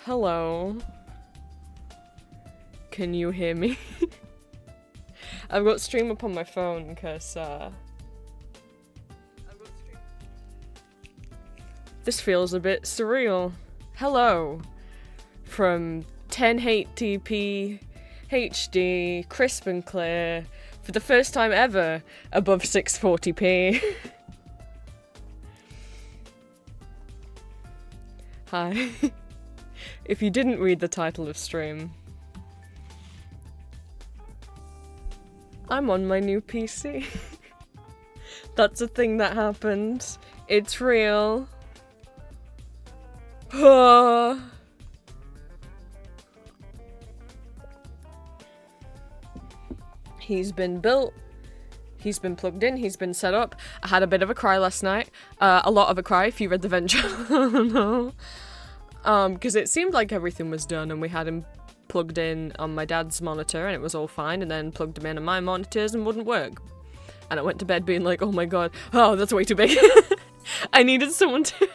Hello. Can you hear me? I've got stream up on my phone because, this feels a bit surreal. Hello. From 1080p HD, crisp and clear, for the first time ever, above 640p. Hi. If you didn't read the title of stream, I'm on my new PC. That's a thing that happened. It's real. He's been built. He's been plugged in. He's been set up. I had a bit of a cry last night. A lot of a cry if you read the venture. No. Because it seemed like everything was done and we had him plugged in on my dad's monitor and it was all fine, and then plugged him in on my monitors and wouldn't work. And I went to bed being like, oh my god, oh, that's way too big. I needed someone to...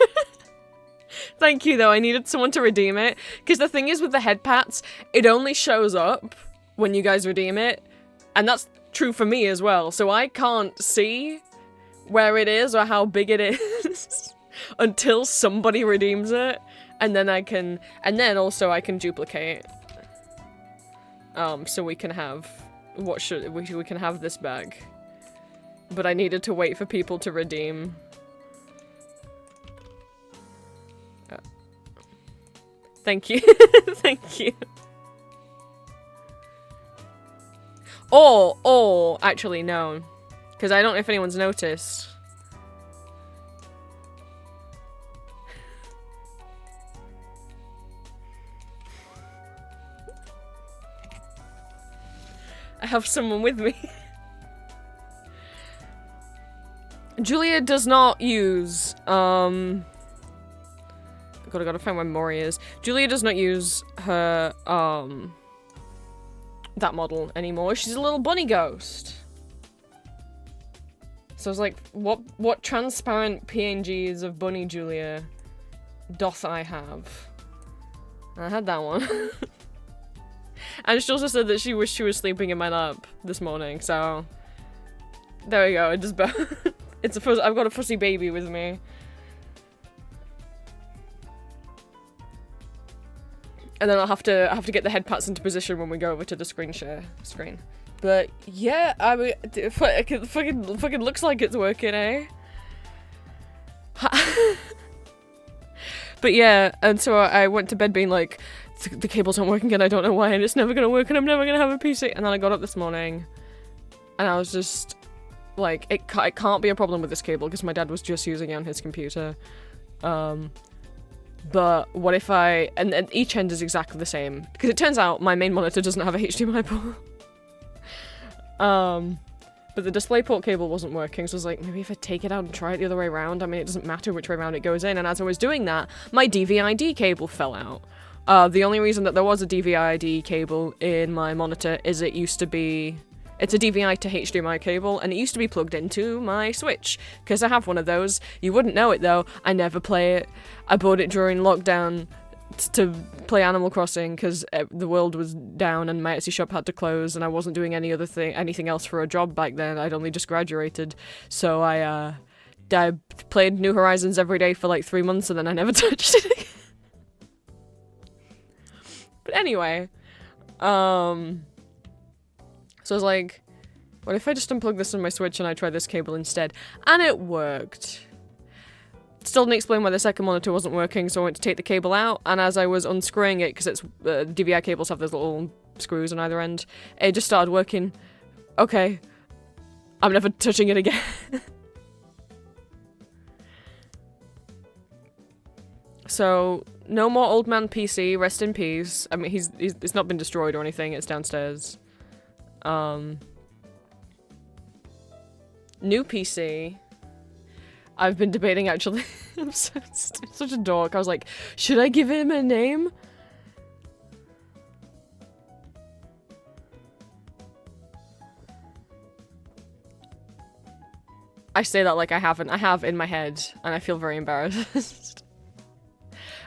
Thank you, though. I needed someone to redeem it. Because the thing is with the head pats, it only shows up when you guys redeem it. And that's true for me as well. So I can't see where it is or how big it is until somebody redeems it. And then I can... And then also I can duplicate. So we can have... What should... We can have this bag. But I needed to wait for people to redeem... Thank you. Thank you. Or, actually, no. Because I don't know if anyone's noticed. I have someone with me. Julia does not use, gotta find where Mori is. Julia does not use her, that model anymore. She's a little bunny ghost. So I was like, what transparent PNGs of Bunny Julia doth I have? And I had that one. And she also said that she wished she was sleeping in my lap this morning, so... There we go, I've got a fussy baby with me. And then I'll have to get the head pats into position when we go over to the screen share screen. But yeah, I mean, it fucking looks like it's working, eh? But yeah, and so I went to bed being like, the cables aren't working and I don't know why, and it's never gonna work and I'm never gonna have a PC. And then I got up this morning and I was just like, it can't be a problem with this cable because my dad was just using it on his computer. But what if and each end is exactly the same, because it turns out my main monitor doesn't have a HDMI port. But the DisplayPort cable wasn't working, so I was like, maybe if I take it out and try it the other way around. I mean, it doesn't matter which way around it goes in, and as I was doing that, my DVI-D cable fell out. The only reason that there was a DVI-D cable in my monitor is it's a DVI to HDMI cable, and it used to be plugged into my Switch, because I have one of those. You wouldn't know it, though. I never play it. I bought it during lockdown to play Animal Crossing, because the world was down and my Etsy shop had to close, and I wasn't doing anything else for a job back then. I'd only just graduated. So I played New Horizons every day for like 3 months, and then I never touched it again. But anyway, so I was like, what if I just unplug this on my Switch and I try this cable instead? And it worked. Still didn't explain why the second monitor wasn't working, so I went to take the cable out, and as I was unscrewing it, because it's DVI cables have those little screws on either end, it just started working. Okay. I'm never touching it again. So, no more old man PC, rest in peace. I mean, it's not been destroyed or anything, it's downstairs. New PC. I've been debating, actually. I'm such a dork. I was like, should I give him a name? I say that like I haven't. I have in my head, and I feel very embarrassed.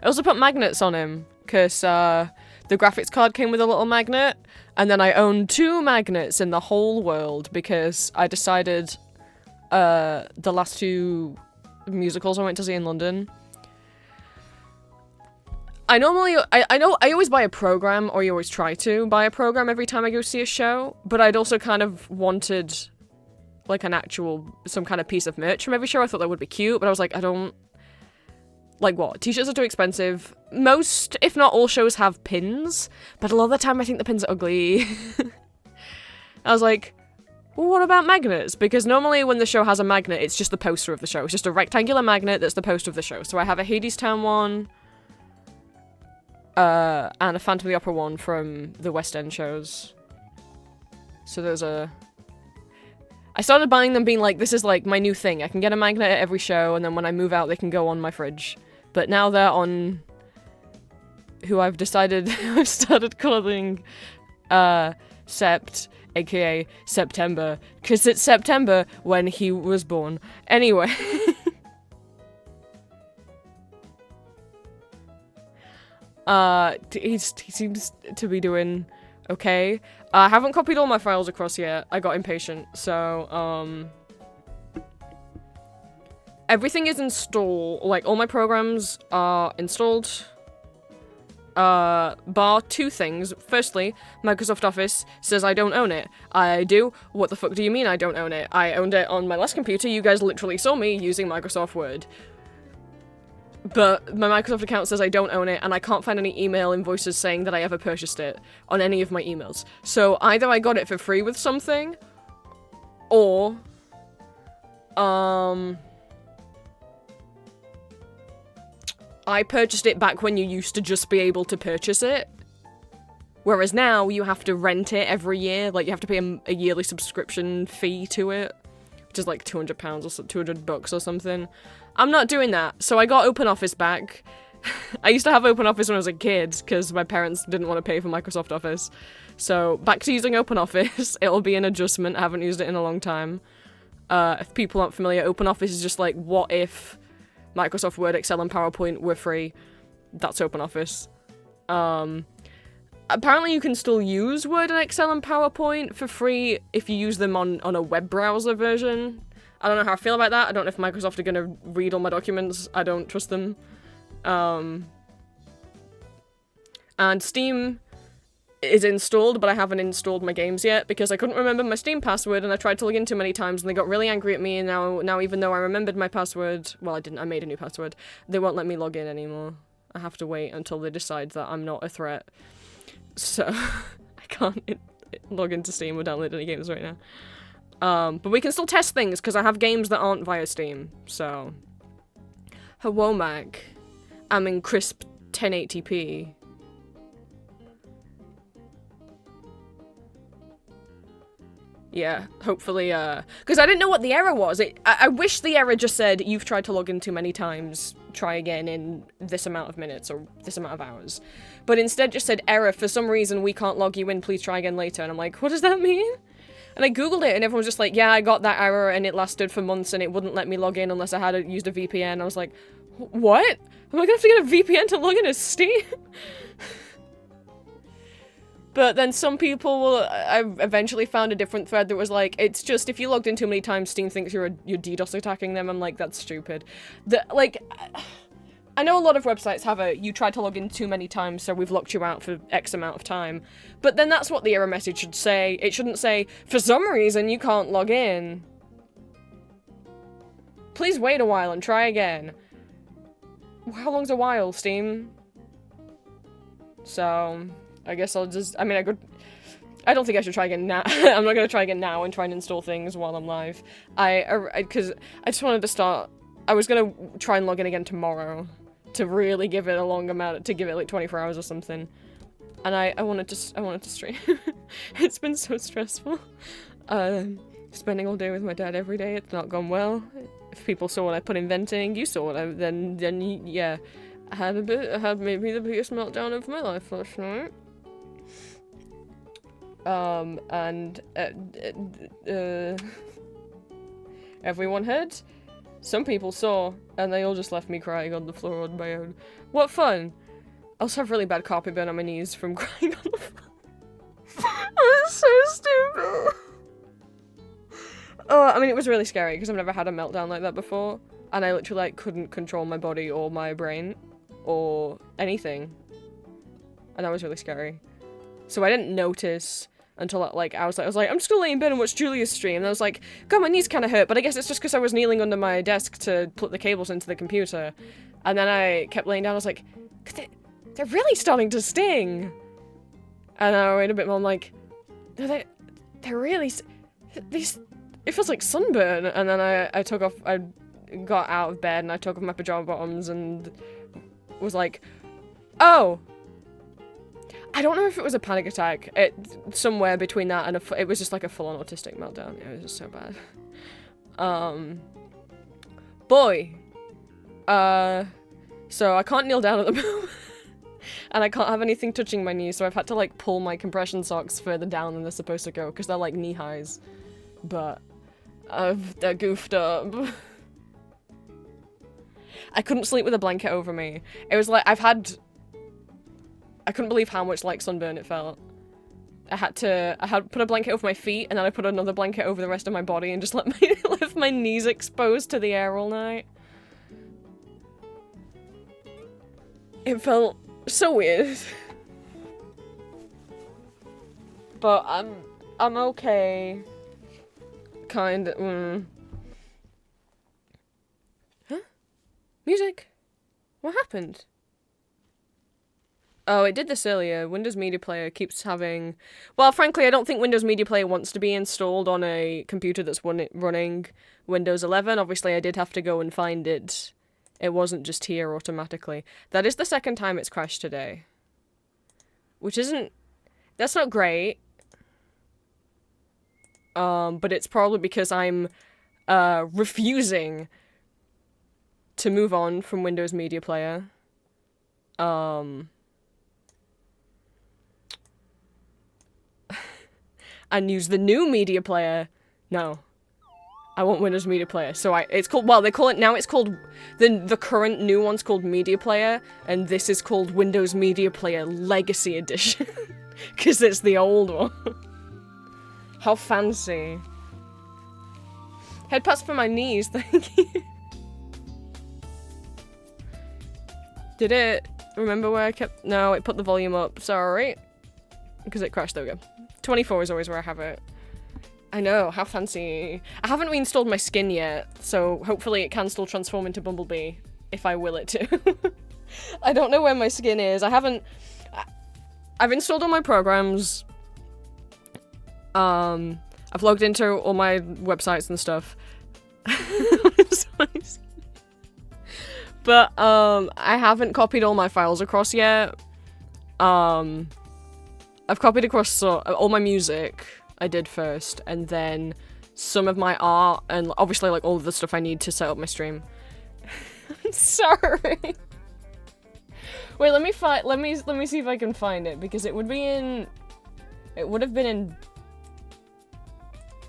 I also put magnets on him, because the graphics card came with a little magnet, and then I own 2 magnets in the whole world because I decided the last 2 musicals I went to see in London. I always buy a program, or you always try to buy a program every time I go see a show, but I'd also kind of wanted, like, some kind of piece of merch from every show. I thought that would be cute, but I was like, I don't, like, what? T-shirts are too expensive. Most, if not all, shows have pins, but a lot of the time I think the pins are ugly. I was like, well, what about magnets? Because normally when the show has a magnet, it's just the poster of the show. It's just a rectangular magnet that's the poster of the show. So I have a Hadestown one, and a Phantom of the Opera one from the West End shows. So those are... I started buying them being like, this is like my new thing. I can get a magnet at every show, and then when I move out, they can go on my fridge. But now they're on who I've decided I've started calling Sept, aka September, because it's September when he was born. Anyway. He seems to be doing okay. I haven't copied all my files across yet. I got impatient, so, everything is installed. Like, all my programs are installed. Bar 2 things. Firstly, Microsoft Office says I don't own it. I do. What the fuck do you mean I don't own it? I owned it on my last computer. You guys literally saw me using Microsoft Word. But my Microsoft account says I don't own it, and I can't find any email invoices saying that I ever purchased it on any of my emails. So either I got it for free with something, or, I purchased it back when you used to just be able to purchase it. Whereas now, you have to rent it every year. Like, you have to pay a yearly subscription fee to it, which is like £200 or $200 or something. I'm not doing that, so I got OpenOffice back. I used to have OpenOffice when I was a kid, because my parents didn't want to pay for Microsoft Office. So, back to using OpenOffice. It'll be an adjustment. I haven't used it in a long time. If people aren't familiar, OpenOffice is just like, what if Microsoft Word, Excel, and PowerPoint were free? That's OpenOffice. Apparently you can still use Word and Excel and PowerPoint for free if you use them on a web browser version. I don't know how I feel about that. I don't know if Microsoft are gonna read all my documents. I don't trust them. And Steam is installed, but I haven't installed my games yet because I couldn't remember my Steam password, and I tried to log in too many times, and they got really angry at me, and now even though I remembered my password, well, I didn't, I made a new password, they won't let me log in anymore. I have to wait until they decide that I'm not a threat. So, I can't log into Steam or download any games right now. But we can still test things, because I have games that aren't via Steam, so... Womack. I'm in crisp 1080p. Yeah, hopefully, because I didn't know what the error was. I wish the error just said, you've tried to log in too many times, try again in this amount of minutes, or this amount of hours. But instead just said, error, for some reason we can't log you in, please try again later. And I'm like, what does that mean? And I googled it, and everyone was just like, yeah, I got that error, and it lasted for months, and it wouldn't let me log in unless I had used a VPN. I was like, what? Am I gonna have to get a VPN to log into Steam? But then some people I eventually found a different thread that was like, it's just, if you logged in too many times, Steam thinks you're DDoS attacking them. I'm like, that's stupid. I know a lot of websites have you tried to log in too many times, so we've locked you out for X amount of time. But then that's what the error message should say. It shouldn't say, for some reason you can't log in. Please wait a while and try again. How long's a while, Steam? So, I guess I'll just, I don't think I should try again now. I'm not gonna try again now and try and install things while I'm live. Because I just wanted to start, I was gonna try and log in again tomorrow to really give it a long amount, to give it like 24 hours or something. And I wanted to stream. It's been so stressful. Spending all day with my dad every day, it's not gone well. If people saw what I put in venting, you saw what then yeah. I had maybe the biggest meltdown of my life last night. Everyone heard. Some people saw, and they all just left me crying on the floor on my own. What fun! I also have really bad carpet burn on my knees from crying on the floor. That's so stupid. Oh, I mean, it was really scary because I've never had a meltdown like that before. And I literally, like, couldn't control my body or my brain or anything. And that was really scary. So I didn't notice until, like, I was like, I'm just gonna lay in bed and watch Julia's stream. And I was like, God, my knees kind of hurt, but I guess it's just because I was kneeling under my desk to put the cables into the computer. And then I kept laying down, I was like, they're really starting to sting. And I wait a bit more, I'm like, they're really, it feels like sunburn. And then I got out of bed and I took off my pajama bottoms and was like, oh. I don't know if it was a panic attack. Somewhere between that and it was just like a full-on autistic meltdown. It was just so bad. Boy. So I can't kneel down at the moment. And I can't have anything touching my knees, so I've had to like pull my compression socks further down than they're supposed to go, because they're like knee highs. But they're goofed up. I couldn't sleep with a blanket over me. It was like, I couldn't believe how much like sunburn it felt. I had put a blanket over my feet, and then I put another blanket over the rest of my body and just left my knees exposed to the air all night. It felt so weird. But I'm okay. Kinda. Huh? Music? What happened? Oh, it did this earlier. Windows Media Player keeps having... Well, frankly, I don't think Windows Media Player wants to be installed on a computer that's running Windows 11. Obviously, I did have to go and find it. It wasn't just here automatically. That is the second time it's crashed today. Which isn't... That's not great. But it's probably because I'm refusing to move on from Windows Media Player. And use the new media player. No. I want Windows Media Player. So it's called, well, they call it, now it's called, the current new one's called Media Player, and this is called Windows Media Player Legacy Edition. Because it's the old one. How fancy. Head pats for my knees, thank you. Did it remember where I kept, no, it put the volume up, sorry. Because it crashed, there we go. 24 is always where I have it. I know, how fancy. I haven't reinstalled my skin yet, so hopefully it can still transform into Bumblebee, if I will it to. I don't know where my skin is. I've installed all my programs. I've logged into all my websites and stuff. But, I haven't copied all my files across yet. I've copied across all my music, I did first, and then some of my art, and obviously like all of the stuff I need to set up my stream. I'm sorry. Wait, let me see if I can find it, because it would have been in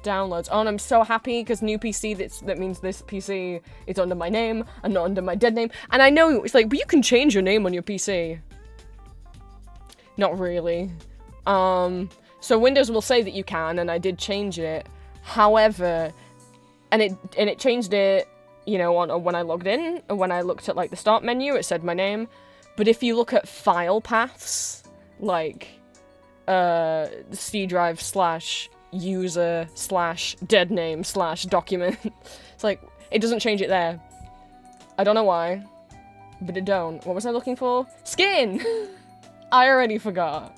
downloads. Oh, and I'm so happy, because new PC, that means this PC is under my name, and not under my dead name. And I know, it's like, but you can change your name on your PC. Not really. So Windows will say that you can, and I did change it. However, and it changed it, you know, when I logged in, and when I looked at, like, the start menu, it said my name. But if you look at file paths, like, C drive / user / dead name / document, it's like, it doesn't change it there. I don't know why, but it don't. What was I looking for? Skin! I already forgot.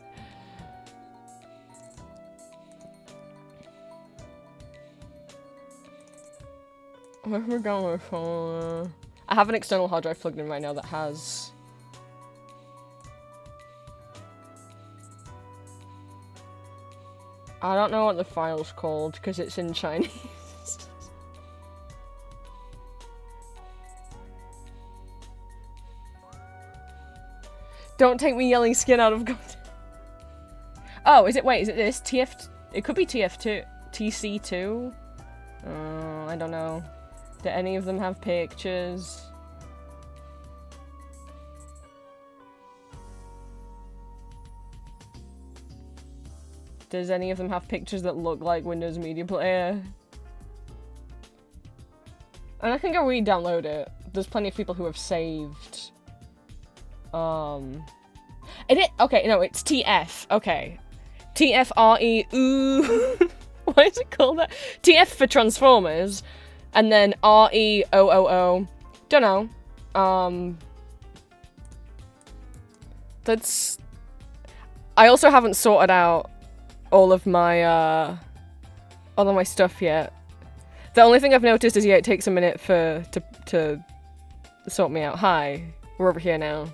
Where we're going for? I have an external hard drive plugged in right now that has... I don't know what the file's called, because it's in Chinese. Don't take me yelling skin out of context. Oh, is it this? It could be TF2. TC2? I don't know. Do any of them have pictures? Does any of them have pictures that look like Windows Media Player? And I can go re-download it. There's plenty of people who have saved. Okay, no, it's TF. Okay. TFRE. Ooh. Why is it called that? TF for Transformers. And then REOOO. Don't know. That's... I also haven't sorted out all of my stuff yet. The only thing I've noticed is, yeah, it takes a minute to sort me out. Hi. We're over here now.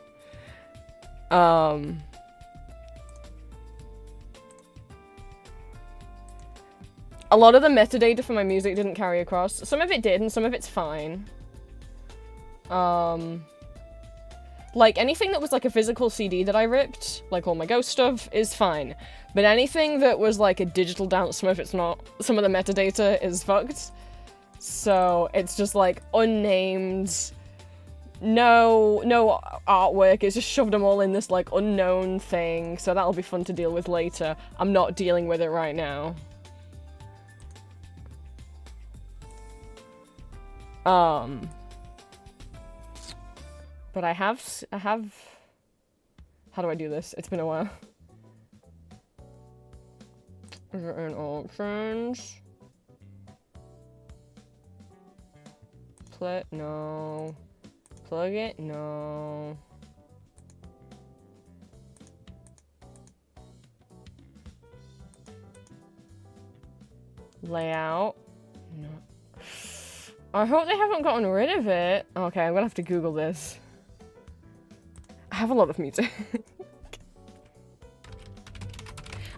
A lot of the metadata for my music didn't carry across. Some of it did, and some of it's fine. Like, anything that was like a physical CD that I ripped, like all my Ghost stuff, is fine. But anything that was like a digital down, some of it's not. Some of the metadata is fucked. So, it's just like unnamed, no artwork, it's just shoved them all in this like unknown thing, so that'll be fun to deal with later. I'm not dealing with it right now. But I have, how do I do this? It's been a while. Is it in options? No. Plug it? No. Layout? No. I hope they haven't gotten rid of it. Okay, I'm gonna have to Google this. I have a lot of music.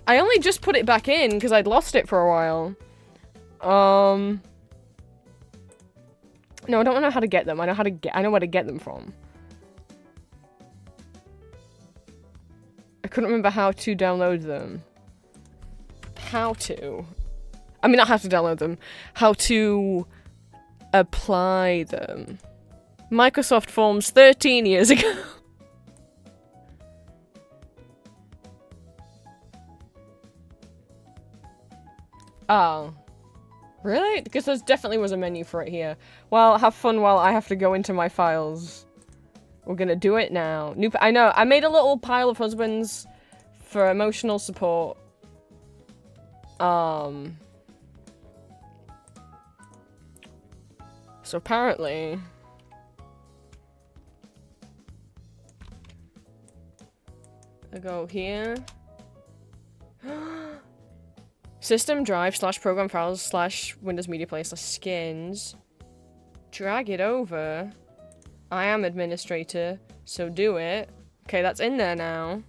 I only just put it back in because I'd lost it for a while. No, I don't know how to get them. I know where to get them from. I couldn't remember how to download them. How to? I mean, not how to download them. How to apply them. Microsoft Forms 13 years ago. Oh. Really? Because there definitely was a menu for it here. Well, have fun while I have to go into my files. We're gonna do it now. I know, I made a little pile of husbands for emotional support. So apparently... I go here. System drive / program files / Windows Media Player / skins. Drag it over. I am administrator, so do it. Okay, that's in there now.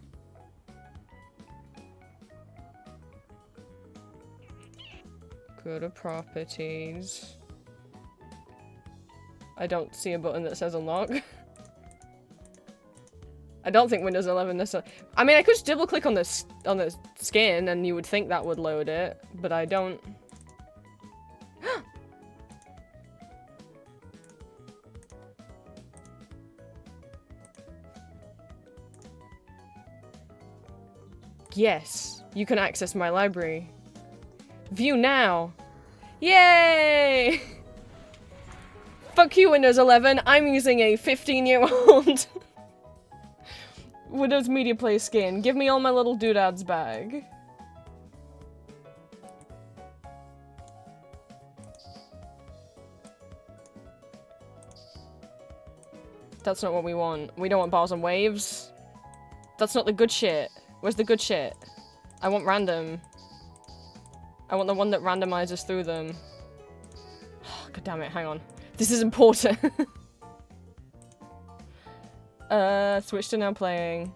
Go to properties. I don't see a button that says unlock. I don't think Windows 11 necessarily. I mean, I could just double click on the skin and you would think that would load it, but I don't. Yes, you can access my library. View now. Yay! Fuck you, Windows 11. I'm using a 15-year-old Windows Media Player skin. Give me all my little doodads back. That's not what we want. We don't want bars and waves. That's not the good shit. Where's the good shit? I want random. I want the one that randomizes through them. God damn it, hang on. This is important. Switch to now playing.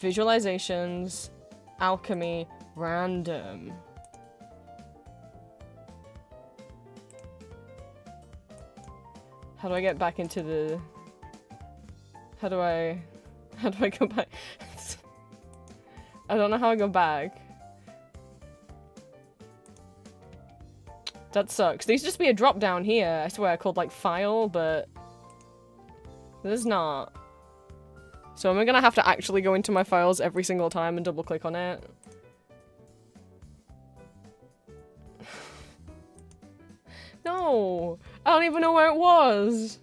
Visualizations. Alchemy. Random. How do I get back into the... How do I go back? I don't know how I go back. That sucks. There used to just be a drop down here, I swear, called like file, but there's not. So I'm gonna have to actually go into my files every single time and double click on it. No! I don't even know where it was!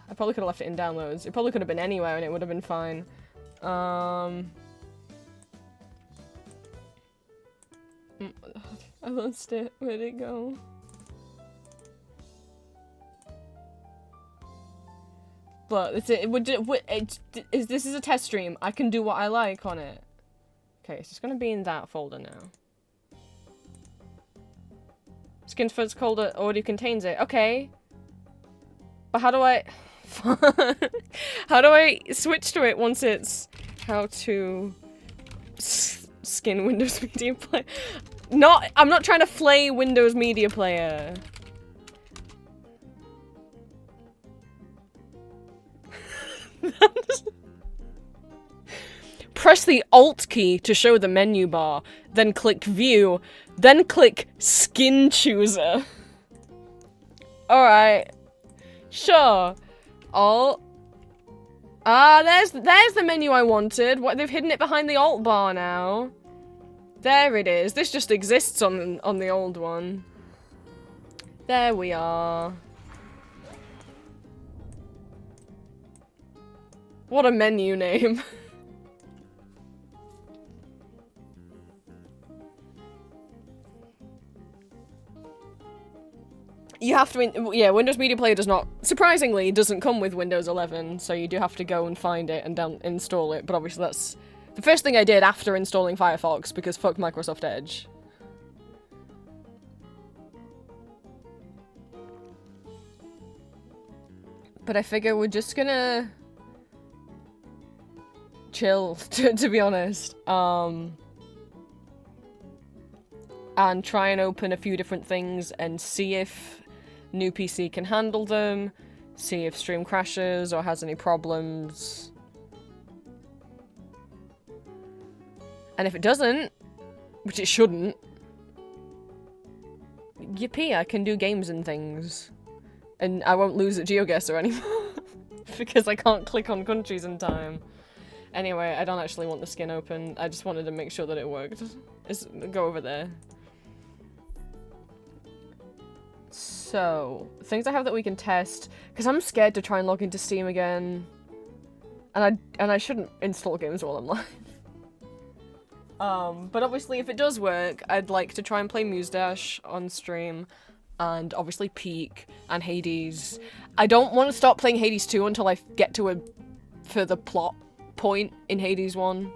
I probably could have left it in downloads. It probably could have been anywhere and it would have been fine. I lost it. Where'd it go? But this is a test stream. I can do what I like on it. Okay, it's just gonna be in that folder now. Skin first folder already contains it. Okay. But how do I... how do I switch to it once it's... How to... Skin Windows Media Player. I'm not trying to flay Windows Media Player. Press the Alt key to show the menu bar, then click View, then click Skin Chooser. Alright. Sure. Alt. Ah, there's the menu I wanted. What, they've hidden it behind the Alt bar now. There it is. This just exists on the old one. There we are. What a menu name. You have to, yeah, Windows Media Player does not, surprisingly, doesn't come with Windows 11, so you do have to go and find it and install it, but obviously that's the first thing I did after installing Firefox, because fuck Microsoft Edge. But I figure we're just gonna chill, to be honest, and try and open a few different things and see if new PC can handle them, see if stream crashes or has any problems. And if it doesn't, which it shouldn't, yippee, I can do games and things. And I won't lose at GeoGuessr anymore, because I can't click on countries in time. Anyway, I don't actually want the skin open, I just wanted to make sure that it worked. Go over there. So, things I have that we can test, because I'm scared to try and log into Steam again, and I shouldn't install games while I'm live. But obviously if it does work, I'd like to try and play Muse Dash on stream, and obviously Peak, and Hades. I don't want to stop playing Hades 2 until I get to a further plot point in Hades 1.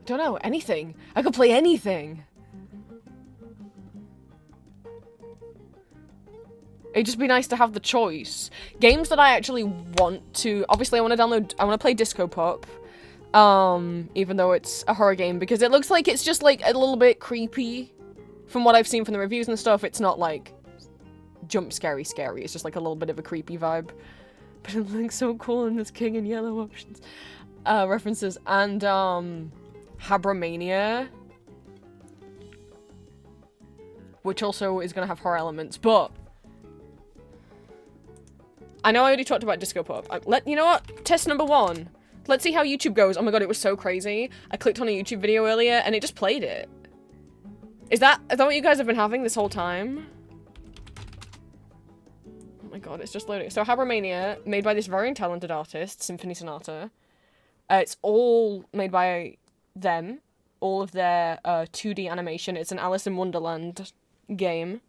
Don't know, anything. I could play anything. It'd just be nice to have the choice. Games that I actually want to... Obviously, I want to play Disco Pop. Even though it's a horror game, because it looks like it's just, like, a little bit creepy. From what I've seen from the reviews and stuff, it's not, like, jump scary. It's just, like, a little bit of a creepy vibe. But it looks so cool in this King in Yellow options. References. And, Habramania, which also is gonna have horror elements, but I know I already talked about Disco Pop. You know what? Test number 1. Let's see how YouTube goes. Oh my god, it was so crazy. I clicked on a YouTube video earlier and it just played it. Is that what you guys have been having this whole time? Oh my god, it's just loading. So Habramania, made by this very talented artist, Symphony Sonata. It's all made by them, all of their 2D animation. It's an Alice in Wonderland game.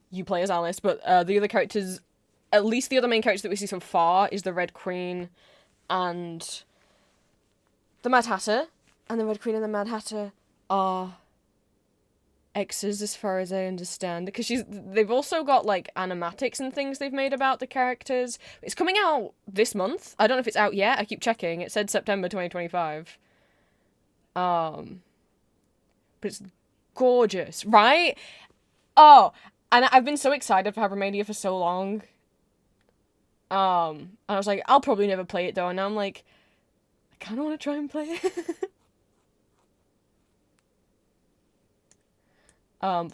You play as Alice, but the other characters, at least the other main characters that we see so far, is the Red Queen and the Mad Hatter. And the Red Queen and the Mad Hatter are exes as far as I understand, because they've also got like animatics and things they've made about the characters. It's coming out this month. I don't know if it's out yet. I keep checking. It said September 2025. But it's gorgeous, right? Oh, and I've been so excited for Habramania for so long. And I was like, I'll probably never play it though, and now I'm like, I kind of want to try and play it.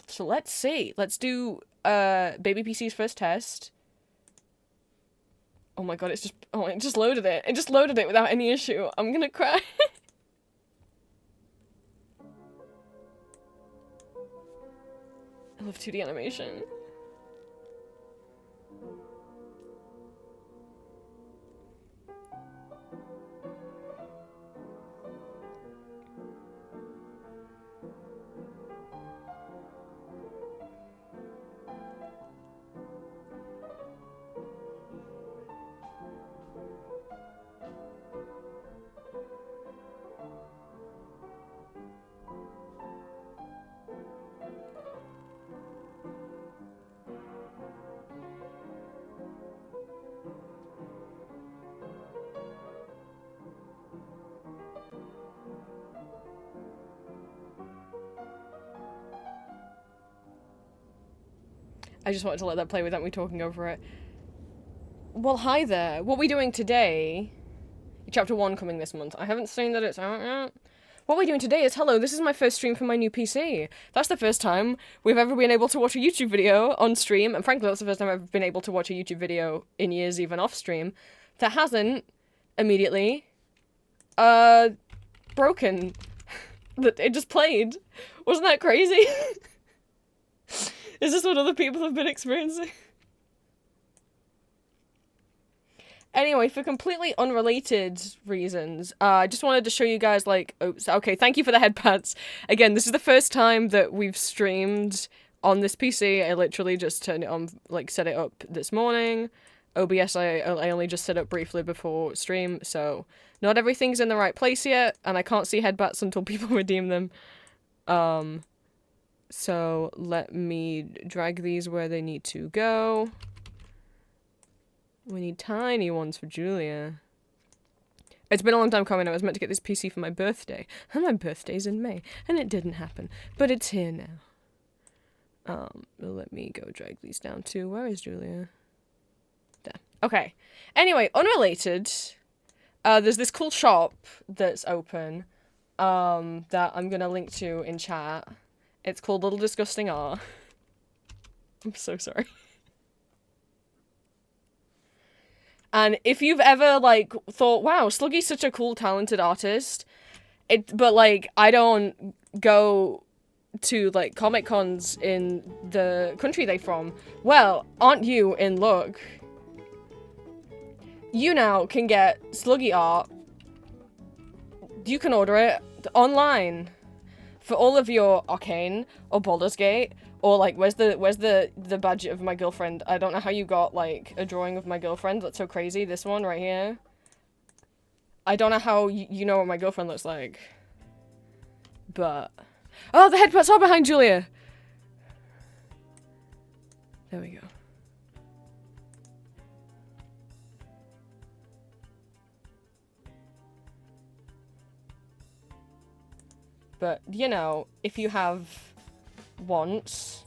So let's see. Let's do Baby PC's first test. Oh my god, it just loaded it. It just loaded it without any issue. I'm gonna cry. I love 2D animation. I just wanted to let that play without me talking over it. Well, hi there. What are we doing today? Chapter 1 coming this month. I haven't seen that it's out yet. What we're doing today is, hello, this is my first stream for my new PC. That's the first time we've ever been able to watch a YouTube video on stream, and frankly, that's the first time I've been able to watch a YouTube video in years, even off stream, that hasn't immediately, broken. That it just played. Wasn't that crazy? Is this what other people have been experiencing? Anyway, for completely unrelated reasons, I just wanted to show you guys, like, okay, thank you for the headpads. Again, this is the first time that we've streamed on this PC. I literally just turned it on, like, set it up this morning. OBS, I only just set up briefly before stream, so not everything's in the right place yet, and I can't see headbats until people redeem them. So let me drag these where they need to go. We need tiny ones for Julia. It's been a long time coming. I was meant to get this PC for my birthday. And my birthday's in May. And it didn't happen. But it's here now. Let me go drag these down too. Where is Julia? There. Okay. Anyway, unrelated. There's this cool shop that's open. That I'm gonna link to in chat. It's called Little Disgusting Art. I'm so sorry. And if you've ever, like, thought, wow, Sluggy's such a cool, talented artist, but, like, I don't go to, like, Comic Cons in the country they're from, well, aren't you in luck? You now can get Sluggy art. You can order it online. For all of your Arcane or Baldur's Gate, or like, where's the badge of my girlfriend? I don't know how you got, like, a drawing of my girlfriend. That's so crazy. This one right here. I don't know how you know what my girlfriend looks like. But... oh, the headpats are behind Julia! There we go. But, you know, if you have wants...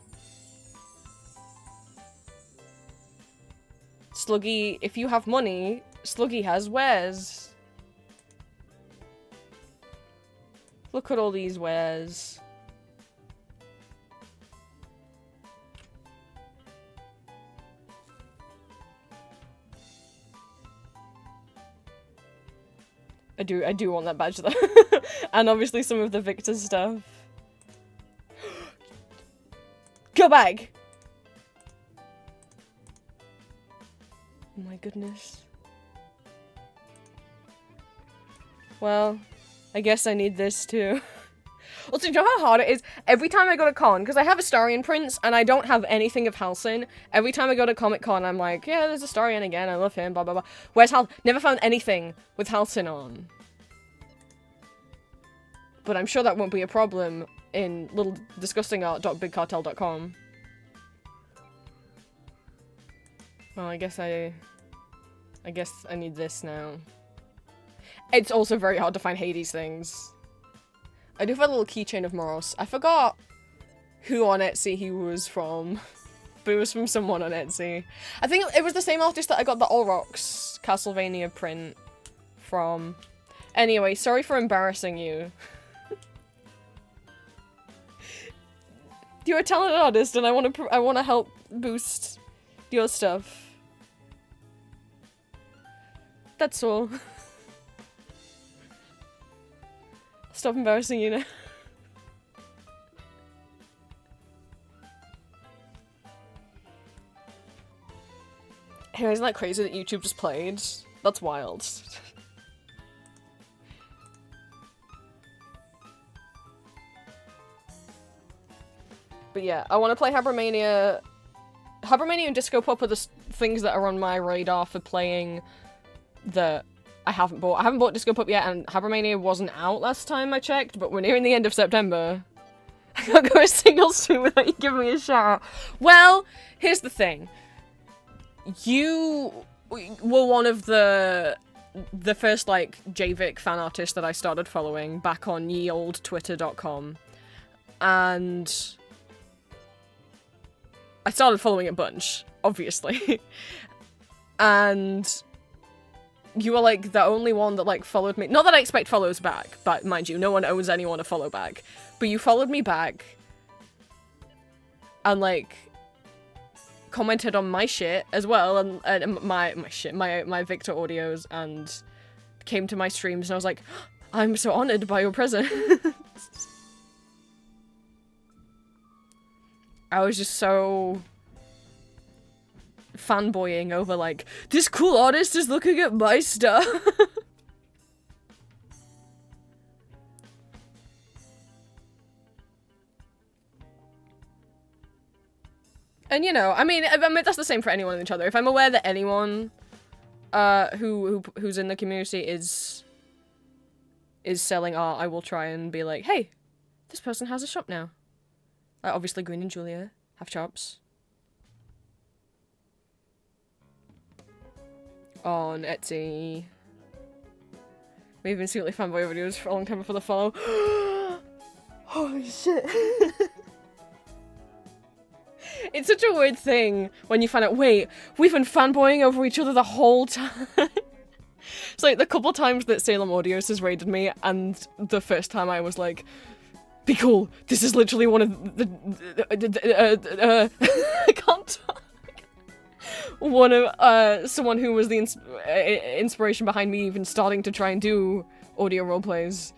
Sluggy, if you have money, Sluggy has wares. Look at all these wares. I do want that badge though. And obviously some of the Victor stuff. Go back! Oh my goodness. Well, I guess I need this too. Also, do you know how hard it is? Every time I go to con, because I have Astarion prints, and I don't have anything of Halcyon. Every time I go to Comic Con, I'm like, yeah, there's Astarion again, I love him, blah blah blah. Where's Hal? Never found anything with Halcyon on. But I'm sure that won't be a problem in littledisgustingart.bigcartel.com. Well, I guess I need this now. It's also very hard to find Hades things. I do have a little keychain of Moros. I forgot who on Etsy he was from. But it was from someone on Etsy. I think it was the same artist that I got the Olrox Castlevania print from. Anyway, sorry for embarrassing you. You're a talented artist and I want to help boost your stuff. That's all. Stop embarrassing you now. Hey, isn't that crazy that YouTube just played? That's wild. But yeah, I want to play Habermania. Habermania and Disco Pop are the things that are on my radar for playing that I haven't bought. I haven't bought Disco Pop yet, and Habermania wasn't out last time I checked, but we're nearing the end of September. I can't go a single stream without you giving me a shout out. Well, here's the thing. You were one of the first, like, JVIC fan artists that I started following back on yeoldtwitter.com. And I started following a bunch, obviously. And you were, like, the only one that, like, followed me. Not that I expect follows back, but mind you, no one owes anyone a follow back. But you followed me back and, like, commented on my shit as well, and my Victor audios, and came to my streams, and I was like, I'm so honored by your presence. I was just so fanboying over, like, this cool artist is looking at my stuff. And, you know, I mean, that's the same for anyone in each other. If I'm aware that anyone who's in the community is selling art, I will try and be like, hey, this person has a shop now. Like, obviously, Green and Julia have shops. On Etsy. We've been secretly fanboy videos for a long time before the follow. Holy shit. It's such a weird thing when you find out, wait, we've been fanboying over each other the whole time. It's like the couple times that Salem Audios has raided me, and the first time I was like, be cool, this is literally one of the I can't talk. One of, someone who was the inspiration behind me even starting to try and do audio roleplays.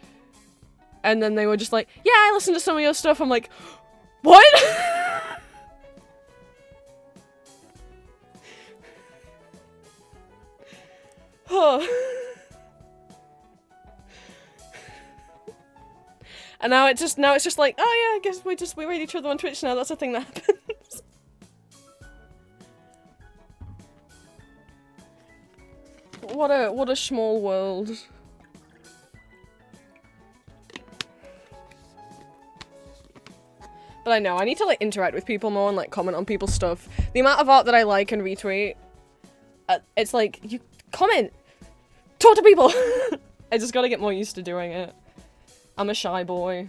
And then they were just like, yeah, I listened to some of your stuff. I'm like, what? Oh. And now it's just like, oh yeah, I guess we raid each other on Twitch now. That's a thing that happens. What a small world. But I know, I need to, like, interact with people more and, like, comment on people's stuff. The amount of art that I like and retweet, it's like, you comment! Talk to people! I just gotta get more used to doing it. I'm a shy boy.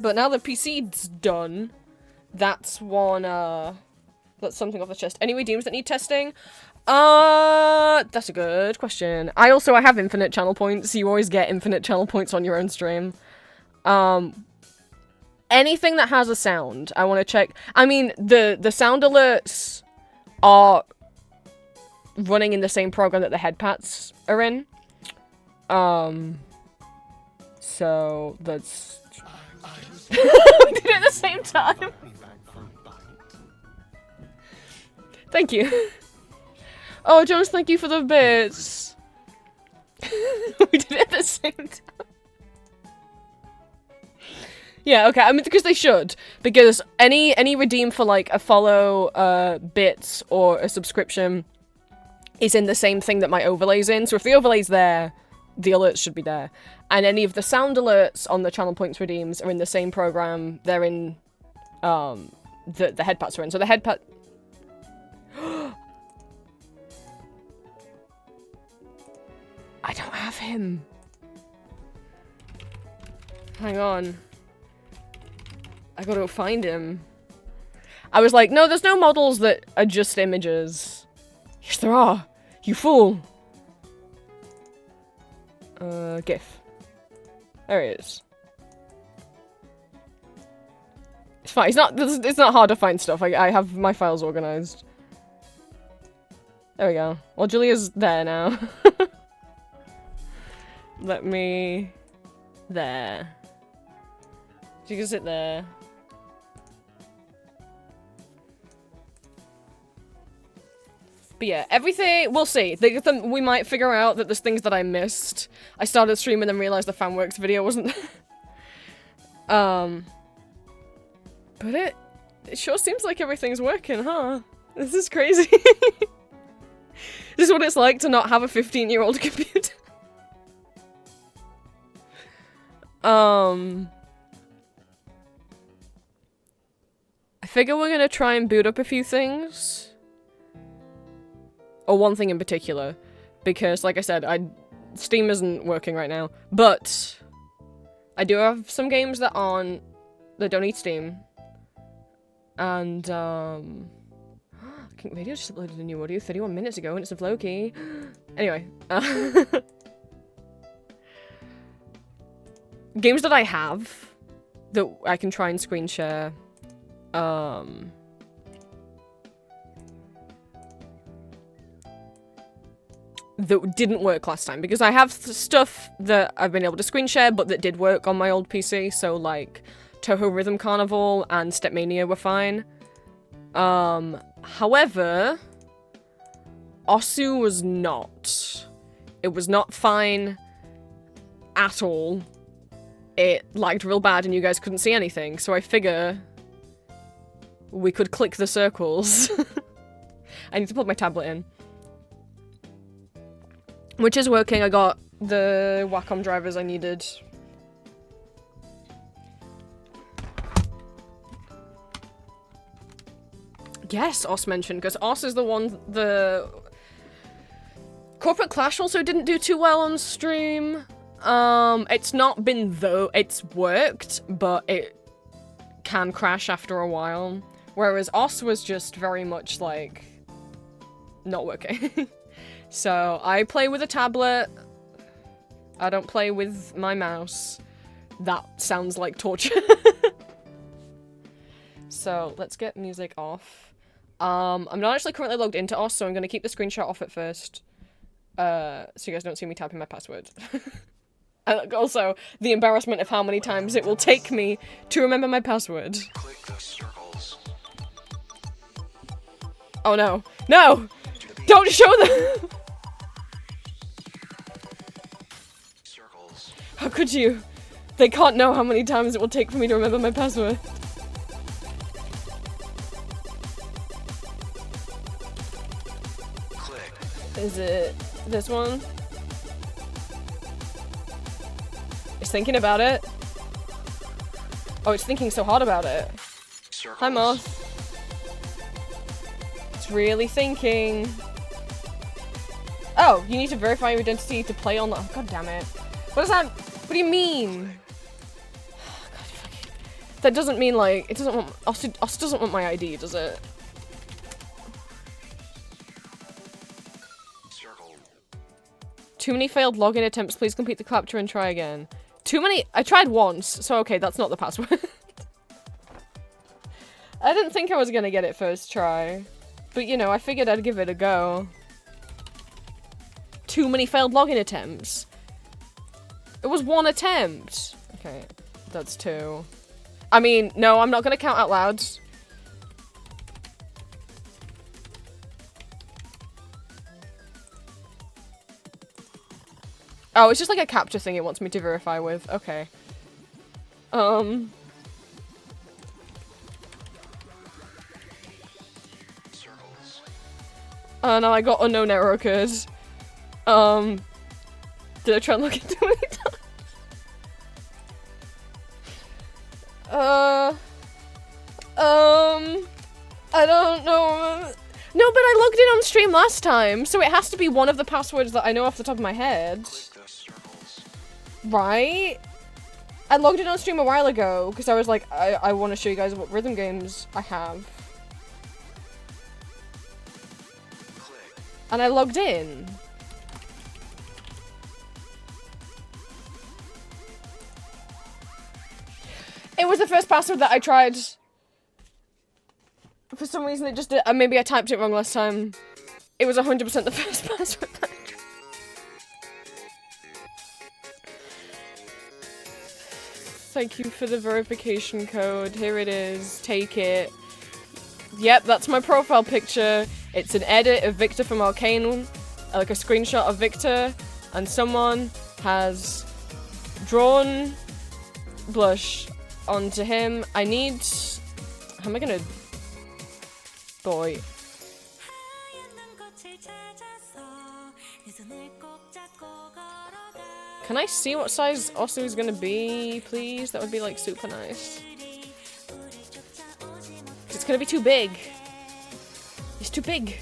But now the PC's done, that's one, that's something off the chest. Any redeems that need testing? That's a good question. I have infinite channel points. You always get infinite channel points on your own stream. Anything that has a sound, I want to check. I mean, the sound alerts are running in the same program that the headpats are in. So that's... we did it at the same time. Thank you. Oh, Jonas, thank you for the bits. We did it at the same time. Yeah, okay, I mean, because they should. Because any redeem for, like, a follow, bits, or a subscription is in the same thing that my overlay's in. So if the overlay's there, the alerts should be there. And any of the sound alerts on the channel points redeems are in the same program. They're in, the headpats are in. So the headpat... I don't have him. Hang on. I gotta go find him. I was like, no, there's no models that are just images. Yes, there are. You fool. GIF. There it is. It's fine. It's not hard to find stuff. I have my files organized. There we go. Well, Julia's there now. Let me... There. She can sit there. But yeah, everything... We'll see. We might figure out that there's things that I missed. I started streaming and realized the FanWorks video wasn't... But it sure seems like everything's working, huh? This is crazy. This is what it's like to not have a 15-year-old computer. I figure we're gonna try and boot up a few things. Or one thing in particular. Because, like I said, Steam isn't working right now. But I do have some games that don't need Steam. And, King Radio just uploaded a new audio 31 minutes ago, and it's of Loki. Anyway, games that I have that I can try and screen share. That didn't work last time, because I have stuff that I've been able to screen share, but that did work on my old PC, so like Touhou Rhythm Carnival and Stepmania were fine. However, Osu was not. It was not fine at all. It lagged real bad and you guys couldn't see anything, so I figure we could click the circles. I need to plug my tablet in. Which is working. I got the Wacom drivers I needed. Yes, Os mentioned, because Os is the one, the... Corporate Clash also didn't do too well on stream. It's not been it's worked, but it can crash after a while. Whereas Os was just very much, like, not working. So, I play with a tablet. I don't play with my mouse. That sounds like torture. So, let's get music off. I'm not actually currently logged into Os, so I'm gonna keep the screenshot off at first. So you guys don't see me typing my password. And also, the embarrassment of how many times it will take me to remember my password. Click the circles. Oh no. No! Don't show them! Circles. How could you? They can't know how many times it will take for me to remember my password. Click. Is it this one? It's thinking about it. Oh, it's thinking so hard about it. Circles. Hi, Moth. It's really thinking. Oh, you need to verify your identity to play on the- oh, god damn it. What does that- what do you mean? God, fucking- that doesn't mean, like, it doesn't want- Os doesn't want my ID, does it? Circle. Too many failed login attempts, please complete the capture and try again. Too many- I tried once, so okay, that's not the password. I didn't think I was gonna get it first try. But, you know, I figured I'd give it a go. Too many failed login attempts. It was one attempt. Okay, that's two. I mean, no, I'm not gonna count out loud. Oh, it's just like a capture thing it wants me to verify with. Okay. Circles. Oh no, I got unknown error occurred. Did I try and log in too many times? I don't know. No, but I logged in on stream last time, so it has to be one of the passwords that I know off the top of my head. Click the circles. Right? I logged in on stream a while ago, because I was like, I want to show you guys what rhythm games I have. Click. And I logged in. It was the first password that I tried. For some reason it just did. Maybe I typed it wrong last time. It was 100% the first password that I tried. Thank you for the verification code. Here it is. Take it. Yep, that's my profile picture. It's an edit of Victor from Arcane. Like a screenshot of Victor. And someone has drawn blush onto him. I need... How am I gonna... Boy. Can I see what size Osu is gonna be, please? That would be, like, super nice. 'Cause it's gonna be too big. It's too big.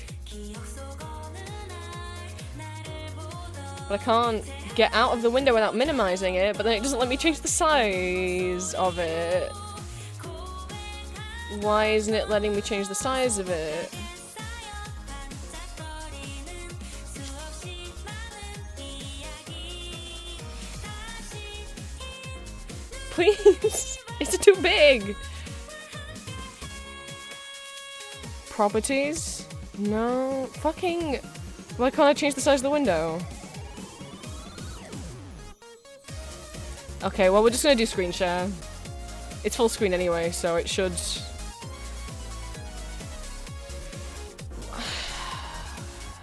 But I can't get out of the window without minimizing it, but then it doesn't let me change the size of it. Why isn't it letting me change the size of it? Please! Is it too big? Properties? No. Fucking... Why can't I change the size of the window? Okay, well we're just gonna do screen share. It's full screen anyway, so it should...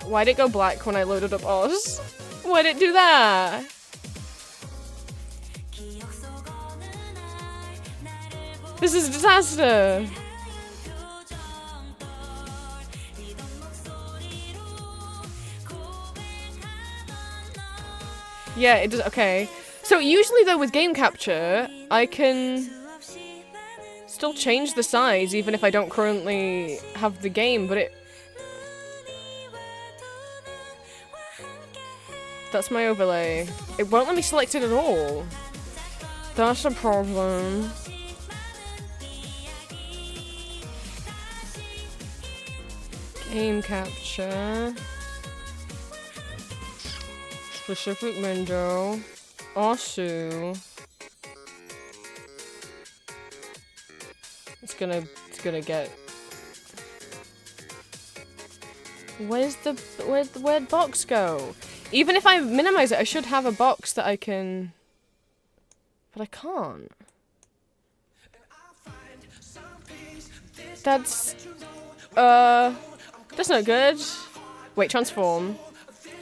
Why'd it go black when I loaded up Oz? Why'd it do that? This is a disaster! Yeah, it does- okay. So usually though with game capture, I can still change the size even if I don't currently have the game, but it... That's my overlay. It won't let me select it at all. That's a problem. Game capture. Specific window. Osu. It's gonna get... Where'd box go? Even if I minimize it, I should have a box that I can... But I can't. That's not good. Wait, transform.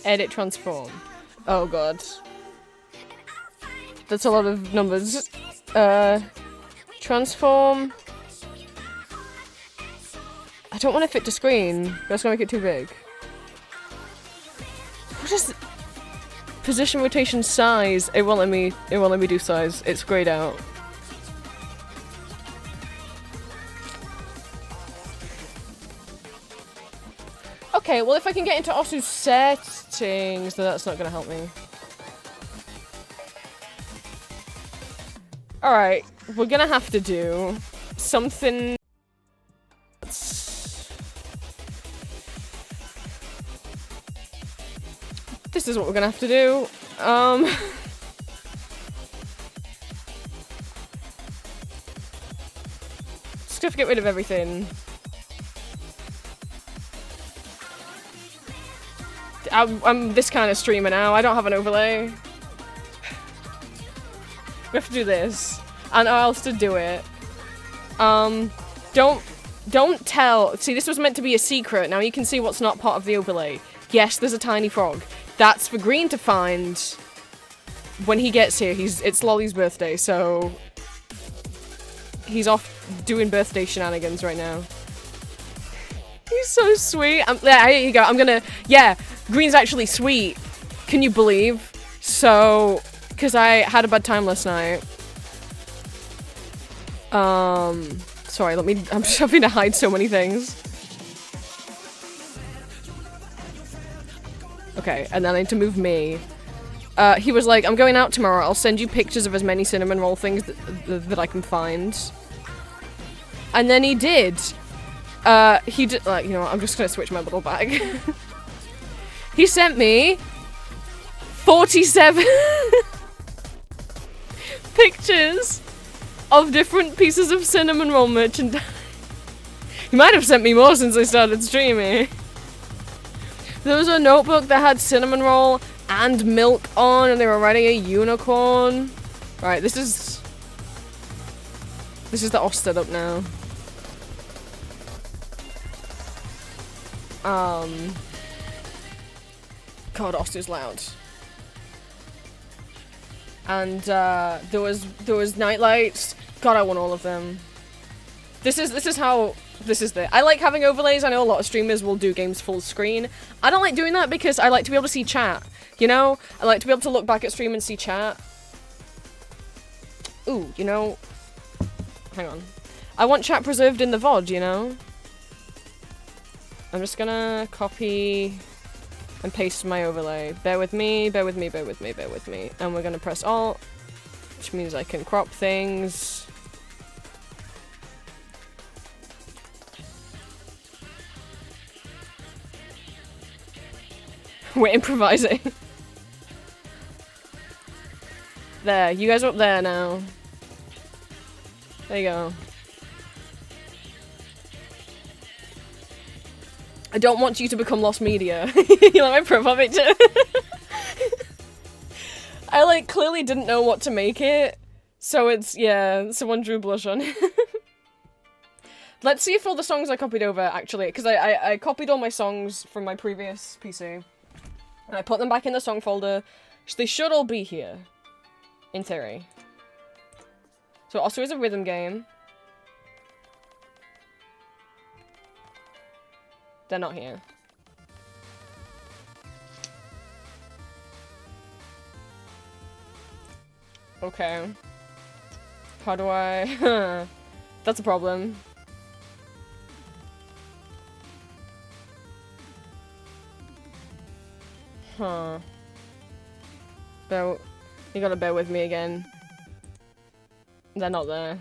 Edit transform. Oh god. That's a lot of numbers. Transform. I don't want to fit to screen. That's gonna make it too big. What is position, rotation, size? It won't let me do size. It's grayed out. Okay, well if I can get into Osu's settings, then that's not gonna help me. Alright, we're gonna have to do something... This is what we're gonna have to do. Just have to get rid of everything. I'm this kind of streamer now. I don't have an overlay. We have to do this. And I'll still do it. Don't tell. See, this was meant to be a secret. Now you can see what's not part of the overlay. Yes, there's a tiny frog. That's for Green to find when he gets here. It's Lolly's birthday, so he's off doing birthday shenanigans right now. He's so sweet. Yeah, here you go. Yeah, Green's actually sweet. Can you believe? So, because I had a bad time last night. Sorry, I'm just having to hide so many things. Okay, and then I need to move me. He was like, I'm going out tomorrow. I'll send you pictures of as many cinnamon roll things that I can find. And then he did. He did, like, you know what, I'm just gonna switch my little bag. He sent me 47 pictures of different pieces of cinnamon roll merchandise. You might have sent me more since I started streaming. There was a notebook that had cinnamon roll and milk on, and they were riding a unicorn. Right, this is the OS setup now. God, OS is loud. And there was night lights. God, I want all of them. This is how. I like having overlays. I know a lot of streamers will do games full screen. I don't like doing that because I like to be able to see chat. You know? I like to be able to look back at stream and see chat. Ooh, you know... Hang on. I want chat preserved in the VOD, you know? I'm just gonna copy and paste my overlay. Bear with me, bear with me, bear with me, bear with me. And we're gonna press Alt, which means I can crop things. We're improvising. There, you guys are up there now. There you go. I don't want you to become lost media. You like my profile picture? I like clearly didn't know what to make it. So it's, yeah, someone drew blush on it. Let's see if all the songs I copied over actually, because I copied all my songs from my previous PC. And I put them back in the song folder. So they should all be here. In theory. So also is a rhythm game. They're not here. Okay. How do I... That's a problem. Huh. You gotta bear with me again. They're not there.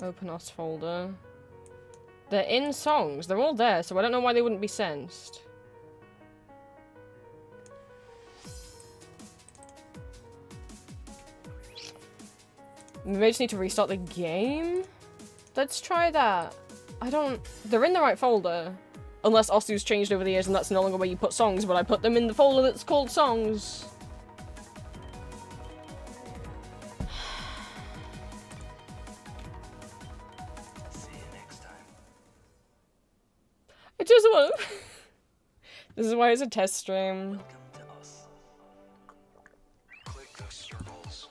Open OS folder. They're in songs. They're all there, so I don't know why they wouldn't be sensed. Maybe I just need to restart the game? Let's try that. They're in the right folder. Unless Osu's changed over the years and that's no longer where you put songs, but I put them in the folder that's called songs. See you next time. I just want... This is why it's a test stream. Welcome to us. Click the circles.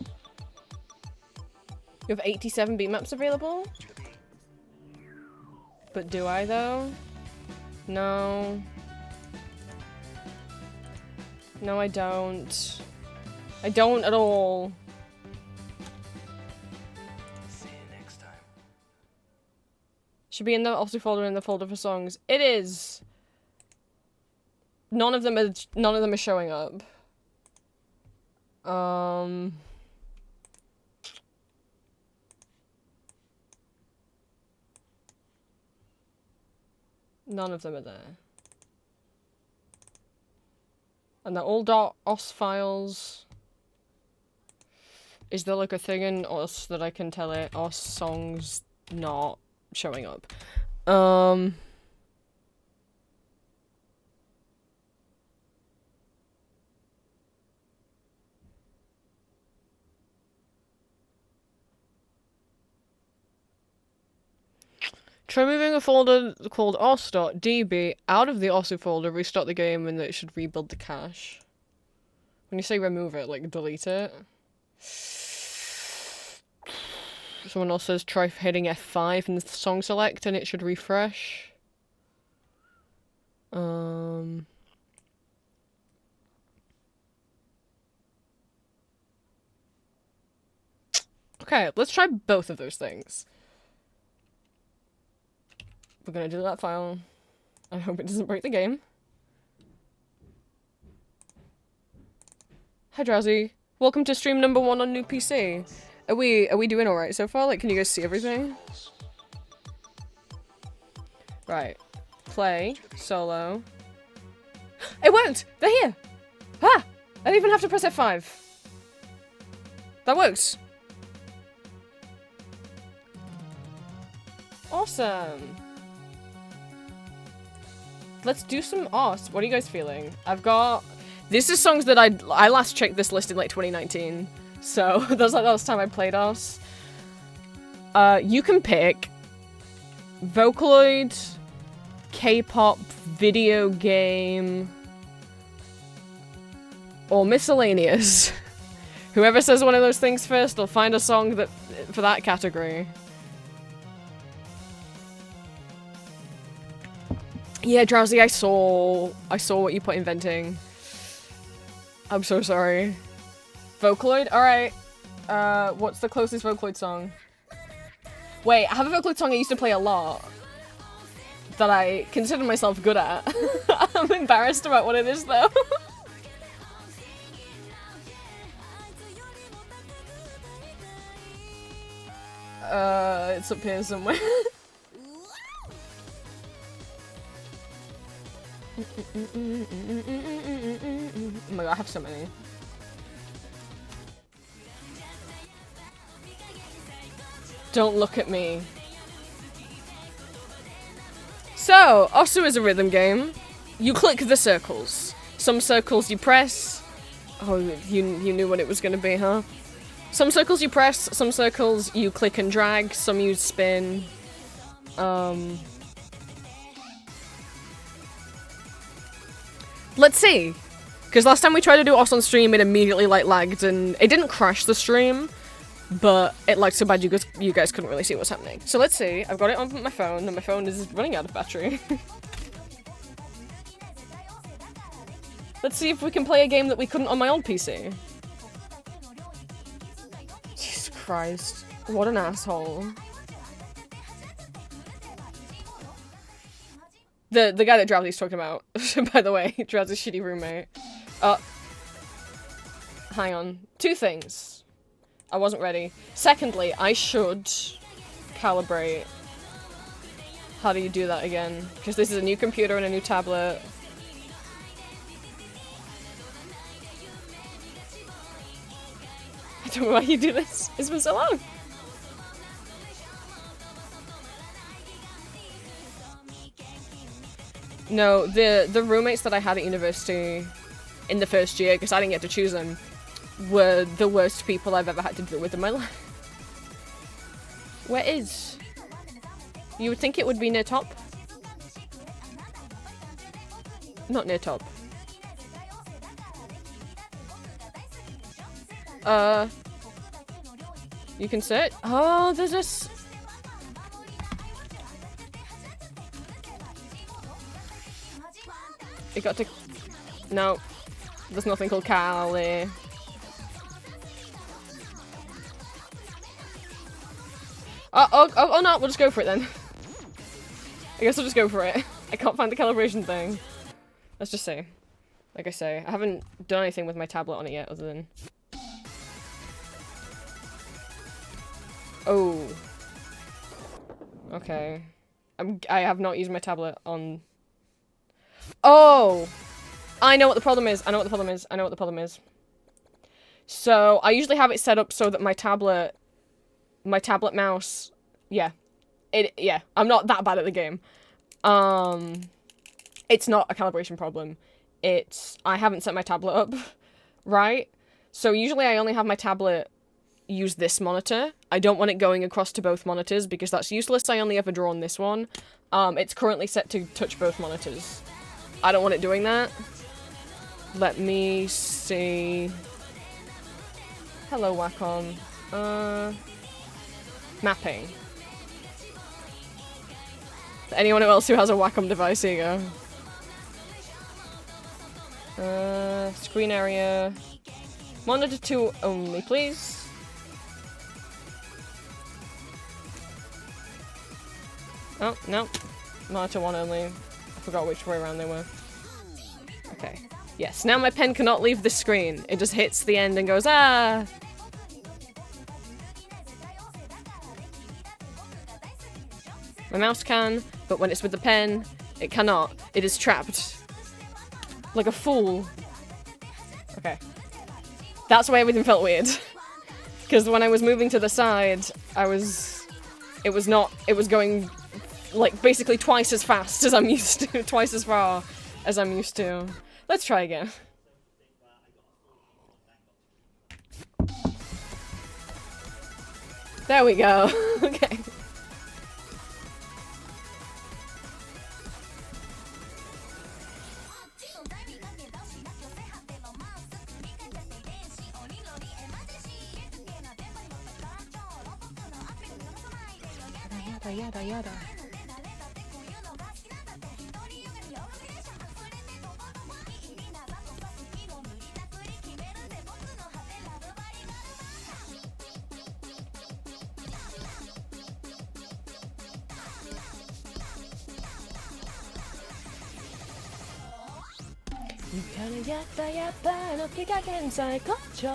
You have 87 beat maps available? But do I though? No. No, I don't. I don't at all. See you next time. Should be in the Osu folder in the folder for songs. It is. None of them are showing up. None of them are there. And they're all .os files. Is there like a thing in OS that I can tell it OS songs not showing up? Try moving a folder called os.db out of the OSU folder, restart the game, and it should rebuild the cache. When you say remove it, like delete it. Someone else says try hitting F5 in the song select and it should refresh. Okay, let's try both of those things. We're gonna do that file. I hope it doesn't break the game. Hi Drowsy. Welcome to stream number 1 on new PC. Are we doing alright so far? Like, can you guys see everything? Right. Play. Solo. It worked! They're here! Ah! I didn't even have to press F5. That works. Awesome. Let's do some OS. What are you guys feeling? I've got... This is songs that I last checked this list in like 2019. So that's like the last time I played OS. You can pick Vocaloid, K-pop, video game, or miscellaneous. Whoever says one of those things first will find a song that for that category. Yeah, Drowsy, I saw what you put in venting. I'm so sorry. Vocaloid? Alright. What's the closest Vocaloid song? Wait, I have a Vocaloid song I used to play a lot. That I consider myself good at. I'm embarrassed about what it is, though. It's up here somewhere. Oh my god, I have so many. Don't look at me. So, Osu is a rhythm game. You click the circles. Some circles you press. Oh, you knew what it was gonna be, huh? Some circles you press, some circles you click and drag, some you spin. Let's see. Because last time we tried to do OS on stream, it immediately like lagged and it didn't crash the stream, but it lagged so bad you guys couldn't really see what's happening. So let's see. I've got it on my phone and my phone is running out of battery. Let's see if we can play a game that we couldn't on my old PC. Jesus Christ. What an asshole. The guy that Drowsy's talking about, by the way, Drowsy's shitty roommate. Hang on. Two things. I wasn't ready. Secondly, I should calibrate. How do you do that again? Because this is a new computer and a new tablet. I don't know why you do this. It's been so long. No, the roommates that I had at university in the first year, because I didn't get to choose them, were the worst people I've ever had to deal with in my life. Where is? You would think it would be near top? Not near top. You can sit? Oh, there's this. It got to. No. There's nothing called Cali. Oh no, we'll just go for it then. I guess we'll just go for it. I can't find the calibration thing. Let's just say. Like I say, I haven't done anything with my tablet on it yet other than... Oh. Okay. I have not used my tablet on... Oh! I know what the problem is. I know what the problem is. I know what the problem is. So, I usually have it set up so that my tablet mouse... Yeah. Yeah. I'm not that bad at the game. It's not a calibration problem. I haven't set my tablet up right. So usually I only have my tablet use this monitor. I don't want it going across to both monitors because that's useless. I only ever draw on this one. It's currently set to touch both monitors. I don't want it doing that. Let me see. Hello, Wacom. Mapping. Anyone else who has a Wacom device, here you go. Screen area. Monitor 2 only, please. Oh, no. Monitor 1 only. I forgot which way around they were. Okay. Yes, now my pen cannot leave the screen. It just hits the end and goes, ah! My mouse can, but when it's with the pen, it cannot. It is trapped. Like a fool. Okay. That's why everything felt weird. Because when I was moving to the side, it was going, like, basically twice as fast as I'm used to. Twice as far as I'm used to. Let's try again. There we go. Okay. Yada yada. Yada yadaの気が現在こっちょ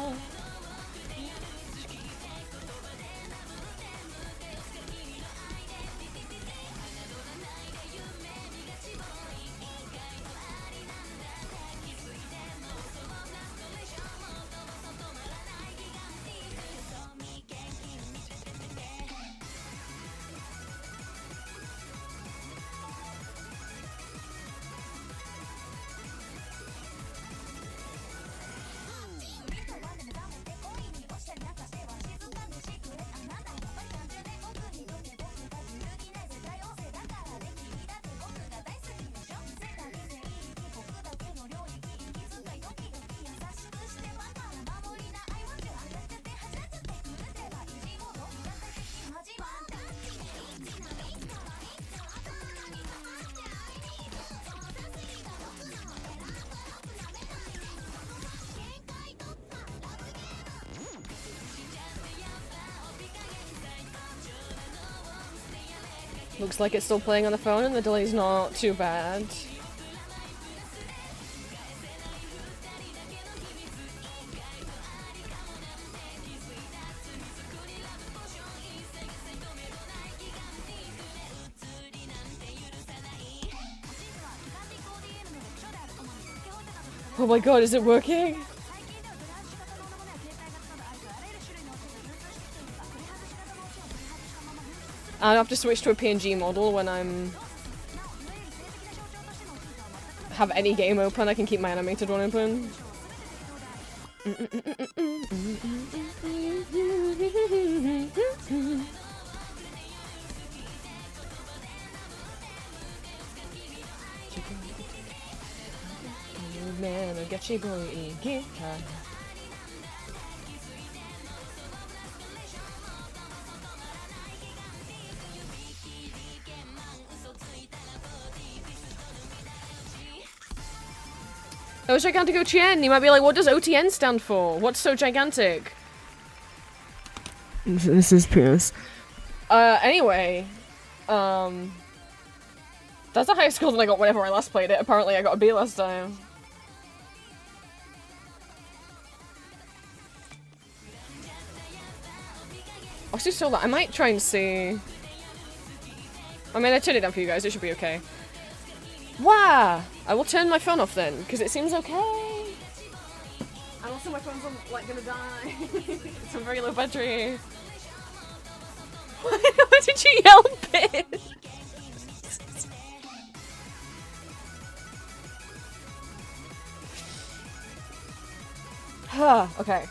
Looks like it's still playing on the phone and the delay's not too bad. Oh my god, is it working? I'll have to switch to a PNG model when have any game open. I can keep my animated one open. Man, I get you boy guitar. Oh, Gigantic OTN! You might be like, what does OTN stand for? What's so gigantic? This is Pierce. Anyway. That's the highest score that I got whenever I last played it. Apparently I got a B last time. I still saw that. I might try and see. I mean, I turned it down for you guys. It should be okay. Wow! I will turn my phone off then, because it seems okay. And also my phone's like gonna die. It's on very low battery. Why did you yell bitch? Okay.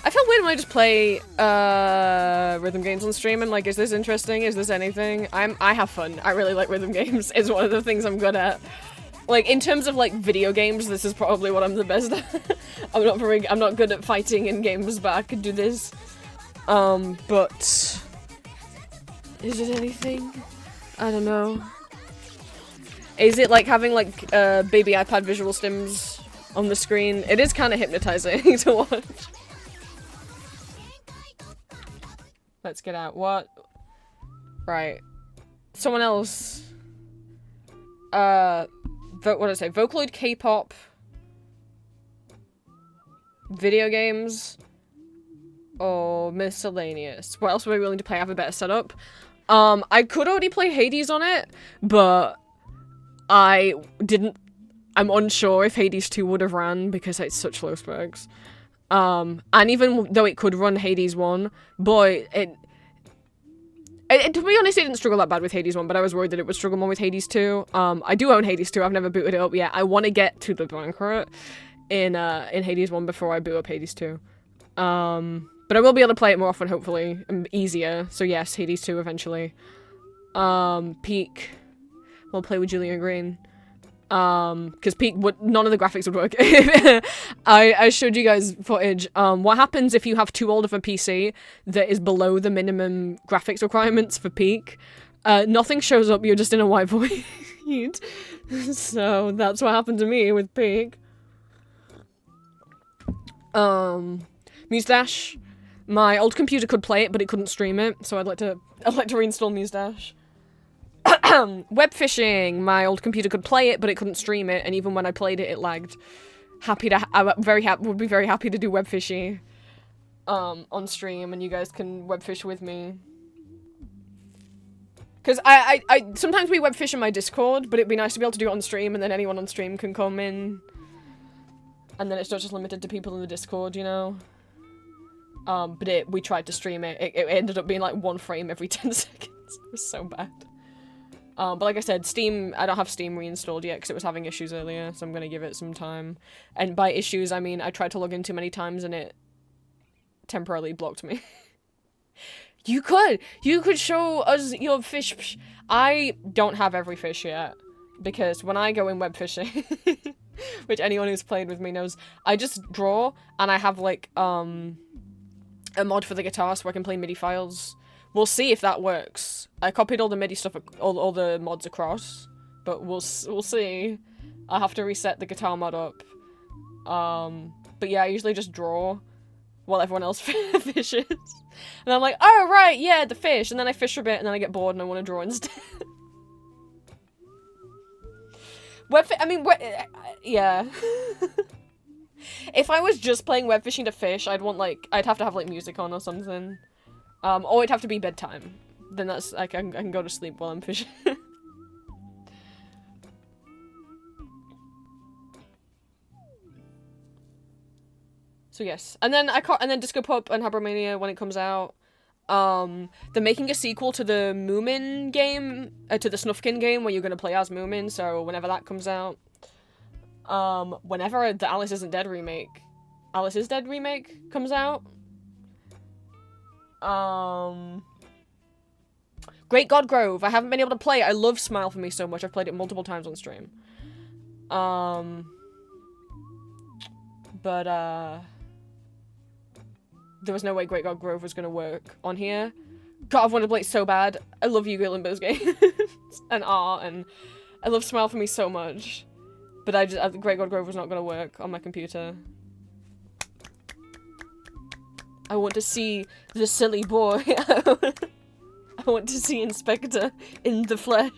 I feel weird when I just play rhythm games on stream and like, is this interesting? Is this anything? I have fun. I really like rhythm games. It's one of the things I'm good at. Like in terms of like video games, this is probably what I'm the best at. I'm not good at fighting in games, but I could do this. But is it anything? I don't know. Is it like having like baby iPad visual stims on the screen? It is kind of hypnotizing to watch. Let's get out. What? Right. Someone else. What did I say? Vocaloid K-pop. Video games. Or miscellaneous. What else were we willing to play? I have a better setup. I could already play Hades on it, but I didn't I'm unsure if Hades 2 would have ran because it's such low specs. And even though it could run Hades 1, boy, to be honest, it didn't struggle that bad with Hades 1, but I was worried that it would struggle more with Hades 2. I do own Hades 2, I've never booted it up yet. I want to get to the Banquet in Hades 1 before I boot up Hades 2. But I will be able to play it more often, hopefully, and easier. So yes, Hades 2 eventually. Peak. We'll play with Julian Green. Because Peak would, none of the graphics would work. I showed you guys footage. What happens if you have too old of a PC that is below the minimum graphics requirements for Peak? Nothing shows up, you're just in a white void. So that's what happened to me with Peak. Mustache. My old computer could play it, but it couldn't stream it, so I'd like to reinstall Mustache. Web fishing. My old computer could play it, but it couldn't stream it, and even when I played it, it lagged. Would be very happy to do web fishing, on stream, and you guys can web fish with me. Because I sometimes we web fish in my Discord, but it'd be nice to be able to do it on stream, and then anyone on stream can come in. And then it's not just limited to people in the Discord, you know? But we tried to stream it. It ended up being like 1 frame every 10 seconds. It was so bad. But like I said, Steam, I don't have Steam reinstalled yet because it was having issues earlier, so I'm gonna give it some time. And by issues, I mean I tried to log in too many times and it temporarily blocked me. You could show us your fish. I don't have every fish yet, because when I go in web fishing, which anyone who's played with me knows, I just draw, and I have like, a mod for the guitar so I can play MIDI files. We'll see if that works. I copied all the MIDI stuff, all the mods across, but we'll see. I'll have to reset the guitar mod up. But yeah, I usually just draw while everyone else fishes. And I'm like, oh right, yeah, the fish, and then I fish for a bit, and then I get bored and I want to draw instead. Yeah. If I was just playing web fishing to fish, I'd have to have like music on or something. Or it'd have to be bedtime. Then that's, I can go to sleep while I'm fishing. So yes. And then Disco Pop and Habromania when it comes out. They're making a sequel to the Moomin game, to the Snufkin game where you're gonna play as Moomin, so whenever that comes out. Whenever the Alice Isn't Dead remake, Alice Is Dead remake comes out. Great God Grove. I haven't been able to play it. I love Smile For Me so much. I've played it multiple times on stream. But there was no way Great God Grove was gonna work on here. God, I've wanted to play it so bad. I love Yu-Gi-Oh! Limbo's games and art, and I love Smile For Me so much. But Great God Grove was not gonna work on my computer. I want to see the silly boy. I want to see Inspector in the flesh.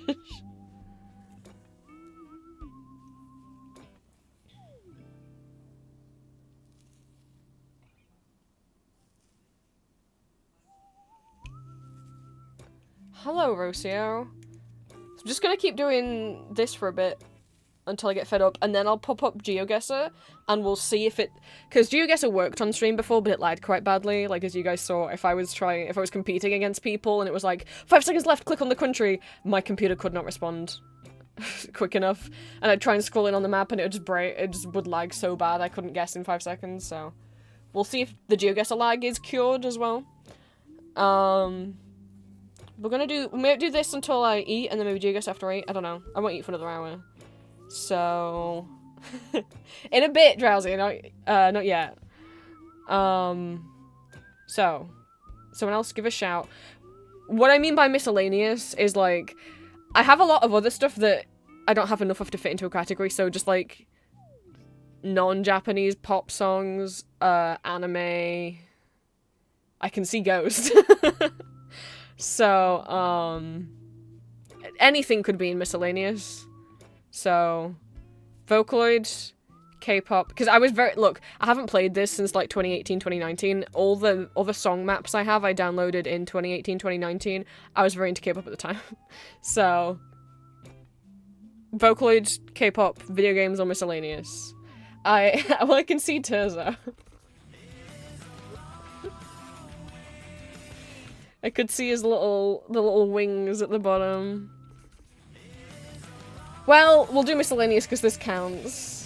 Hello, Rocio. I'm just gonna keep doing this for a bit until I get fed up, and then I'll pop up GeoGuessr, and we'll see if it... Because GeoGuessr worked on stream before, but it lagged quite badly. Like, as you guys saw, if I was competing against people, and it was like, 5 seconds left, click on the country, my computer could not respond quick enough. And I'd try and scroll in on the map, and it would just break. It just would lag so bad, I couldn't guess in 5 seconds, so... We'll see if the GeoGuessr lag is cured as well. We might do this until I eat, and then maybe GeoGuessr after I eat. I don't know. I won't eat for another hour. So, in a bit, Drowsy, not yet. So, someone else give a shout. What I mean by miscellaneous is, like, I have a lot of other stuff that I don't have enough of to fit into a category, so just, like, non-Japanese pop songs, anime, I can see Ghost. So, anything could be in miscellaneous. So, Vocaloid, K-pop, because I haven't played this since like 2018, 2019. All the other song maps I have, I downloaded in 2018, 2019. I was very into K-pop at the time. So, Vocaloid, K-pop, video games, or miscellaneous. Well, I can see Terza. I could see his the little wings at the bottom. Well, we'll do miscellaneous because this counts.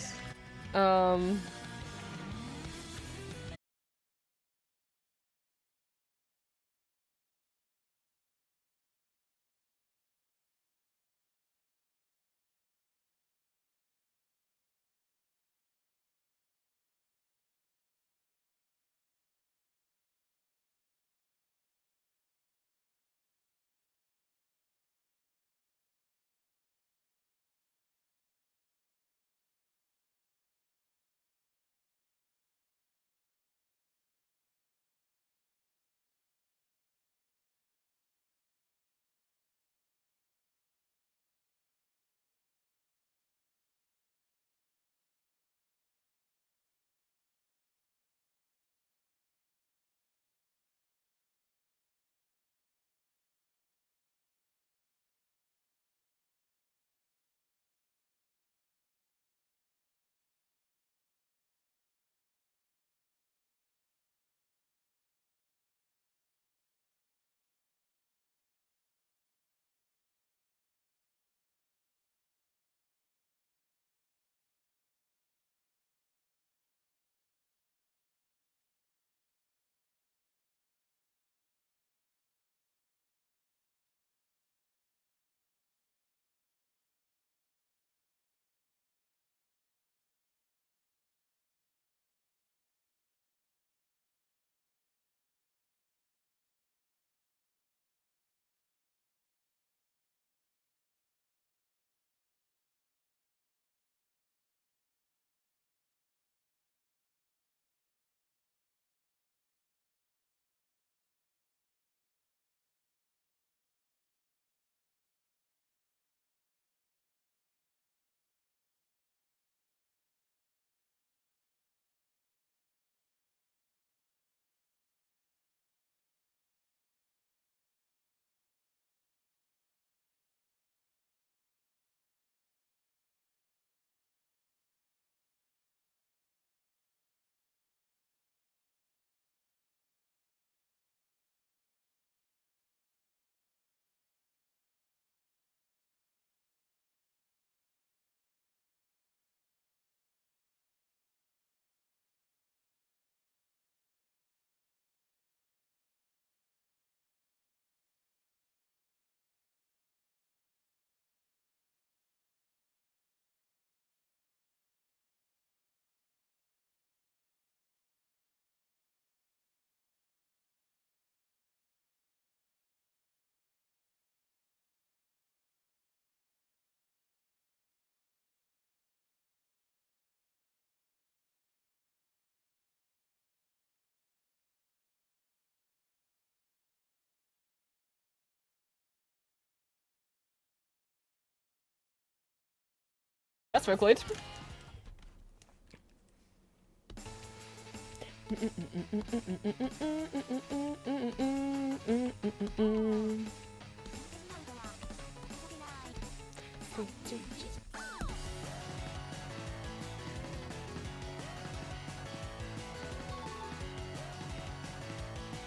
That's Vocaloid.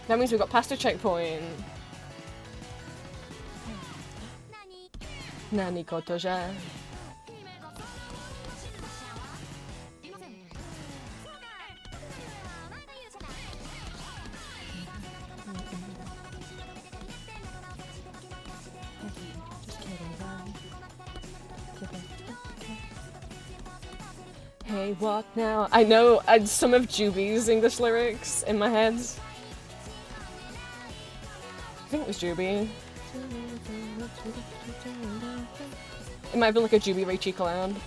That means we got past a checkpoint. Nani koto ja? Hey, what now? I know some of Juby's English lyrics in my head. I think it was Juby. It might have been like a Juby Ray Chica Land.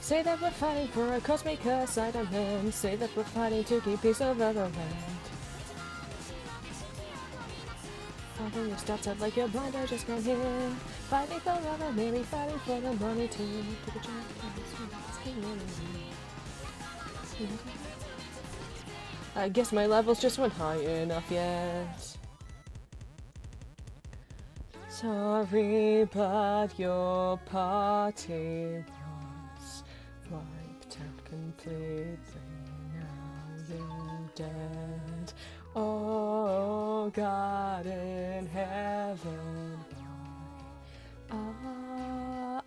Say that we're fighting for a cosmic side of land. Say that we're fighting to keep peace of other land. Father, you stepped out like you're blind, I just can't hear. Fighting for love, maybe fighting for the money too. I guess my levels just weren't high enough yet. Sorry, but your party was wiped out completely. Now you're dead. Oh, God in heaven. Amen.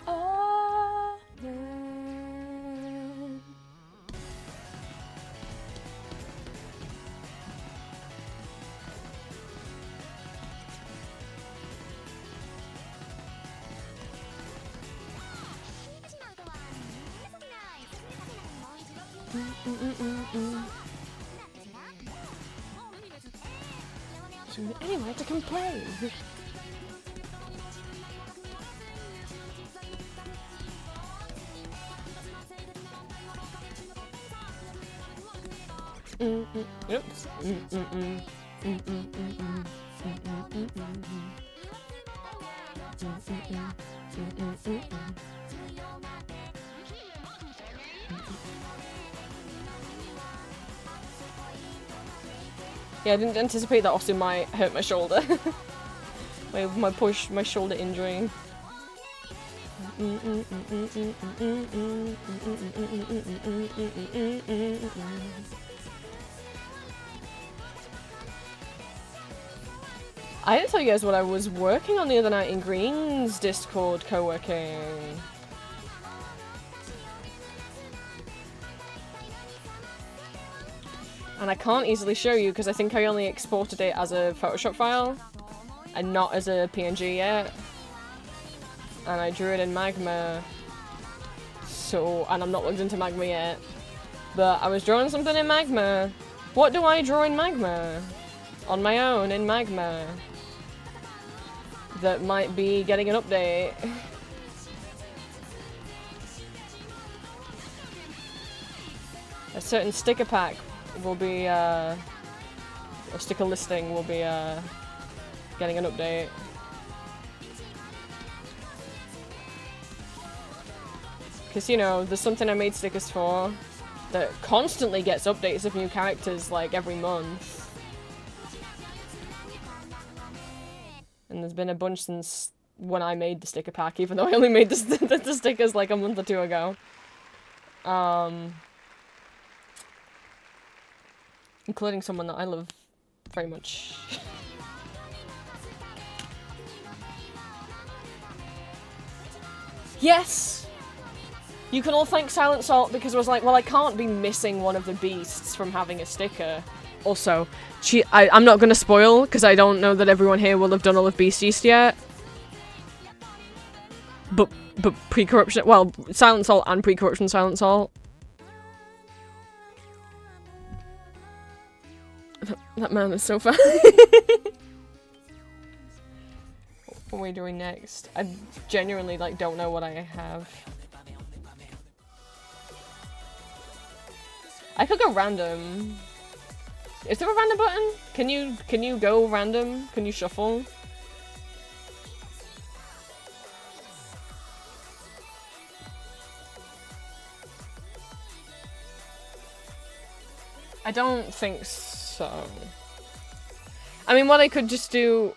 Anyway, to complain. Oops. Yeah, I didn't anticipate that Austin might hurt my shoulder. my shoulder injury. I didn't tell you guys what I was working on the other night in Green's Discord co-working. And I can't easily show you because I think I only exported it as a Photoshop file and not as a PNG yet. And I drew it in Magma. So, and I'm not logged into Magma yet. But I was drawing something in Magma. What do I draw in Magma? On my own in Magma. That might be getting an update. A certain sticker pack will be, or sticker listing will be, getting an update. Because, you know, there's something I made stickers for that constantly gets updates of new characters, like, every month. And there's been a bunch since when I made the sticker pack, even though I only made the stickers, like, a month or two ago. Including someone that I love very much. Yes! You can all thank Silent Salt because I was like, well, I can't be missing one of the beasts from having a sticker. Also, I'm not going to spoil because I don't know that everyone here will have done all of Beast East yet. But pre-corruption, well, Silent Salt and pre-corruption Silent Salt. That man is so funny. What are we doing next? I genuinely, like, don't know what I have. I could go random. Is there a random button? Can you go random? Can you shuffle? I don't think so. I mean, what I could just do...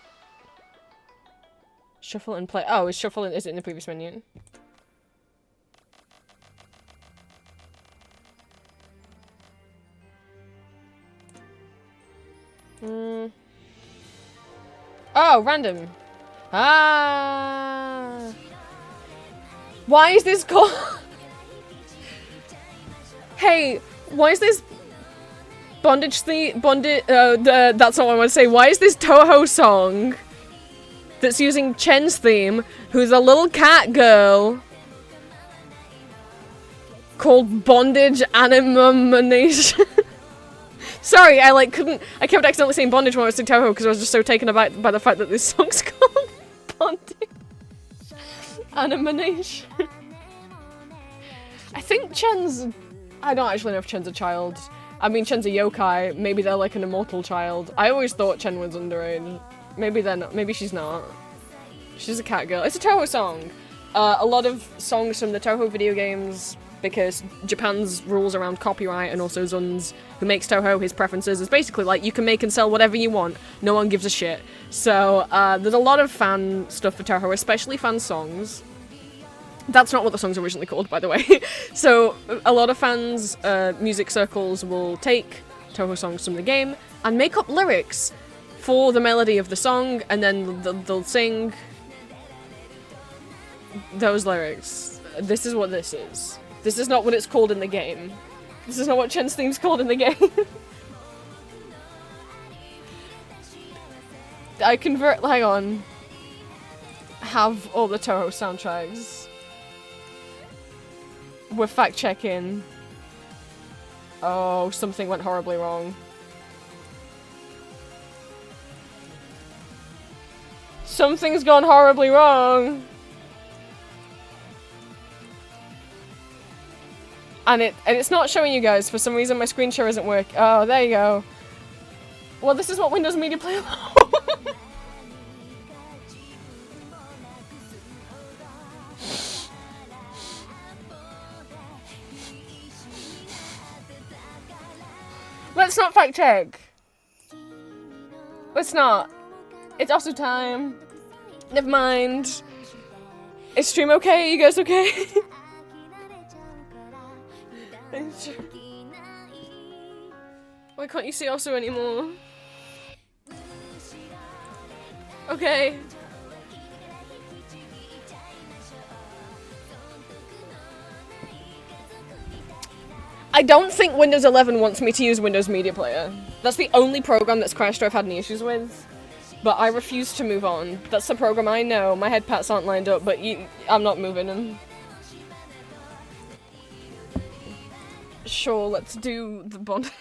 Shuffle and play. Oh, is it in the previous menu? Oh, random. Ah. Why is this called... Hey, why is this... Bondage that's all I want to say. Why is this Toho song that's using Chen's theme, who's a little cat girl, called Bondage Animation? Sorry, I kept accidentally saying bondage when I was saying Toho because I was just so taken aback by the fact that this song's called Bondage Animation. I think Chen's... I don't actually know if Chen's a child. I mean, Chen's a yokai. Maybe they're like an immortal child. I always thought Chen was underage. Maybe they're not. Maybe she's not. She's a cat girl. It's a Toho song. A lot of songs from the Toho video games, because Japan's rules around copyright and also Zun's, who makes Toho, his preferences, is basically like, you can make and sell whatever you want. No one gives a shit. So, there's a lot of fan stuff for Toho, especially fan songs. That's not what the song's originally called, by the way. So, a lot of fans, music circles will take Toho songs from the game and make up lyrics for the melody of the song, and then they'll sing those lyrics. This is what this is. This is not what it's called in the game. This is not what Chen's theme's called in the game. I convert. Hang on. Have all the Toho soundtracks. We're fact checking. Oh, something went horribly wrong. Something's gone horribly wrong. And it's not showing you guys. For some reason my screen share isn't working. Oh, there you go. Well, this is what Windows Media Player Let's not fact check. Let's not. It's also time. Never mind. Is stream okay? You guys okay? Why can't you see also anymore? Okay. I don't think Windows 11 wants me to use Windows Media Player. That's the only program that Crashtro I've had any issues with. But I refuse to move on. That's the program I know. My head pats aren't lined up, but I'm not moving them. Sure, let's do the bondage.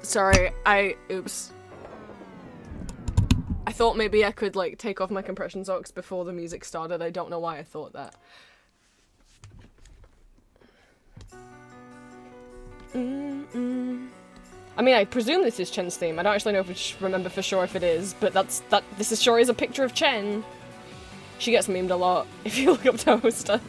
Sorry, oops. I thought maybe I could, like, take off my compression socks before the music started. I don't know why I thought that. I mean, I presume this is Chen's theme. I don't actually know if I remember for sure if it is, but this is sure is a picture of Chen. She gets memed a lot if you look up Toho stuff.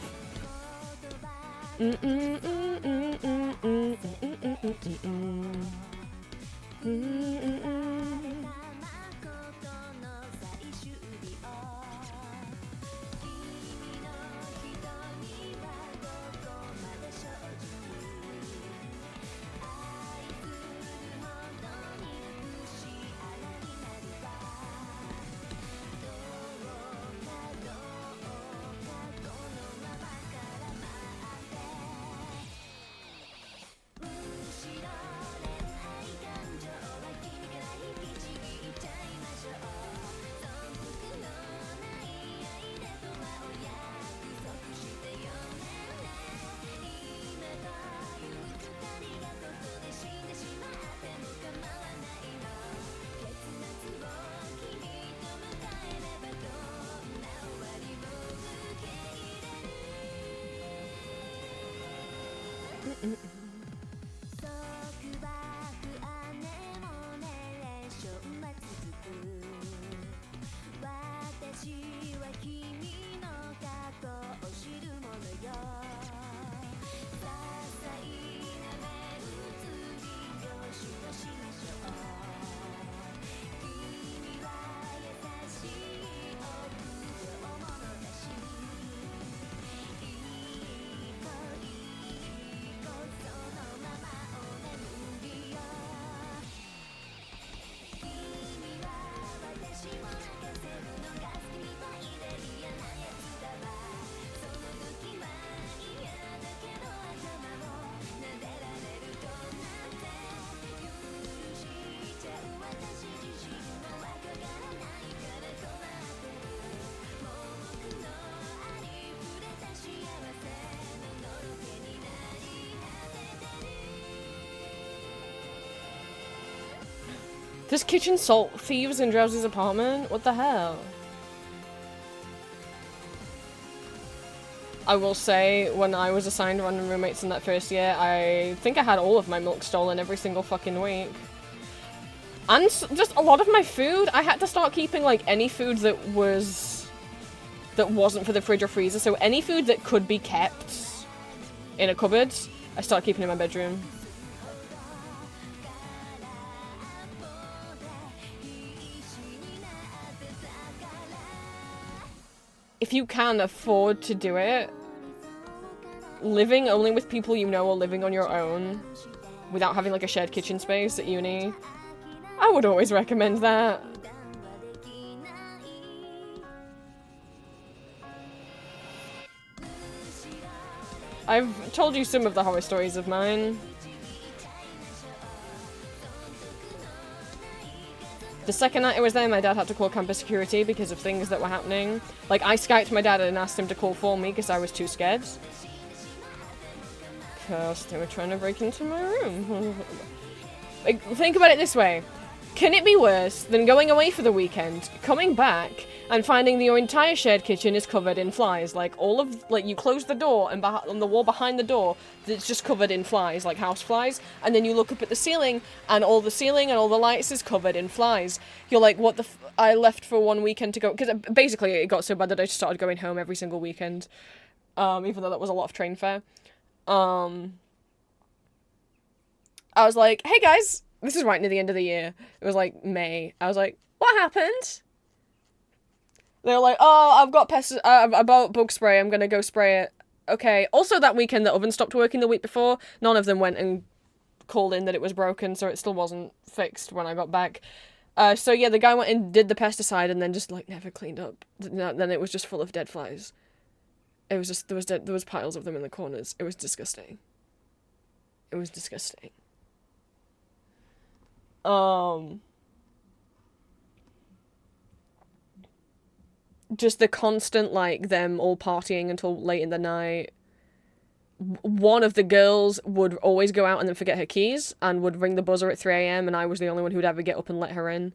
This kitchen salt thieves in Drowsy's apartment? What the hell? I will say, when I was assigned random roommates in that first year, I think I had all of my milk stolen every single fucking week. And just a lot of my food, I had to start keeping, like, any food that wasn't for the fridge or freezer. So any food that could be kept in a cupboard, I started keeping in my bedroom. If you can afford to do it, living only with people you know or living on your own without having like a shared kitchen space at uni, I would always recommend that. I've told you some of the horror stories of mine. The second night I was there, my dad had to call campus security because of things that were happening. Like, I Skyped my dad and asked him to call for me because I was too scared. Because they were trying to break into my room. Like, think about it this way. Can it be worse than going away for the weekend, coming back, and finding that your entire shared kitchen is covered in flies? Like, all of, like, you close the door, and on the wall behind the door, it's just covered in flies, like house flies, and then you look up at the ceiling, and all the ceiling and all the lights is covered in flies. You're like, what the I left for one weekend to go, because basically it got so bad that I just started going home every single weekend, even though that was a lot of train fare. I was like, hey guys, this is right near the end of the year. It was like May. I was like, what happened? They were like, oh, I've got I bought bug spray. I'm gonna go spray it. Okay. Also, that weekend, the oven stopped working the week before. None of them went and called in that it was broken, so it still wasn't fixed when I got back. So yeah, the guy went and did the pesticide and then just like never cleaned up. Then it was just full of dead flies. It was just there was piles of them in the corners. It was disgusting. It was disgusting. Just the constant, like, them all partying until late in the night. One of the girls would always go out and then forget her keys and would ring the buzzer at 3 a.m. and I was the only one who'd ever get up and let her in.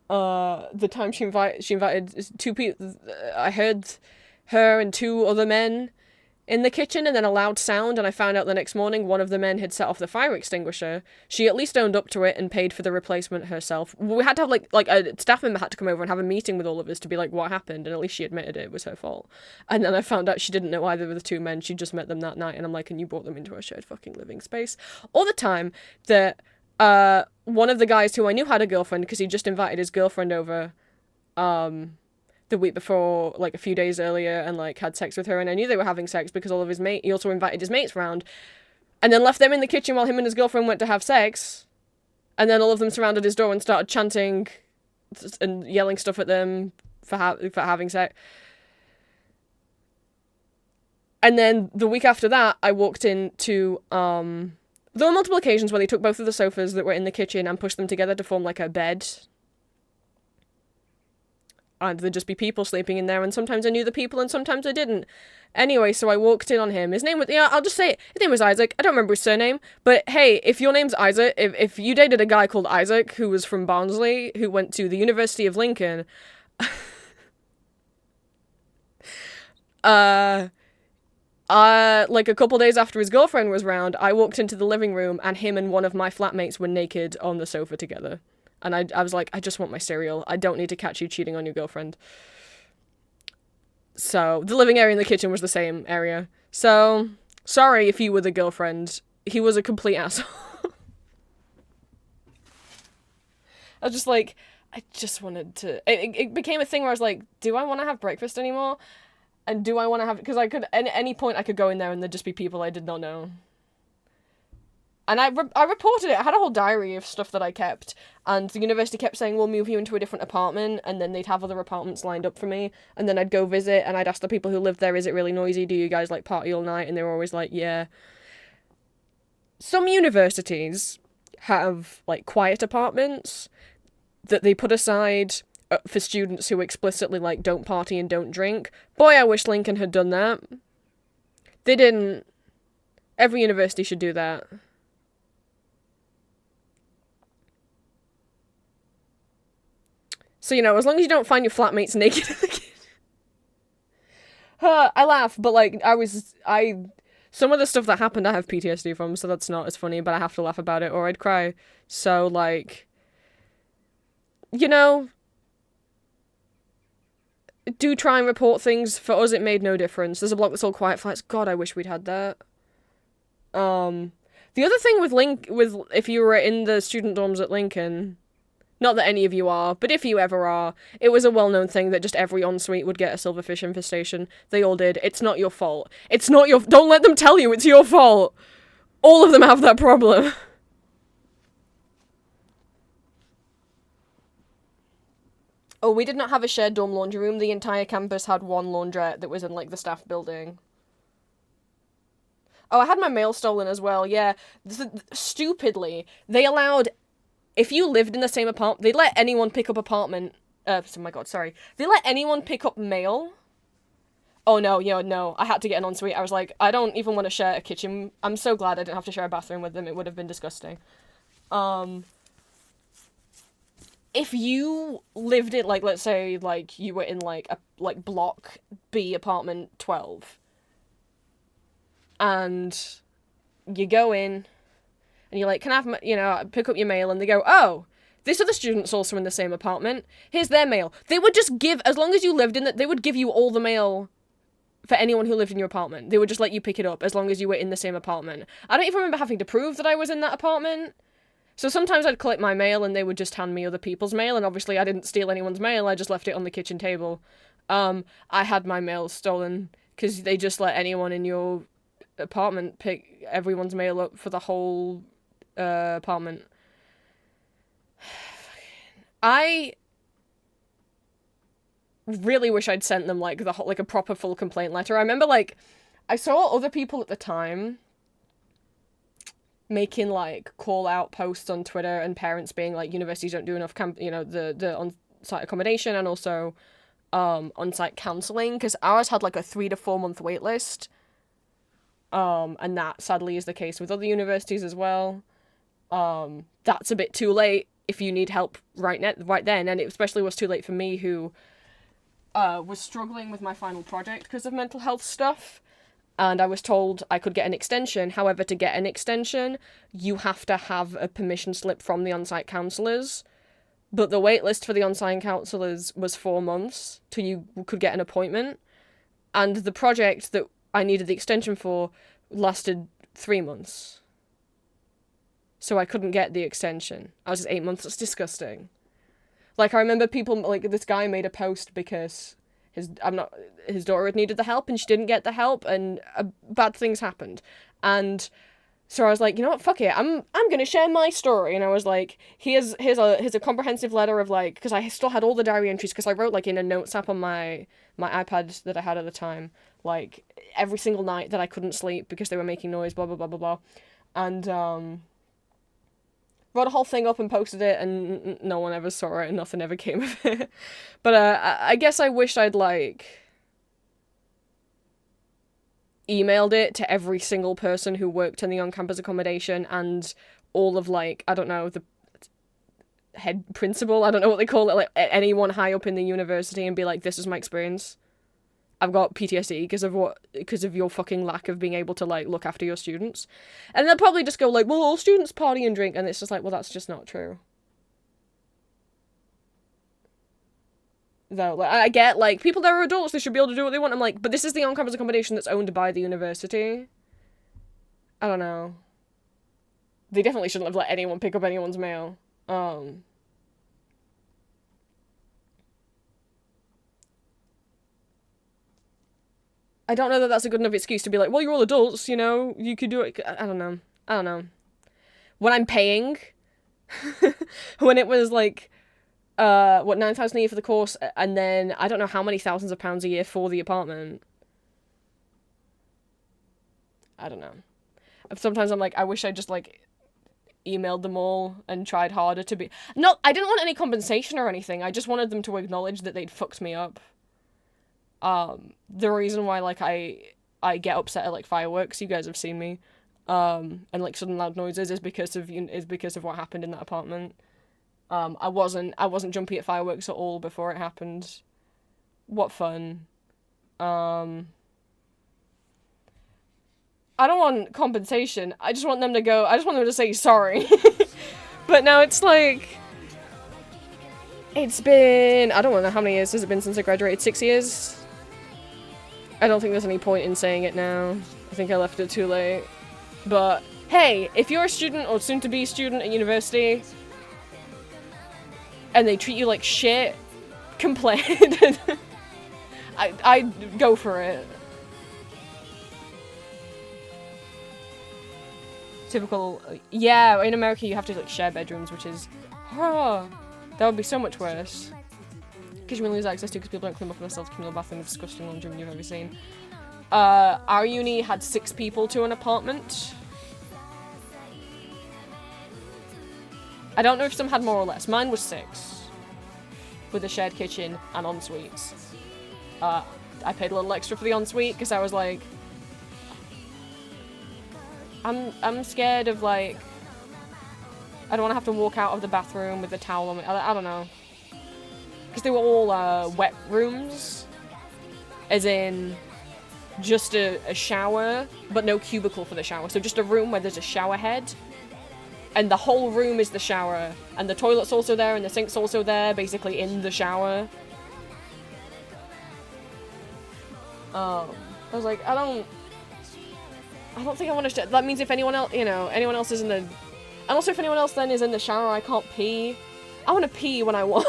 The time she invited two people. I heard her and two other men in the kitchen and then a loud sound, and I found out the next morning one of the men had set off the fire extinguisher. She at least owned up to it and paid for the replacement herself. We had to have like a staff member had to come over and have a meeting with all of us to be like, what happened, and at least she admitted it was her fault. And then I found out she didn't know either of the two men. She just met them that night, and I'm like, and you brought them into our shared fucking living space. All the time that one of the guys who I knew had a girlfriend because he just invited his girlfriend over the week before, like a few days earlier, and like had sex with her, and I knew they were having sex because all of his he also invited his mates round, and then left them in the kitchen while him and his girlfriend went to have sex, and then all of them surrounded his door and started chanting and yelling stuff at them for having sex. And then the week after that, I walked into there were multiple occasions where they took both of the sofas that were in the kitchen and pushed them together to form like a bed. And there'd just be people sleeping in there, and sometimes I knew the people and sometimes I didn't. Anyway, so I walked in on him. His name was, I'll just say it. His name was Isaac. I don't remember his surname. But hey, if your name's Isaac, if you dated a guy called Isaac who was from Barnsley, who went to the University of Lincoln, like a couple days after his girlfriend was round, I walked into the living room and him and one of my flatmates were naked on the sofa together. And I was like, I just want my cereal. I don't need to catch you cheating on your girlfriend. So, the living area and the kitchen was the same area. So, sorry if you were the girlfriend. He was a complete asshole. I was just like, I just wanted to... It became a thing where I was like, do I want to have breakfast anymore? And do I want to have... Because I could... At any point, I could go in there and there'd just be people I did not know. And I reported it. I had a whole diary of stuff that I kept. And the university kept saying, we'll move you into a different apartment. And then they'd have other apartments lined up for me. And then I'd go visit and I'd ask the people who lived there, is it really noisy? Do you guys like party all night? And they were always like, yeah. Some universities have like quiet apartments that they put aside for students who explicitly like don't party and don't drink. Boy, I wish Lincoln had done that. They didn't. Every university should do that. So, as long as you don't find your flatmates naked in the kitchen. I laugh, but, like, some of the stuff that happened I have PTSD from, so that's not as funny, but I have to laugh about it or I'd cry. So, like, you know, do try and report things. For us, it made no difference. There's a block that's all quiet flights. God, I wish we'd had that. The other thing with if you were in the student dorms at Lincoln, not that any of you are, but if you ever are, it was a well-known thing that just every ensuite would get a silverfish infestation. They all did. It's not your fault. It's not your... Don't let them tell you it's your fault. All of them have that problem. Oh, we did not have a shared dorm laundry room. The entire campus had one laundrette that was in, like, the staff building. Oh, I had my mail stolen as well, yeah. Stupidly, they allowed... If you lived in the same apartment, they'd let anyone pick up oh my god, sorry. They let anyone pick up mail. Oh no, no. I had to get an ensuite. I was like, I don't even want to share a kitchen. I'm so glad I didn't have to share a bathroom with them. It would have been disgusting. If you lived in, like, let's say, like, you were in, like, block B, apartment 12. And you go in... And you're like, can I have, pick up your mail? And they go, oh, this other student's also in the same apartment. Here's their mail. They would just give, as long as you lived in it, they would give you all the mail for anyone who lived in your apartment. They would just let you pick it up as long as you were in the same apartment. I don't even remember having to prove that I was in that apartment. So sometimes I'd collect my mail and they would just hand me other people's mail. And obviously I didn't steal anyone's mail. I just left it on the kitchen table. I had my mail stolen because they just let anyone in your apartment pick everyone's mail up for the whole... apartment. I really wish I'd sent them like a proper full complaint letter. I remember I saw other people at the time making call out posts on Twitter and parents being like, universities don't do enough the on-site accommodation and also on-site counselling, because ours had a 3 to 4 month wait list. And that sadly is the case with other universities as well. That's a bit too late if you need help right then, and it especially was too late for me who was struggling with my final project because of mental health stuff, and I was told I could get an extension. However, to get an extension, you have to have a permission slip from the on-site counsellors, but the wait list for the on-site counsellors was 4 months till you could get an appointment, and the project that I needed the extension for lasted 3 months. So I couldn't get the extension. I was just 8 months. That's disgusting. I remember people, this guy made a post because his daughter had needed the help and she didn't get the help and bad things happened. And so I was like, you know what, fuck it. I'm gonna share my story. And I was like, here's a comprehensive letter of because I still had all the diary entries because I wrote in a notes app on my iPad that I had at the time, every single night that I couldn't sleep because they were making noise, blah, blah, blah, blah, blah. And, wrote a whole thing up and posted it, and no one ever saw it, and nothing ever came of it. But, I guess I wish I'd, emailed it to every single person who worked in the on-campus accommodation, and all of, I don't know, the head principal, I don't know what they call it, anyone high up in the university, and be like, this is my experience. I've got PTSD because of your fucking lack of being able to look after your students. And they'll probably just go well, all students party and drink, and it's just well, that's just not true. Though, I get people that are adults, they should be able to do what they want. I'm but this is the on-campus accommodation that's owned by the university. I don't know. They definitely shouldn't have let anyone pick up anyone's mail. I don't know that that's a good enough excuse to be well, you're all adults, you could do it. I don't know. When I'm paying, when it was 9,000 a year for the course, and then I don't know how many thousands of pounds a year for the apartment. I don't know. Sometimes I'm I wish I just emailed them all and tried harder to be... No, I didn't want any compensation or anything. I just wanted them to acknowledge that they'd fucked me up. The reason why, I get upset at, fireworks, you guys have seen me, and, sudden loud noises is because of what happened in that apartment. I wasn't jumpy at fireworks at all before it happened. What fun. I don't want compensation. I just want them to say sorry. But now it's It's been, I don't know how many years has it been since I graduated, 6 years? I don't think there's any point in saying it now. I think I left it too late. But, hey, if you're a student or soon to be a student at university, and they treat you like shit, complain. I'd go for it. Typical, yeah, in America you have to like share bedrooms, which is, that would be so much worse. Because you may lose access to because people don't clean up themselves, communal bathroom, disgusting laundry you've ever seen. Our uni had 6 people to an apartment. I don't know if some had more or less. Mine was 6. With a shared kitchen and en-suites. I paid a little extra for the ensuite because I was like, I'm scared of like, I don't want to have to walk out of the bathroom with the towel on me. I don't know. Because they were all wet rooms, as in just a shower, but no cubicle for the shower. So just a room where there's a shower head, and the whole room is the shower, and the toilet's also there, and the sink's also there, basically in the shower. I was like, I don't think I want to. That means if anyone else, anyone else is in the, and also if anyone else then is in the shower, I can't pee. I want to pee when I want.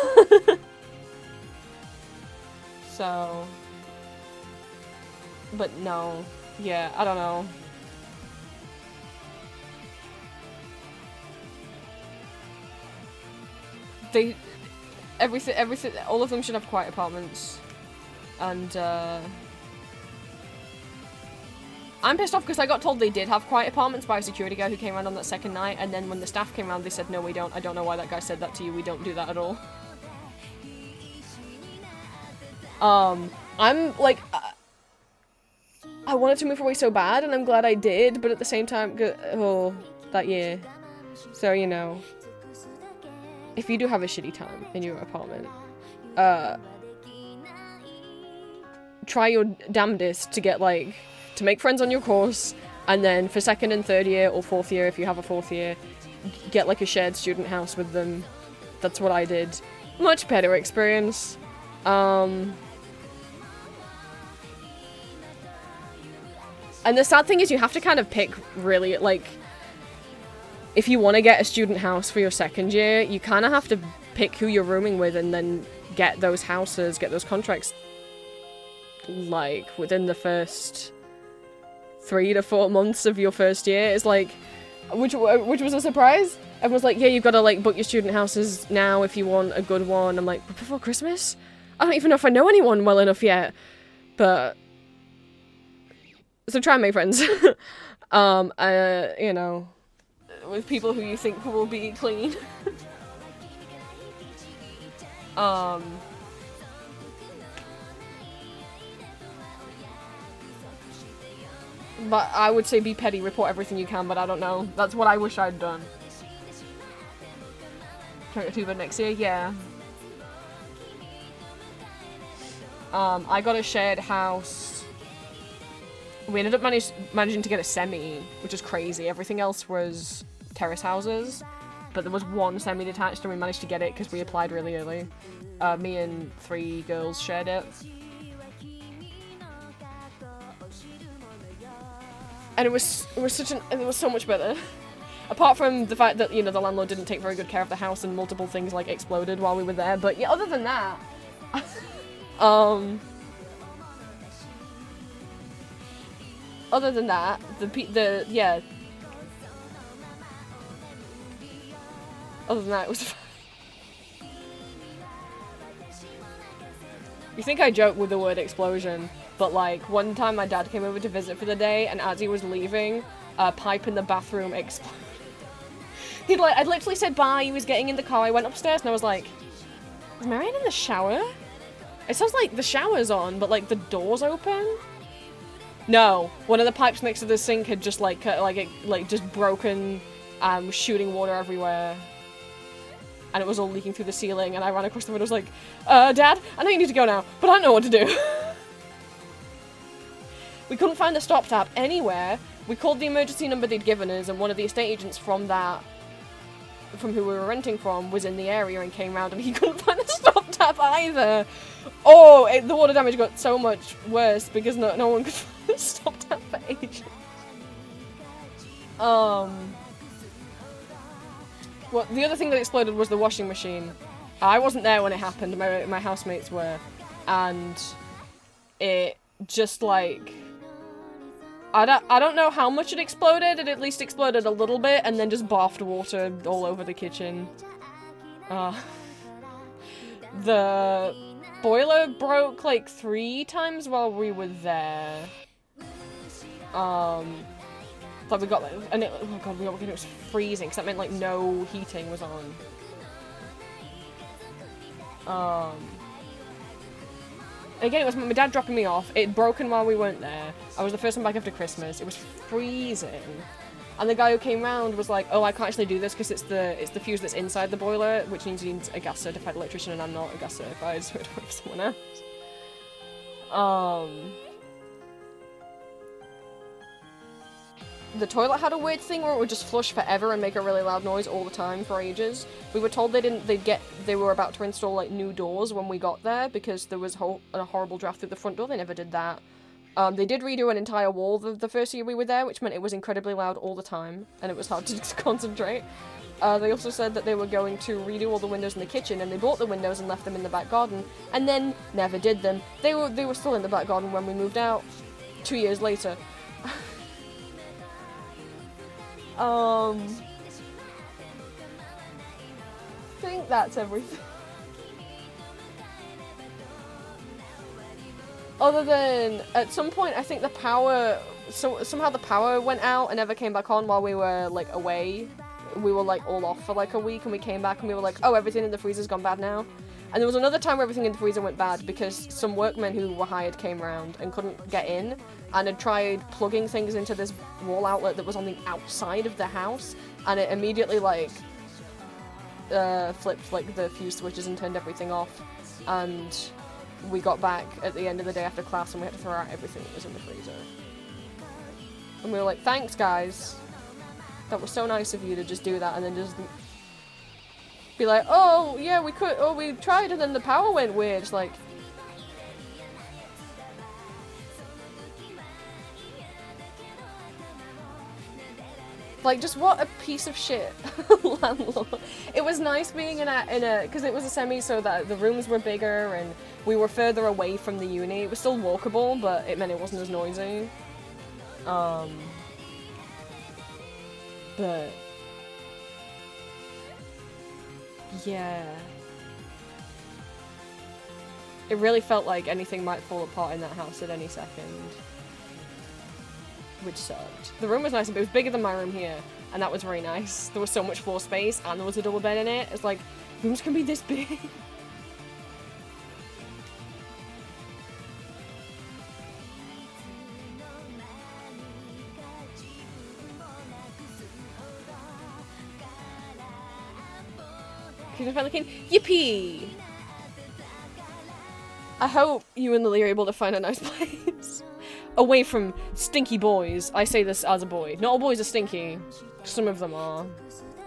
So, but no, yeah, I don't know. Everything, all of them should have quiet apartments, and I'm pissed off because I got told they did have quiet apartments by a security guy who came around on that second night, and then when the staff came around, they said, no, we don't. I don't know why that guy said that to you. We don't do that at all. I'm like, I wanted to move away so bad, and I'm glad I did, but at the same time, that year. So, if you do have a shitty time in your apartment, try your damnedest to get, to make friends on your course, and then for 2nd and 3rd year, or 4th year, if you have a 4th year, get, a shared student house with them. That's what I did. Much better experience. And the sad thing is you have to kind of pick really, if you want to get a student house for your 2nd year, you kind of have to pick who you're rooming with and then get those houses, get those contracts, within the first 3 to 4 months of your 1st year. It's which was a surprise. Everyone's like, yeah, you've got to, book your student houses now if you want a good one. I'm like, but before Christmas? I don't even know if I know anyone well enough yet. But... So try and make friends. With people who you think will be clean. But I would say be petty, report everything you can, but I don't know. That's what I wish I'd done. Try to do it next year, yeah. I got a shared house. We ended up managing to get a semi, which is crazy. Everything else was terrace houses, but there was one semi-detached and we managed to get it because we applied really early. Me and 3 girls shared it. And it was so much better. Apart from the fact that, the landlord didn't take very good care of the house and multiple things exploded while we were there, but yeah, other than that, other than that, yeah. Other than that, it was fine. You think I joke with the word explosion, but one time my dad came over to visit for the day, and as he was leaving, a pipe in the bathroom exploded. I'd literally said bye, he was getting in the car, I went upstairs and I was like, is Marianne in the shower? It sounds like the shower's on, but the door's open? No, one of the pipes next to the sink had just just broken, was shooting water everywhere. And it was all leaking through the ceiling, and I ran across the room and was like, Dad, I know you need to go now, but I don't know what to do. We couldn't find the stop tap anywhere. We called the emergency number they'd given us, and one of the estate agents from that from who we were renting from was in the area and came round and he couldn't find the stop tap either. Oh, the water damage got so much worse because no one could find the stop tap for ages. Well, the other thing that exploded was the washing machine. I wasn't there when it happened, my housemates were, and it just like, I don't know how much it exploded, it at least exploded a little bit and then just barfed water all over the kitchen. The boiler broke like 3 times while we were there. Like we got like, and it, oh god, it was freezing because that meant like no heating was on. Again, it was my dad dropping me off. It broken while we weren't there. I was the first one back after Christmas. It was freezing. And the guy who came round was like, oh, I can't actually do this because it's the fuse that's inside the boiler, which needs a gas certified electrician, and I'm not a gas certified, so I'd work for someone else. The toilet had a weird thing where it would just flush forever and make a really loud noise all the time for ages. We were told they were about to install like new doors when we got there because there was a horrible draft through the front door. They never did that. They did redo an entire wall the first year we were there, which meant it was incredibly loud all the time and it was hard to concentrate. They also said that they were going to redo all the windows in the kitchen, and they bought the windows and left them in the back garden, and then never did them. They were still in the back garden when we moved out 2 years later. I think that's everything. Other than, at some point, I think the power, somehow the power went out and never came back on while we were, like, away. We were, like, all off for, like, a week, and we came back and we were like, oh, everything in the freezer's gone bad now. And there was another time where everything in the freezer went bad because some workmen who were hired came around and couldn't get in and had tried plugging things into this wall outlet that was on the outside of the house, and it immediately, like, flipped, like, the fuse switches and turned everything off. And we got back at the end of the day after class and we had to throw out everything that was in the freezer. And we were like, thanks, guys. That was so nice of you to just do that, and then just be like, oh, yeah, we tried, and then the power went weird. It's like, just what a piece of shit landlord. It was nice being in a, because it was a semi, so that the rooms were bigger and we were further away from the uni. It was still walkable, but it meant it wasn't as noisy. But yeah, it really felt like anything might fall apart in that house at any second, which sucked. The room was nice, but it was bigger than my room here, and that was very nice. There was so much floor space, and there was a double bed in it. It's like, rooms can be this big. Yippee! I hope you and Lily are able to find a nice place. Away from stinky boys. I say this as a boy. Not all boys are stinky. Some of them are.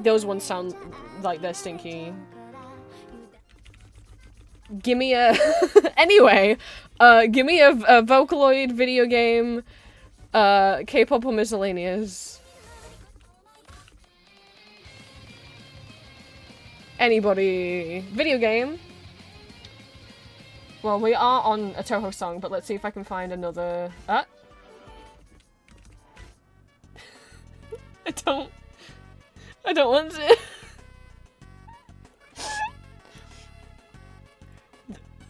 Those ones sound like they're stinky. Gimme a... Anyway, gimme a Vocaloid video game, K-pop or miscellaneous. Anybody. Video game. Well, we are on a Toho song, but let's see if I can find another... I don't want to...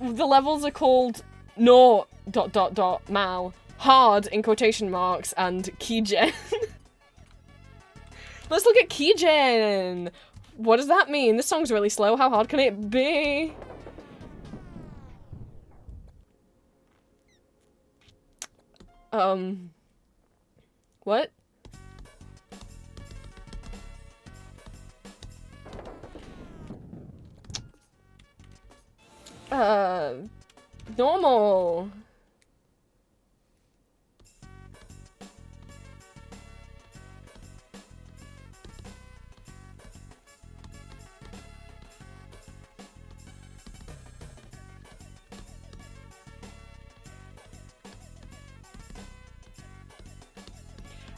The levels are called no ... mal, hard in quotation marks, and keygen. Let's look at keygen! What does that mean? This song's really slow. How hard can it be? What? Normal.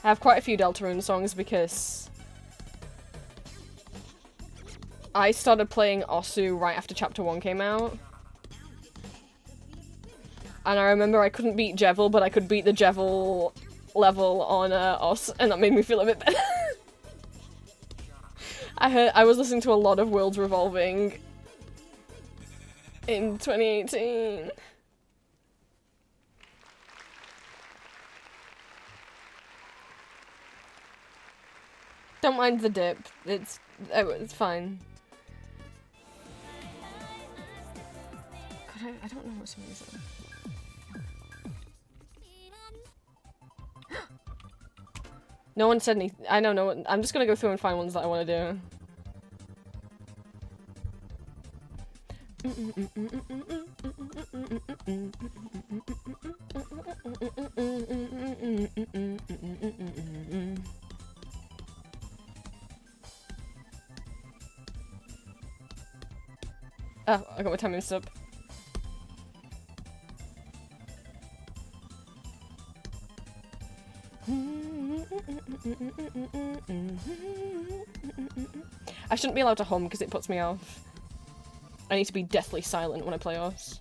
I have quite a few Deltarune songs because I started playing Osu right after Chapter 1 came out. And I remember I couldn't beat Jevil, but I could beat the Jevil level on Os, and that made me feel a bit better. I was listening to a lot of Worlds Revolving in 2018. Don't mind the dip. It's fine. God, I don't know what some of these are. No one said anything. I don't know. I'm just gonna go through and find ones that I want to do. Oh, I got my time mixed up. I shouldn't be allowed to hum because it puts me off. I need to be deathly silent when I play Os.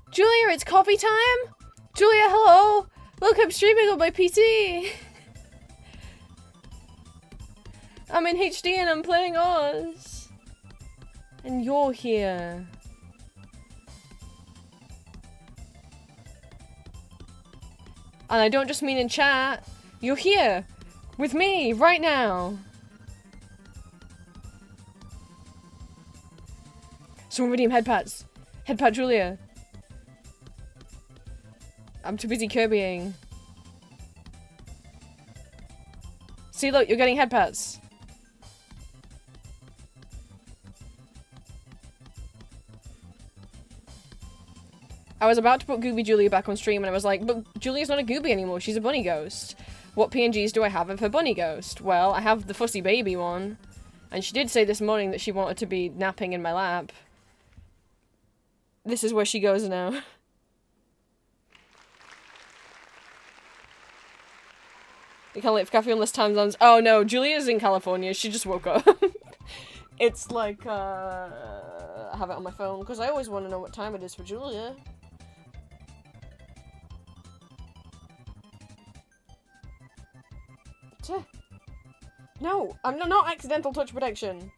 Julia, it's coffee time? Julia, hello! Look, I'm streaming on my PC! I'm in HD and I'm playing Oz! And you're here. And I don't just mean in chat. You're here! With me, right now! Someone redeem headpads. Headpad Julia. I'm too busy Kirbying. See, look, you're getting headpats. I was about to put Gooby Julia back on stream and I was like, but Julia's not a Gooby anymore, she's a bunny ghost. What PNGs do I have of her bunny ghost? Well, I have the fussy baby one. And she did say this morning that she wanted to be napping in my lap. This is where she goes now. You can't live cafe unless time zones. Oh no, Julia's in California. She just woke up. It's like, I have it on my phone because I always want to know what time it is for Julia. No, I'm not accidental touch protection.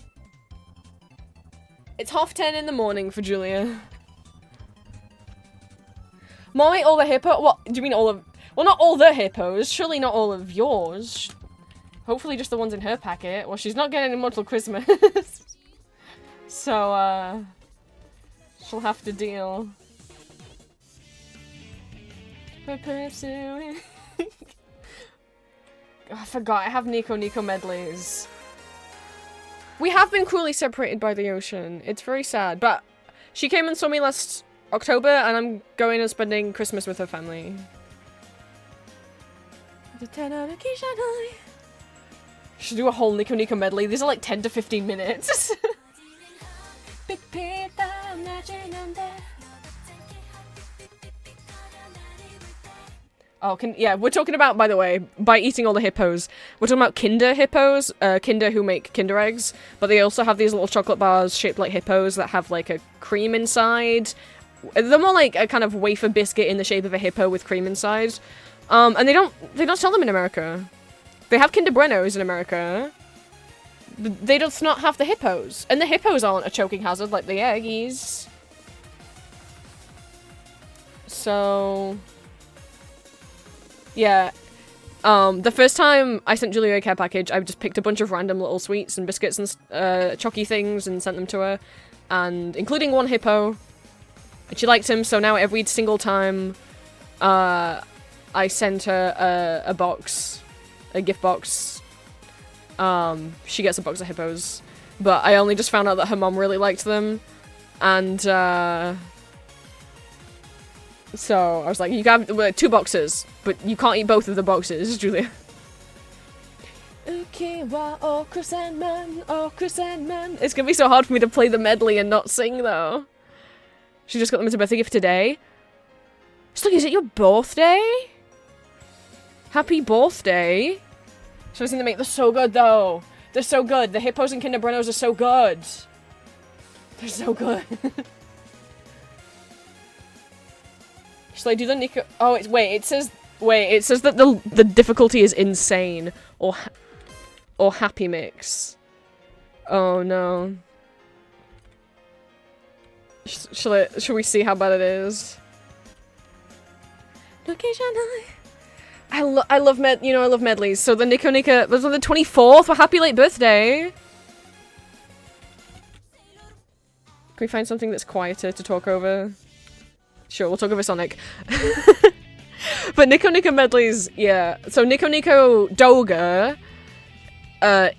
It's 10:30 in the morning for Julia. Mommy, all the hippo. What? Do you mean all of? Well, not all the hippos. Surely not all of yours. Hopefully just the ones in her packet. Well, she's not getting any more till Christmas. So, she'll have to deal. We're pursuing. Oh, I forgot. I have Nico medleys. We have been cruelly separated by the ocean. It's very sad. But she came and saw me last October, and I'm going and spending Christmas with her family. Should do a whole Nico medley. These are like 10 to 15 minutes. Oh, yeah, we're talking about, by the way, by eating all the hippos, we're talking about Kinder hippos, Kinder who make Kinder eggs, but they also have these little chocolate bars shaped like hippos that have like a cream inside. They're more like a kind of wafer biscuit in the shape of a hippo with cream inside. And they don't sell them in America. They have Kinder Buenos in America. They just not have the hippos. And the hippos aren't a choking hazard like the eggies. So... yeah. The first time I sent Julia a care package, I just picked a bunch of random little sweets and biscuits and chocky things and sent them to her. And including one hippo. And she liked him, so now every single time I sent her a box a gift box. She gets a box of hippos, but I only just found out that her mom really liked them, and so I was like, you got 2 boxes, but you can't eat both of the boxes, Julia. Ukiwa Okra Sandman, Okra Sandman. It's gonna be so hard for me to play the medley and not sing, though. She just got them as a birthday gift today. So, is it your birthday? Happy birthday. So I think they make, they're so good, though. They're so good. The hippos and Kinder Buenos are so good. They're so good. Shall I do the Nico? Oh, it says that the difficulty is insane or happy mix. Oh no. Shall we see how bad it is? I love medleys. So the Nico was on the 24th. Well, happy late birthday. Can we find something that's quieter to talk over? Sure, we'll talk over Sonic. But Nico medleys, yeah. So Nico Doga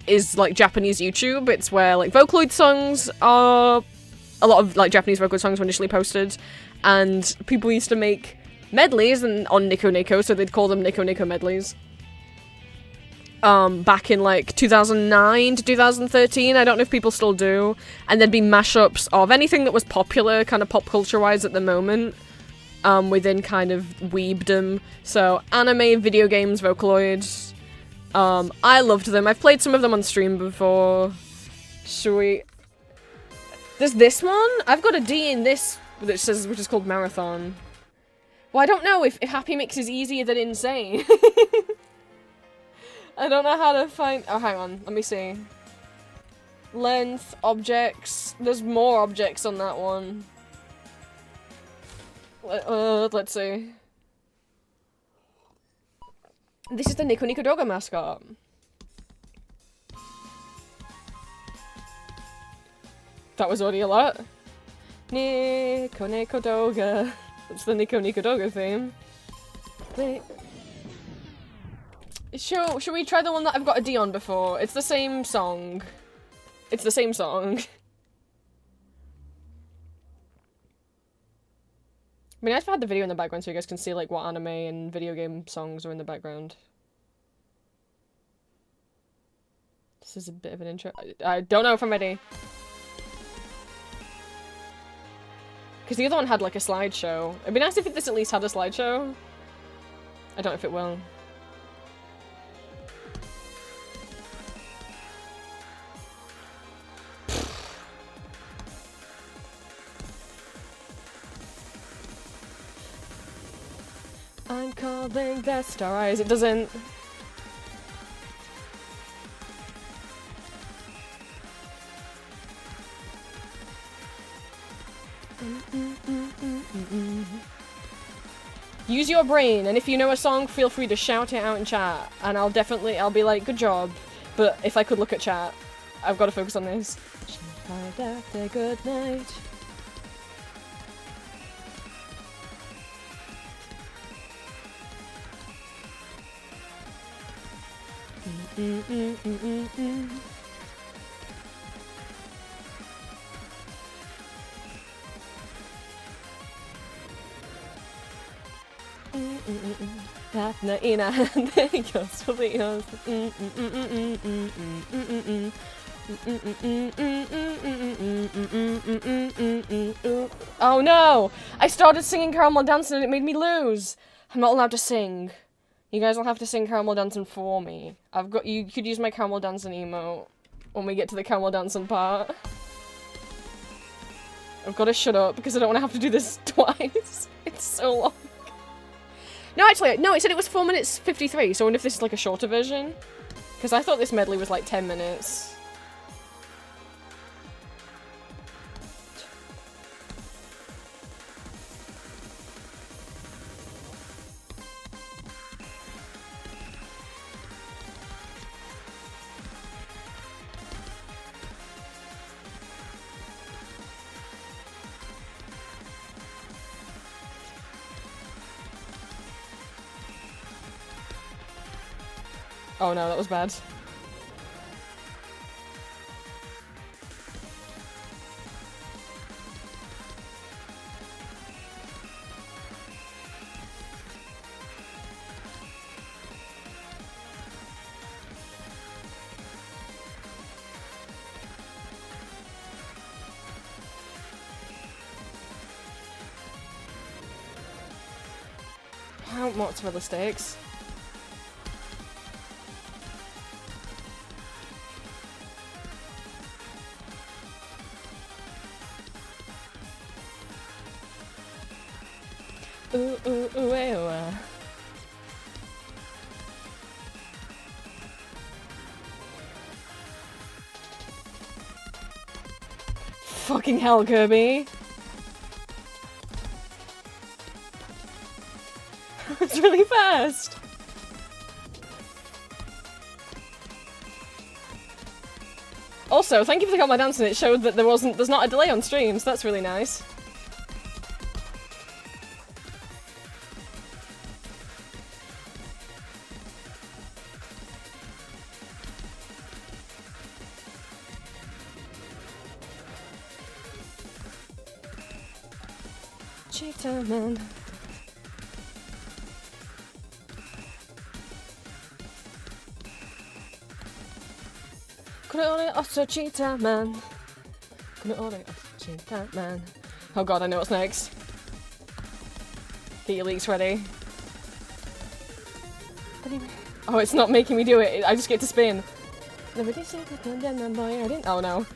is like Japanese YouTube. It's where like Vocaloid songs are, a lot of like Japanese Vocaloid songs were initially posted, and people used to make medleys on Nico, so they'd call them Nico medleys. Back in like 2009 to 2013, I don't know if people still do, and there'd be mashups of anything that was popular, kind of pop culture-wise at the moment, within kind of weebdom. So anime, video games, Vocaloids. I loved them. I've played some of them on stream before. Should we? There's this one. I've got a D in this, which is called Marathon. Well, I don't know if Happy Mix is easier than Insane. I don't know how to find... Oh, hang on. Let me see. Length, objects. There's more objects on that one. Let's see. This is the Nico Doga mascot. That was already a lot. Nico Doga. It's the Nico Doga theme. Wait. Should we try the one that I've got a D on before? It's the same song. It's the same song. I mean, I've had the video in the background so you guys can see like what anime and video game songs are in the background. This is a bit of an intro. I don't know if I'm ready. Because the other one had like a slideshow. It'd be nice if this at least had a slideshow. I don't know if it will. I'm calling the stars. It doesn't. Use your brain, and if you know a song, feel free to shout it out in chat, and I'll be like, good job. But if I could look at chat, I've got to focus on this. Good night. Oh no! I started singing Caramel Dancing and it made me lose! I'm not allowed to sing. You guys will have to sing Caramel Dancing for me. You could use my Caramel Dancing emote when we get to the Caramel Dancing part. I've got to shut up because I don't want to have to do this twice. It's so long. No, actually, no, it said it was 4 minutes 53, so I wonder if this is like a shorter version. Because I thought this medley was like 10 minutes. Oh no, that was bad. How mozzarella sticks? Ooh, ooh, ooh, ooh. Fucking hell, Kirby. It's really fast. Also, thank you for the my dancing. It showed that there's not a delay on streams. That's really nice. Cheetah man. Cheetah man. Cheetah man. Oh god, I know what's next. Get your leaks ready. Oh, it's not making me do it. I just get to spin. Oh no.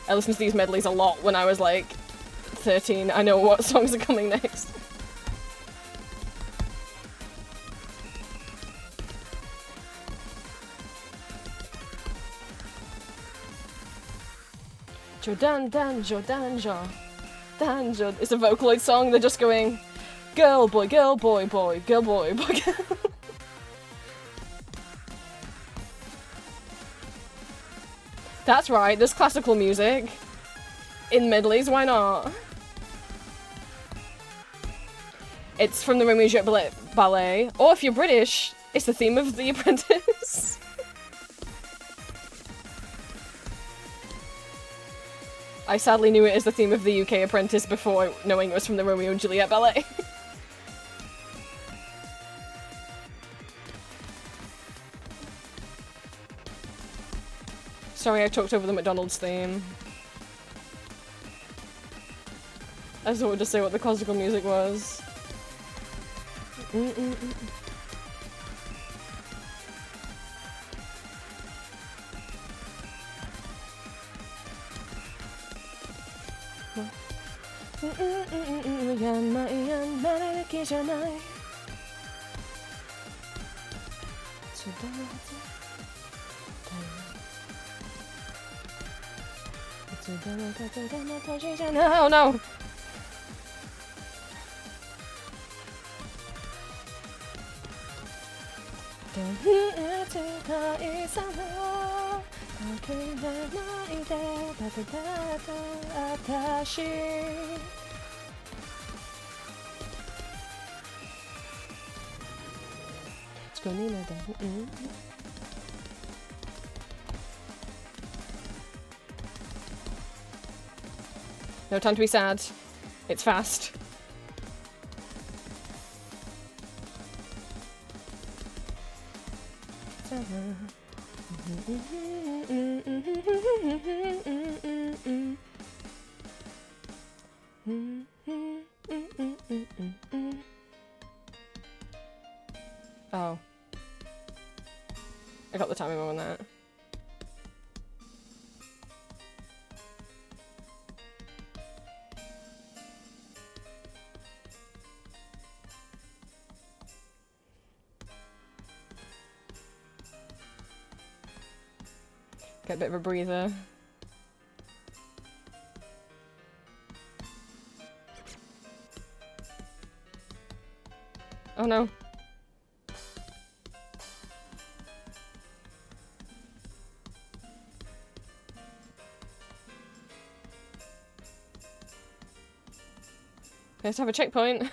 I listened to these medleys a lot when I was like 13. I know what songs are coming next. Danjo. It's a Vocaloid song. They're just going, girl, boy, girl, boy, boy, girl, boy, boy, girl. That's right, there's classical music in medleys, why not? It's from the Romeo and Juliet ballet, or if you're British, it's the theme of The Apprentice. I sadly knew it as the theme of the UK Apprentice before knowing it was from the Romeo and Juliet ballet. Sorry, I talked over the McDonald's theme. I just wanted to say what the classical music was. Oh no! No time to be sad. It's fast. Oh. I got the timing wrong on that. Get a bit of a breather. Oh no. Let's have a checkpoint.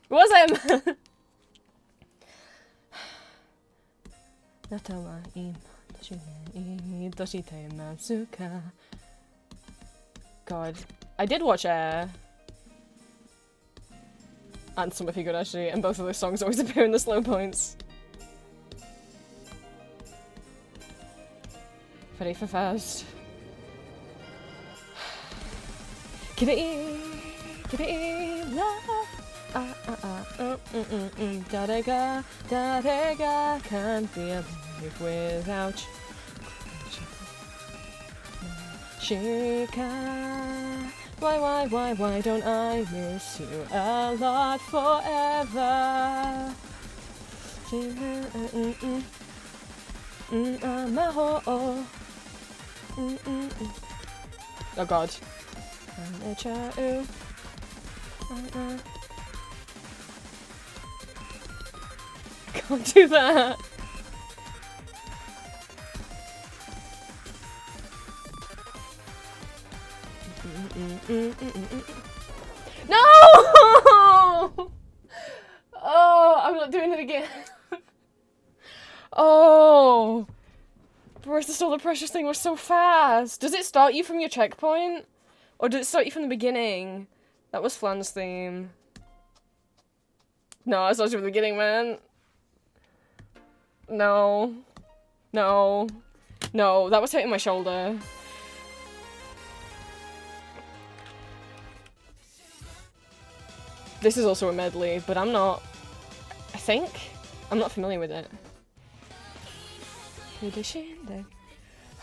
Was him? God, I did watch Air and Some of You Good actually, and both of those songs always appear in the slow points. Ready for fast. Darega can't be a life without Shika. Why don't I miss you a lot forever? Oh god. Can't do that. No! Oh, I'm not doing it again. Oh. Where's the Solar Precious thing was so fast? Does it start you from your checkpoint? Or did it start you from the beginning? That was Flan's theme. No, it starts you from the beginning, man. No. No. No, that was hitting my shoulder. This is also a medley, but I'm not... I think? I'm not familiar with it.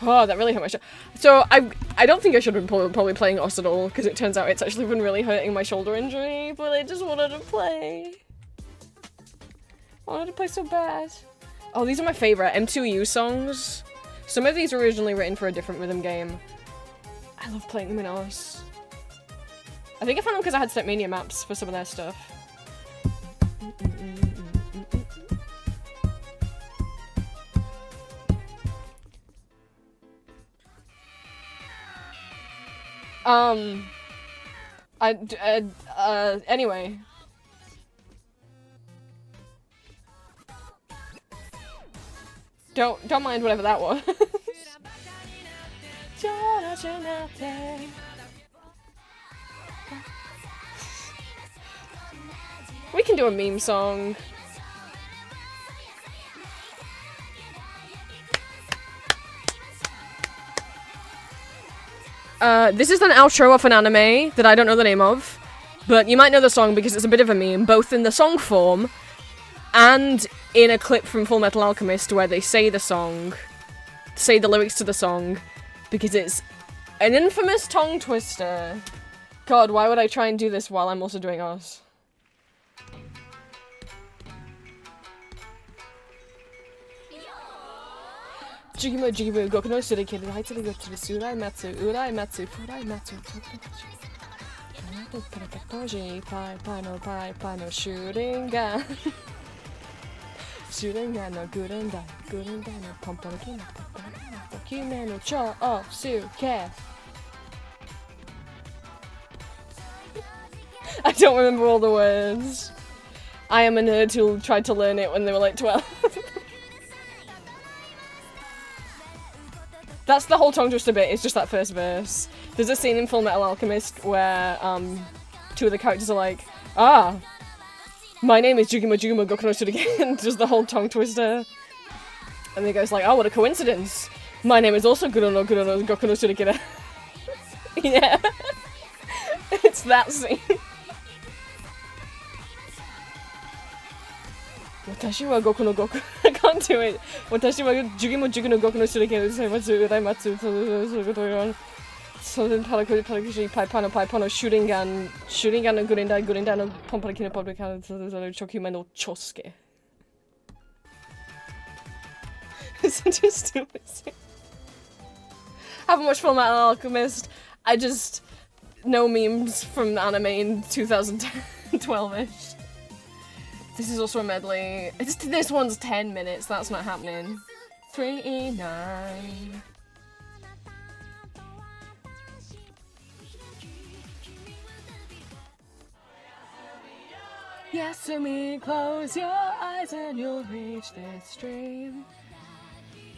Oh, that really hurt my shoulder. So, I don't think I should have been probably playing Os at all, because it turns out it's actually been really hurting my shoulder injury, but I just wanted to play. I wanted to play so bad. Oh, these are my favourite M2U songs. Some of these were originally written for a different rhythm game. I love playing them in Os. I think I found them because I had Stepmania maps for some of their stuff. Anyway. Don't mind whatever that was. We can do a meme song. This is an outro of an anime that I don't know the name of, but you might know the song because it's a bit of a meme, both in the song form and in a clip from Full Metal Alchemist where they say the song, say the lyrics to the song, because it's an infamous tongue twister. God, why would I try and do this while I'm also doing Os? Jigimo, Goku no Shuriken, Haitari go to the Surai Matsu, Urai Matsu, Furai Matsu, Pai no Shuringan. Shuringan no Gurendai no Pomponoki no Pomponoki, Kime no Cho o Suke. I don't remember all the words. I am a nerd who tried to learn it when they were like 12. That's the whole tongue twister bit, it's just that first verse. There's a scene in Full Metal Alchemist where, two of the characters are like, ah, my name is Jugimo Goku no Shuriken, just the whole tongue twister. And the guy's like, oh, what a coincidence. My name is also Goku no Shuriken. Yeah. It's that scene. Watashi wa Goku no Goku. I can't do it. Watashi wa Jugimo no Goku no Shuriken Saimatsu Uraimatsu Soden Parakushi Paipano Shuringan no Gurendai no Pomponoki no Pomponoki no Chokyumen no Chosuke. It's such a stupid scene. Haven't watched Full Metal Alchemist. I just know memes from anime in 2012-ish. This is also a medley. This one's 10 minutes. That's not happening. 3-9. Yasumi, close your eyes and you'll reach this stream.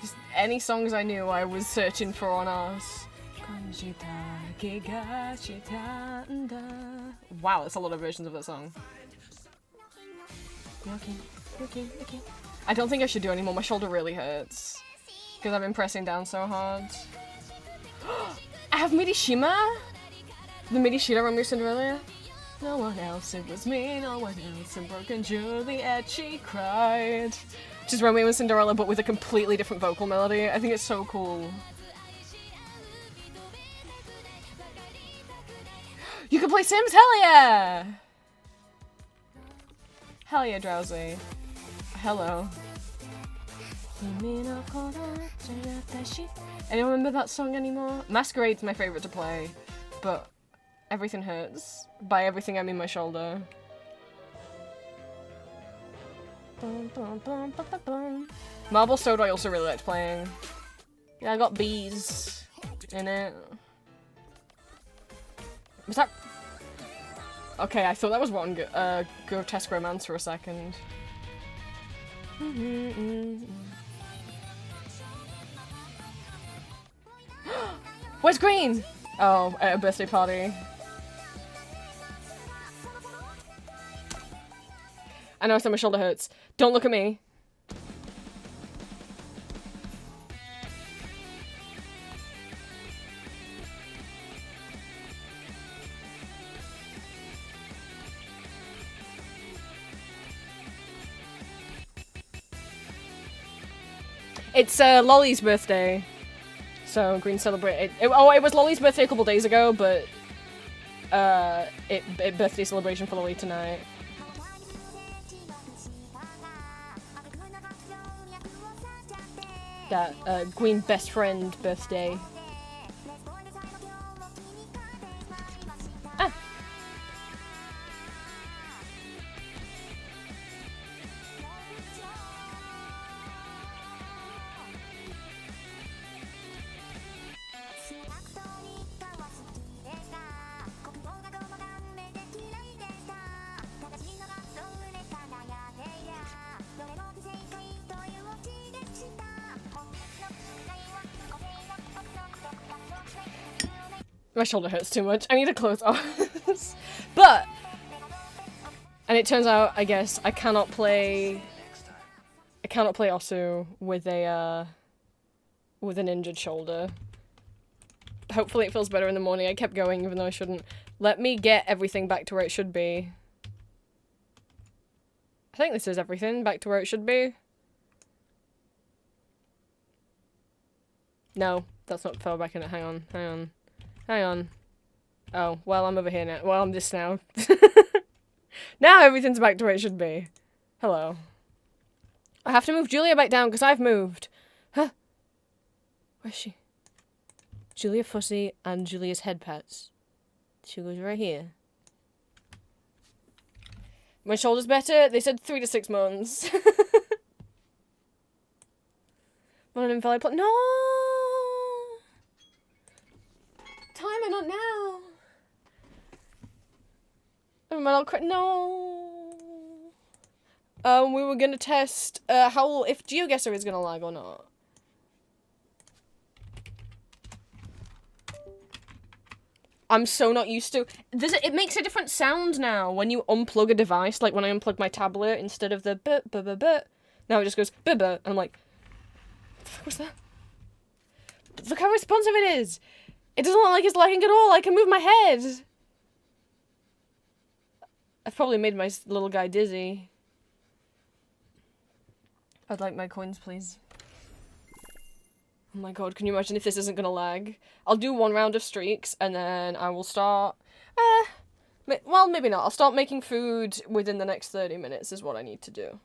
Just any songs I knew I was searching for on ours. Wow, that's a lot of versions of that song. I don't think I should do anymore. My shoulder really hurts. Because I've been pressing down so hard. I have Midishima? The Midishima Romeo Cinderella? No one else, it was me, no one else. And broken Juliet, she cried. Which is Romeo and Cinderella, but with a completely different vocal melody. I think it's so cool. You can play Sims? Hell yeah! Hell yeah, Drowsy. Hello. Anyone remember that song anymore? Masquerade's my favorite to play, but everything hurts. By everything, I mean my shoulder. Marble Sword I also really liked playing. Yeah, I got bees in it. Was that... Okay, I thought that was one Grotesque Romance for a second. Where's Green? Oh, at a birthday party. I know I said my shoulder hurts. Don't look at me. It's Lolly's birthday, so Green celebrate. It was Lolly's birthday a couple days ago, but it birthday celebration for Lolly tonight. That Green best friend birthday. Ah. My shoulder hurts too much. I need to close off. But, and it turns out, I guess, I cannot play Osu with an injured shoulder. Hopefully it feels better in the morning. I kept going even though I shouldn't. Let me get everything back to where it should be. I think this is everything back to where it should be. No, that's not fell back in it. Hang on. Hang on. Oh, well, I'm over here now. Well, I'm this now. Now everything's back to where it should be. Hello. I have to move Julia back down because I've moved. Huh? Where's she? Julia Fussy and Julia's head pets. She goes right here. My shoulder's better? They said 3 to 6 months. What an invalid plot. No! Timer, not now. No. We were gonna test if GeoGuessr is gonna lag or not. I'm so not used to. It makes a different sound now when you unplug a device. Like when I unplug my tablet instead of the but. Now it just goes but. And I'm like, what the fuck was that? Look how responsive it is. It doesn't look like it's lagging at all. I can move my head. I've probably made my little guy dizzy. I'd like my coins, please. Oh my god, can you imagine if this isn't gonna lag? I'll do 1 round of streaks, and then I will start... well, maybe not. I'll start making food within the next 30 minutes is what I need to do.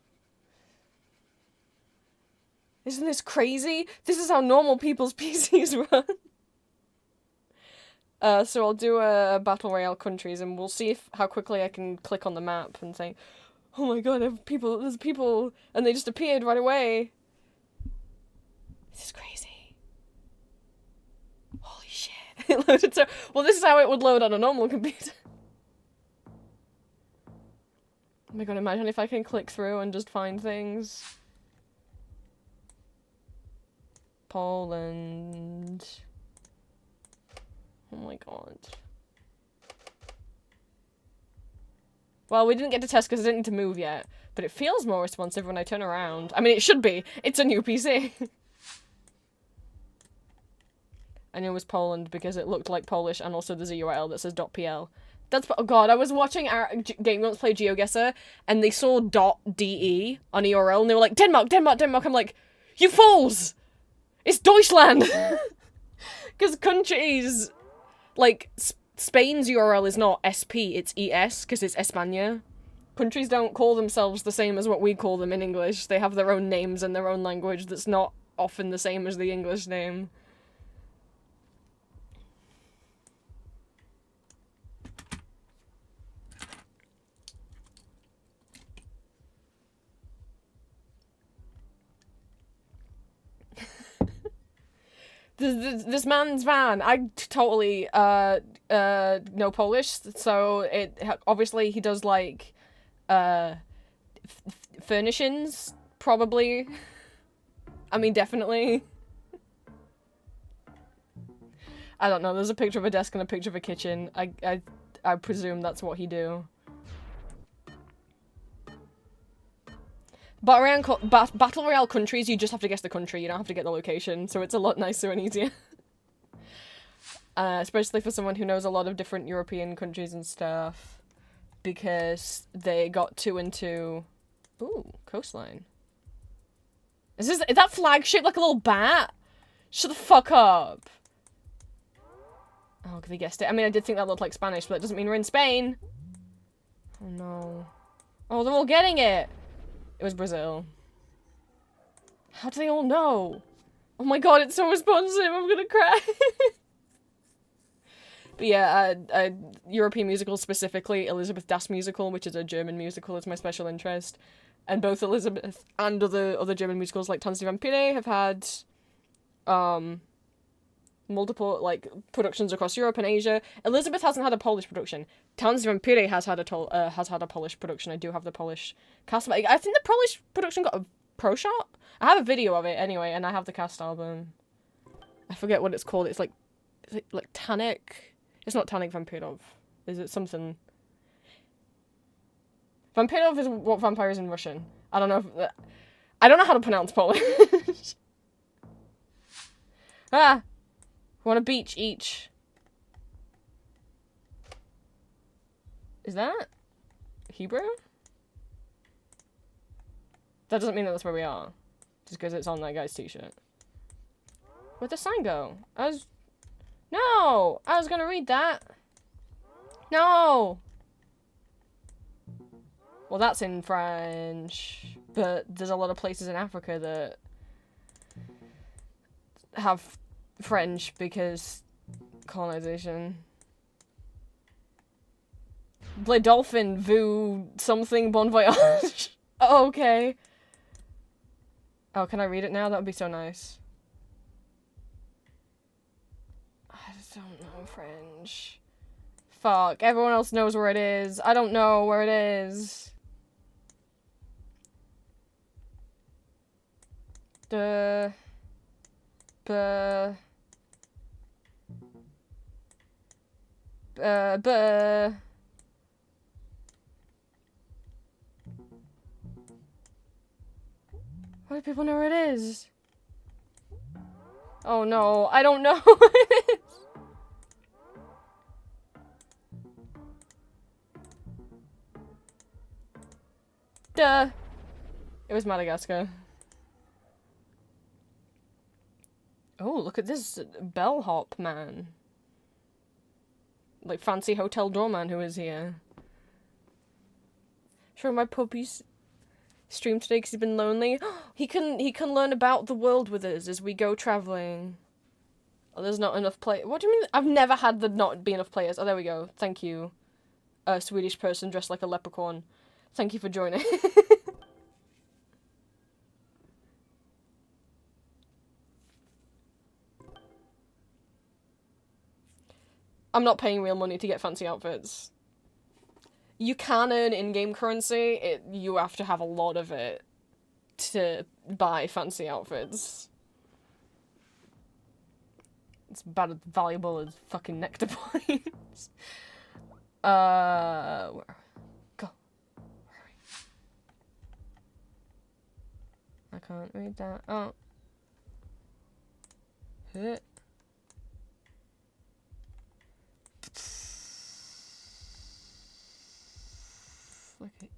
Isn't this crazy? This is how normal people's PCs run. So I'll do a battle royale countries, and we'll see how quickly I can click on the map and say, "Oh my god, there's people, and they just appeared right away." This is crazy. Holy shit! It loaded so well. This is how it would load on a normal computer. Oh my god! Imagine if I can click through and just find things. Poland. Oh my god. Well, we didn't get to test because I didn't need to move yet, but it feels more responsive when I turn around. I mean, it should be. It's a new PC. I knew it was Poland because it looked like Polish, and also there's a URL that says .pl. That's oh god, I was watching our Game Grumps play GeoGuessr, and they saw .de on URL, and they were like, Denmark, Denmark, Denmark. I'm like, you fools! It's Deutschland! Because countries, like, Spain's URL is not SP, it's ES, because it's España. Countries don't call themselves the same as what we call them in English. They have their own names and their own language that's not often the same as the English name. This man's van, I totally, know Polish, so obviously he does, like, furnishings, probably. I mean, definitely. I don't know, there's a picture of a desk and a picture of a kitchen. I presume that's what he do. Battle Royale countries, you just have to guess the country, you don't have to get the location, so it's a lot nicer and easier. Especially for someone who knows a lot of different European countries and stuff. Because they got 2 and 2. Ooh, coastline. Is that flag shaped like a little bat? Shut the fuck up. Oh, they guessed it. I mean, I did think that looked like Spanish, but that doesn't mean we're in Spain. Oh no. Oh, they're all getting it! It was Brazil. How do they all know? Oh my god, it's so responsive, I'm gonna cry. But yeah, European musicals, specifically Elizabeth Das musical, which is a German musical, is my special interest. And both Elizabeth and other German musicals like Tanz die Vampire have had multiple, like, productions across Europe and Asia. Elizabeth hasn't had a Polish production. Tanz die Vampire has had a Polish production. I do have the Polish cast. I think the Polish production got a pro shot. I have a video of it anyway, and I have the cast album. I forget what it's called. It's like, is it like Tanek? It's not Tanek Vampirov. Is it something? Vampirov is what vampire is in Russian. I don't know if I don't know how to pronounce Polish. Ah! Want a beach each. Is that Hebrew? That doesn't mean that that's where we are. Just because it's on that guy's t-shirt. Where'd the sign go? No! I was gonna read that. No! Well, that's in French. But there's a lot of places in Africa that have French because colonization. Le Dolphin vu something bon voyage. Oh, okay. Oh, can I read it now? That would be so nice. I just don't know French. Fuck, everyone else knows where it is. I don't know where it is. Why do people know where it is? Oh no, I don't know where it is. Duh. It was Madagascar. Oh, look at this bellhop man. Like, fancy hotel doorman who is here. Show my puppies stream today because he's been lonely. He can learn about the world with us as we go traveling. Oh, there's not enough play. What do you mean? I've never had the not be enough players. Oh, there we go. Thank you, a Swedish person dressed like a leprechaun. Thank you for joining. I'm not paying real money to get fancy outfits. You can earn in-game currency. You have to have a lot of it to buy fancy outfits. It's about as valuable as fucking nectar points. Where? Go. Where are we? I can't read that. Oh. Hit.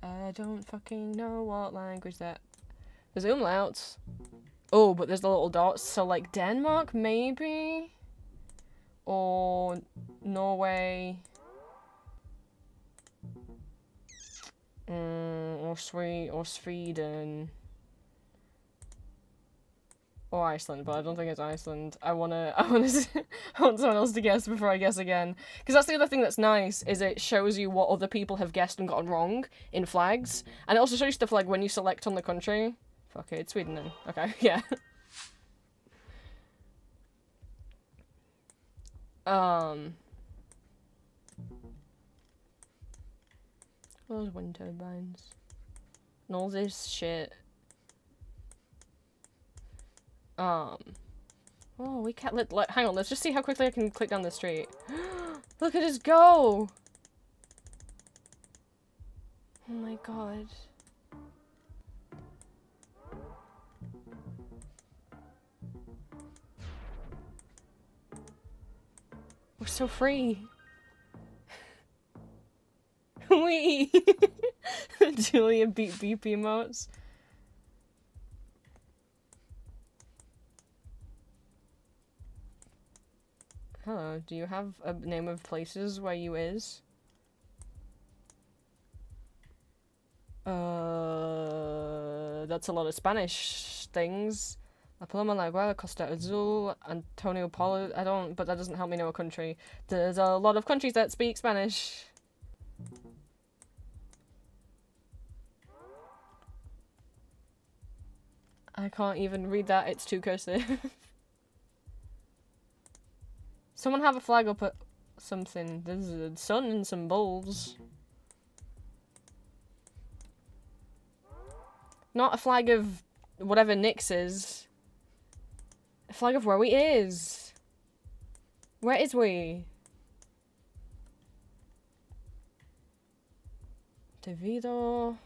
I don't fucking know what language that. There's umlauts. Oh, but there's the little dots. So like Denmark, maybe, or Norway, or Sweden, or Iceland. But I don't think it's Iceland. I want someone else to guess before I guess again. Because that's the other thing that's nice, is it shows you what other people have guessed and gotten wrong in flags. And it also shows you stuff like when you select on the country. Fuck it, it's Sweden then. Okay, yeah. All those wind turbines. And all this shit. Oh, we can't hang on, let's just see how quickly I can click down the street. Look at us go! Oh my god. We're so free. Wee! Julia beep beep emotes. Hello, do you have a name of places where you is? That's a lot of Spanish things. La Paloma, La Guardia, Costa Azul, Antonio Polo, but that doesn't help me know a country. There's a lot of countries that speak Spanish. I can't even read that, it's too cursive. Someone have a flag up at something. There's a sun and some bulbs. Not a flag of whatever Nyx is. A flag of where we is. Where is we? Devido.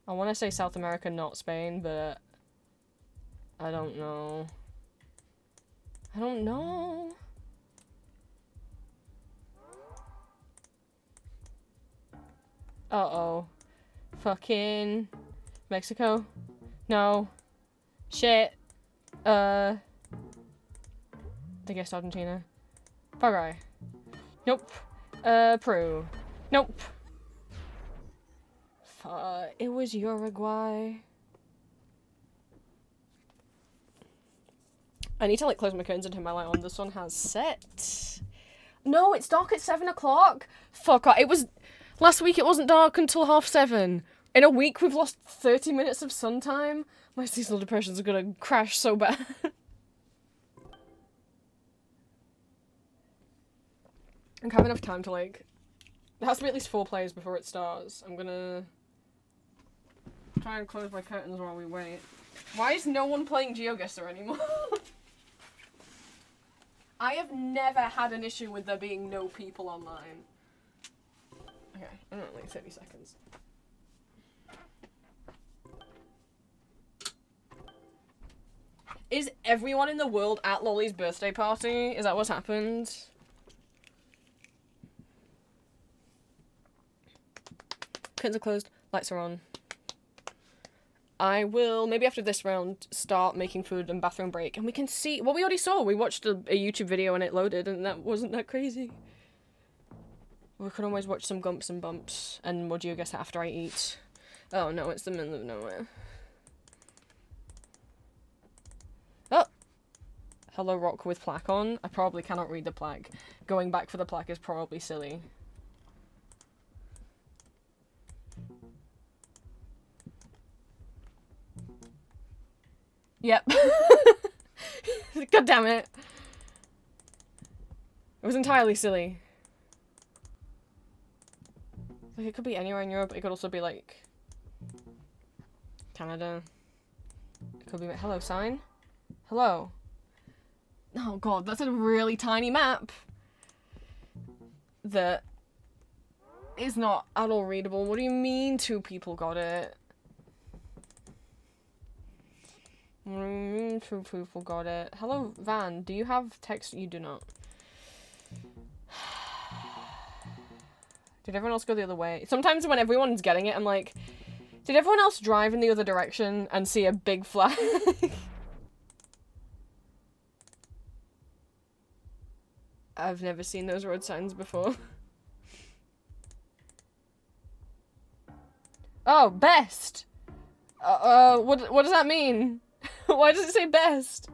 I want to say South America, not Spain, but I don't know. I don't know. Uh-oh. Fucking Mexico. No. Shit. I guess Argentina. Paraguay. Nope. Peru. Nope. It was Uruguay. I need to like close my curtains and turn my light on. The sun has set. No, it's dark at 7 o'clock. Fuck off. It was last week. It wasn't dark until 7:30. In a week, we've lost 30 minutes of sun time. My seasonal depressions are gonna crash so bad. I have enough time to like. There has to be at least 4 players before it starts. I'm gonna try and close my curtains while we wait. Why is no one playing GeoGuessr anymore? I have never had an issue with there being no people online. Okay, I'm not like 30 seconds. Is everyone in the world at Lolly's birthday party? Is that what's happened? Curtains are closed, lights are on. I will, maybe after this round, start making food and bathroom break. And we can see, well, we already saw. We watched a YouTube video and it loaded and that wasn't that crazy. We can always watch some Gumps and Bumps and more GeoGuessr after I eat. Oh no, it's the middle of nowhere. Oh, Hello rock with plaque on. I probably cannot read the plaque. Going back for the plaque is probably silly. Yep. God damn it. It was entirely silly. Like, it could be anywhere in Europe. It could also be, like, Canada. It could be... Hello, sign? Hello. Oh, God, that's a really tiny map. That is not at all readable. What do you mean 2 people got it? What do you mean 2 people got it? Hello, Van, do you have text? You do not. Did everyone else go the other way? Sometimes when everyone's getting it, I'm like, did everyone else drive in the other direction and see a big flag? I've never seen those road signs before. Oh, best! What does that mean? Why does it say best?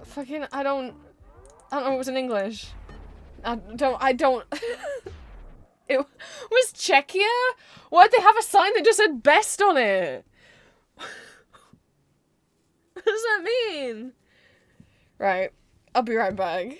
Fucking, I don't know what was in English. I don't. It was Czechia? Why'd they have a sign that just said best on it? What does that mean? Right, I'll be right back.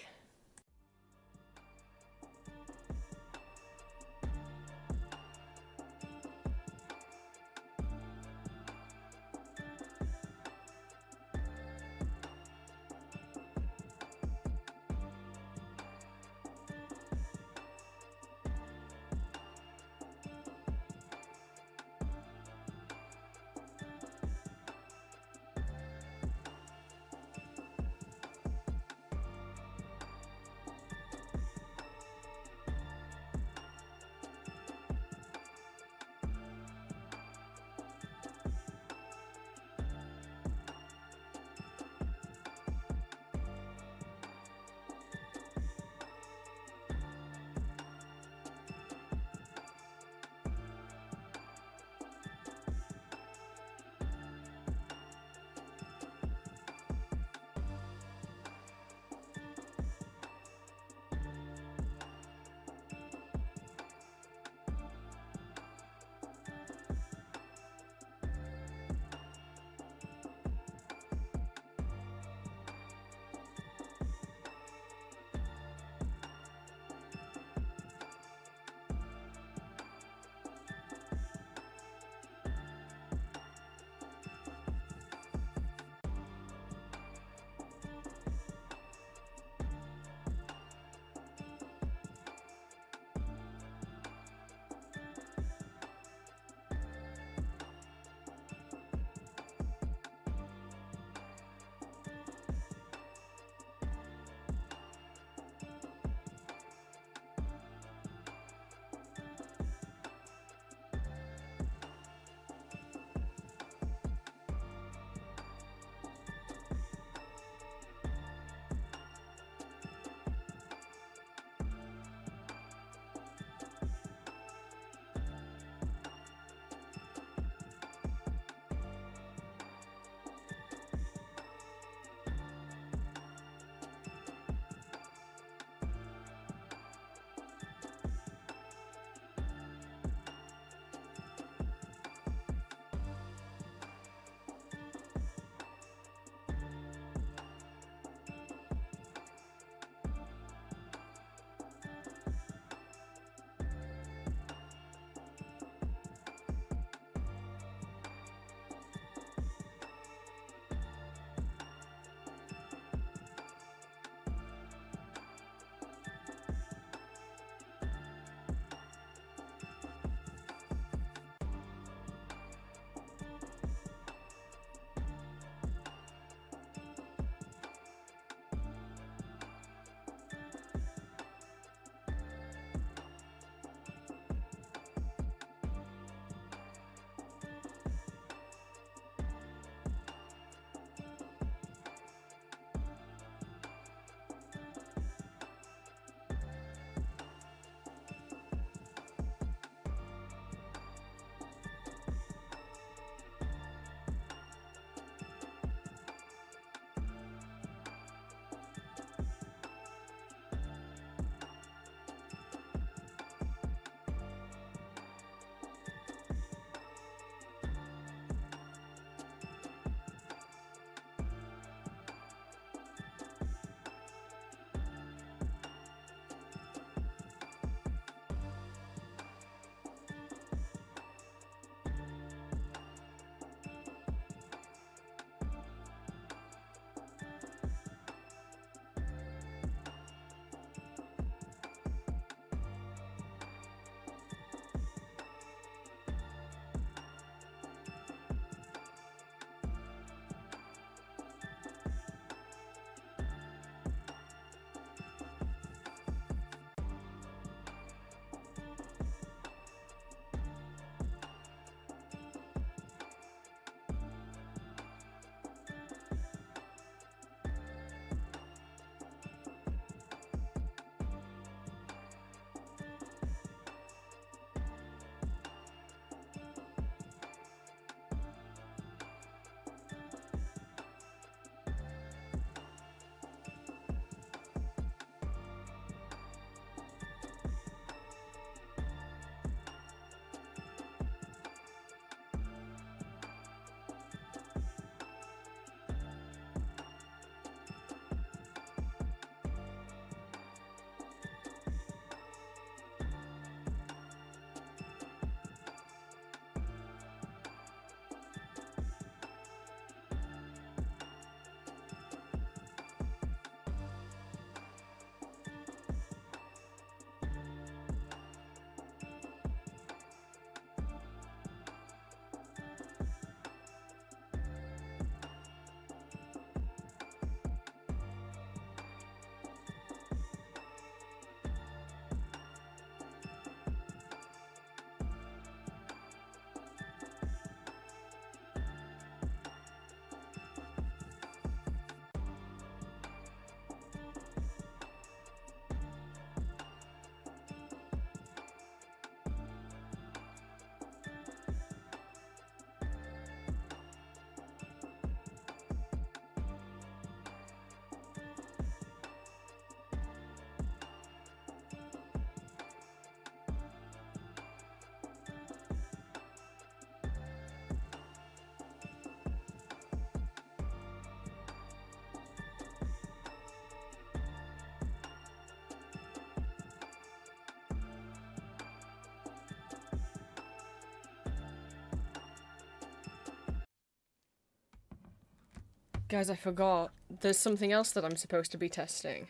Guys, I forgot. There's something else that I'm supposed to be testing.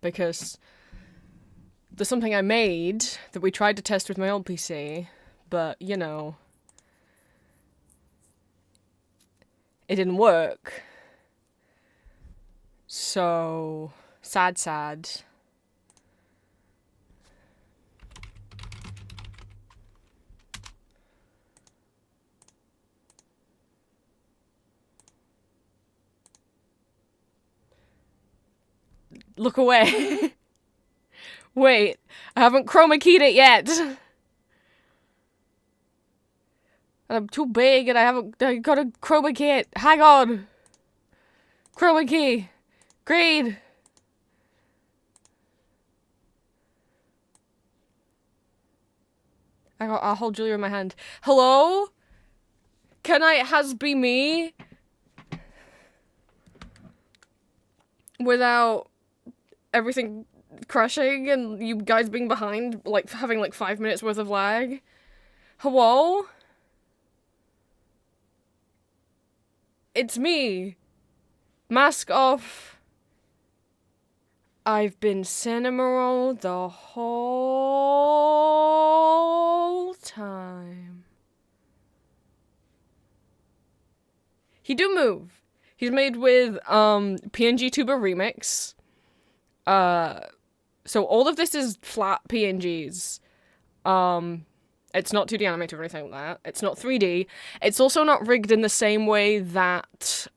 Because there's something I made that we tried to test with my old PC, but, you know, it didn't work. So, sad. Look away. Wait, I haven't chroma keyed it yet. I'm too big and I gotta chroma key it. Hang on. Chroma key. Green. I'll hold Julia in my hand. Hello? Can it has be me? Without everything crashing and you guys being behind, like, having, like, 5 minutes worth of lag? Hello? It's me. Mask off. I've been Cinnamoroll the whole time. He do move. He's made with PNG Tuber Remix. So all of this is flat PNGs. It's not 2D animated or anything like that. It's not 3D. It's also not rigged in the same way that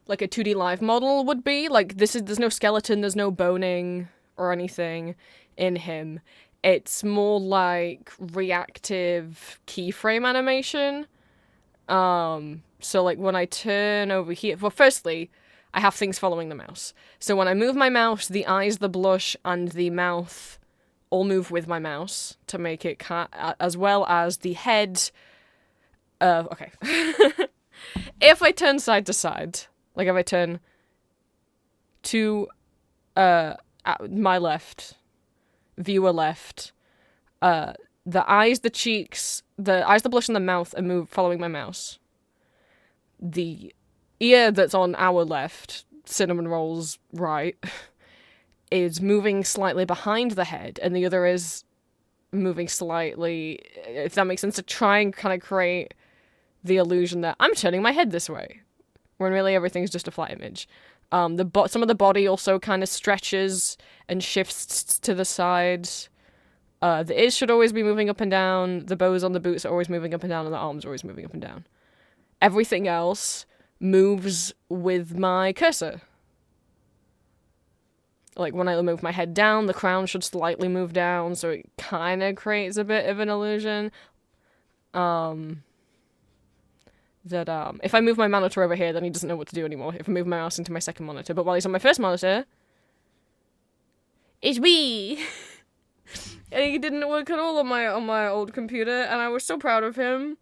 like a 2D live model would be. Like there's no skeleton, there's no boning or anything in him. It's more like reactive keyframe animation. So like when I turn over here, well, firstly, I have things following the mouse. So when I move my mouse, the eyes, the blush, and the mouth all move with my mouse to make it as well as the head. Okay. If I turn side to side, like if I turn to my left, viewer left, the eyes, the cheeks, the blush, and the mouth are following my mouse. The ear that's on our left, Cinnamoroll's right, is moving slightly behind the head, and the other is moving slightly, if that makes sense, to try and kind of create the illusion that I'm turning my head this way, when really everything's just a flat image. Some of the body also kind of stretches and shifts to the sides. The ears should always be moving up and down, the bows on the boots are always moving up and down, and the arms are always moving up and down. Everything else moves with my cursor. Like, when I move my head down, the crown should slightly move down, so it kind of creates a bit of an illusion. If I move my monitor over here, then he doesn't know what to do anymore. If I move my mouse into my second monitor. But while he's on my first monitor, it's me! And he didn't work at all on my old computer, and I was so proud of him.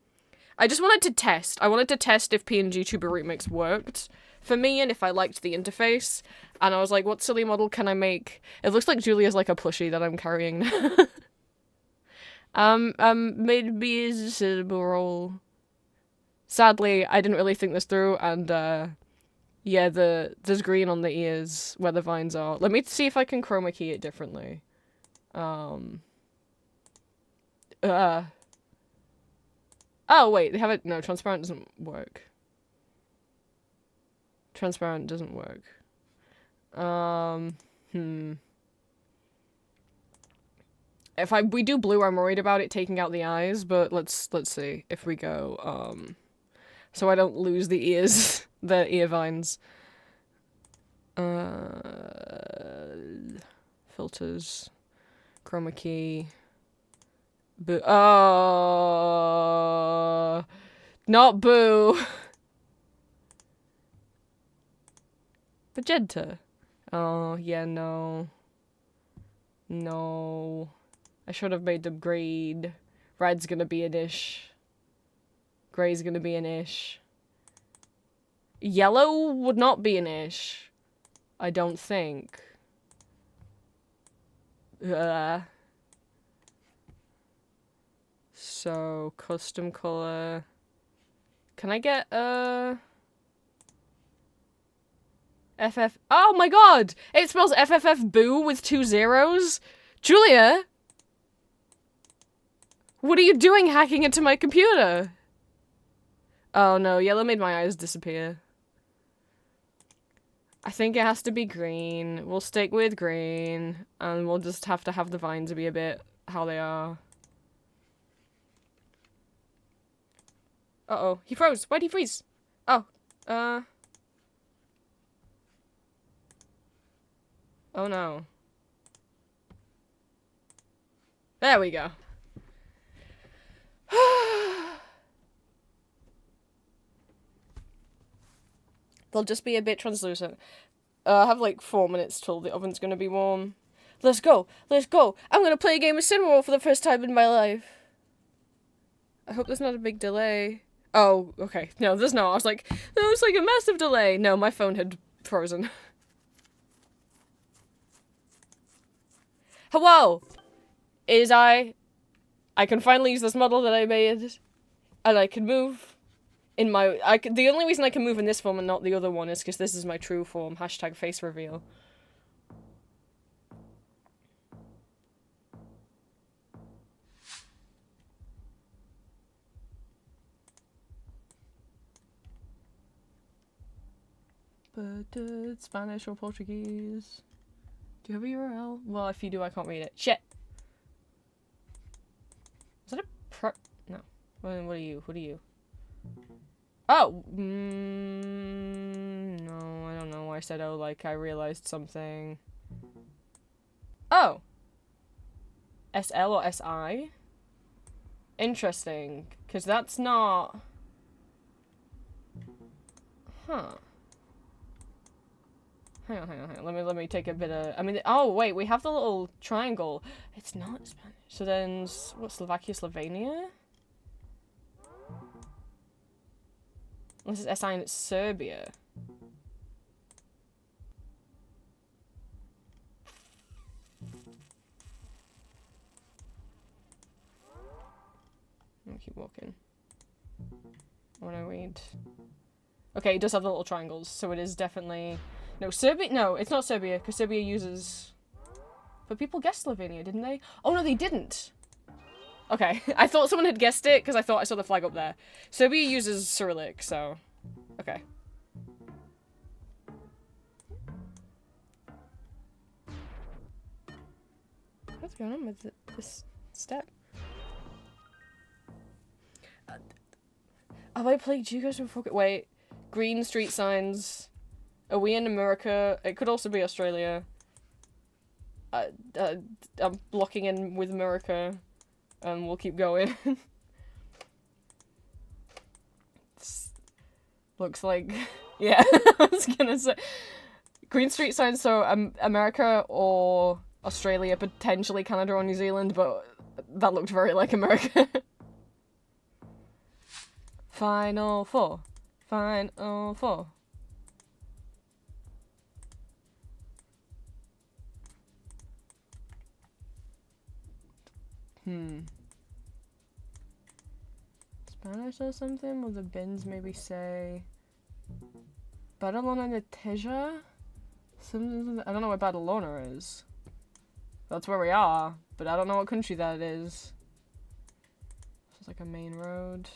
I just wanted to test. I wanted to test if PNG Tuber Remix worked for me, and if I liked the interface. And I was like, what silly model can I make? It looks like Julia's like a plushie that I'm carrying now. Maybe it's a Cinnamoroll. Sadly, I didn't really think this through, and yeah, there's green on the ears where the vines are. Let me see if I can chroma key it differently. Oh, wait, they have it. No, transparent doesn't work. Transparent doesn't work. If we do blue, I'm worried about it taking out the eyes, but let's see if we go, so I don't lose the ears, the ear vines. Filters, chroma key, boo. Oh, not boo. Magenta. Oh, yeah, no. No. I should have made them green. Red's gonna be an ish. Grey's gonna be an ish. Yellow would not be an ish. I don't think. So, custom color. Can I get, FF... Oh my god! It spells FFF boo with 2 zeros? Julia? What are you doing hacking into my computer? Oh no, yellow made my eyes disappear. I think it has to be green. We'll stick with green, and we'll just have to have the vines be a bit how they are. Uh-oh, he froze. Why'd he freeze? Oh, oh no. There we go. They'll just be a bit translucent. I have like 4 minutes till the oven's gonna be warm. Let's go! Let's go! I'm gonna play a game of Cinnamoroll for the first time in my life. I hope there's not a big delay. Oh, okay. No, there's not. I was like, no, it's like a massive delay. No, my phone had frozen. Hello! I can finally use this model that I made, and I can move. The only reason I can move in this form and not the other one is because this is my true form. Hashtag face reveal. But Spanish or Portuguese? Do you have a URL? Well, if you do, I can't read it. Shit! Is that a No. What are you? What are you? Oh! No, I don't know why I said oh, like I realized something. Oh! SL or SI? Interesting, because that's not... Huh. Hang on. Let me take a bit of... I mean, oh, wait, we have the little triangle. It's not Spanish. So then, what, Slovakia, Slovenia? This is SI and it's Serbia. I'll keep walking. When I read... Okay, it does have the little triangles, so it is definitely... No, Serbia... No, it's not Serbia, because Serbia uses... But people guessed Slovenia, didn't they? Oh, no, they didn't! Okay, I thought someone had guessed it, because I thought I saw the flag up there. Serbia uses Cyrillic, so... Okay. What's going on with this step? Have I played Jugos before? Wait. Green street signs. Are we in America? It could also be Australia. I'm blocking in with America. And we'll keep going. Looks like... Yeah, I was gonna say... Green street signs, so America or Australia, potentially Canada or New Zealand, but that looked very like America. Final four. Final four. Spanish or something? Will the bins maybe say... Badalona de Teja? I don't know where Badalona is. That's where we are, but I don't know what country that is. It's like a main road.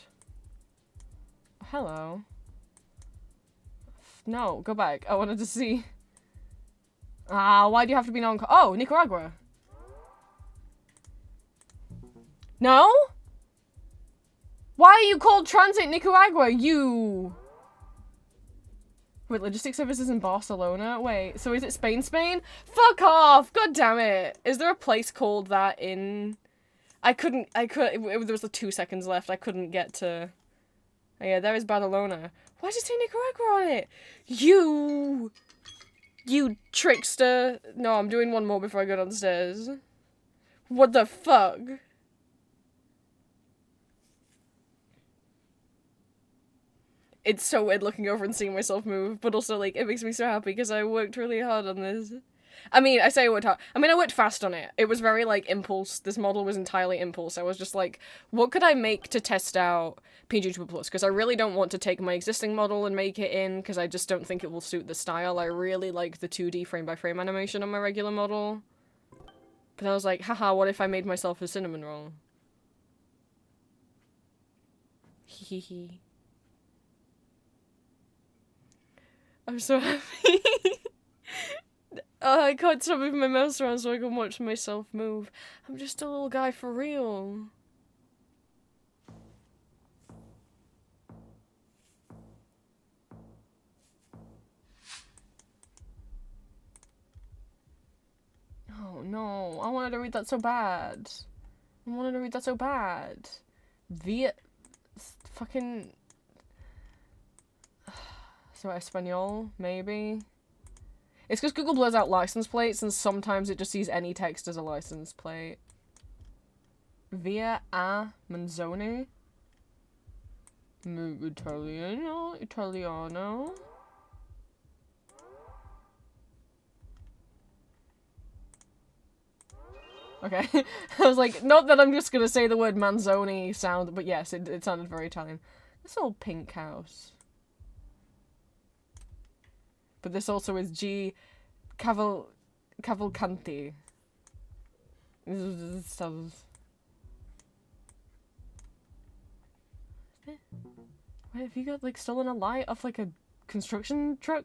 Hello. No, go back. I wanted to see. Ah, why do you have to be non- Oh, Nicaragua. No? Why are you called Transit Nicaragua, you... Wait, logistics services in Barcelona? Wait, so is it Spain? Fuck off! God damn it! Is there a place called that in... there was like 2 seconds left, I couldn't get to... Oh yeah, there is Barcelona. Why does it say Nicaragua on it? You trickster! No, I'm doing one more before I go downstairs. What the fuck? It's so weird looking over and seeing myself move, but also, like, it makes me so happy because I worked really hard on this. I mean, I say I worked hard. I mean, I worked fast on it. It was very, like, impulse. This model was entirely impulse. I was just like, what could I make to test out PG2 Plus? Because I really don't want to take my existing model and make it in, because I just don't think it will suit the style. I really like the 2D frame-by-frame animation on my regular model. But I was like, haha, what if I made myself a cinnamon roll? Hee hee. I'm so happy. I can't stop moving my mouse around so I can watch myself move. I'm just a little guy for real. Oh no, I wanted to read that so bad. I wanted to read that so bad. Fucking... So Espanol, maybe? It's because Google blurs out license plates and sometimes it just sees any text as a license plate. Via a Manzoni. Italiano. Okay. I was like, not that I'm just gonna say the word Manzoni sound, but yes, it sounded very Italian. This old pink house. But this also is G. Cavalcanti. Stuff. Wait, have you got, like, stolen a light off, like, a construction truck?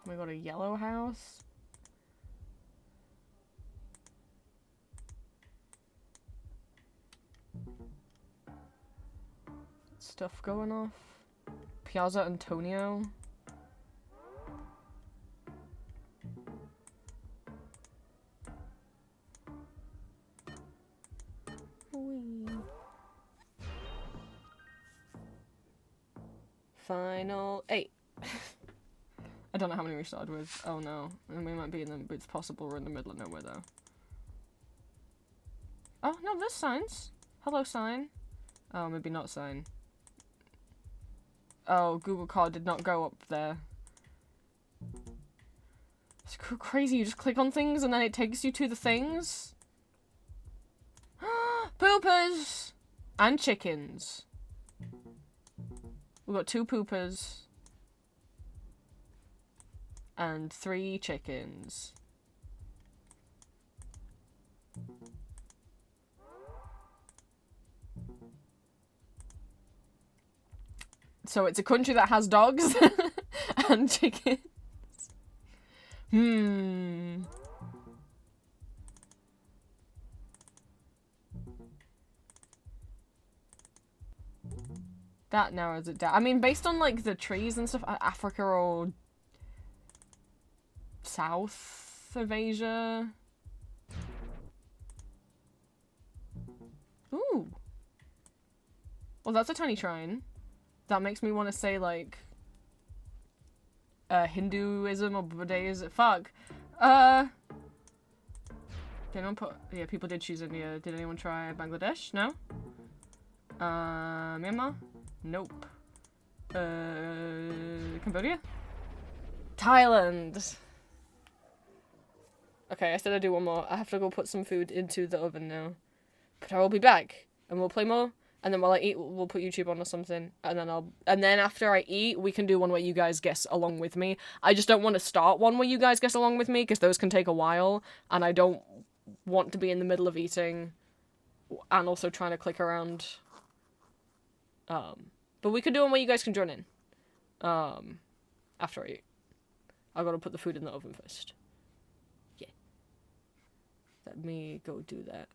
We got a yellow house. Stuff going off. Piazza Antonio. Whee. Final 8. I don't know how many we started with. Oh no. And we might be in the... It's possible we're in the middle of nowhere though. Oh, no, there's signs. Hello, sign. Oh, maybe not sign. Oh, Google Card did not go up there. It's crazy, you just click on things and then it takes you to the things. Poopers! And chickens. We've got 2 poopers. And 3 chickens. So it's a country that has dogs and chickens. That narrows it down. I mean, based on, like, the trees and stuff, Africa or south of Asia. Ooh. Well, that's a tiny shrine. That makes me want to say, like, Hinduism or Buddhism. Fuck. Did anyone put... Yeah, people did choose India. Did anyone try Bangladesh? No? Myanmar? Nope. Cambodia? Thailand! Okay, I said I'd do one more. I have to go put some food into the oven now. But I will be back, and we'll play more. And then while I eat, we'll put YouTube on or something. And then after I eat, we can do one where you guys guess along with me. I just don't want to start one where you guys guess along with me, because those can take a while. And I don't want to be in the middle of eating. And also trying to click around. But we could do one where you guys can join in. After I eat. I gotta put the food in the oven first. Yeah. Let me go do that.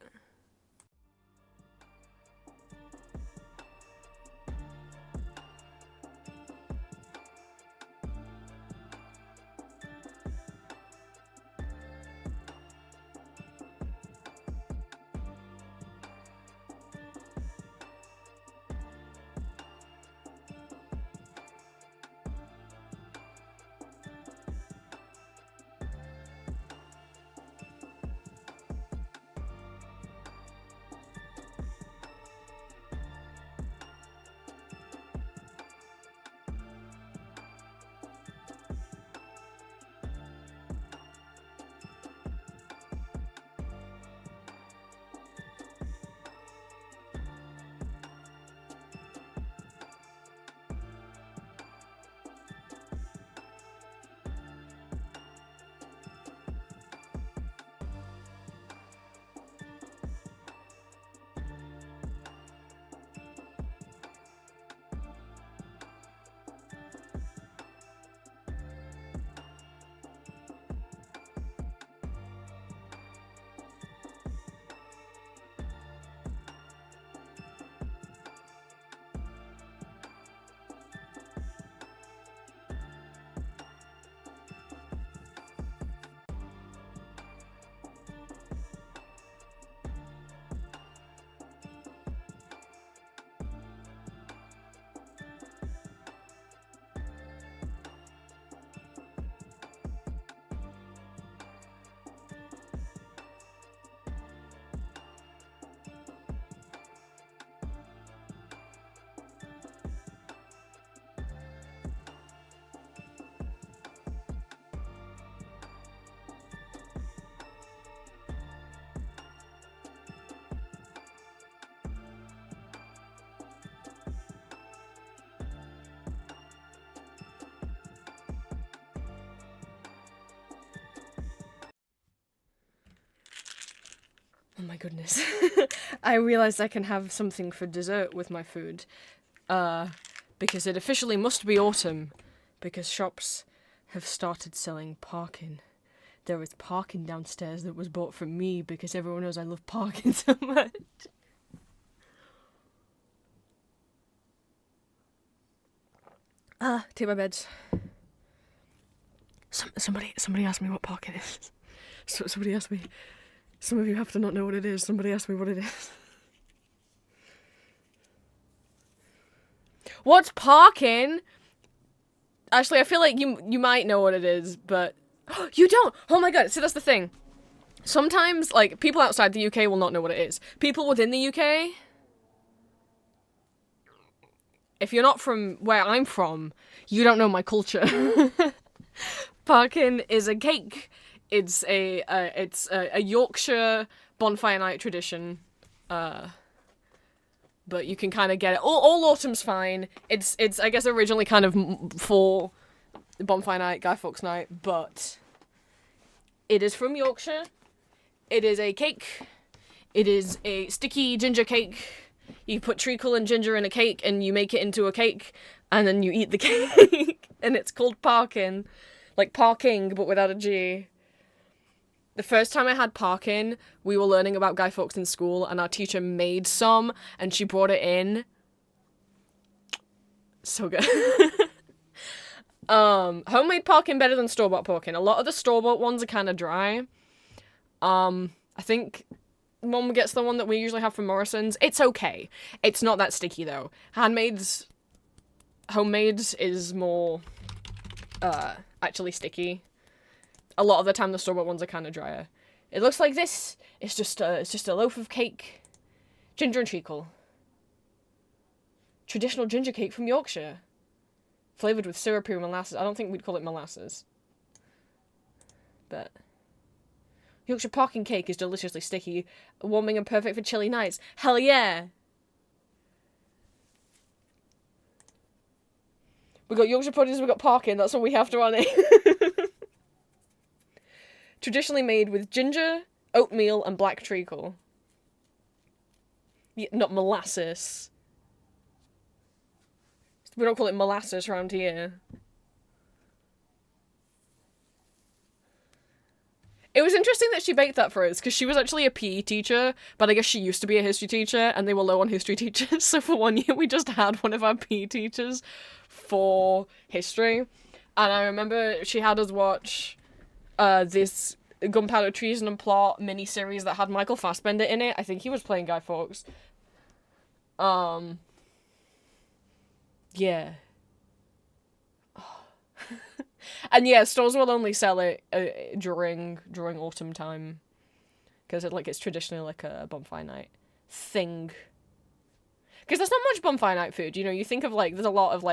Oh my goodness. I realized I can have something for dessert with my food. Because it officially must be autumn. Because shops have started selling parkin. There is parkin downstairs that was bought for me because everyone knows I love parkin so much. Take my beds. Somebody asked me what parkin is. Somebody asked me. Some of you have to not know what it is. Somebody asked me what it is. What's parkin? Actually, I feel like you might know what it is, but you don't. Oh my god! So that's the thing. Sometimes, like, people outside the UK will not know what it is. People within the UK, if you're not from where I'm from, you don't know my culture. Parkin is a cake. It's a Yorkshire bonfire night tradition. But you can kind of get it. All autumn's fine. It's I guess originally kind of for bonfire night, Guy Fawkes night, but it is from Yorkshire. It is a cake. It is a sticky ginger cake. You put treacle and ginger in a cake and you make it into a cake and then you eat the cake and it's called parkin. Like parking but without a G. The first time I had parkin, we were learning about Guy Fawkes in school and our teacher made some and she brought it in. So good. Homemade parkin better than store-bought parkin. A lot of the store-bought ones are kind of dry. I think Mum gets the one that we usually have from Morrison's. It's okay. It's not that sticky though. Homemade is more actually sticky. A lot of the time the store-bought ones are kind of drier. It looks like this. It's just a loaf of cake. Ginger and treacle. Traditional ginger cake from Yorkshire. Flavoured with syrupy molasses. I don't think we'd call it molasses. But Yorkshire parkin cake is deliciously sticky, warming and perfect for chilly nights. Hell yeah! We got Yorkshire puddings, we got parkin. That's what we have to run it. Traditionally made with ginger, oatmeal, and black treacle. Yeah, not molasses. We don't call it molasses around here. It was interesting that she baked that for us, because she was actually a PE teacher, but I guess she used to be a history teacher, and they were low on history teachers, so for 1 year we just had one of our PE teachers for history. And I remember she had us watch this Gunpowder Treason and Plot mini-series that had Michael Fassbender in it. I think he was playing Guy Fawkes. Yeah. And yeah, stores will only sell it during autumn time, because it's traditionally like a bonfire night thing. Because there's not much bonfire night food, you know. You think of there's a lot of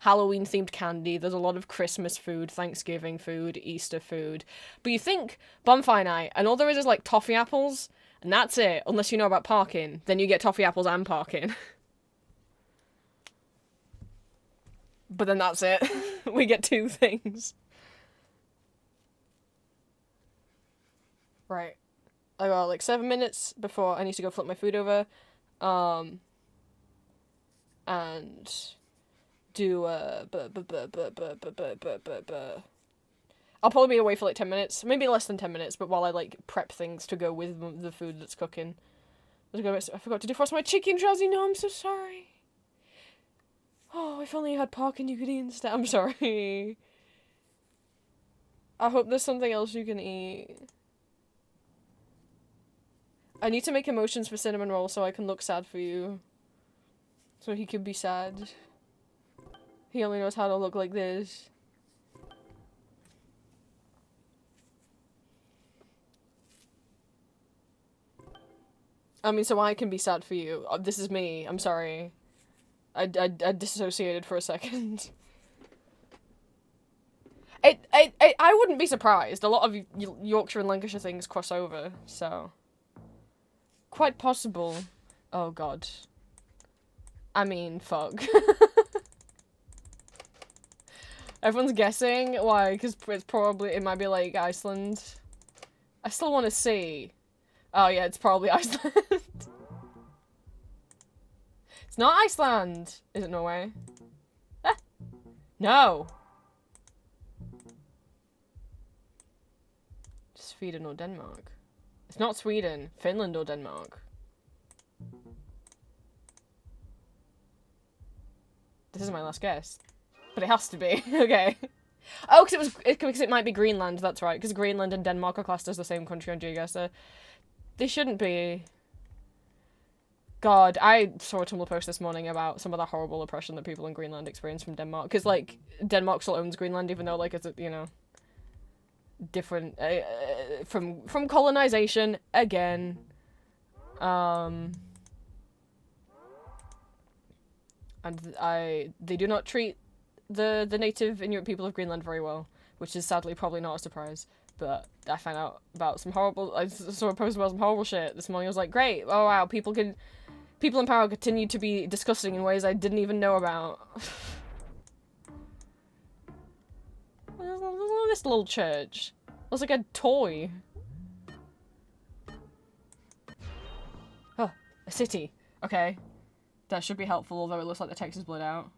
Halloween themed candy. There's a lot of Christmas food, Thanksgiving food, Easter food. But you think bonfire night, and all there is toffee apples, and that's it. Unless you know about parkin, then you get toffee apples and parkin. But then that's it. We get two things. Right. I got 7 minutes before I need to go flip my food over. And do I'll probably be away for 10 minutes. Maybe less than 10 minutes, but while I prep things to go with the food that's cooking. I forgot to defrost my chicken, Drowsy. No, I'm so sorry. Oh, if only you had parkin you could eat instead. I'm sorry. I hope there's something else you can eat. I need to make emotions for Cinnamon Roll so I can look sad for you. So he can be sad. He only knows how to look like this. I mean, so I can be sad for you. This is me. I'm sorry. I dissociated for a second. I wouldn't be surprised. A lot of Yorkshire and Lancashire things cross over, so quite possible. Oh god. I mean, fuck. Everyone's guessing why, because it might be Iceland. I still want to see, Oh yeah, it's probably Iceland. It's not Iceland! Is it Norway? Ah. No! Sweden or Denmark? It's not Sweden. Finland or Denmark? This is my last guess. But it has to be. Okay. Oh, because it might be Greenland, that's right. Because Greenland and Denmark are classed as the same country on GeoGuessr. They shouldn't be. God, I saw a Tumblr post this morning about some of the horrible oppression that people in Greenland experience from Denmark. Because, like, Denmark still owns Greenland, even though, like, it's, you know, different, from colonization, again. And they do not treat the native Inuit people of Greenland very well, which is sadly probably not a surprise. But I found out about some horrible. I saw a post about some horrible shit this morning. I was like, great! Oh wow, people in power continue to be disgusting in ways I didn't even know about. This little church. It looks like a toy. Oh, a city. Okay. That should be helpful, although it looks like the text is blurred out.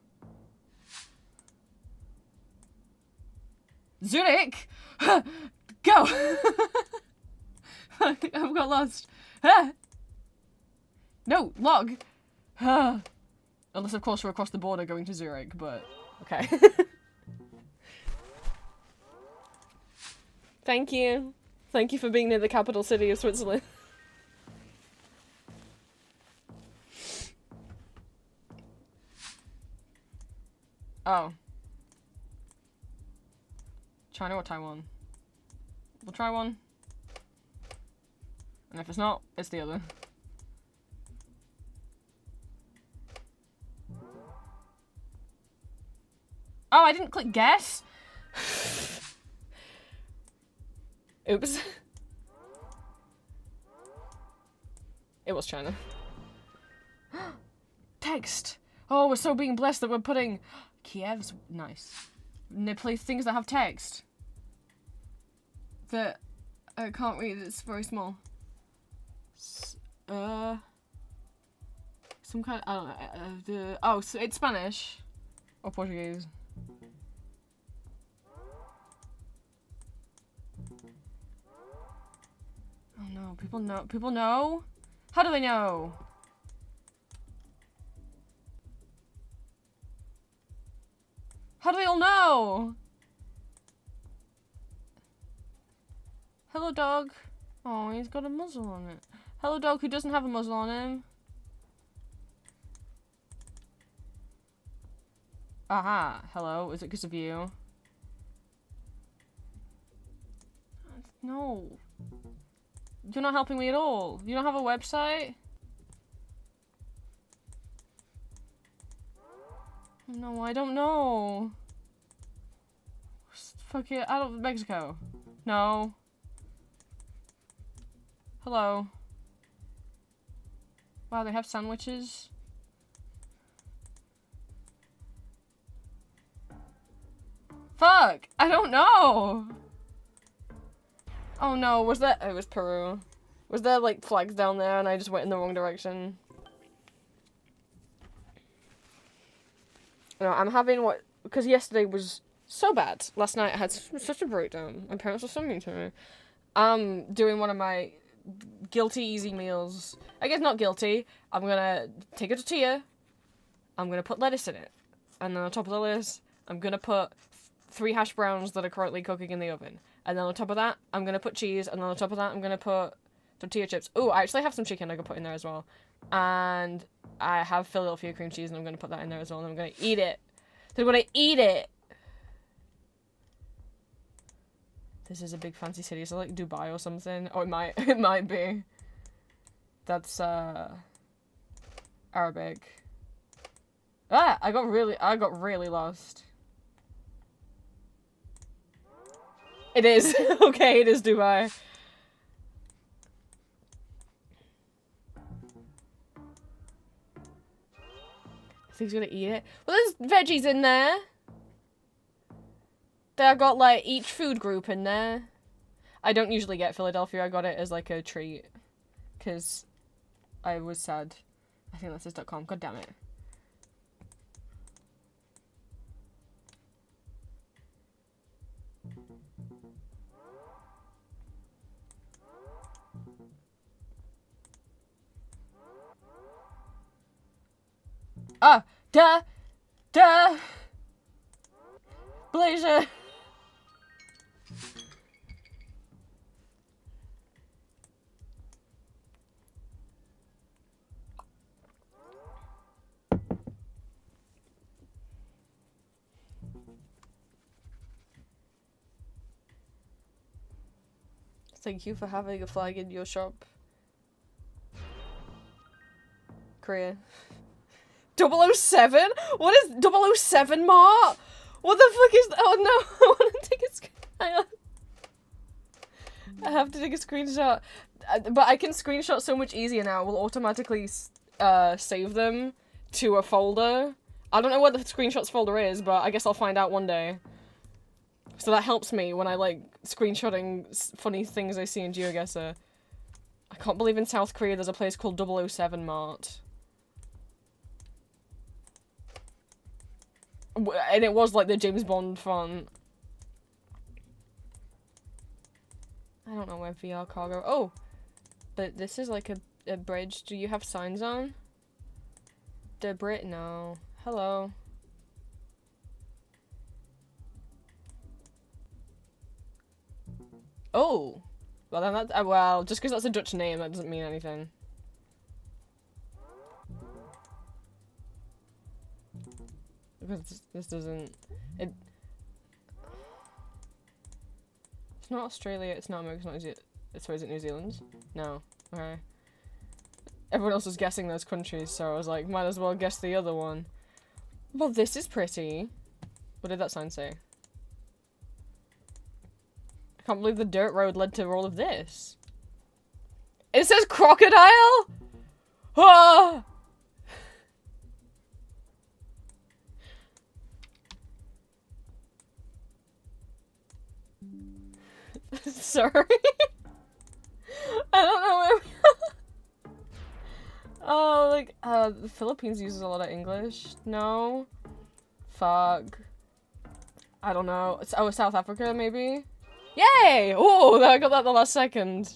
Zurich! Go! I've got lost. No, log! Unless, of course, we're across the border going to Zurich, but... Okay. Thank you. Thank you for being near the capital city of Switzerland. Oh. China or Taiwan? We'll try one. And if it's not, it's the other. Oh, I didn't click guess? Oops. It was China. Text! Oh, we're so being blessed that we're putting... Kiev's nice. And they play things that have text. That I can't read, it's very small. Some kind of... I don't know. Oh, so it's Spanish. Or Portuguese. Oh no, people know. People know? How do they know? How do they all know? Hello, dog. Oh, he's got a muzzle on it. Hello, dog who doesn't have a muzzle on him. Aha. Hello. Is it because of you? No. You're not helping me at all. You don't have a website? No, I don't know. Fuck it. Out of Mexico. No. Hello. Wow, they have sandwiches. Fuck! I don't know! Oh no, was that- it was Peru. Was there like flags down there and I just went in the wrong direction? No, I'm having what- because yesterday was so bad. Last night I had such a breakdown. My parents were so mean to me. I'm doing one of my guilty easy meals. I guess not guilty. I'm gonna take a tortilla. I'm gonna put lettuce in it. And then on top of the lettuce, I'm gonna put 3 hash browns that are currently cooking in the oven. And then on top of that, I'm gonna put cheese. And then on top of that, I'm gonna put tortilla chips. Oh, I actually have some chicken I could put in there as well. And I have Philadelphia cream cheese and I'm gonna put that in there as well. And I'm gonna eat it. So I'm gonna eat it! This is a big fancy city. Is it like Dubai or something? Oh, it might be. That's, Arabic. Ah! I got really lost. It is. Okay, it is Dubai. I think he's gonna eat it. Well, there's veggies in there. I got, like, each food group in there. I don't usually get Philadelphia. I got it as, like, a treat. because I was sad. I think that's just.com. God damn it. Ah! Duh! Duh! Blazer! Thank you for having a flag in your shop. Korea. 007? What is 007 Mart? What the fuck is that? Oh no, I want to take a hang on. I have to take a screenshot. But I can screenshot so much easier now. We'll automatically save them to a folder. I don't know what the screenshots folder is, but I guess I'll find out one day. So that helps me when I like screenshotting funny things I see in GeoGuessr. I can't believe in South Korea there's a place called 007 Mart. And it was like the James Bond font. I don't know where VR cargo. Oh! But this is like a bridge. Do you have signs on? The Brit? No. Hello. Oh! Well, then that. Well, just because that's a Dutch name, that doesn't mean anything. Because this doesn't. It's not Australia, it's not America, it's not New Zealand. So is it New Zealand? No. Okay. Everyone else was guessing those countries, so I was like, might as well guess the other one. Well, this is pretty. What did that sign say? I can't believe the dirt road led to all of this. It says crocodile? Ah! Sorry. I don't know where we are. Oh, like, the Philippines uses a lot of English. No. Fuck. I don't know. Oh, South Africa, maybe? Yay! Oh, I got that the last second.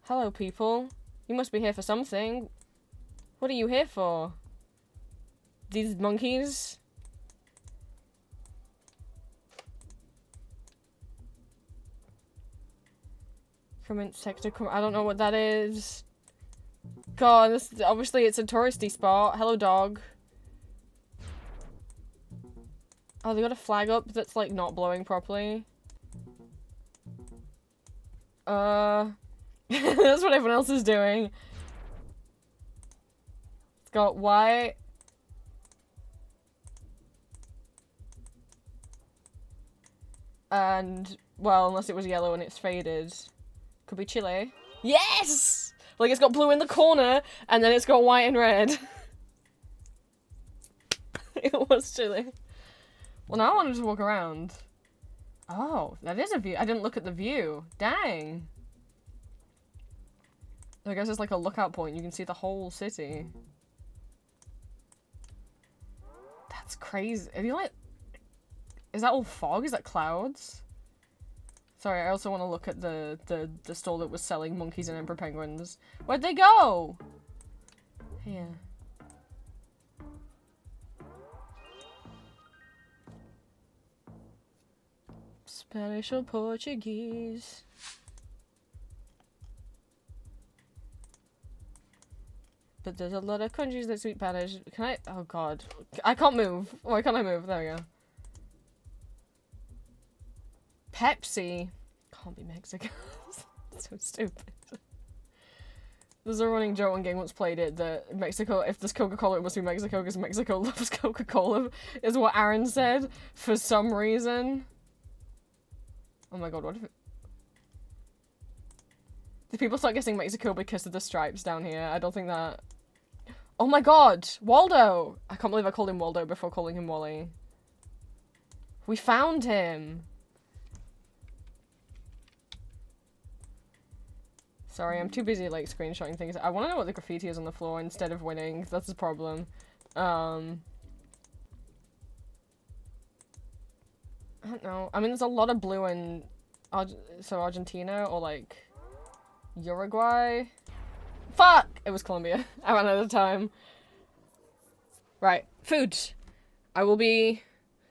Hello, people. You must be here for something. What are you here for? These monkeys? Current sector. I don't know what that is. God, this obviously it's a touristy spot. Hello, dog. Oh, they got a flag up that's like not blowing properly. That's what everyone else is doing. It's got white. And, well, unless it was yellow and it's faded. Could be Chile. Yes! Like, it's got blue in the corner, and then it's got white and red. It was Chile. Well, now I wanted to walk around. Oh, that is a view. I didn't look at the view. Dang. I guess it's like a lookout point. You can see the whole city. That's crazy. Have you like... Is that all fog? Is that clouds? Sorry, I also want to look at the stall that was selling monkeys and emperor penguins. Where'd they go? Here. Spanish or Portuguese? But there's a lot of countries that speak Spanish. Can I? Oh god. I can't move. Why can't I move? There we go. Pepsi. Can't be Mexico. So stupid. There's a running joke when Gang once played it that Mexico, if there's Coca-Cola, it must be Mexico because Mexico loves Coca-Cola, is what Aaron said for some reason. Oh my god, what if it... Did people start guessing Mexico because of the stripes down here? I don't think that... Oh my god! Waldo! I can't believe I called him Waldo before calling him Wally. We found him! Sorry, I'm too busy like screenshotting things. I want to know what the graffiti is on the floor instead of winning. That's the problem. I don't know. I mean, there's a lot of blue in so Argentina or like Uruguay. Fuck! It was Colombia. I ran out of time. Right, food. I will be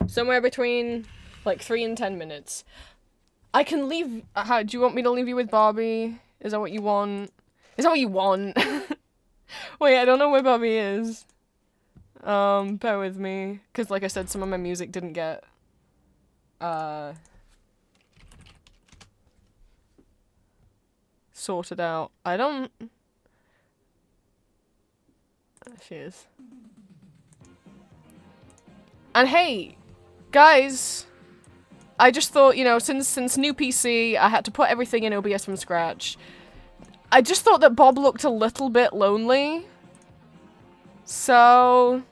somewhere between like 3 and 10 minutes. I can leave. How do you want me to leave you with Barbie? Is that what you want? Is that what you want? Wait, I don't know where Barbie is. Bear with me, because like I said, some of my music didn't get sorted out. I don't. There she is. And hey, guys, I just thought, you know, since new PC, I had to put everything in OBS from scratch. I just thought that Bob looked a little bit lonely. So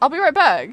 I'll be right back.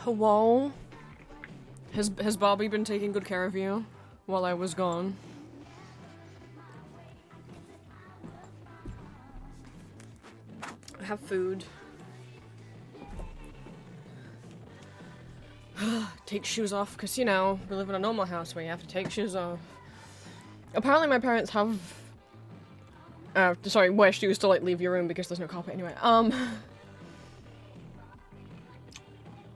Hello? Has Bobby been taking good care of you while I was gone? Have food. Take shoes off, because, you know, we live in a normal house where you have to take shoes off. Apparently my parents have... sorry, wear shoes to, like, leave your room because there's no carpet anyway.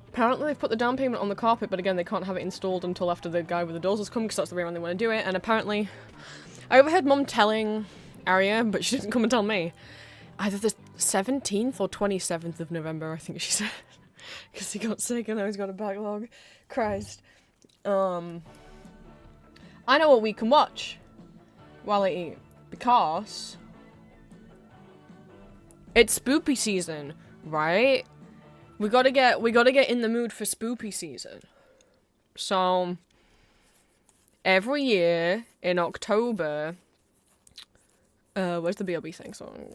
Apparently they've put the down payment on the carpet, but again, they can't have it installed until after the guy with the doors has come, because that's the way around they want to do it, and apparently... I overheard Mum telling Arya, but she didn't come and tell me. Either the 17th or 27th of November, I think she said. Because he got sick and now he's got a backlog. Christ. I know what we can watch while I eat. Because it's spoopy season, right? We gotta get in the mood for spoopy season. So every year in October, where's the BLB thing song?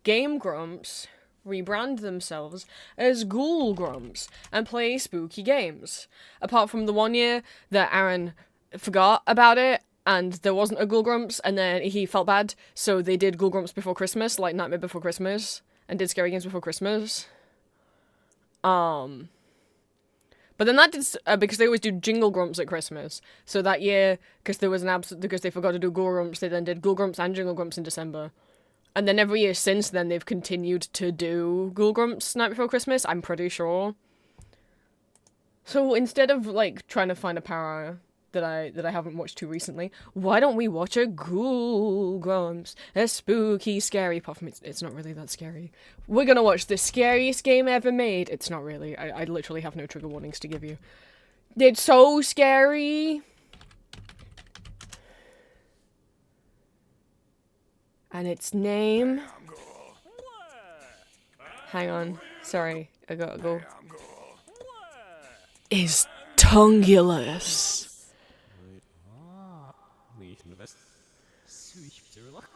Game Grumps rebrand themselves as Ghoul Grumps and play spooky games. Apart from the one year that Aaron forgot about it and there wasn't a Ghoul Grumps and then he felt bad, so they did Ghoul Grumps before Christmas, like Nightmare Before Christmas, and did Scary Games Before Christmas. But then that did, because they always do Jingle Grumps at Christmas. So that year, because there was because they forgot to do Ghoul Grumps, they then did Ghoul Grumps and Jingle Grumps in December. And then every year since then, they've continued to do Ghoul Grumps Night Before Christmas, I'm pretty sure. So instead of, like, trying to find a power that I haven't watched too recently, why don't we watch a Ghoul Grumps? A spooky, scary, apart from it's not really that scary. We're gonna watch the scariest game ever made. It's not really. I literally have no trigger warnings to give you. It's so scary. And its name... Hang on. Sorry. I gotta go. Is Tungulus.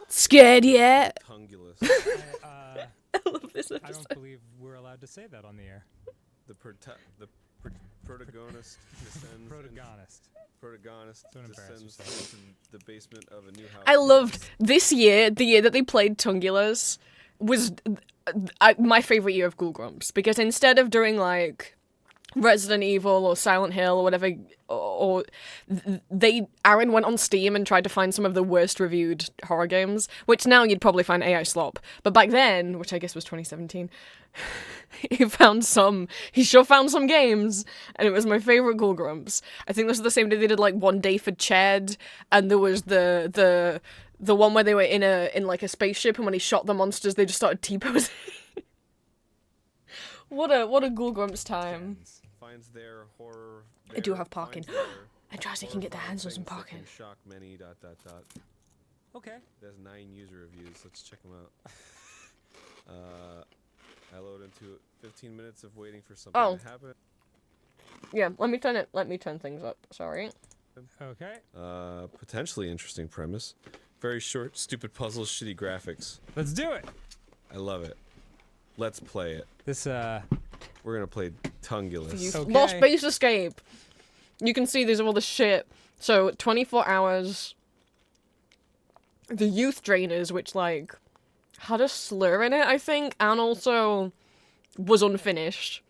Scared yet? Tungulus. I love this episode. I don't believe we're allowed to say that on the air. The protagonist descends. Protagonist Don't embarrass descends yourself. into the basement of a new house. I loved this year, the year that they played Tungulus was my favorite year of Ghoul Grumps, because instead of doing like Resident Evil or Silent Hill or whatever, Aaron went on Steam and tried to find some of the worst reviewed horror games, which now you'd probably find AI slop, but back then, which I guess was 2017, he sure found some games, and it was my favorite Ghoul Grumps. I think this was the same day they did like One Day for Ched, and there was the one where they were in like a spaceship, and when he shot the monsters, they just started T-posing. What a Ghoul Grumps time. Finds their horror. I do have parking. And Jazzy can get their hands on some parking. Shock many ... Okay. There's 9 user reviews. Let's check them out. I load into 15 minutes of waiting for something to happen. Yeah, let me turn things up. Sorry. Okay. Potentially interesting premise. Very short, stupid puzzles, shitty graphics. Let's do it. I love it. Let's play it. This We're gonna play Tungulus. Okay. Lost Base Escape. You can see these are all the shit. So 24 hours. The Youth Drainers, which like had a slur in it, I think, and also was unfinished.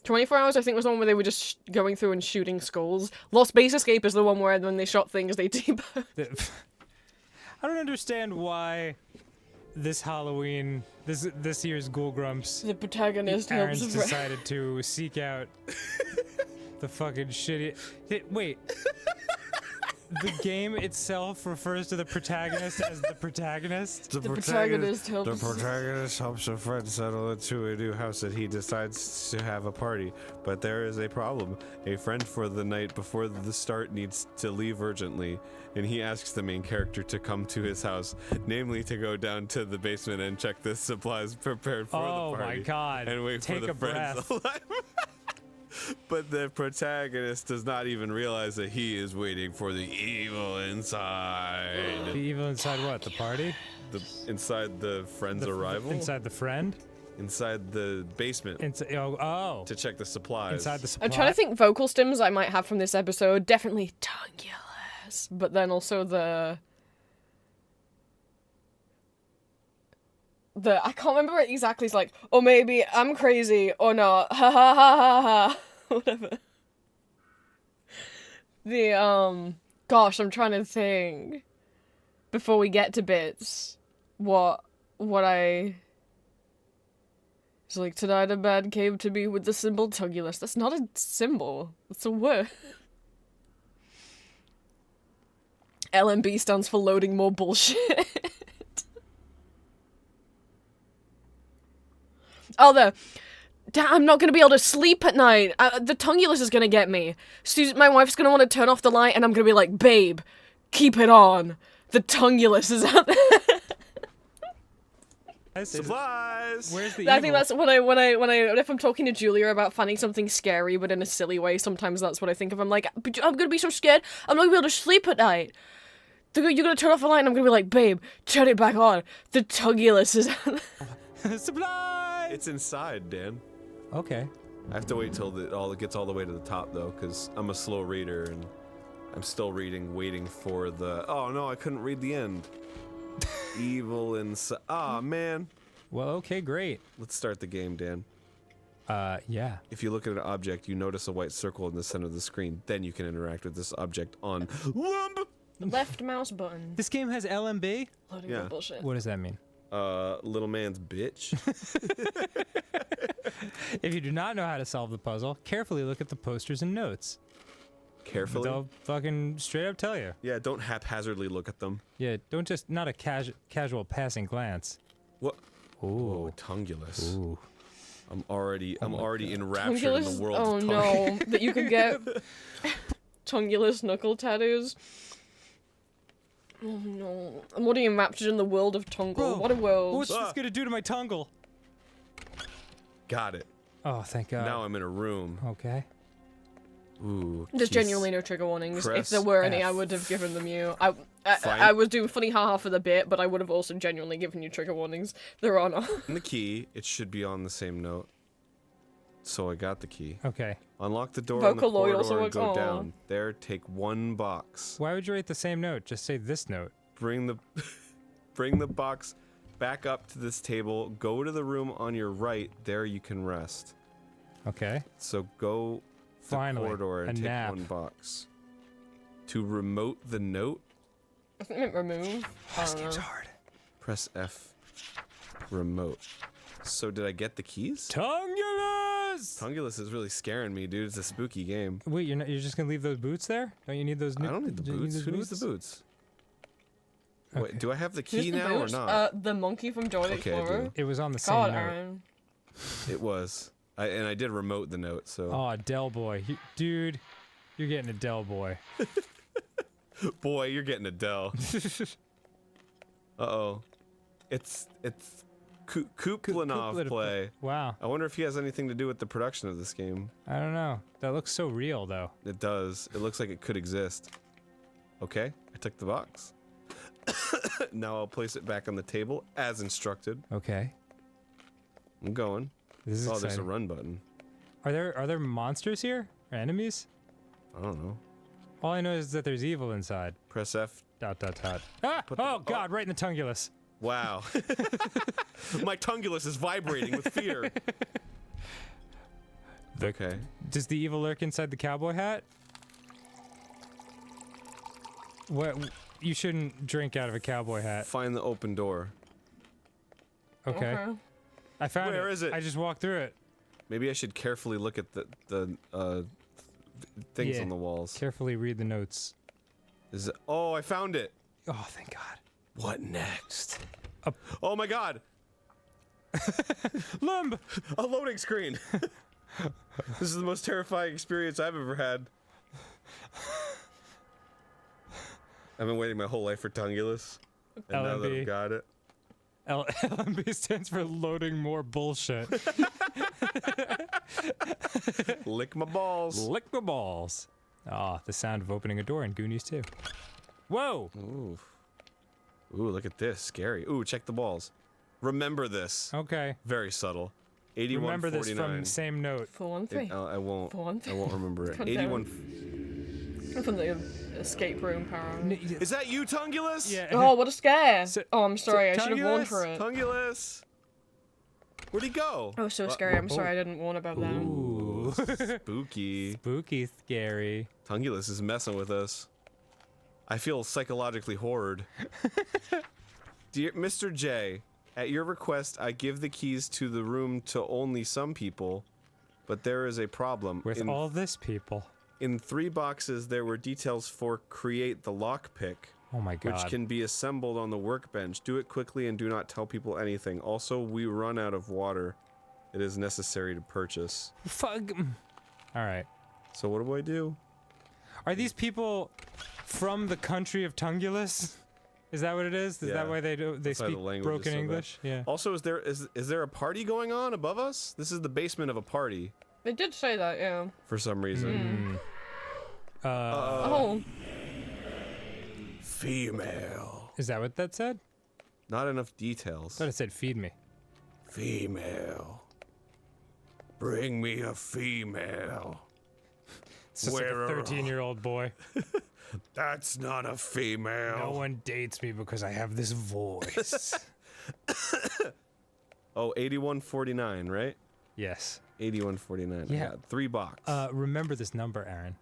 24 Hours, I think, was the one where they were just going through and shooting skulls. Lost Base Escape is the one where when they shot things, they debug. I don't understand why this Halloween, this year's Ghoul Grumps, The protagonist Aaron's helps a friend. decided to seek out the fucking shitty... Wait. The game itself refers to the protagonist as the protagonist? The protagonist helps. The protagonist helps a friend settle into a new house and he decides to have a party. But there is a problem. A friend for the night before the start needs to leave urgently, and he asks the main character to come to his house, namely to go down to the basement and check the supplies prepared for Oh the party. my god. And wait Take for the a friends breath. alive. But the protagonist does not even realize that he is waiting for the evil inside. The evil inside what? The party? Inside the friend's arrival? Inside the friend? inside the basement Oh. to check the supplies. Inside the supply. I'm trying to think vocal stims I might have from this episode. Definitely Tungulus. But then also the I can't remember it exactly. It's like, or maybe I'm crazy or not. Ha ha ha ha ha. Whatever. The gosh, I'm trying to think before we get to bits what I it's like, tonight a man came to me with the symbol Tungulus. That's not a symbol. It's a word. LMB stands for loading more bullshit. Oh, I'm not gonna be able to sleep at night. The Tungulus is gonna get me. Susan, my wife's gonna want to turn off the light, and I'm gonna be like, babe, keep it on. The Tungulus is out there. Supplies. Where's the I think evil? that's when if I'm talking to Julia about finding something scary but in a silly way, sometimes that's what I think of. I'm like, I'm gonna be so scared, I'm not gonna be able to sleep at night. You're gonna turn off the light and I'm gonna be like, babe, turn it back on. The Tungulus is out there. Supply. It's inside, Dan. Okay. I have to wait till it gets all the way to the top though, because I'm a slow reader and I'm still reading, waiting for the. Oh no, I couldn't read the end. Evil inside. Ah, man. Well, okay, great. Let's start the game, Dan. Yeah. If you look at an object, you notice a white circle in the center of the screen. Then you can interact with this object on Lumb. Left mouse button. This game has LMB? Loading Yeah. more bullshit. What does that mean? Little man's bitch. If you do not know how to solve the puzzle, carefully look at the posters and notes. Carefully. They'll fucking straight up tell you. Yeah, don't haphazardly look at them. Yeah, don't just, not a casual passing glance. What? Ooh. Whoa, Tungulus. Ooh. I'm already enraptured in Tungulus? the world Oh of Tung. no, that you can get Tungulus knuckle tattoos. Oh no, I'm already enraptured in the world of Tungle. Bro, What a world. What's this gonna do to my tungle? Got it. Oh, thank God. Now I'm in a room. Okay. Ooh. There's keys. genuinely no trigger warnings. If Press there were any, I F. would have given them you. Fine. I was doing funny haha for the bit, but I would have also genuinely given you trigger warnings. There are not. And the key, it should be on the same note. So I got the key. Okay. Unlock the door in the Vocaloid corridor also and works. go Aw. down. There, take one box. Why would you rate the same note? Just say this note. Bring the bring the box back up to this table. Go to the room on your right. There you can rest. Okay. So go the Finally, corridor and a take nap. one box. To remote the note, I think I meant remove. I don't know. hard. press F. Remote. So did I get the keys? Tungulus! Tungulus is really scaring me, dude. It's a spooky game. Wait, you're just gonna leave those boots there? Don't you need those? I don't need the do you boots. those Who needs the boots? Okay. Wait, do I have the Who's key the now or boost? not? The monkey from Joy the Okay, I do. Explorer. It was on the same God, note. Aaron. It was. And I did remote the note, so. Oh, Del Boy. Dude, you're getting a Del Boy. Boy, you're getting Adele. Uh-oh. It's Kuplanov Kuplanov. play. Wow. I wonder if he has anything to do with the production of this game. I don't know. That looks so real, though. It does. It looks like it could exist. Okay, I took the box. Now I'll place it back on the table as instructed. Okay. I'm going. This is Oh, there's a exciting. run button. Are there monsters here? Or enemies? I don't know. All I know is that there's evil inside. Press F. Dot dot dot. Ah! Put the- Oh God! Right in the tungulus. Wow. My tungulus is vibrating with fear. Okay. Does the evil lurk inside the cowboy hat? What? You shouldn't drink out of a cowboy hat. Find the open door. Okay. I found Where is it? I just walked through it. Maybe I should carefully look at the things Yeah. on the walls. Carefully read the notes. Is it? Oh, I found it. Oh, thank God. What next? Up. Oh my God! Lumb! A loading screen. This is the most terrifying experience I've ever had. I've been waiting my whole life for Tungulus, and now that LMB. I've got it, LMB stands for loading more bullshit. lick my balls. Lick the balls. Ah, the sound of opening a door in Goonies 2. Whoa! Ooh. Ooh, look at this. Scary. Ooh, check the balls. Remember this. Okay. Very subtle. 81. Remember this 49. from same note. 413. I won't. 413. I won't remember it. Come 81. From the escape room, apparently. Is that you, Tungulus? Yeah. Oh, what a scare! So- Oh, I'm sorry. I should have warned Tungulus? for it. Tungulus. Where'd he go? Oh, so scary. I'm sorry I didn't warn about that. Ooh. Spooky. Spooky, scary. Tungulus is messing with us. I feel psychologically horrored. Dear Mr. J, at your request, I give the keys to the room to only some people, but there is a problem. With all this people. In 3 boxes, there were details for create the lockpick, Oh my god. which can be assembled on the workbench. Do it quickly and do not tell people anything. Also, we run out of water. It is necessary to purchase. Fuck. All right. So what do I do? Are these people from the country of Tungulus? Is that what it is? Is Yeah. that why they do? They That's why the speak language is broken so bad. English? Yeah. Also, is there a party going on above us? This is the basement of a party They did say that, yeah. for some reason. Oh, Female. Is that what that said? Not enough details. I thought it said feed me. Female. Bring me a female. It's just Where like are- a 13-year-old boy. That's not a female. No one dates me because I have this voice. Oh, 8149, right? Yes. 8149. Yeah. I got 3 box. Remember this number, Aaron.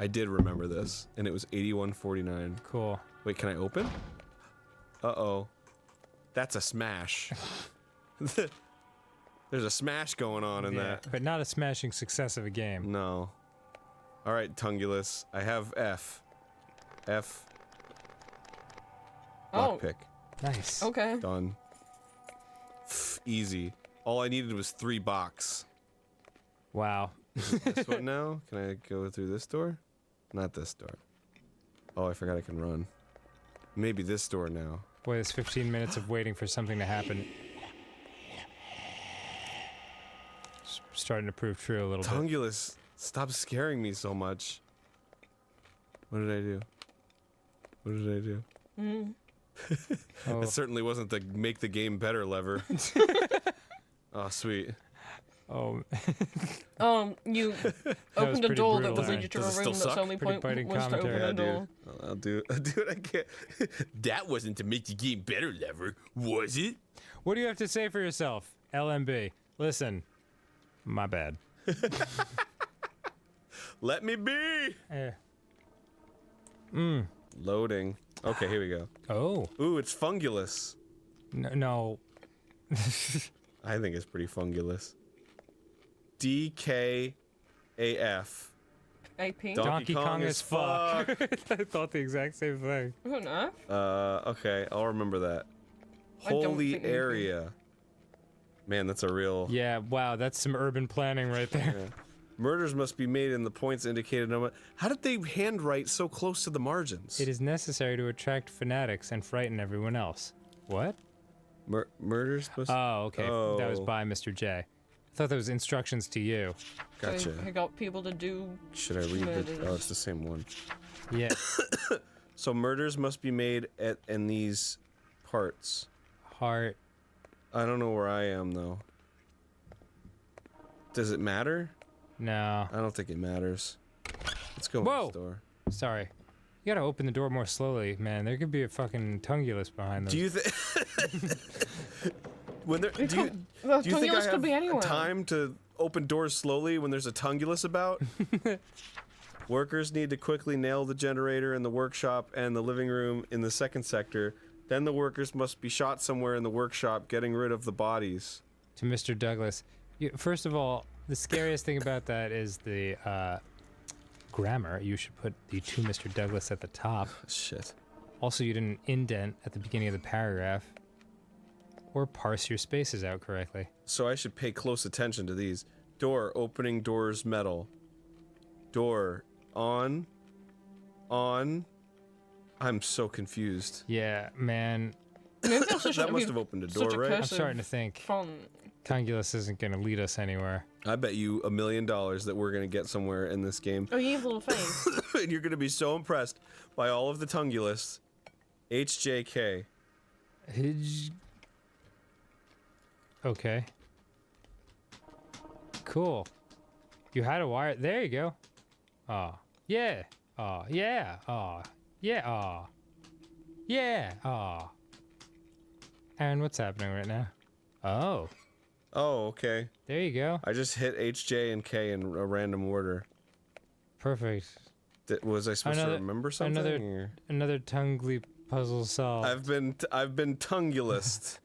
I did remember this, and it was 8149. Cool. Wait, can I open? Uh-oh. That's a smash. There's a smash going on in Yeah, that. but not a smashing success of a game. No. All right, Tungulus. I have F. F. Oh. Lockpick. Nice. okay. Done. Easy. All I needed was 3 box. Wow. This one now? Can I go through this door? Not this door. Oh, I forgot I can run. Maybe this door now. Boy, there's 15 minutes of waiting for something to happen. Starting to prove true a little bit. Tungulus, stop scaring me so much. What did I do? What did I do? Oh, It certainly wasn't the make the game better lever. Oh, sweet. oh, You opened a pretty door brutal, that would Aaron. lead you to Does it a still room that's suck? only Pretty point biting was to open commentary. a Yeah, door. dude. I'll do it. I can't. That wasn't to make the game better lever, was it? what do you have to say for yourself, LMB? Listen, my bad. Let me be. Eh. Loading. Okay, here we go. Oh, Ooh, it's fungulus. no. I think it's pretty fungulus. DKAF. AP? Donkey Kong as fuck. I thought the exact same thing. I don't know. Okay, I'll remember that. I don't Holy think you can. area. Man, that's a real. Yeah, wow, that's some urban planning right there. Yeah. Murders must be made in the points indicated on. How did they handwrite so close to the margins? It is necessary to attract fanatics and frighten everyone else. What? Murders must. Oh, okay. That was Oh. by Mr. J. I thought that was instructions to you. So Gotcha. he got people to do. Should I read it? Oh, Murders. it's the same one. Yeah. So murders must be made in these parts. Heart. I don't know where I am though. Does it matter? No. I don't think it matters. Let's go in Whoa. this door. Sorry. You gotta open the door more slowly, man. There could be a fucking Tungulus behind them. Do you think when there do you, The do you think I Tungulus could have be anywhere. time to open doors slowly when there's a Tungulus about? Workers need to quickly nail the generator in the workshop and the living room in the second sector. Then the workers must be shot somewhere in the workshop, getting rid of the bodies. To Mr. Douglas. First of all, the scariest thing about that is the grammar. You should put the to Mr. Douglas at the top. Shit. Also, you didn't indent at the beginning of the paragraph. Or parse your spaces out correctly. So I should pay close attention to these. Door, opening doors, metal. Door, on. I'm so confused. Yeah, man. Maybe that's such That a- must have opened a such door, right? I'm cursive starting to think font. Tungulus isn't gonna lead us anywhere. I bet you $1 million that we're gonna get somewhere in this game. Oh, you evil face. And you're gonna be so impressed by all of the Tungulus. HJK. Okay. Cool. You had a wire. There you go. Oh, yeah. Oh, yeah. Oh, yeah. Oh, yeah. Oh. Aaron, what's happening right now? Oh, Oh, okay. there you go. I just hit H, J, and K in a random order. Perfect. Was I supposed to Another- remember something? another- or- Another Tungly puzzle solved. I've been tonguelist.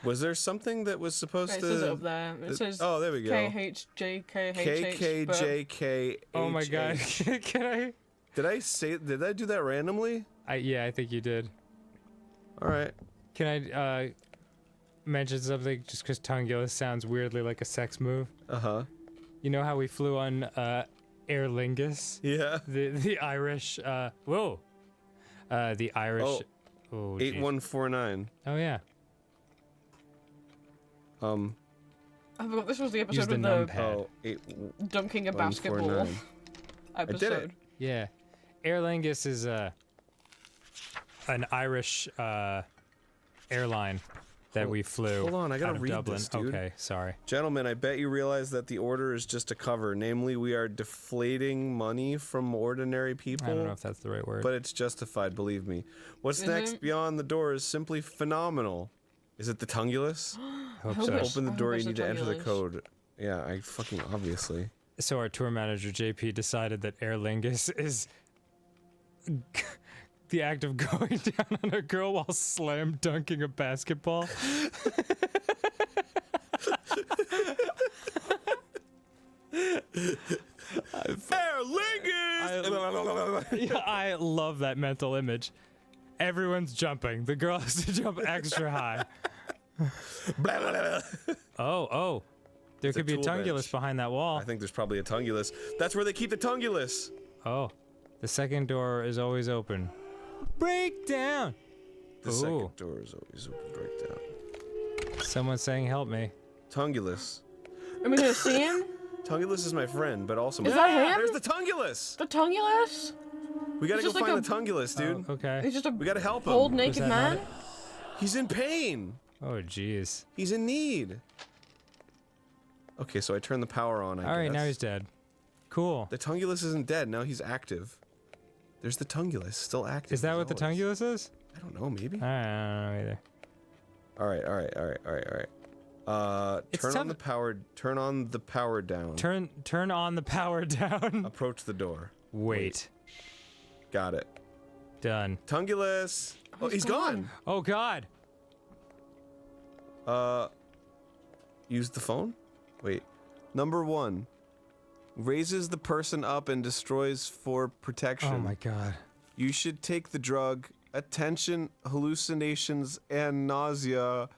Was there something that was supposed Right, it to? says it up there. It says Oh, there we go. KHJKHH. but- KKJK. Oh my god. Can I? Did I do that randomly? Yeah, I think you did. All right. Can I mention something just because Tungulus sounds weirdly like a sex move? Uh-huh. You know how we flew on Aer Lingus? Yeah. The Irish, whoa. The Irish. Oh, Oh, geez. 8149. Oh, yeah. Um. I forgot this was the Use episode the with the numpad. Oh, dunking a 8149. basketball I did episode. it. Yeah. Aer Lingus is an Irish airline that we flew. hold on, I gotta out of read Dublin. this, dude. Okay, sorry. Gentlemen, I bet you realize that the order is just a cover. Namely, we are deflating money from ordinary people. I don't know if that's the right word. But it's justified, believe me. What's Is next it? beyond the door is simply phenomenal. Is it the Tungulus? Hope hope so. it's- Open the I hope door, it's you need the to enter the Tungulus. code. Yeah, I fucking obviously. So our tour manager JP decided that Aer Lingus is the act of going down on a girl while slam dunking a basketball. Aer Lingus! Yeah, I love that mental image. Everyone's jumping. The girl has to jump extra high. Blah, blah, blah. Oh. There It's a could be a tool Tungulus bench. behind that wall. I think there's probably a Tungulus. That's where they keep the Tungulus. Oh. The second door is always open. Breakdown! The Ooh. second door is always open. Breakdown. Someone's saying help me. Tungulus. Am I gonna see him? Tungulus is my friend, but also my Is that him? There's the Tungulus! The Tungulus? We gotta He's go just find like the Tungulus, dude. Oh, okay. He's just a We gotta help him. old Was naked that not man? it? He's in pain. Oh, jeez. He's in need. Okay, so I turn the power on, I guess. Alright, now he's dead. Cool. The Tungulus isn't dead, now he's active. There's the Tungulus, still active. Is that as what the always. Tungulus is? I don't know, maybe. I don't know either. Alright. It's Turn on tough- the power. Turn on the power down. Turn on the power down. Approach the door. Wait. Got it. Done. Tungulus. Oh, he's gone. Oh god. Use the phone? Wait. Number 1. Raises the person up and destroys for protection. Oh my god. You should take the drug. Attention, hallucinations, and nausea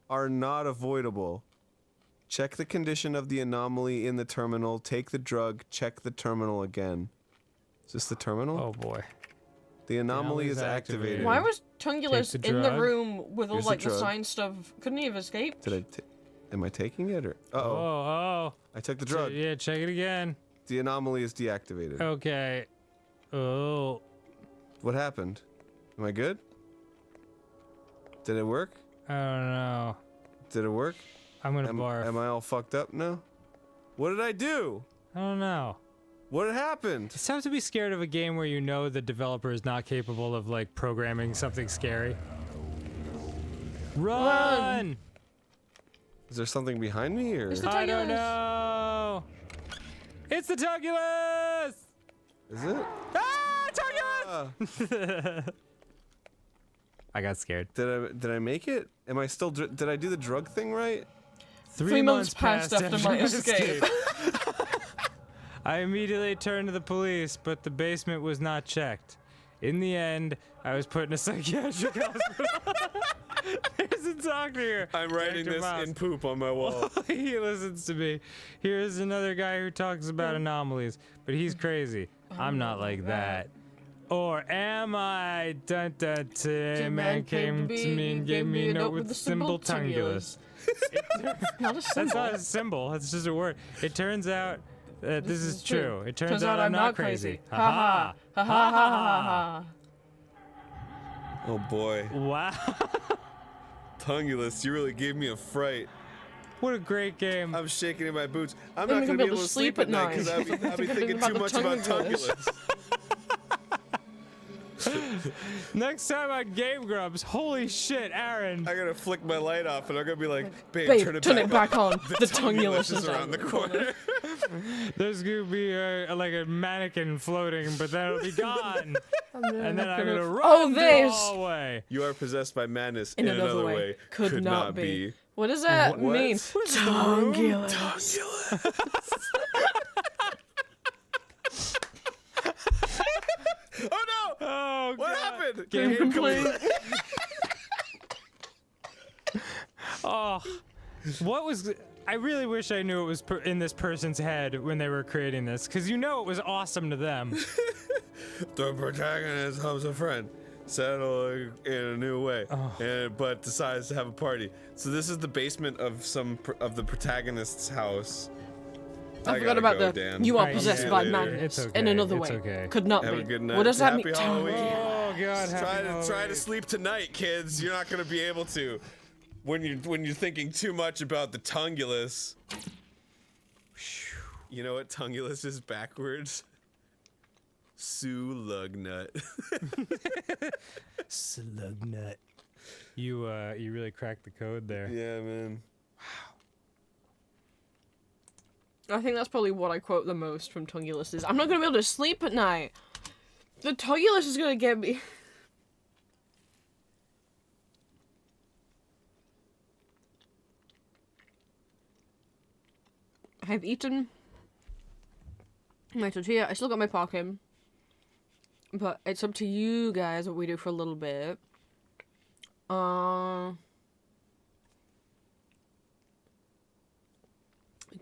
are not avoidable. Check the condition of the anomaly in the terminal. Take the drug. Check the terminal again. Is this the terminal? Oh boy. The anomaly is anomaly's activated. activated. Why was Tungulus Take the in the drug. room with all Here's the like the drug. science stuff? Couldn't he have escaped? Did I? Am I taking it or? Uh Oh, oh. oh. I took the drug. Yeah, check it again. The anomaly is deactivated. Okay. Oh. What happened? Am I good? Did it work? I don't know. Did it work? I'm gonna Am, barf. am I all fucked up now? What did I do? I don't know. What happened? It's tough to be scared of a game where you know the developer is not capable of like programming something scary. Run! Is there something behind me or It's the I don't Tungulus. know. It's the Tungulus! is it? Ah, Tungulus! Uh, I got scared. did I make it? Am I still? Did I do the drug thing right? 3 months passed after my escape. I immediately turned to the police, but the basement was not checked. In the end, I was put in a psychiatric hospital. There's a doctor here. I'm writing Dr. this Mouse. in poop on my wall. He listens to me. Here's another guy who talks about anomalies, but he's crazy. I'm not like that. Or am I? Dun dun dun. Man came to me and gave me a note with the symbol Tungulus. Not a That's symbol. not a symbol. That's just a word. It turns out that this is true. It turns Turns out I'm not crazy. Ha ha. Ha ha ha ha ha. Oh boy. Wow. Tungulus, you really gave me a fright. What a great game. I'm shaking in my boots. I'm Then not we going can to be able to sleep at night because I'll be thinking too much about Tungulus. Next time on Game Grumps, holy shit, Aaron. I gotta flick my light off and I'm gonna be like, babe, Babe, turn it back on. The Tungulus Tungulus is around the corner. There's gonna be like a mannequin floating, but then it'll be gone. And then I'm gonna run through the this. hallway. You are possessed by madness In another way. Could not be. What does that What? mean? What Tungulus. Oh no! Oh, What God. happened? Game complete. Oh, what was? I really wish I knew it was in this person's head when they were creating this, because you know it was awesome to them. The protagonist helps a friend settle in a new way, but decides to have a party. So this is the basement of of the protagonist's house. I forgot gotta about go, the Dan. you are Right, possessed see you by later. madness It's in okay, another it's way. okay. Could not Have be. a good night. What does that Happy mean? Halloween. Oh God! Try happy to sleep tonight, kids. You're not gonna be able to when you're thinking too much about the Tungulus. You know what Tungulus is backwards? Sulugnut. Slug nut. You really cracked the code there. Yeah, man. I think that's probably what I quote the most from Tungulus is, I'm not gonna be able to sleep at night. The Tungulus is gonna get me. I've eaten my tortilla. I still got my parking. But it's up to you guys what we do for a little bit.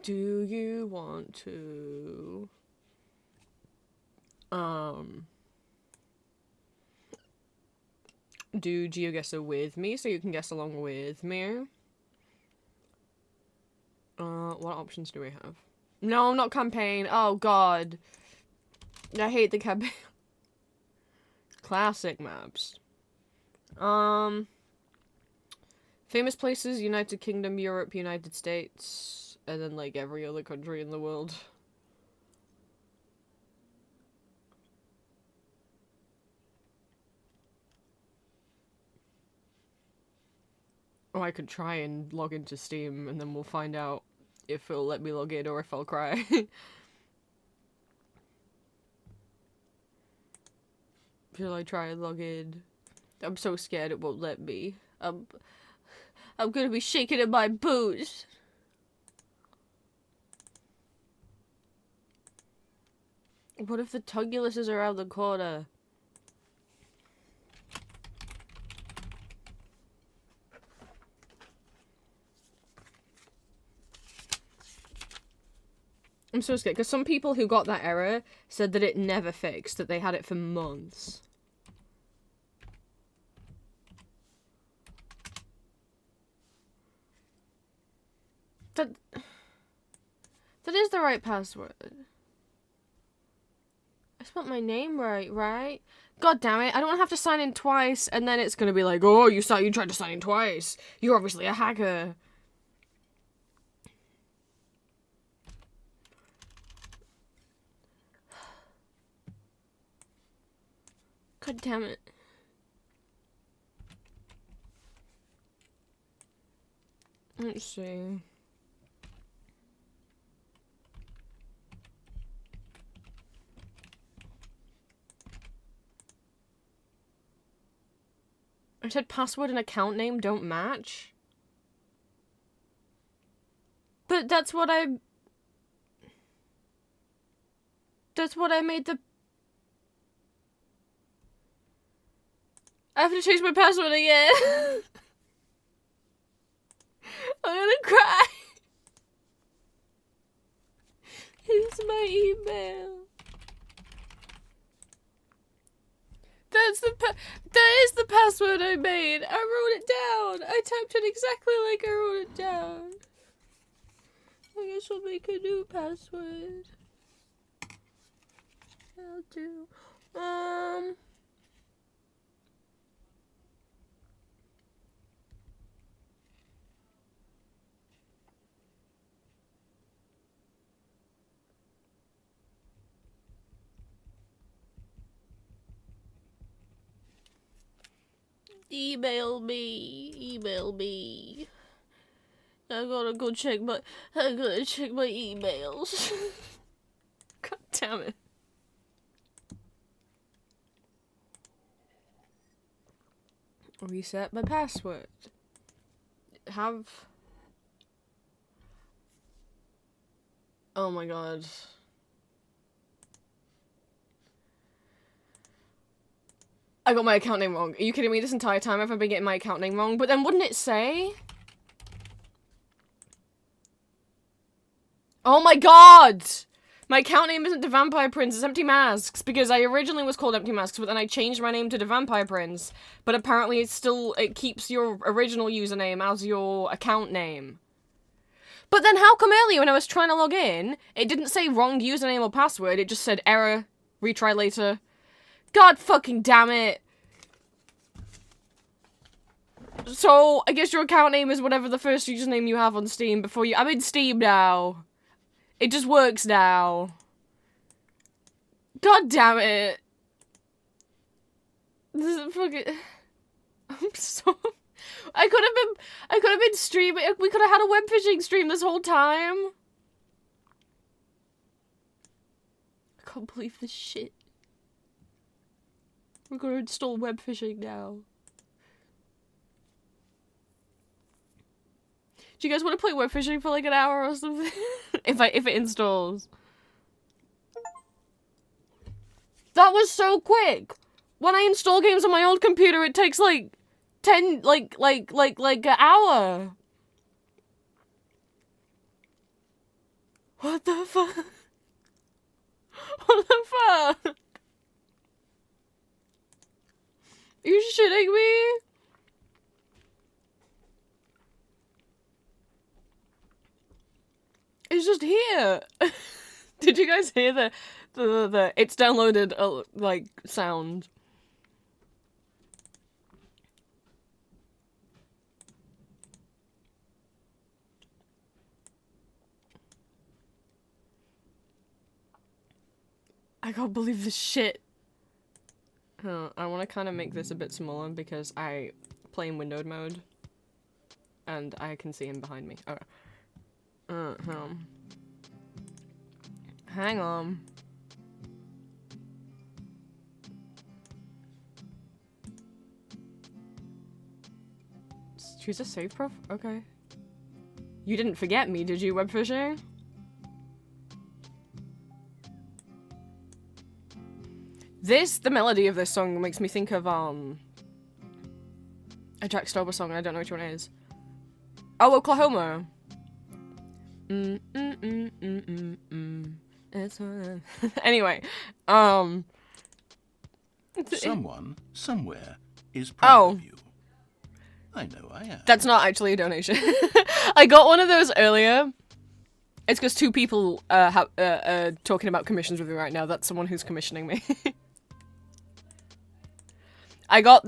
Do you want to do GeoGuessr with me so you can guess along with me? What options do we have? No, not campaign. Oh god. I hate the campaign. Classic maps. Famous places, United Kingdom, Europe, United States, and then like every other country in the world. Or I could try and log into Steam and then we'll find out if it'll let me log in or if I'll cry. Shall I try and log in? I'm so scared it won't let me. I'm gonna be shaking in my boots. What if the Tungulus is around the corner? I'm so scared, because some people who got that error said that it never fixed, that they had it for months. That is the right password. I spelled my name right? God damn it, I don't have to sign in twice, and then it's gonna be like, oh, you tried to sign in twice. You're obviously a hacker. God damn it. Let's see. I said password and account name don't match. But that's what I made the... I have to change my password again. I'm gonna cry. Here's my email. That is the password I made. I wrote it down. I typed it exactly like I wrote it down. I guess I'll make a new password. I'll do. Email me. Email me. I gotta check my emails. God damn it. Reset my password. Oh my god. I got my account name wrong. Are you kidding me? This entire time I've been getting my account name wrong. But then wouldn't it say? Oh my god! My account name isn't the Vampire Prince, it's Empty Masks. Because I originally was called Empty Masks, but then I changed my name to the Vampire Prince. But apparently it keeps your original username as your account name. But then how come earlier when I was trying to log in, it didn't say wrong username or password, it just said error, retry later. God fucking damn it. So, I guess your account name is whatever the first username you have on Steam before you- I'm in Steam now. It just works now. God damn it. This is fucking- I'm so- I could have been streaming- we could have had a web phishing stream this whole time. I can't believe this shit. We're gonna install web phishing now. Do you guys want to play web phishing for like an hour or something? if it installs. That was so quick. When I install games on my old computer, it takes like 10 like an hour. What the fuck? What the fuck? Are you shitting me? It's just here. Did you guys hear the it's downloaded like sound? I can't believe this shit. I want to kind of make this a bit smaller because I play in windowed mode. And I can see him behind me. Okay. Hang on. Choose a save prof? Okay. You didn't forget me, did you, web phishing? The melody of this song makes me think of, a Jack Stober song, I don't know which one it is. Oh, Oklahoma! Anyway, Someone, somewhere, is proud of you. I know I am. That's not actually a donation. I got one of those earlier. It's because two people talking about commissions with me right now. That's someone who's commissioning me. I got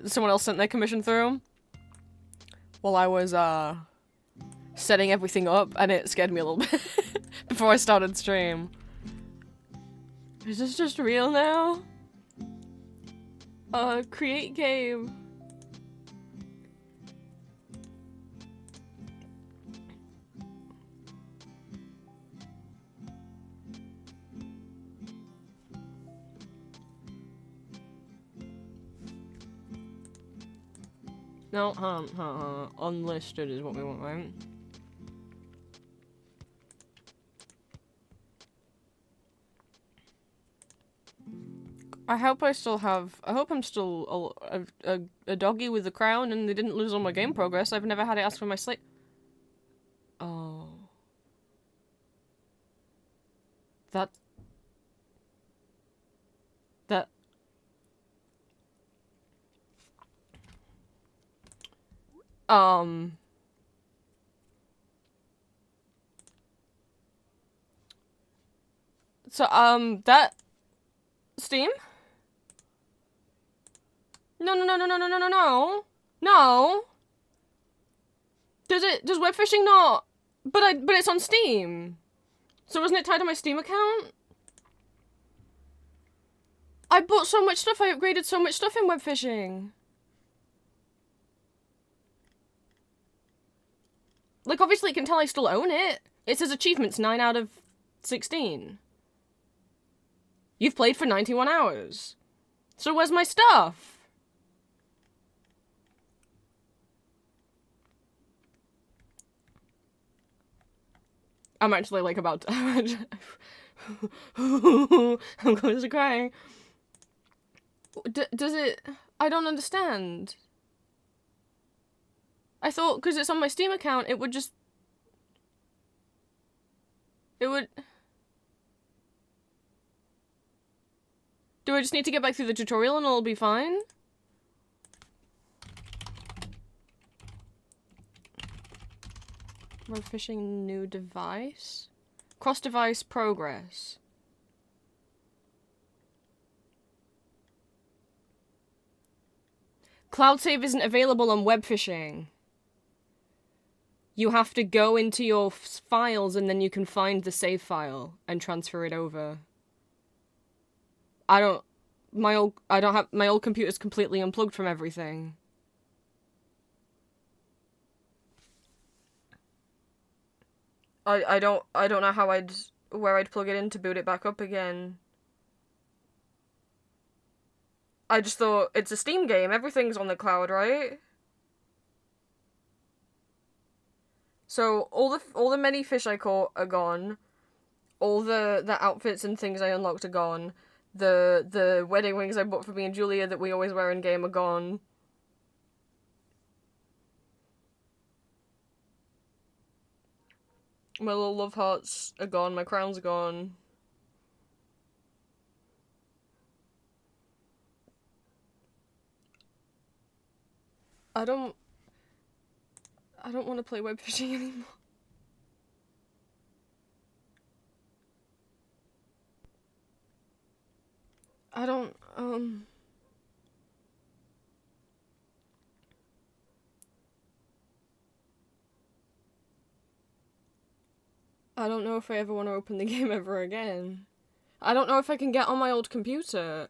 someone else sent their commission through while I was setting everything up, and it scared me a little bit before I started stream. Is this just real now? Create game. No, unlisted is what we want, right? I hope I'm still a doggy with a crown and they didn't lose all my game progress. I've never had it ask for my slate. Oh. That. So, that... Steam? No. No! Does web phishing not... But it's on Steam. So wasn't it tied to my Steam account? I bought so much stuff, I upgraded so much stuff in web phishing. Like, obviously it can tell I still own it. It says achievements 9 out of 16. You've played for 91 hours. So where's my stuff? I'm actually, like, about to... I'm going to cry. Does it... I don't understand. I thought, because it's on my Steam account, it would just... It would... Do I just need to get back through the tutorial and it'll be fine? We're fishing new device? Cross-device progress. Cloud save isn't available on web fishing. You have to go into your files and then you can find the save file and transfer it over. My old computer's completely unplugged from everything. I don't know how where I'd plug it in to boot it back up again. I just thought, it's a Steam game, everything's on the cloud, right? So, all the many fish I caught are gone. All the outfits and things I unlocked are gone. The wedding rings I bought for me and Julia that we always wear in game are gone. My little love hearts are gone, my crown's gone. I don't want to play web fishing anymore. I don't know if I ever want to open the game ever again. I don't know if I can get on my old computer.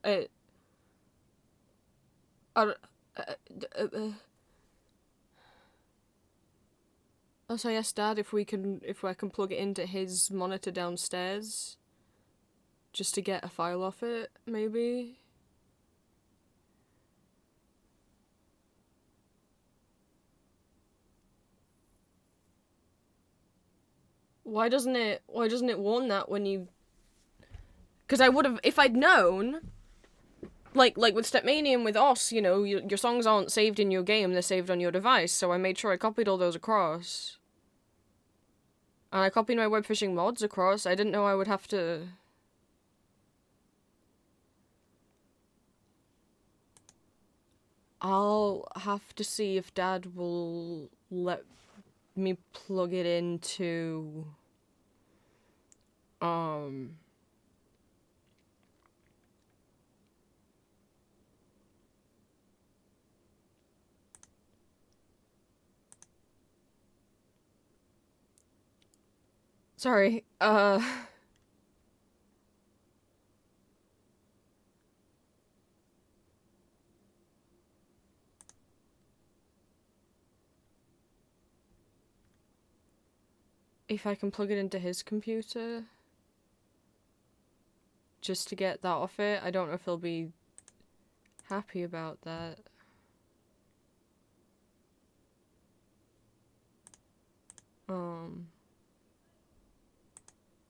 Also, yes, Dad, if I can plug it into his monitor downstairs, just to get a file off it, maybe. Why doesn't it warn that when you? Because I would have, if I'd known. Like with Stepmania and with Oss, you know, your songs aren't saved in your game, they're saved on your device, so I made sure I copied all those across. And I copied my web fishing mods across. I didn't know I would have to... I'll have to see if Dad will let me plug it into... Sorry, if I can plug it into his computer, just to get that off it. I don't know if he'll be happy about that.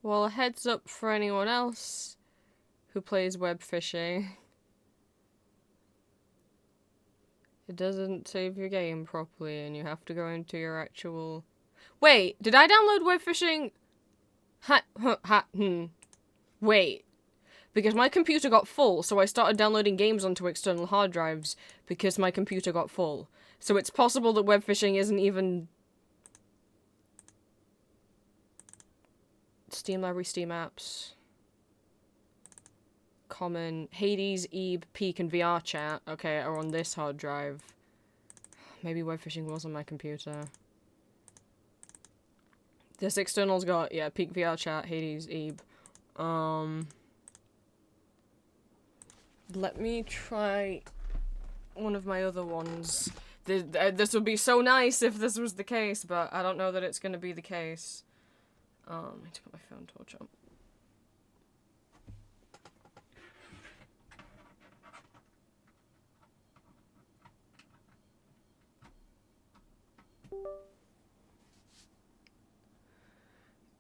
Well, a heads up for anyone else who plays web fishing. It doesn't save your game properly and you have to go into your actual... Wait, did I download web fishing? Wait. Because my computer got full, so I started downloading games onto external hard drives because my computer got full. So it's possible that web fishing isn't even... Steam Library, Steam Apps. Common. Hades, Ebe, Peak, and VR Chat, okay, are on this hard drive. Maybe web fishing was on my computer. This external's got, yeah, Peak, VR Chat, Hades, Ebe. Let me try one of my other ones. This would be so nice if this was the case, but I don't know that it's gonna be the case. I need to put my phone torch on.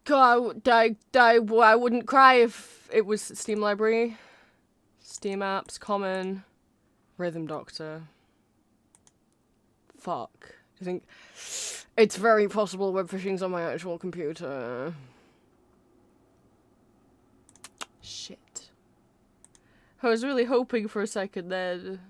God, I wouldn't cry if it was Steam Library, Steam Apps, Common, Rhythm Doctor. Fuck. I think it's very possible web phishing's on my actual computer. Shit. I was really hoping for a second then.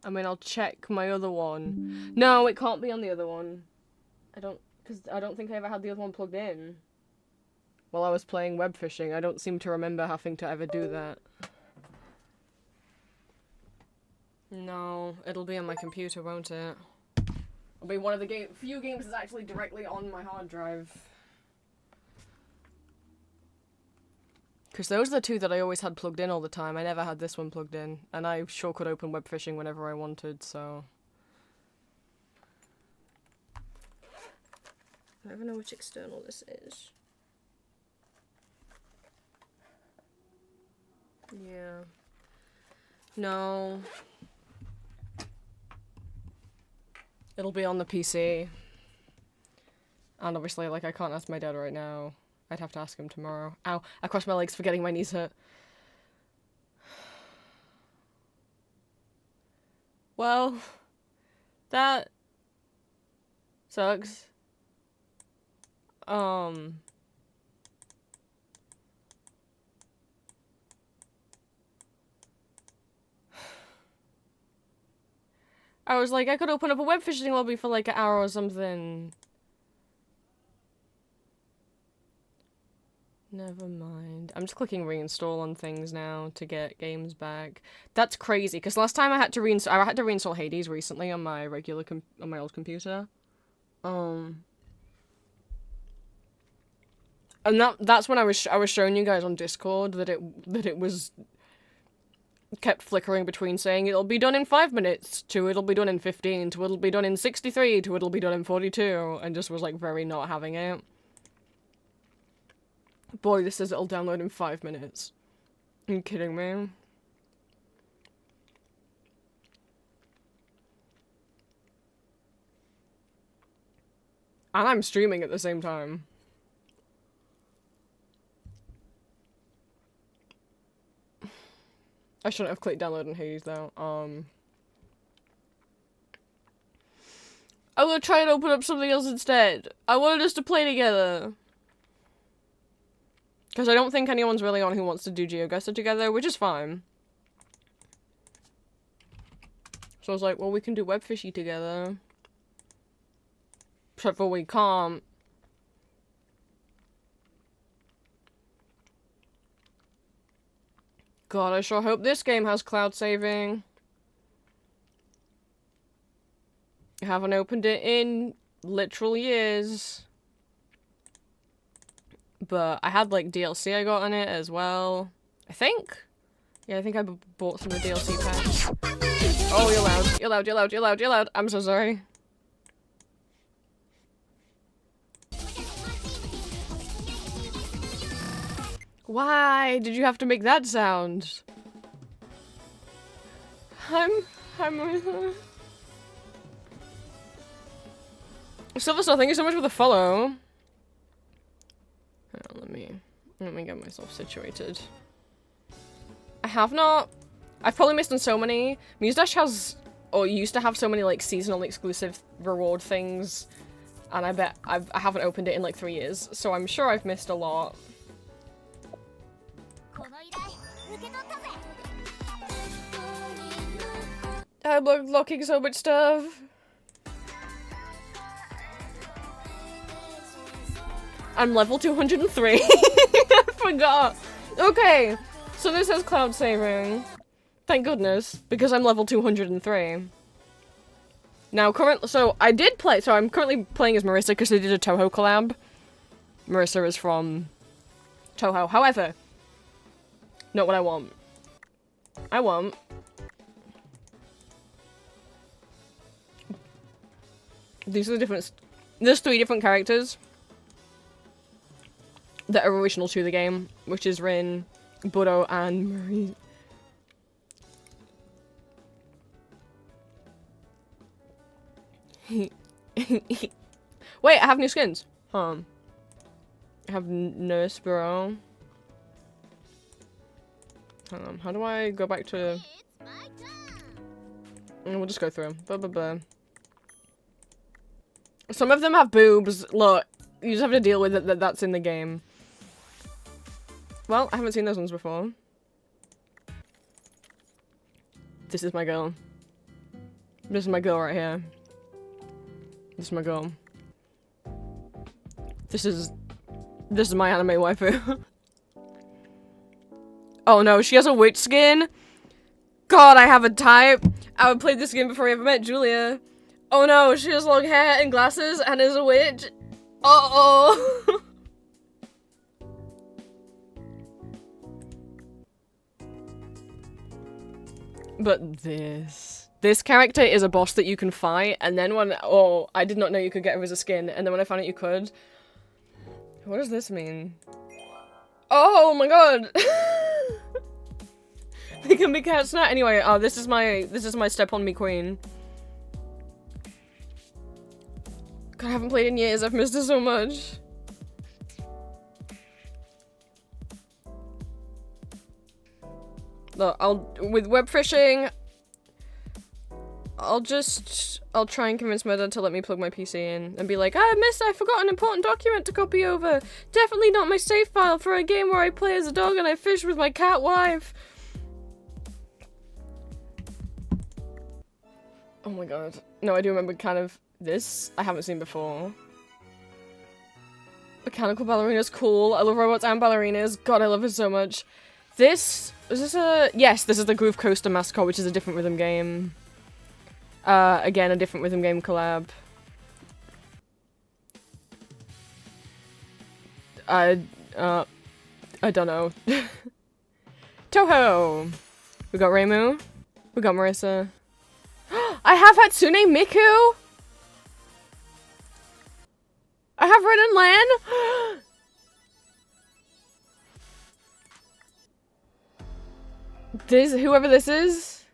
I mean, I'll check my other one. No, it can't be on the other one. Because I don't think I ever had the other one plugged in. While I was playing web phishing, I don't seem to remember having to ever do that. No, it'll be on my computer, won't it? It'll be one of the few games that's actually directly on my hard drive. Because those are the two that I always had plugged in all the time. I never had this one plugged in. And I sure could open web phishing whenever I wanted, so... I don't even know which external this is. Yeah. No. It'll be on the PC. And obviously, like, I can't ask my dad right now. I'd have to ask him tomorrow. Ow, I crossed my legs for getting my knees hurt. Well, that sucks. I was like, I could open up a web phishing lobby for like an hour or something. Never mind. I'm just clicking reinstall on things now to get games back. That's crazy, because last time I had to reinstall Hades recently on my regular on my old computer. And that's when I was showing you guys on Discord that it was kept flickering between saying it'll be done in 5 minutes to it'll be done in 15 to it'll be done in 63 to it'll be done in 42, and just was like very not having it. Boy, this says it'll download in 5 minutes. Are you kidding me? And I'm streaming at the same time. I shouldn't have clicked download on Hades though. I will try and open up something else instead. I wanted us to play together. Because I don't think anyone's really on who wants to do GeoGuessr together, which is fine. So I was like, well, we can do web fishy together. Except for we can't. God, I sure hope this game has cloud saving. I haven't opened it in literal years. But I had, like, DLC I got on it as well. I think? Yeah, I think I bought some of the DLC packs. Oh, you're loud. You're loud, you're loud, you're loud, you're loud. I'm so sorry. Why did you have to make that sound? Silverstar, thank you so much for the follow. Let me get myself situated. I've probably missed on so many. MuseDash has, or used to have so many like seasonal exclusive reward things, and I bet I haven't opened it in like 3 years, so I'm sure I've missed a lot. I'm unlocking so much stuff. I'm level 203. I forgot. Okay, so this has cloud saving. Thank goodness, because I'm level 203. Now, I'm currently playing as Marissa because they did a Touhou collab. Marissa is from Toho. However, not what I want. I want... These are the different... There's 3 different characters that are original to the game, which is Rin, Budo, and Marie. Wait, I have new skins. I have Nurse Bro. Hang on, how do I go back to... We'll just go through them. Blah, blah, blah. Some of them have boobs. Look, you just have to deal with it that that's in the game. Well, I haven't seen those ones before. This is my girl. This is my girl right here. This is my girl. This is my anime waifu. Oh no, she has a witch skin? God, I have a type. I would play this game before I ever met Julia. Oh no, she has long hair and glasses and is a witch. Uh-oh. But this character is a boss that you can fight, and then oh, I did not know you could get her as a skin, and then when I found out you could. What does this mean? Oh my god! They can be cats now. Anyway, this is my step on me queen. God, I haven't played in years, I've missed her so much. Look, with web fishing, I'll try and convince my dad to let me plug my PC in and be like, I forgot an important document to copy over. Definitely not my save file for a game where I play as a dog and I fish with my cat wife. Oh my god. No, I do remember kind of this. I haven't seen before. Mechanical ballerina's cool. I love robots and ballerinas. God, I love it so much. Yes, this is the Groove Coaster mascot, which is a different rhythm game. Again, a different rhythm game collab. I don't know. Toho! We got Reimu. We got Marissa. I have Hatsune Miku! I have Red and Lan! Whoever this is,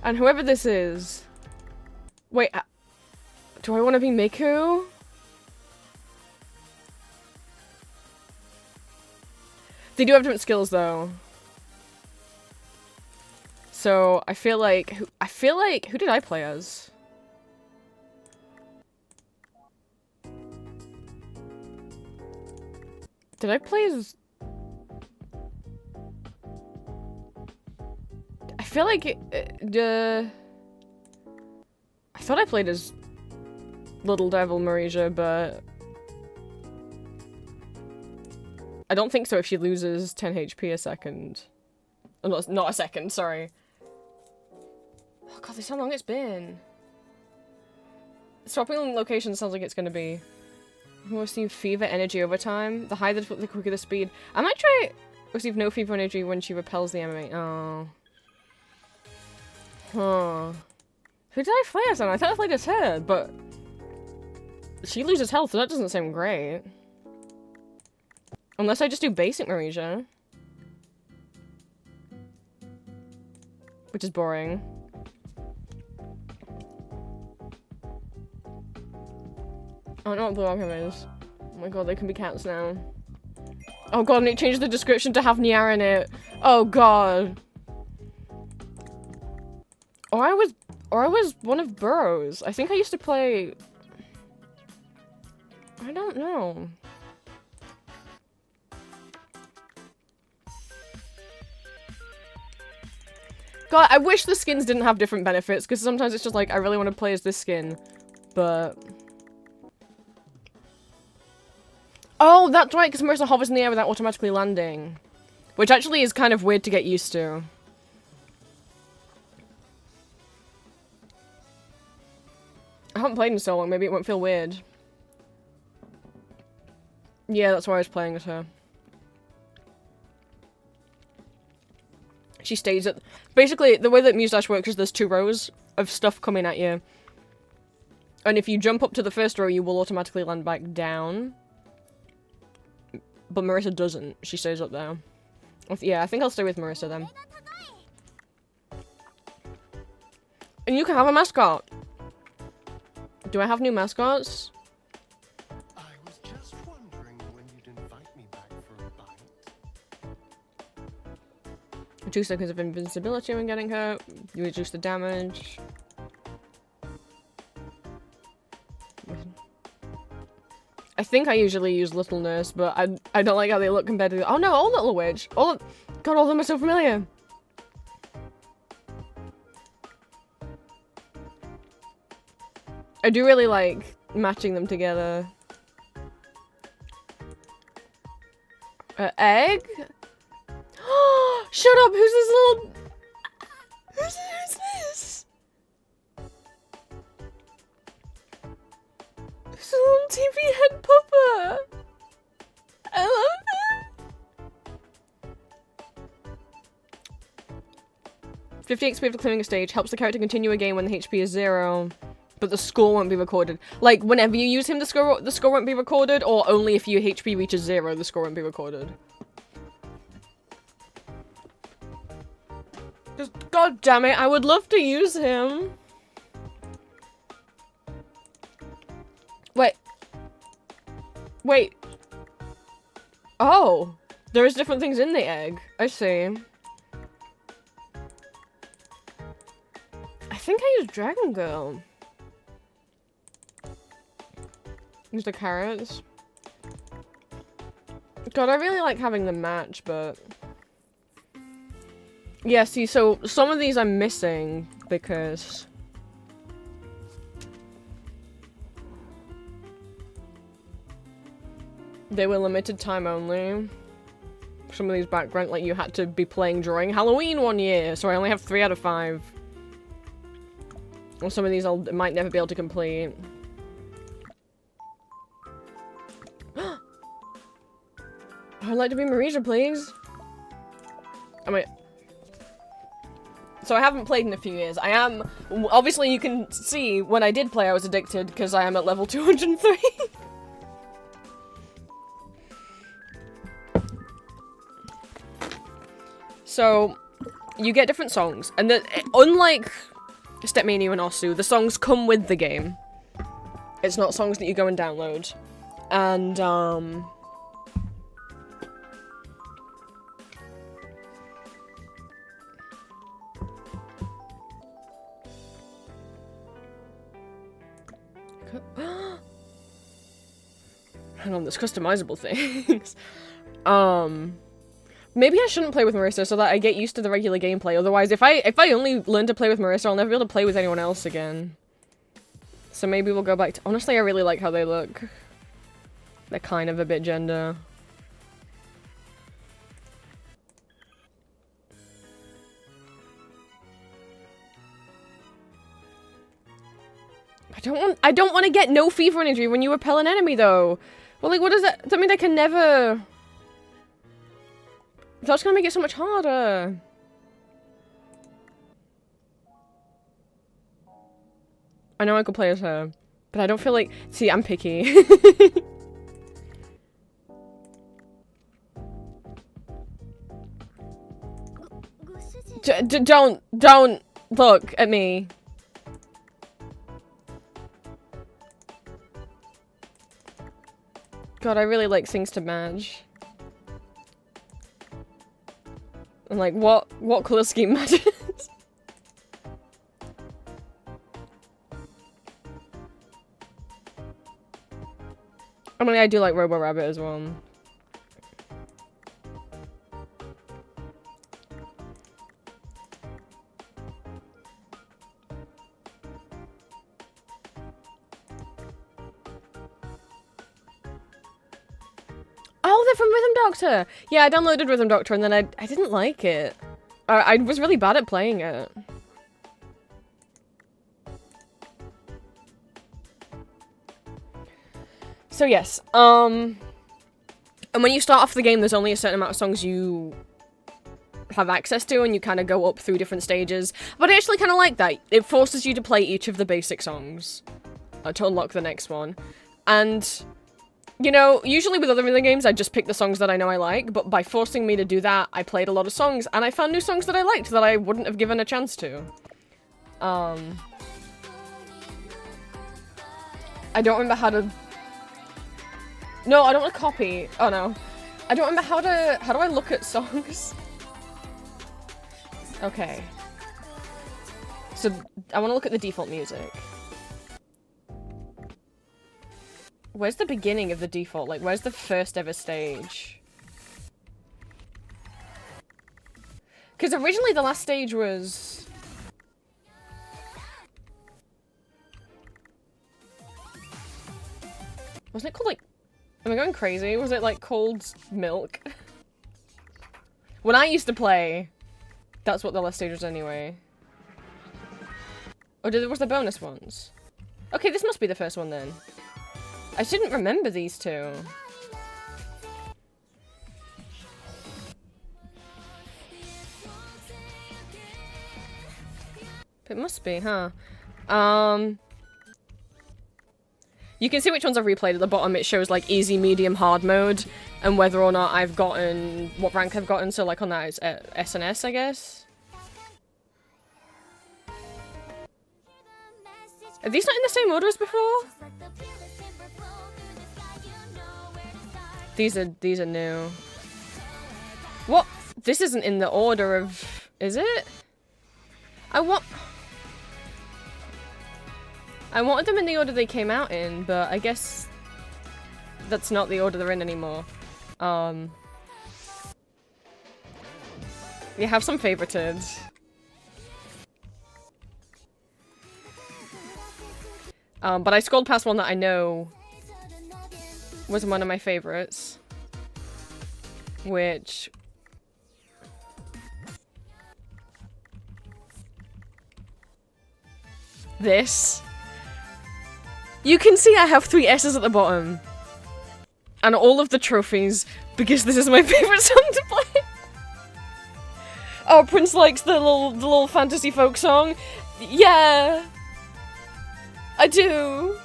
and whoever this is. Wait, do I want to be Miku? They do have different skills though. So I feel like who did I play as? Did I play as? I feel like I thought I played as Little Devil Marija, but I don't think so if she loses 10 HP a second. Oh, not a second, sorry. Oh god, this is how long it's been. Swapping location sounds like it's gonna be. We'll receive fever energy over time. The higher the quicker the speed. I might try receive no fever energy when she repels the enemy. Oh. Huh. Who did I play as then? I thought I played as her, but she loses health, so that doesn't sound great. Unless I just do basic Marija. Which is boring. I don't know what Blue Arkham is. Oh my god, they can be cats now. Oh god, and it changed the description to have Niara in it. Oh god. Or I was one of Burrows. I think I used to play... I don't know. God, I wish the skins didn't have different benefits, because sometimes it's just like, I really want to play as this skin, but... Oh, that's right, because Marissa hovers in the air without automatically landing. Which actually is kind of weird to get used to. I haven't played in so long, maybe it won't feel weird. Yeah, that's why I was playing as her. She stays at... Basically, the way that Muse Dash works is there's 2 rows of stuff coming at you. And if you jump up to the first row, you will automatically land back down. But Marissa doesn't. She stays up there. Yeah, I think I'll stay with Marissa then. And you can have a mascot. Do I have new mascots? I was just wondering when you'd invite me back for a bite. 2 seconds of invincibility when getting hurt. You reduce the damage. I think I usually use Little Nurse, but I don't like how they look compared to... Oh no, old Little Witch! God, all of them are so familiar! I do really like matching them together. Egg? Shut up! Who's this little... Who's this? It's a little TV head pupper! I love it! 50 XP for clearing a stage helps the character continue a game when the HP is 0. But the score won't be recorded. Like, whenever you use him, the score won't be recorded, or only if your HP reaches 0, the score won't be recorded. Just, god damn it, I would love to use him. Wait. Oh. There's different things in the egg. I see. I think I used Dragon Girl. Use the carrots. God, I really like having them match, but... Yeah, see, so some of these I'm missing because... they were limited time only. Some of these background, like, you had to be playing during Halloween one year, so I only have 3 out of 5. Or some of these I might never be able to complete. I'd like to be Marisa, please. I mean... So I haven't played in a few years. I am... Obviously, you can see when I did play I was addicted, because I am at level 203. So, you get different songs, and unlike Stepmania and Osu, the songs come with the game. It's not songs that you go and download. And, hang on, there's customizable things. Maybe I shouldn't play with Marissa so that I get used to the regular gameplay. Otherwise, if I only learn to play with Marissa, I'll never be able to play with anyone else again. So maybe we'll go back to... Honestly, I really like how they look. They're kind of a bit gender. I don't want to get no fever energy when you repel an enemy, though. Well, like, what does that... That mean I can never... That's gonna make it so much harder. I know I could play as her, but I don't feel like... See, I'm picky. Don't look at me. God, I really like things to match. And like, what color scheme matches? I mean, I do like Robo Rabbit as well. Oh, they're from Rhythm Doctor! Yeah, I downloaded Rhythm Doctor and then I didn't like it. I was really bad at playing it. So yes, and when you start off the game, there's only a certain amount of songs you have access to, and you kind of go up through different stages. But I actually kind of like that. It forces you to play each of the basic songs to unlock the next one. And, you know, usually with other rhythm games, I just pick the songs that I know I like, but by forcing me to do that, I played a lot of songs, and I found new songs that I liked that I wouldn't have given a chance to. I don't remember how to... No, I don't want to copy. Oh, no. I don't remember how to... How do I look at songs? Okay. So, I want to look at the default music. Where's the beginning of the default? Like, where's the first ever stage? Because originally the last stage was... Wasn't it called, like... Am I going crazy? Was it, like, called Milk? When I used to play, that's what the last stage was anyway. Or was there bonus ones? Okay, this must be the first one then. I didn't remember these two. It must be, huh? You can see which ones I've replayed at the bottom. It shows like easy, medium, hard mode, and whether or not I've gotten what rank I've gotten. So like on that it's S and S, I guess. Are these not in the same order as before? These are new. What? This isn't in the order of... Is it? I wanted them in the order they came out in, but I guess that's not the order they're in anymore. You have some favorited. But I scrolled past one that I know was one of my favorites, which... This. You can see I have 3 S's at the bottom. And all of the trophies, because this is my favorite song to play. Oh, Prince likes the little fantasy folk song. Yeah. I do.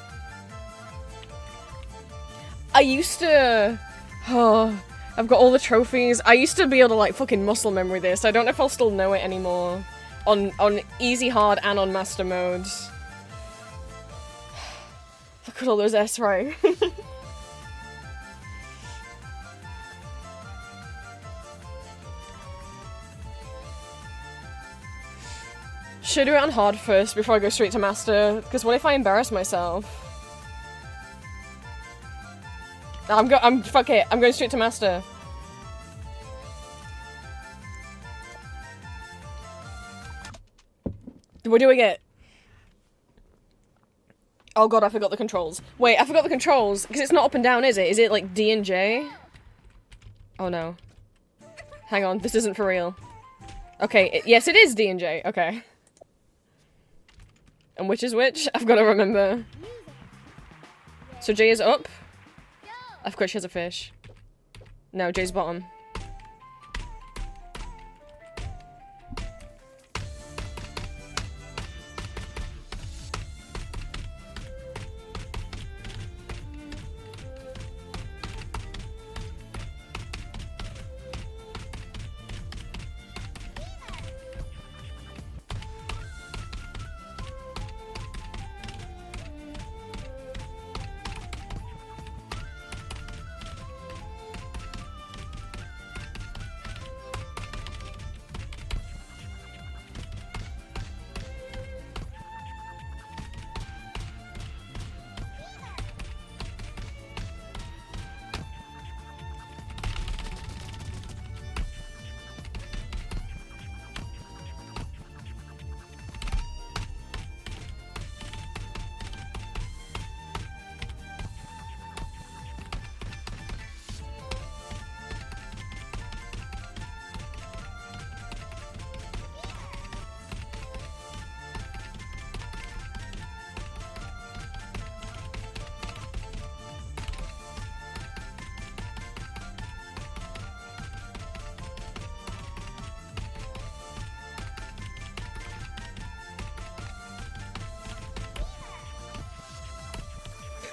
I used to... Oh, I've got all the trophies. I used to be able to, like, fucking muscle memory this. I don't know if I'll still know it anymore. On easy, hard, and on master modes. Look at all those S, right? Should I do it on hard first before I go straight to master? Because what if I embarrass myself? Fuck it. I'm going straight to master. We're doing it. Oh god, I forgot the controls. Wait, I forgot the controls. Because it's not up and down, is it? Is it like D and J? Oh no. Hang on, this isn't for real. Okay, yes it is D and J. Okay. And which is which? I've got to remember. So J is up. Of course she has a fish. No, J's bottom.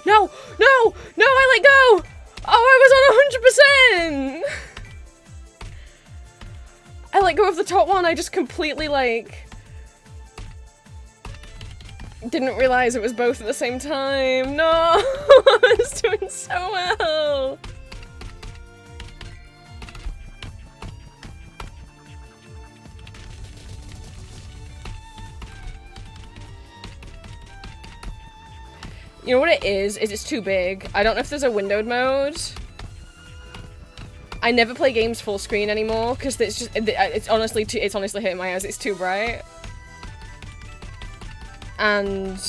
No! No! No, I let go! Oh, I was on 100%! I let go of the top one, I just completely, like... didn't realize it was both at the same time. No! I was doing so well! You know what it is it's too big. I don't know if there's a windowed mode. I never play games full screen anymore because it's just it's honestly hitting my eyes. It's too bright. And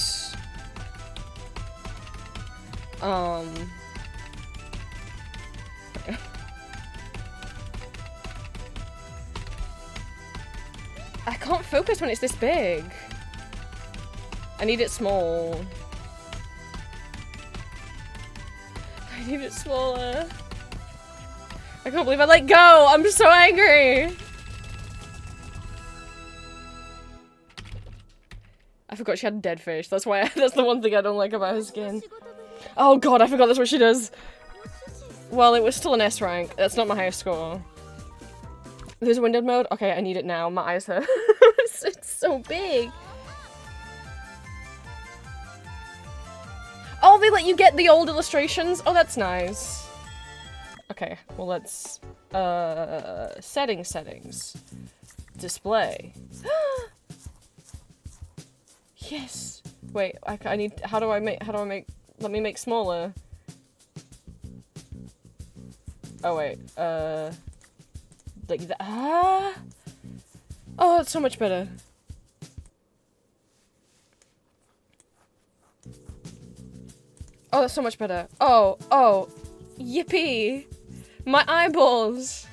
I can't focus when it's this big. I need it small. I need it smaller. I can't believe I let go! I'm so angry! I forgot she had a dead fish. That's why that's the one thing I don't like about her skin. Oh god, I forgot that's what she does. Well, it was still an S rank. That's not my highest score. There's a windowed mode? Okay, I need it now. My eyes hurt. It's so big. Oh, they let you get the old illustrations? Oh, that's nice. Okay, well let's... settings. Display. Yes! Wait, I need... How do I make... Let me make smaller. Oh, wait. Like that. Ah! Oh, that's so much better. Oh, that's so much better. Oh. Yippee! My eyeballs!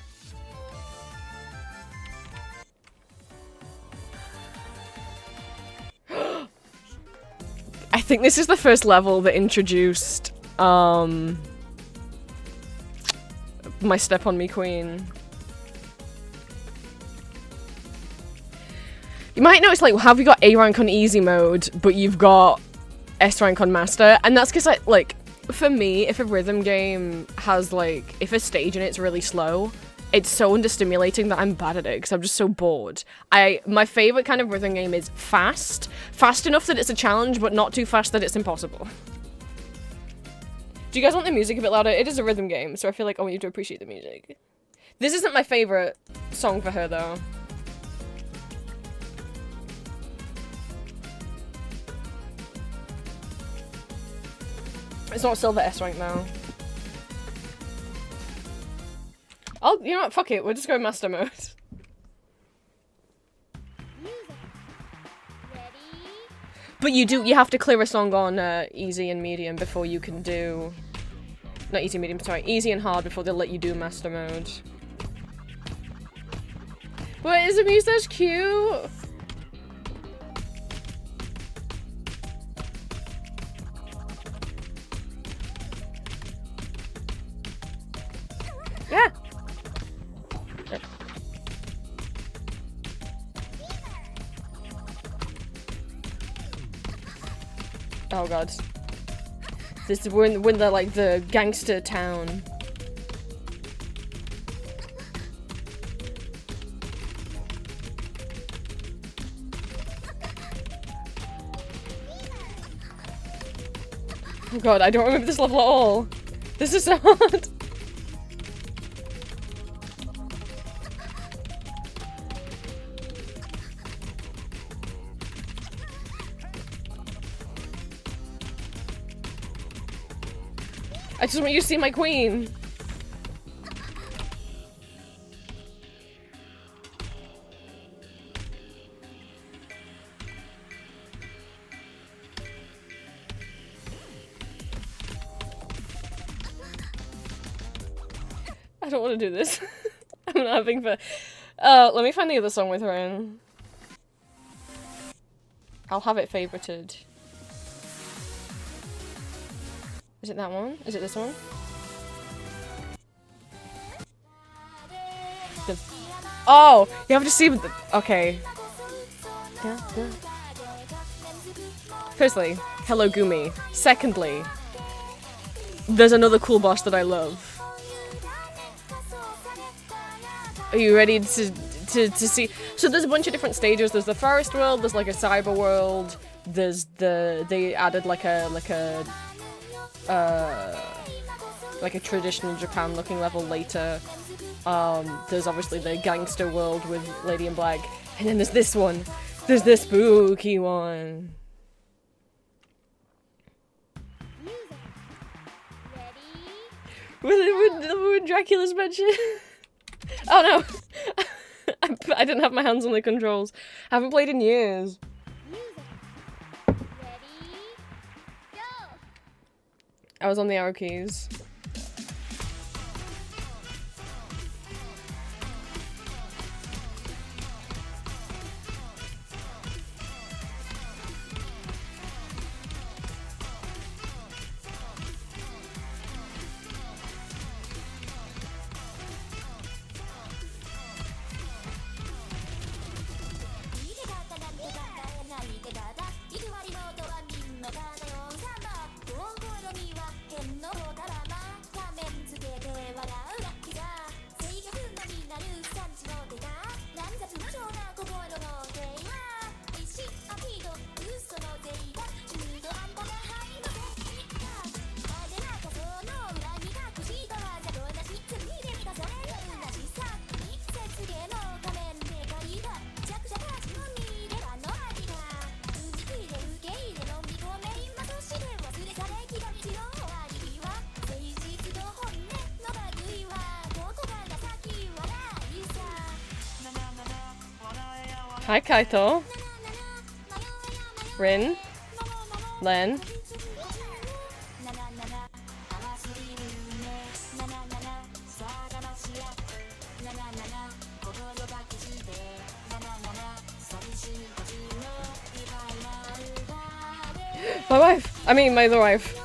I think this is the first level that introduced, my Step on Me Queen. You might notice, like, have you got A rank on easy mode, but you've got S rank on master? And that's because, like, for me, if a rhythm game has, like, if a stage in it's really slow, it's so understimulating that I'm bad at it because I'm just so bored. My favorite kind of rhythm game is fast. Fast enough that it's a challenge, but not too fast that it's impossible. Do you guys want the music a bit louder? It is a rhythm game, so I feel like I want you to appreciate the music. This isn't my favorite song for her, though. It's not silver S rank now. Oh, you know what? Fuck it. We're just going master mode. But you have to clear a song on easy and medium before you can do... Not easy, medium, sorry. Easy and hard before they'll let you do master mode. What is the music? That's cute. Yeah. Oh god. We're in the like the gangster town. Oh god, I don't remember this level at all. This is so hard. I just want you to see my queen. I don't want to do this. I'm not having fun. Let me find the other song with her in. I'll have it favorited. Is it that one? Is it this one? Oh! You have to see the- okay. Firstly, hello Gumi. Secondly, there's another cool boss that I love. Are you ready to see? So there's a bunch of different stages. There's the forest world. There's like a cyber world. There's they added like a traditional Japan looking level later. There's obviously the gangster world with Lady in Black, and then there's this one. There's the spooky one. When Dracula's mentioned. Oh no! I didn't have my hands on the controls. I haven't played in years. I was on the arrow keys. Hi, Kaito. Rin. Len. My wife! I mean, my other wife.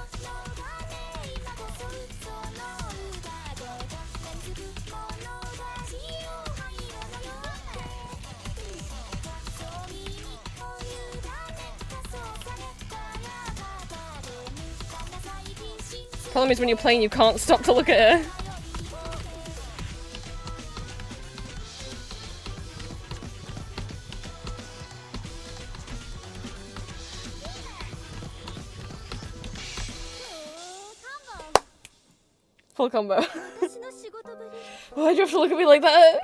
Problem is when you're playing you can't stop to look at her. Full combo. Why'd you have to look at me like that?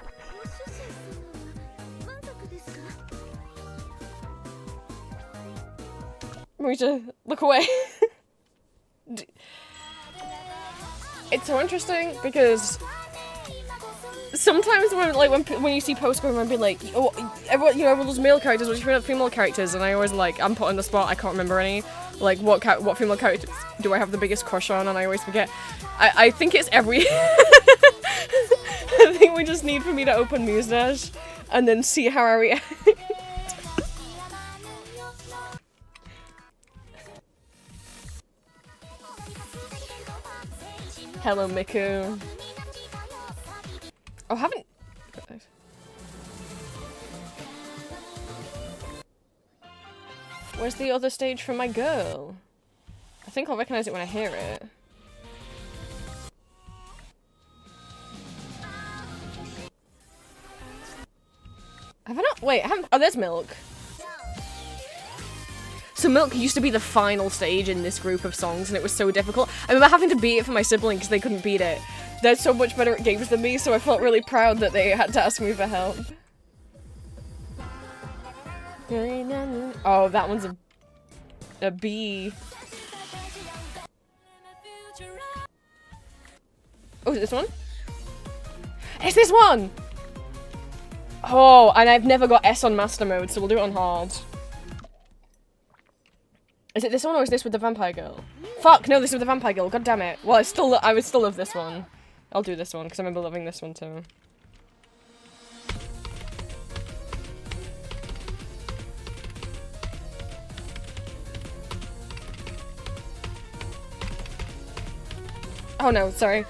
Marita, look away. It's so interesting because sometimes when you see posts going around being like, oh, everyone, everyone loves male characters, what's your favorite female characters? And I always I'm put on the spot, I can't remember any. Like, what female characters do I have the biggest crush on? And I always forget. I think it's every... I think we just need for me to open Muse Dash and then see how I react. Hello, Miku. Oh, haven't... Where's the other stage for my girl? I think I'll recognize it when I hear it. Have I not? Wait, I haven't... Oh, there's Milk. So Milk used to be the final stage in this group of songs, and it was so difficult. I remember having to beat it for my sibling because they couldn't beat it. They're so much better at games than me, so I felt really proud that they had to ask me for help. Oh, that one's a B. Oh, is it this one? It's this one! Oh, and I've never got S on Master Mode, so we'll do it on Hard. Is it this one or is this with the Vampire Girl? Fuck, no, this is with the Vampire Girl, god damn it. Well, I would still love this one. I'll do this one, because I remember loving this one too. Oh no, sorry.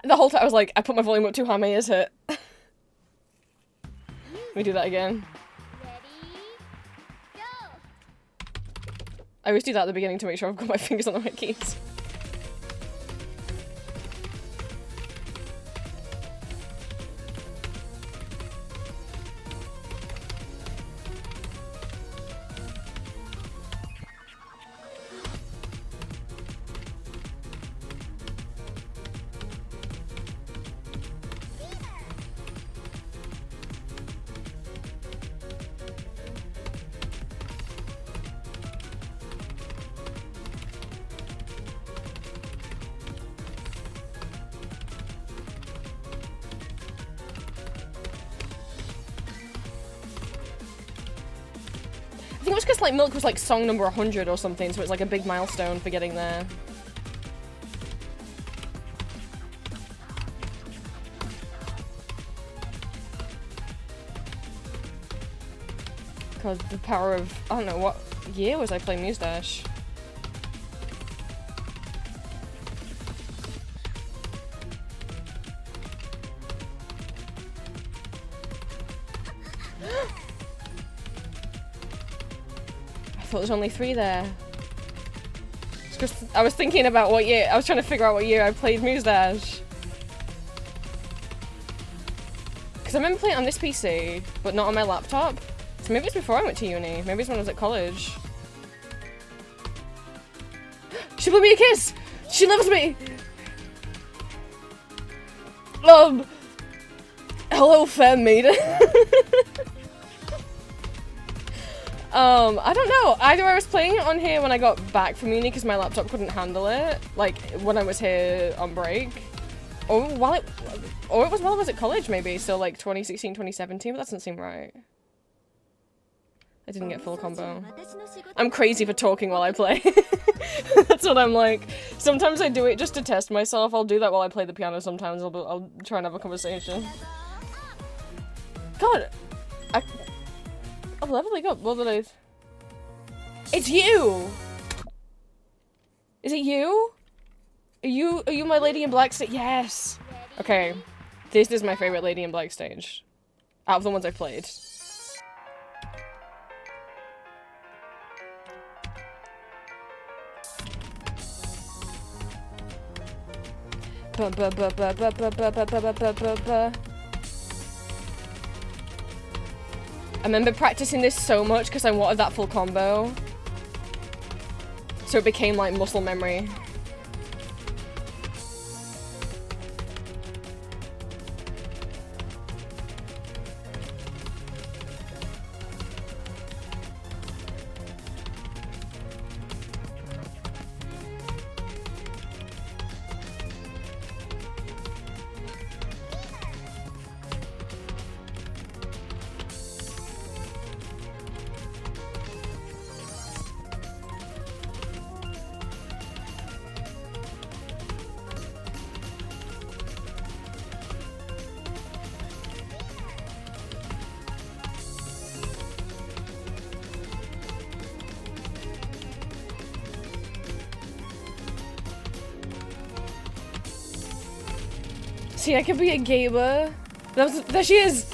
The whole time I was like, I put my volume up too high, my ears hurt. Let me do that again. I always do that at the beginning to make sure I've got my fingers on the right keys. think it was because like Milk was like song number 100 or something, so it's like a big milestone for getting there. God, the power of, I don't know, what year was I playing Muse Dash? I thought there was only 3 there. It's just, I was thinking about what year, I was trying to figure out what year I played Muse Dash. Because I remember playing it on this PC, but not on my laptop. So maybe it's before I went to uni. Maybe it's when I was at college. She blew me a kiss! She loves me! Hello, fair maiden. I don't know. Either I was playing it on here when I got back from uni because my laptop couldn't handle it, like when I was here on break, or it was while I was at college maybe, so like 2016, 2017, but that doesn't seem right. I didn't get full combo. I'm crazy for talking while I play. That's what I'm like. Sometimes I do it just to test myself. I'll do that while I play the piano sometimes. I'll try and have a conversation. God! I'm leveling up. What did I... It's you! Is it you? Are you my Lady in Black stage? Yes! Okay. This is my favorite Lady in Black stage. Out of the ones I've played. I remember practicing this so much because I wanted that full combo. So it became like muscle memory. See, I could be a gamer. There she is!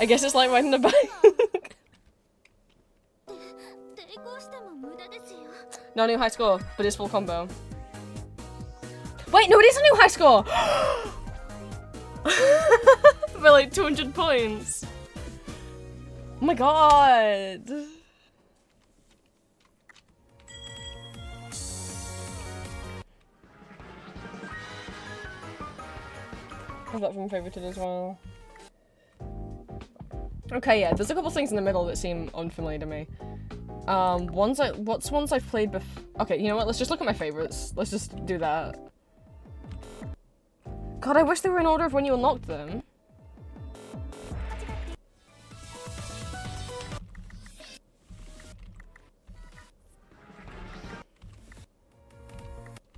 I guess it's like riding a bike. No new high score, but it's full combo. Wait, no, it is a new high score! For like 200 points. Oh my god. Have that from favorited as well. Okay, yeah, there's a couple things in the middle that seem unfamiliar to me. What's ones I've played before? Okay, you know what? Let's just look at my favorites. Let's just do that. God, I wish they were in order of when you unlocked them.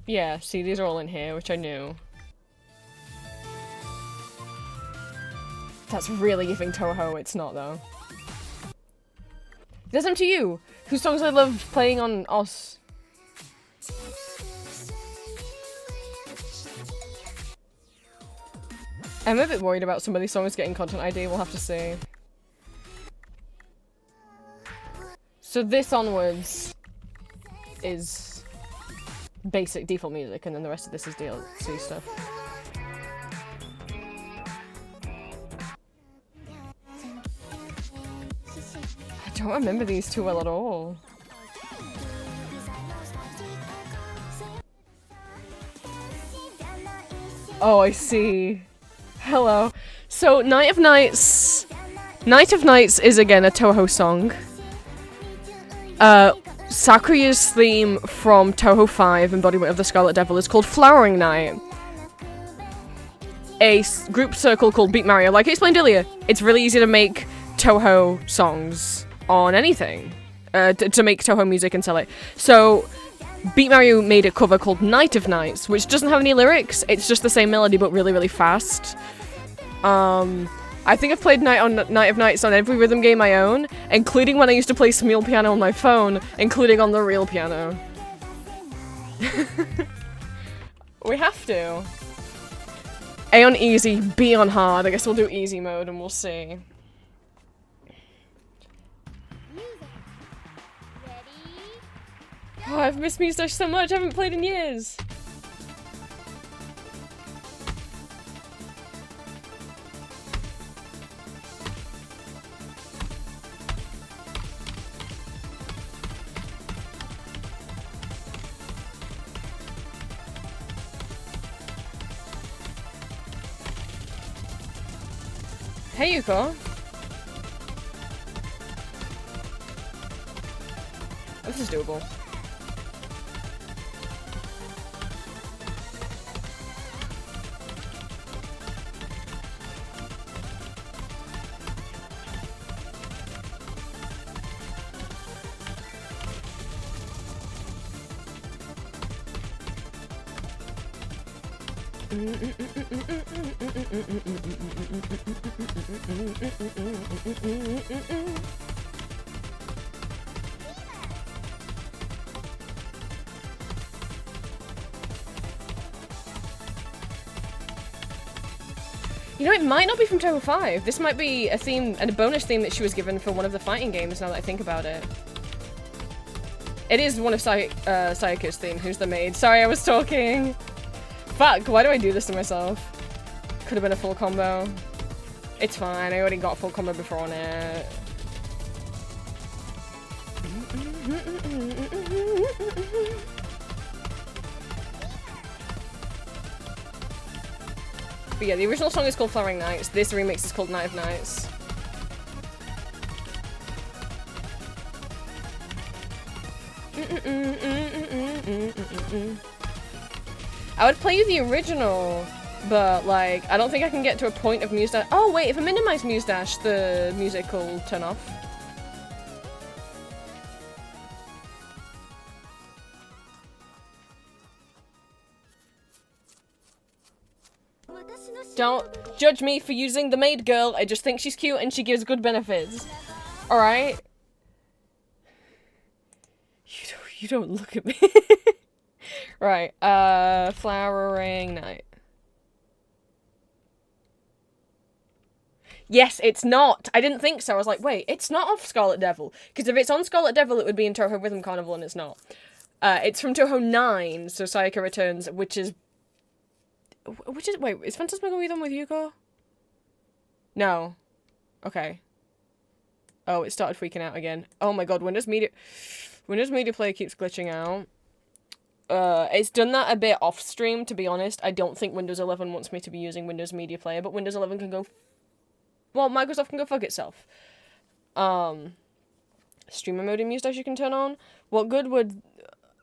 Yeah, see, these are all in here, which I knew. That's really giving Toho, it's not though. There's them to you, whose songs I love playing on OS. I'm a bit worried about some of these songs getting content ID, we'll have to see. So this onwards is basic default music, and then the rest of this is DLC stuff. I don't remember these too well at all. Oh, I see. Hello. So, Night of Nights is again a Touhou song. Sakuya's theme from Touhou 5, Embodiment of the Scarlet Devil, is called Flowering Night. A group circle called Beat Mario. Like I explained earlier, it's really easy to make Touhou songs on anything. To make Touhou music and sell it. So, Beat Mario made a cover called Night of Nights, which doesn't have any lyrics. It's just the same melody, but really, really fast. I think I've played Night of Nights on every rhythm game I own, including when I used to play Smule piano on my phone, including on the real piano. We have to. A on easy, B on hard. I guess we'll do easy mode and we'll see. Oh, I've missed Moustache so much, I haven't played in years. Hey, Yuko. This is doable. You know, it might not be from Touhou 5. This might be a theme, and a bonus theme that she was given for one of the fighting games, now that I think about it. It is one of Sayaka's theme. Who's the maid? Sorry, I was talking. Fuck, why do I do this to myself? Could have been a full combo. It's fine, I already got a full combo before on it. But yeah, the original song is called Flowering Nights. This remix is called Night of Nights. I would play you the original, but like, I don't think I can get to a point of Moustache. Oh wait, if I minimize Moustache, the music will turn off. Don't judge me for using the maid girl. I just think she's cute and she gives good benefits. Alright? You don't look at me. Right, Flowering Night. Yes, it's not. I didn't think so. I was like, wait, it's not off Scarlet Devil. Because if it's on Scarlet Devil, it would be in Touhou Rhythm Carnival, and it's not. It's from Touhou 9, so Sayaka Returns, which is, wait, is Phantasmagoria the one with Yuko? No. Okay. Oh, it started freaking out again. Oh my god, Windows Media Player keeps glitching out. It's done that a bit off stream, to be honest. I don't think Windows 11 wants me to be using Windows Media Player, but Windows 11 can go, well, Microsoft can go fuck itself. Streamer mode in Moustache you can turn on. What good would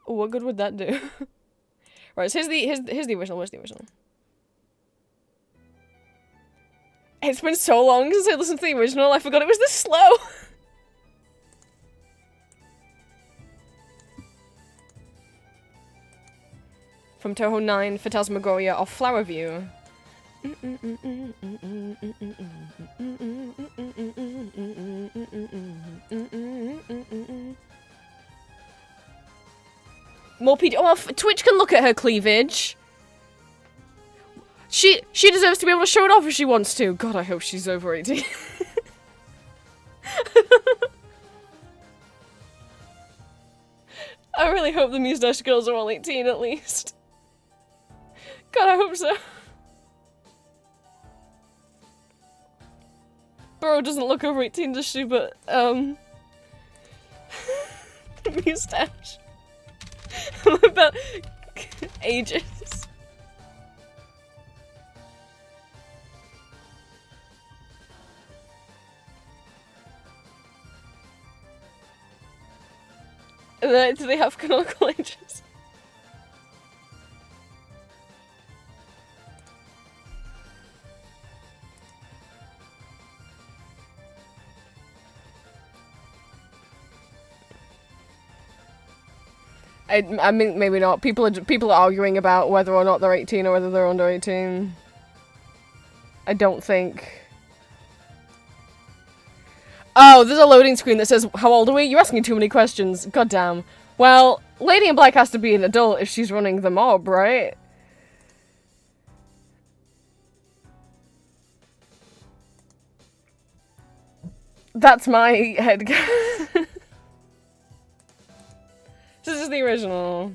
that do? Right, so here's the original. Where's the original? It's been so long since I listened to the original, I forgot it was this slow. From Touhou 9, Phantasmagoria off Flower View. More PD. Oh, Twitch can look at her cleavage. She deserves to be able to show it off if she wants to. God, I hope she's over 18. I really hope the Mustache Girls are all 18 at least. God, I hope so. Burrow doesn't look over 18, does she? But, Mustache. What about ages? Do they have canonical ages? I mean, maybe not. People are arguing about whether or not they're 18 or whether they're under 18. I don't think. Oh, there's a loading screen that says, how old are we? You're asking too many questions. Goddamn. Well, Lady in Black has to be an adult if she's running the mob, right? That's my head. This is the original.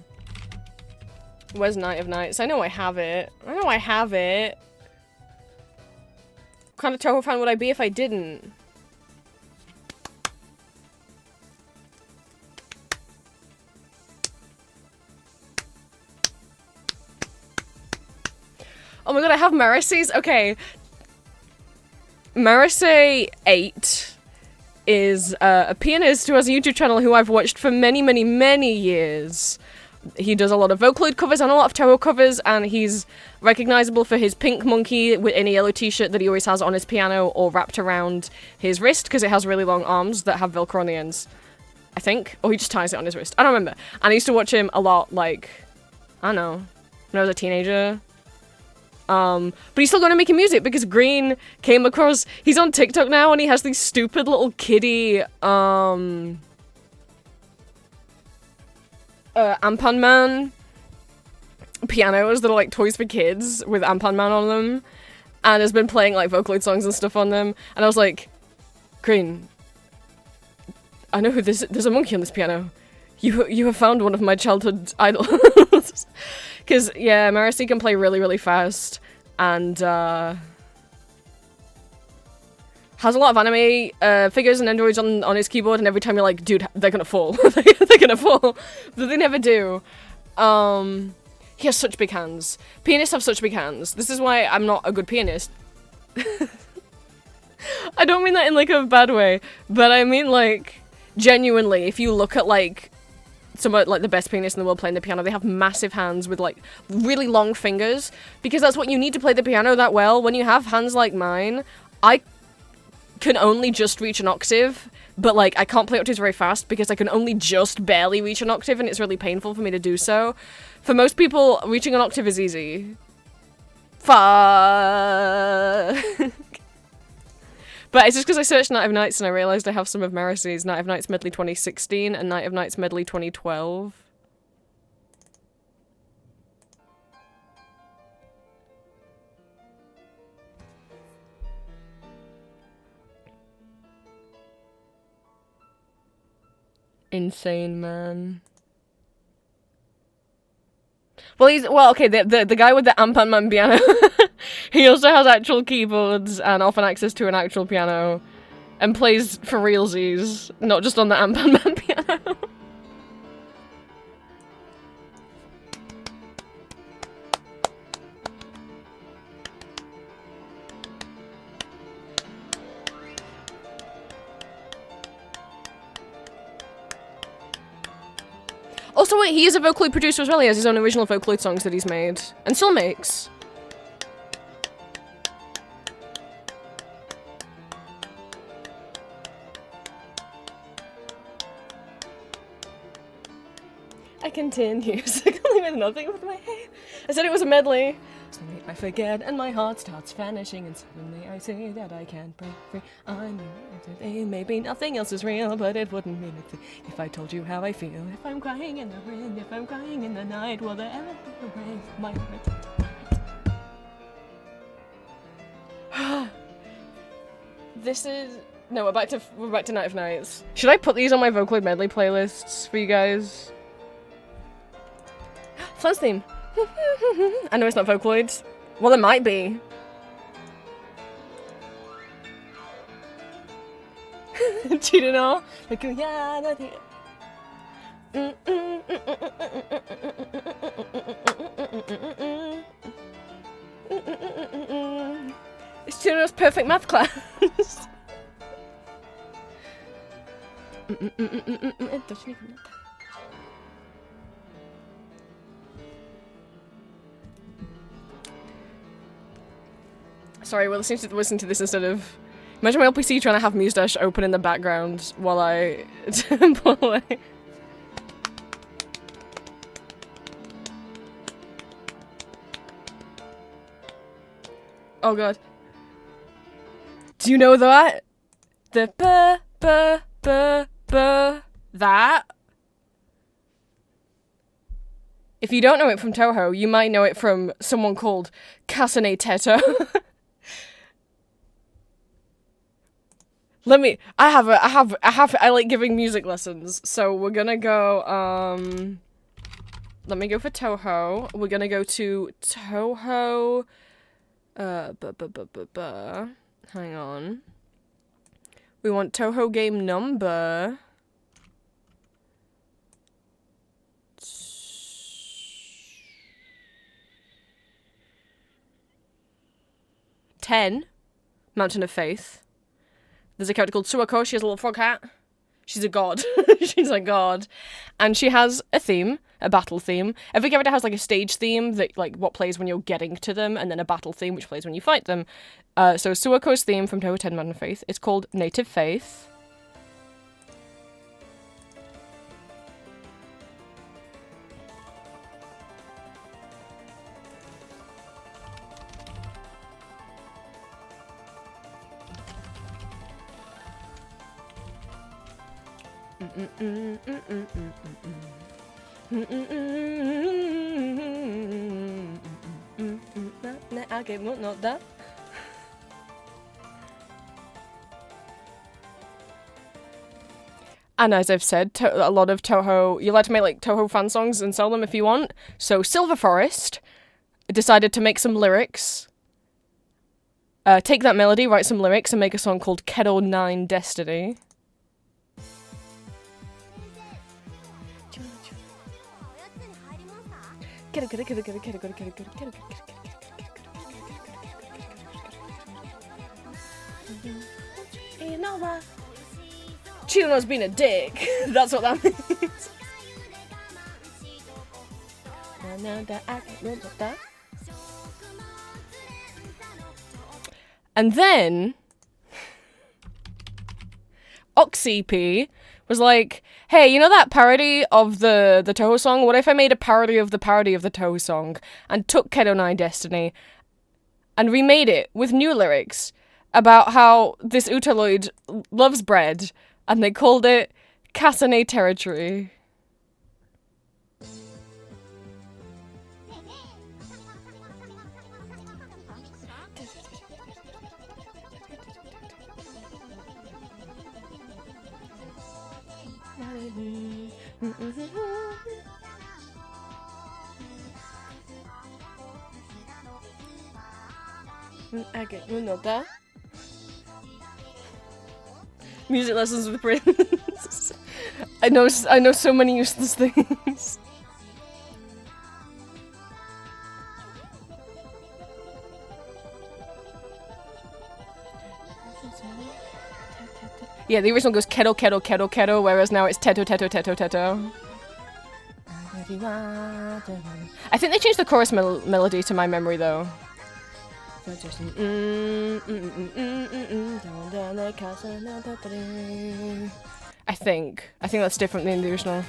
Where's Night of Nights? I know I have it. I know I have it. What kind of Toho fan would I be if I didn't? Oh my god, I have Marcy's? Okay. Marcy 8 is a pianist who has a YouTube channel who I've watched for many, many, many years. He does a lot of Vocaloid covers and a lot of Toho covers, and he's recognizable for his pink monkey in a yellow t-shirt that he always has on his piano or wrapped around his wrist because it has really long arms that have Velcro on the ends. I think. Or he just ties it on his wrist. I don't remember. And I used to watch him a lot, like, I don't know, when I was a teenager. But he's still going to making music because Green came across, he's on TikTok now and he has these stupid little kiddie, Ampan Man pianos that are like toys for kids with Ampan Man on them, and has been playing like Vocaloid songs and stuff on them, and I was like, Green, I know who there's a monkey on this piano. You have found one of my childhood idols. Because, yeah, Marcy can play really, really fast, and, has a lot of anime, figures and androids on his keyboard, and every time you're like, dude, they're gonna fall. They're gonna fall. But they never do. He has such big hands. Pianists have such big hands. This is why I'm not a good pianist. I don't mean that in, like, a bad way, but I mean, like, genuinely, if you look at, like, some of like the best pianists in the world playing the piano, they have massive hands with like really long fingers, because that's what you need to play the piano that well. When you have hands like mine, I can only just reach an octave, but like I can't play octaves very fast because I can only just barely reach an octave, and it's really painful for me to do so. For most people, reaching an octave is easy. Fuck. But it's just because I searched Night of Nights and I realised I have some of Marcy's Night of Nights Medley 2016 and Night of Nights Medley 2012. Insane, man. Well, okay, the guy with the Ampan Man piano, he also has actual keyboards and often access to an actual piano, and plays for realsies, not just on the Ampan Man piano. Also, wait, he is a Vocaloid producer as well. He has his own original Vocaloid songs that he's made. And still makes. I continue, circling with nothing with my head. I said it was a medley. Suddenly I forget and my heart starts vanishing, and suddenly I say that I can't break free. I knew maybe nothing else is real, but it wouldn't mean a thing if I told you how I feel. If I'm crying in the rain, if I'm crying in the night, will there ever be a rain for my heart? This is no. We're back to Night of Nights. Should I put these on my Vocaloid medley playlists for you guys? Clan's theme. I know it's not Vocaloid. Well, it might be. Do you know? It's Juno's perfect math class. Sorry, we're listening to this instead of... Imagine my LPC trying to have Muse open in the background while I play. Oh god. Do you know that? The that? If you don't know it from Touhou, you might know it from someone called Kasane Teto. I like giving music lessons, so we're gonna go, let me go for Touhou. We're gonna go to Touhou, hang on. We want Touhou game number 10, Mountain of Faith. There's a character called Suwako. She has a little frog hat. She's a god. She's a god. And she has a theme, a battle theme. Every character has like a stage theme that like what plays when you're getting to them, and then a battle theme which plays when you fight them. So Suwako's theme from Touhou 10 Mountain of Faith is called Native Faith. Okay, well, not that. And as I've said, a lot of Touhou, you're allowed to make like Touhou fan songs and sell them if you want. So Silver Forest decided to make some lyrics, take that melody, write some lyrics, and make a song called Kedo 9 Destiny. Chuno's being a dick. That's what that means. And then OxyP was like, hey, you know that parody of the Touhou song? What if I made a parody of the Touhou song and took Kedo 9 Destiny and remade it with new lyrics about how this Utaloid loves bread, and they called it Kasane Territory. Okay, you know that. Music lessons with Prince. I know so many useless things. Yeah, the original goes Kedo, Kedo, Kedo, Kedo, whereas now it's Teto, Teto, Teto, Teto. I think they changed the chorus melody to my memory, though. I think that's different than the original.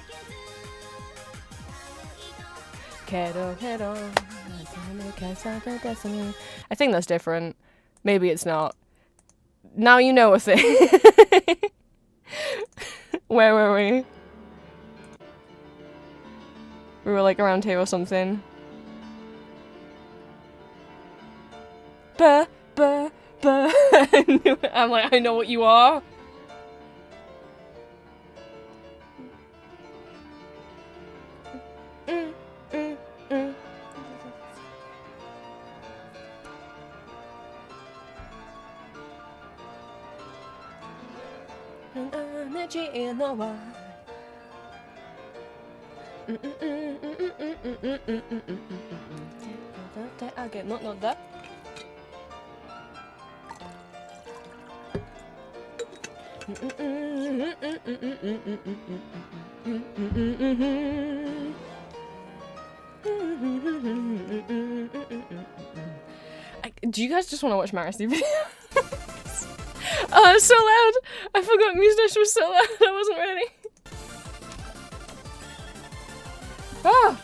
I think that's different. Maybe it's not. Now you know a thing. Where were we? We were like around here or something. I'm like, I know what you are. Okay, not that. Do you guys just want to watch Marcy videos? Oh, it's so loud! I forgot Muse was so loud, I wasn't ready. Ah!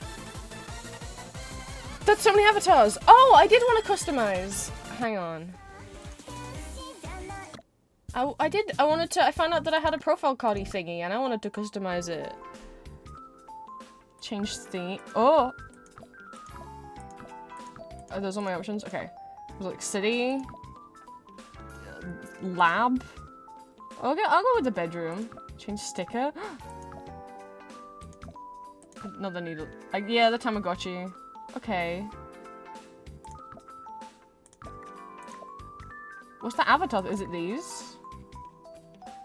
That's so many avatars! Oh, I did want to customize! Hang on. I found out that I had a profile cardy thingy and I wanted to customize it. Change theme. Oh! Are those all my options? Okay. There's like city. Lab. I'll go with the bedroom. Change sticker. Not the needle. Yeah, the Tamagotchi. Okay. What's the avatar? Is it these?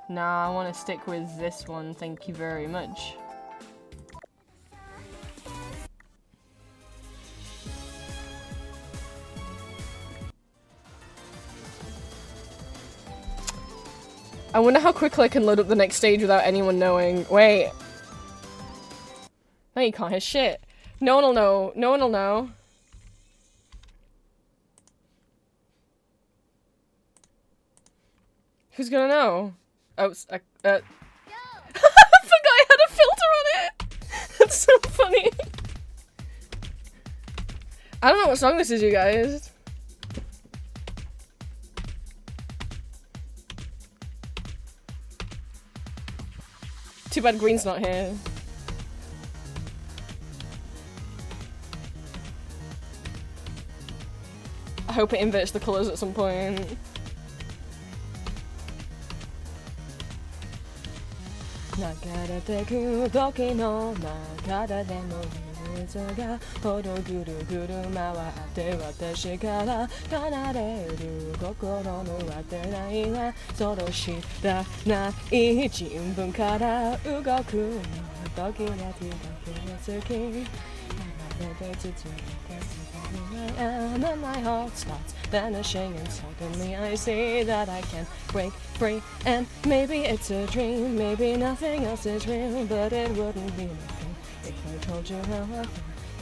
Nah, I want to stick with this one. Thank you very much. I wonder how quickly I can load up the next stage without anyone knowing. Wait. No, you can't hear shit. No one will know. No one will know. Who's gonna know? Oh, I forgot I had a filter on it! That's so funny. I don't know what song this is, you guys. Too bad Green's not here. I hope it inverts the colours at some point. And then my heart starts vanishing and suddenly I see that I can break free. And maybe it's a dream, maybe nothing else is real, but it wouldn't be nothing if I told you how I feel.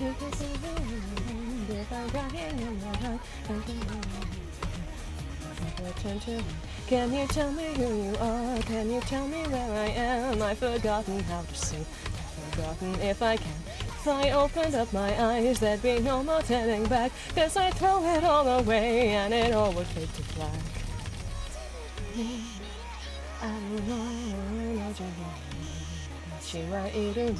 You can say if I'm crying in your heart, can you tell me who you are? Can you tell me where I am? I've forgotten how to sing. I've forgotten if I can. If I opened up my eyes, there'd be no more turning back. Cause I'd throw it all away and it all would fade to black. I don't know what you want. She was eating.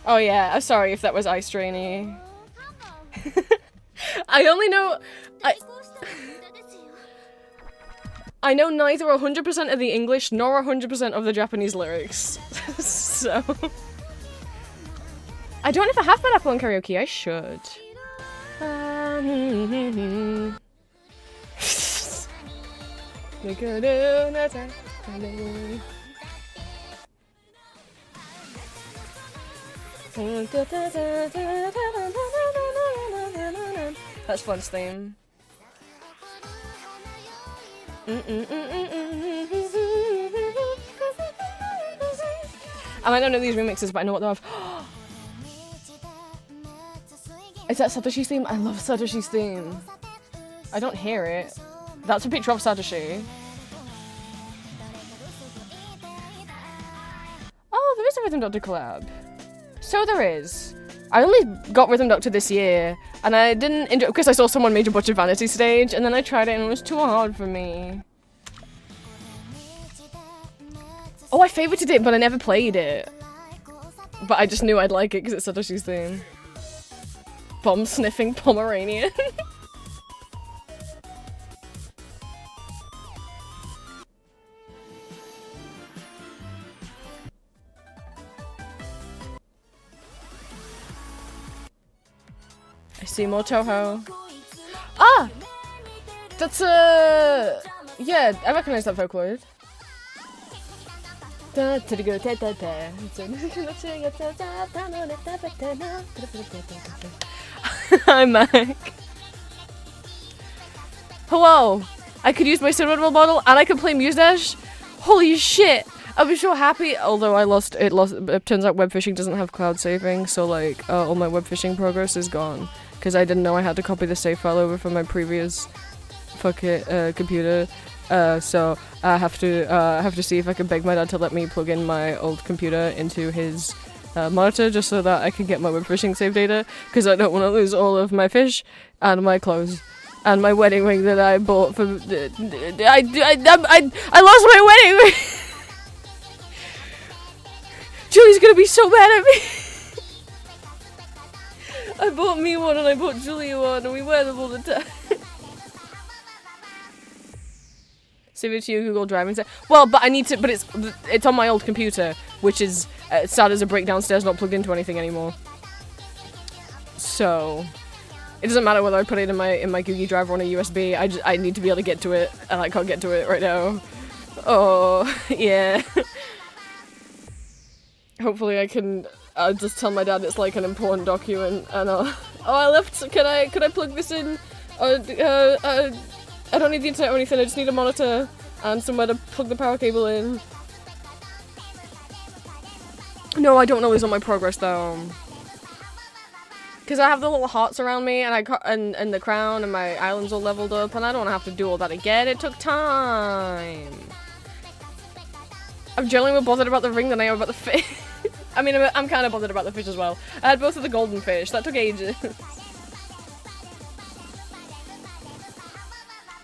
Oh yeah, I'm sorry if that was Ice Drainy. I only know... I know neither 100% of the English nor 100% of the Japanese lyrics. So... I don't know if I have Pineapple on karaoke, I should. We could do nothing. That's Flood's theme. I might not know these remixes, but I know what they're of. Is that Satoshi's theme? I love Satoshi's theme. I don't hear it. That's a picture of Satoshi. Oh, there is a Rhythm Doctor collab. So there is. I only got Rhythm Doctor this year, and I didn't enjoy because I saw someone made a bunch of Vanity Stage, and then I tried it and it was too hard for me. Oh, I favorited it, but I never played it. but I just knew I'd like it because it's Satoshi's theme. Bomb sniffing Pomeranian. I see more Toho. Ah! That's yeah, I recognize that Vocaloid. Hi, Mike. Hello! I could use my Cinema model and I could play Mustache? Holy shit! I was so happy, although it turns out web fishing doesn't have cloud saving, so like, all my web fishing progress is gone. Because I didn't know I had to copy the save file over from my previous computer. So I have to see if I can beg my dad to let me plug in my old computer into his monitor just so that I can get my web fishing save data, because I don't want to lose all of my fish and my clothes and my wedding ring that I bought for I lost my wedding ring. Julie's gonna be so mad at me. I bought me one and I bought Julie one and we wear them all the time. Save it to your Google Drive and say, well, but I need to, but it's on my old computer, which is sad as a brick downstairs, not plugged into anything anymore. So it doesn't matter whether I put it in my Google Drive or on a USB. I need to be able to get to it, and I can't get to it right now. Oh yeah. Hopefully I can. I'll just tell my dad it's like an important document, and oh, I left. Could I plug this in? I don't need the internet or anything. I just need a monitor and somewhere to plug the power cable in. No, I don't know who's on my progress though. Because I have the little hearts around me, and the crown, and my island's all leveled up, and I don't have to do all that again. It took time. I'm generally more bothered about the ring than I am about the fish. I mean, I'm kind of bothered about the fish as well. I had both of the golden fish. That took ages.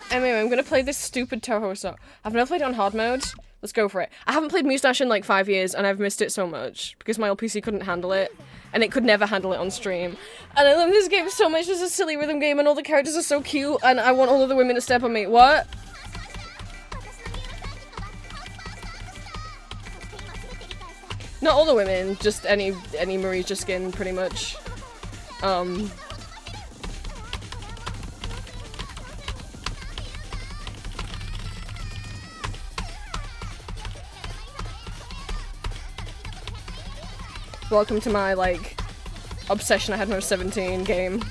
Anyway, I'm gonna play this stupid Toho song. I've never played it on hard mode. Let's go for it. I haven't played Mustache in like 5 years, and I've missed it so much because my old PC couldn't handle it, and it could never handle it on stream. And I love this game so much. It's a silly rhythm game, and all the characters are so cute, and I want all of the women to step on me. What? Not all the women, just any Marisha skin, pretty much. Welcome to my, like, obsession I had when I was 17 game.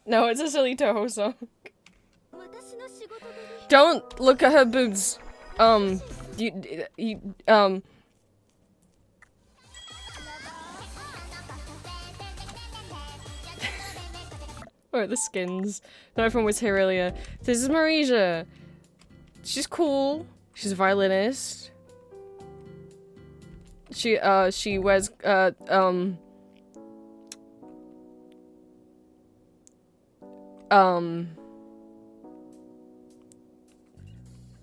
No, it's a silly Toho song. Don't look at her boobs. Or the skins. Not everyone was here earlier. This is Marisha. She's cool. She's a violinist. She wears Are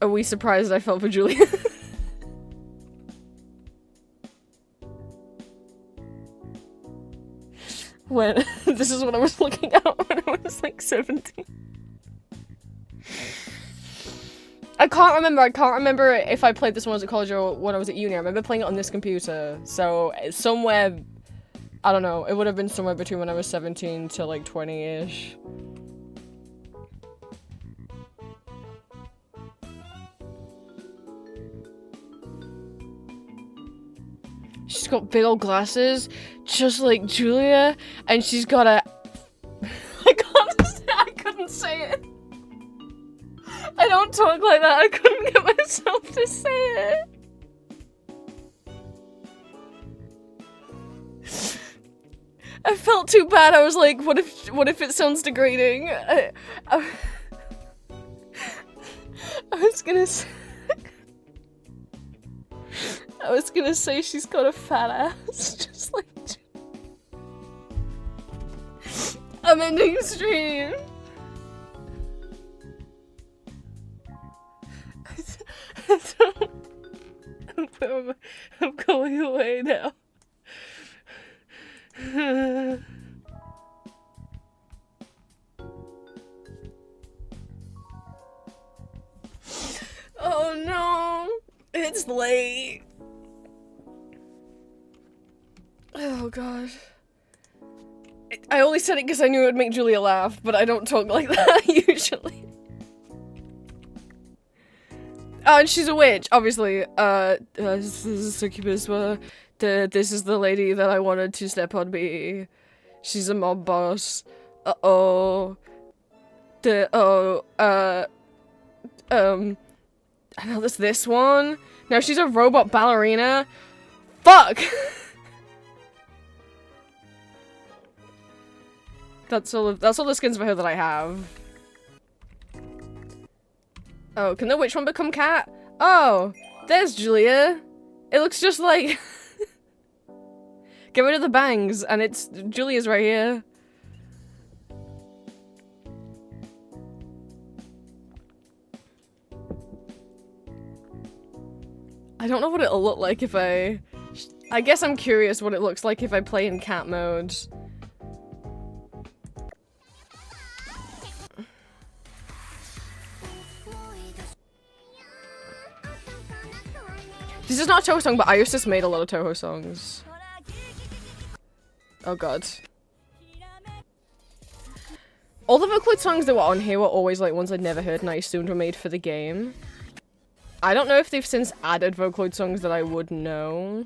we surprised I fell for Julia? When this is what I was looking at when I was like 17. I can't remember if I played this when I was at college or when I was at uni. I remember playing it on this computer. So somewhere, I don't know, it would have been somewhere between when I was 17 to like 20-ish. She's got big old glasses, just like Julia, and she's got a... I couldn't say it. I don't talk like that. I couldn't get myself to say it. I felt too bad. I was like, what if it sounds degrading? I was gonna say... I was gonna say she's got a fat ass, just like... I'm ending stream. I'm going away now. Oh no, it's late. Oh god. I only said it because I knew it would make Julia laugh, but I don't talk like that usually. Oh, and she's a witch, obviously. This is a succubus. This is the lady that I wanted to step on me. She's a mob boss. Uh-oh. I know there's this one. No, she's a robot ballerina. Fuck! That's all the skins for her that I have. Oh, can the witch one become cat? Oh, there's Julia. It looks just like... Get rid of the bangs, and it's... Julia's right here. I don't know what it'll look like if I guess I'm curious what it looks like if I play in cat mode. This is not a Touhou song, but Iusis made a lot of Touhou songs. Oh god. All the Vocaloid songs that were on here were always like ones I'd never heard and I assumed were made for the game. I don't know if they've since added Vocaloid songs that I would know.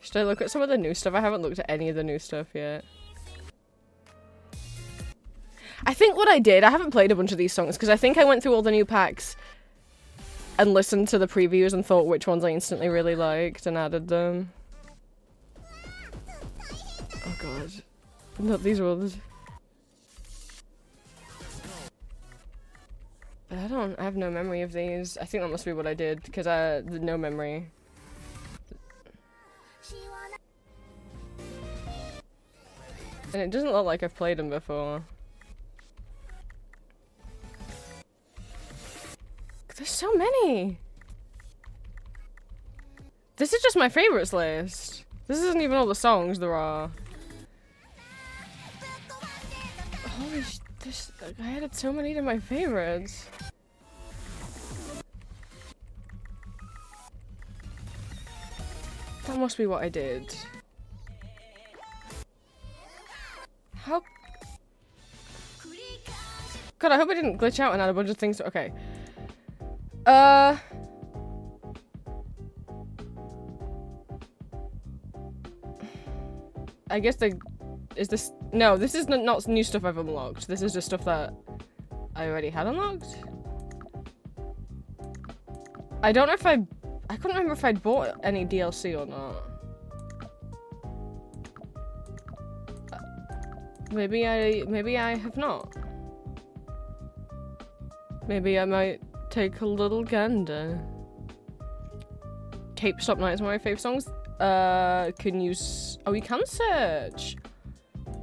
Should I look at some of the new stuff? I haven't looked at any of the new stuff yet. I think what I did, I haven't played a bunch of these songs because I think I went through all the new packs and listened to the previews and thought which ones I instantly really liked and added them. Oh god. Not these ones. But I have no memory of these. I think that must be what I did because no memory. And it doesn't look like I've played them before. There's so many! This is just my favorites list. This isn't even all the songs there are. Holy sh- I added so many to my favorites. That must be what I did. How? God, I hope I didn't glitch out and add a bunch of things. Okay. I guess is this... No, this is not new stuff I've unlocked. This is just stuff that I already had unlocked? I don't know if I couldn't remember if I'd bought any DLC or not. Maybe I have not. Maybe I might take a little gander. Cape Stop Night is one of my favourite songs. Can you oh, you can search.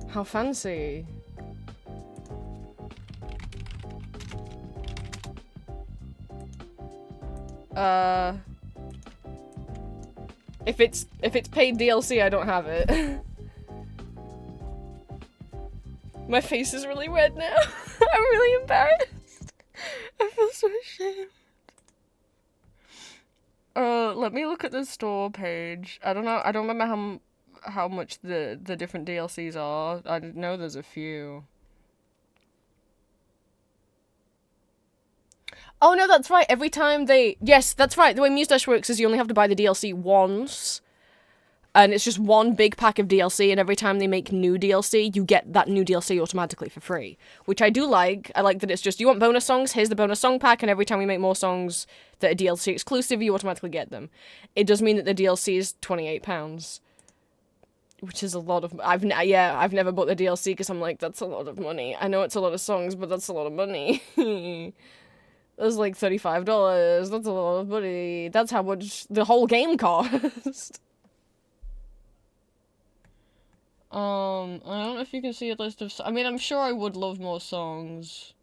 How fancy. If it's paid DLC, I don't have it. My face is really red now. I'm really embarrassed. I feel so ashamed. Let me look at the store page. I don't know. I don't remember how much the different DLCs are. I know there's a few. Oh no, that's right. Every time yes, that's right. The way Muse Dash works is you only have to buy the DLC once. And it's just one big pack of DLC, and every time they make new DLC, you get that new DLC automatically for free. Which I do like. I like that it's just, you want bonus songs, here's the bonus song pack, and every time we make more songs that are DLC exclusive, you automatically get them. It does mean that the DLC is £28. Which is a lot of... I've never bought the DLC because I'm like, that's a lot of money. I know it's a lot of songs, but that's a lot of money. That's like $35. That's a lot of money. That's how much the whole game cost. I don't know if you can see a list of... I mean, I'm sure I would love more songs.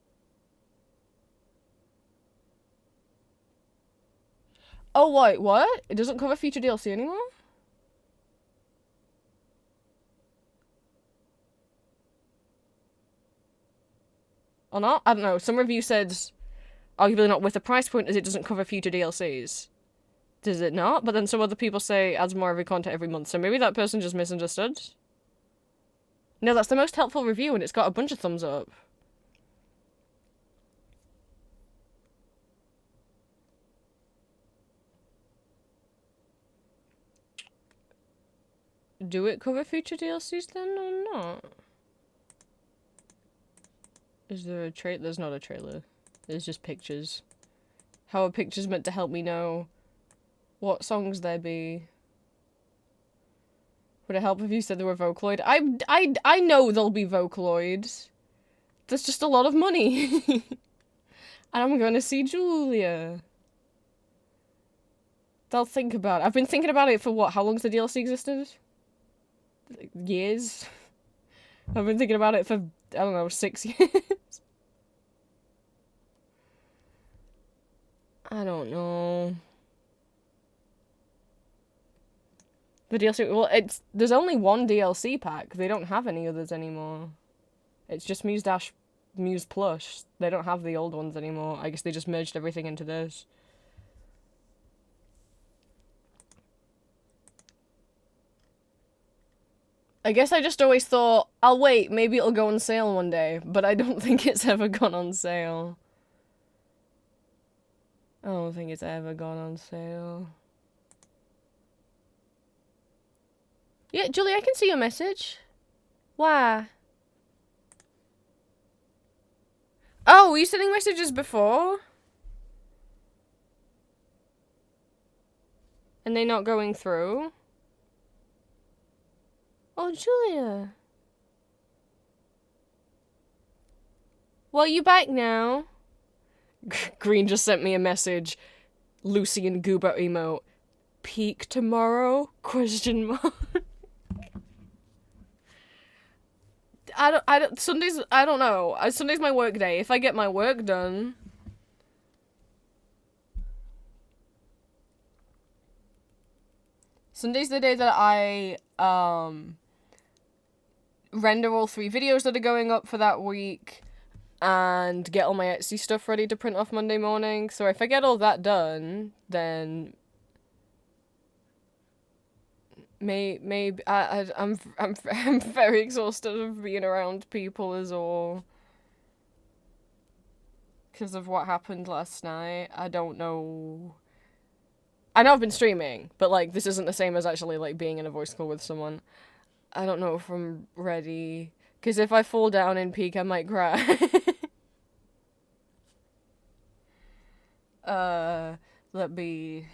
Oh, wait, what? It doesn't cover future DLC anymore? Or not? I don't know. Some review said, arguably not with the price point, as it doesn't cover future DLCs. Does it not? But then some other people say adds more every content every month, so maybe that person just misunderstood. No, that's the most helpful review, and it's got a bunch of thumbs up. Do it cover future DLCs then, or not? Is there a trailer? There's not a trailer. There's just pictures. How are pictures meant to help me know what songs there be? Would it help if you said they were Vocaloid? I know they'll be Vocaloid. That's just a lot of money. And I'm gonna see Julia. They'll think about it. I've been thinking about it for what? How long's the DLC existed? Like, years? I've been thinking about it for, I don't know, 6 years. I don't know. The DLC, well, there's only one DLC pack. They don't have any others anymore. It's just Muse Plus. They don't have the old ones anymore. I guess they just merged everything into this. I guess I just always thought, I'll wait, maybe it'll go on sale one day, but I don't think it's ever gone on sale. I don't think it's ever gone on sale. Yeah, Julie, I can see your message. Why? Oh, were you sending messages before? And they not going through? Oh, Julia. Well, you back now? Green just sent me a message. Lucy and Goober emote. Peak tomorrow? Question mark. Sundays, I don't know. Sunday's my work day. If I get my work done. Sunday's the day that I, render all 3 videos that are going up for that week and get all my Etsy stuff ready to print off Monday morning. So if I get all that done, then maybe I'm very exhausted of being around people is all. Because of what happened last night. I don't know. I know I've been streaming, but like this isn't the same as actually like being in a voice call with someone. I don't know if I'm ready. Because if I fall down in peak, I might cry. Let me...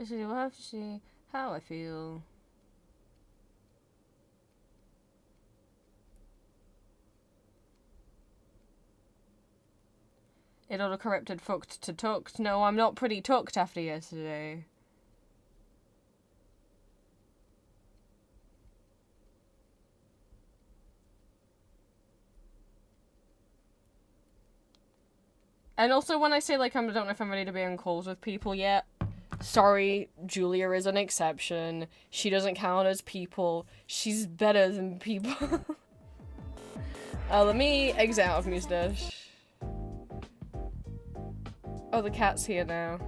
We'll have to see how I feel. It auto-corrected fucked to tucked. No, I'm not pretty tucked after yesterday. And also when I say like I don't know if I'm ready to be on calls with people yet. Sorry, Julia is an exception. She doesn't count as people. She's better than people. Let me exit out of Mustache. Oh, the cat's here now.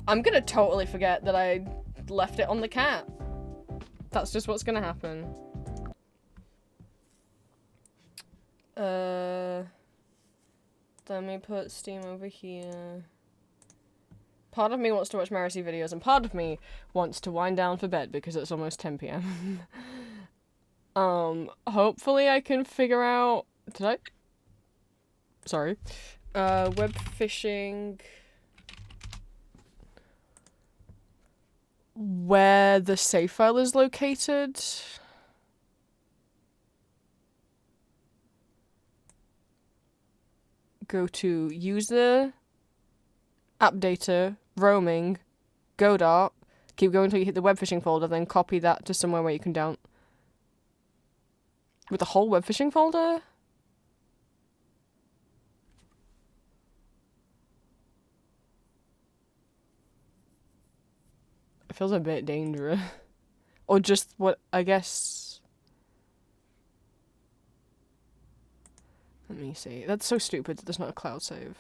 I'm gonna totally forget that I left it on the cat. That's just what's gonna happen. Let me put Steam over here. Part of me wants to watch Marcy videos, and part of me wants to wind down for bed because it's almost 10 p.m. Hopefully I can figure out... Did I? Sorry. Web phishing... Where the save file is located. Go to user, app data, roaming, Godot, keep going until you hit the web phishing folder, then copy that to somewhere where you can down. With the whole web phishing folder? It feels a bit dangerous. Or just what, I guess... Let me see. That's so stupid that there's not a cloud save.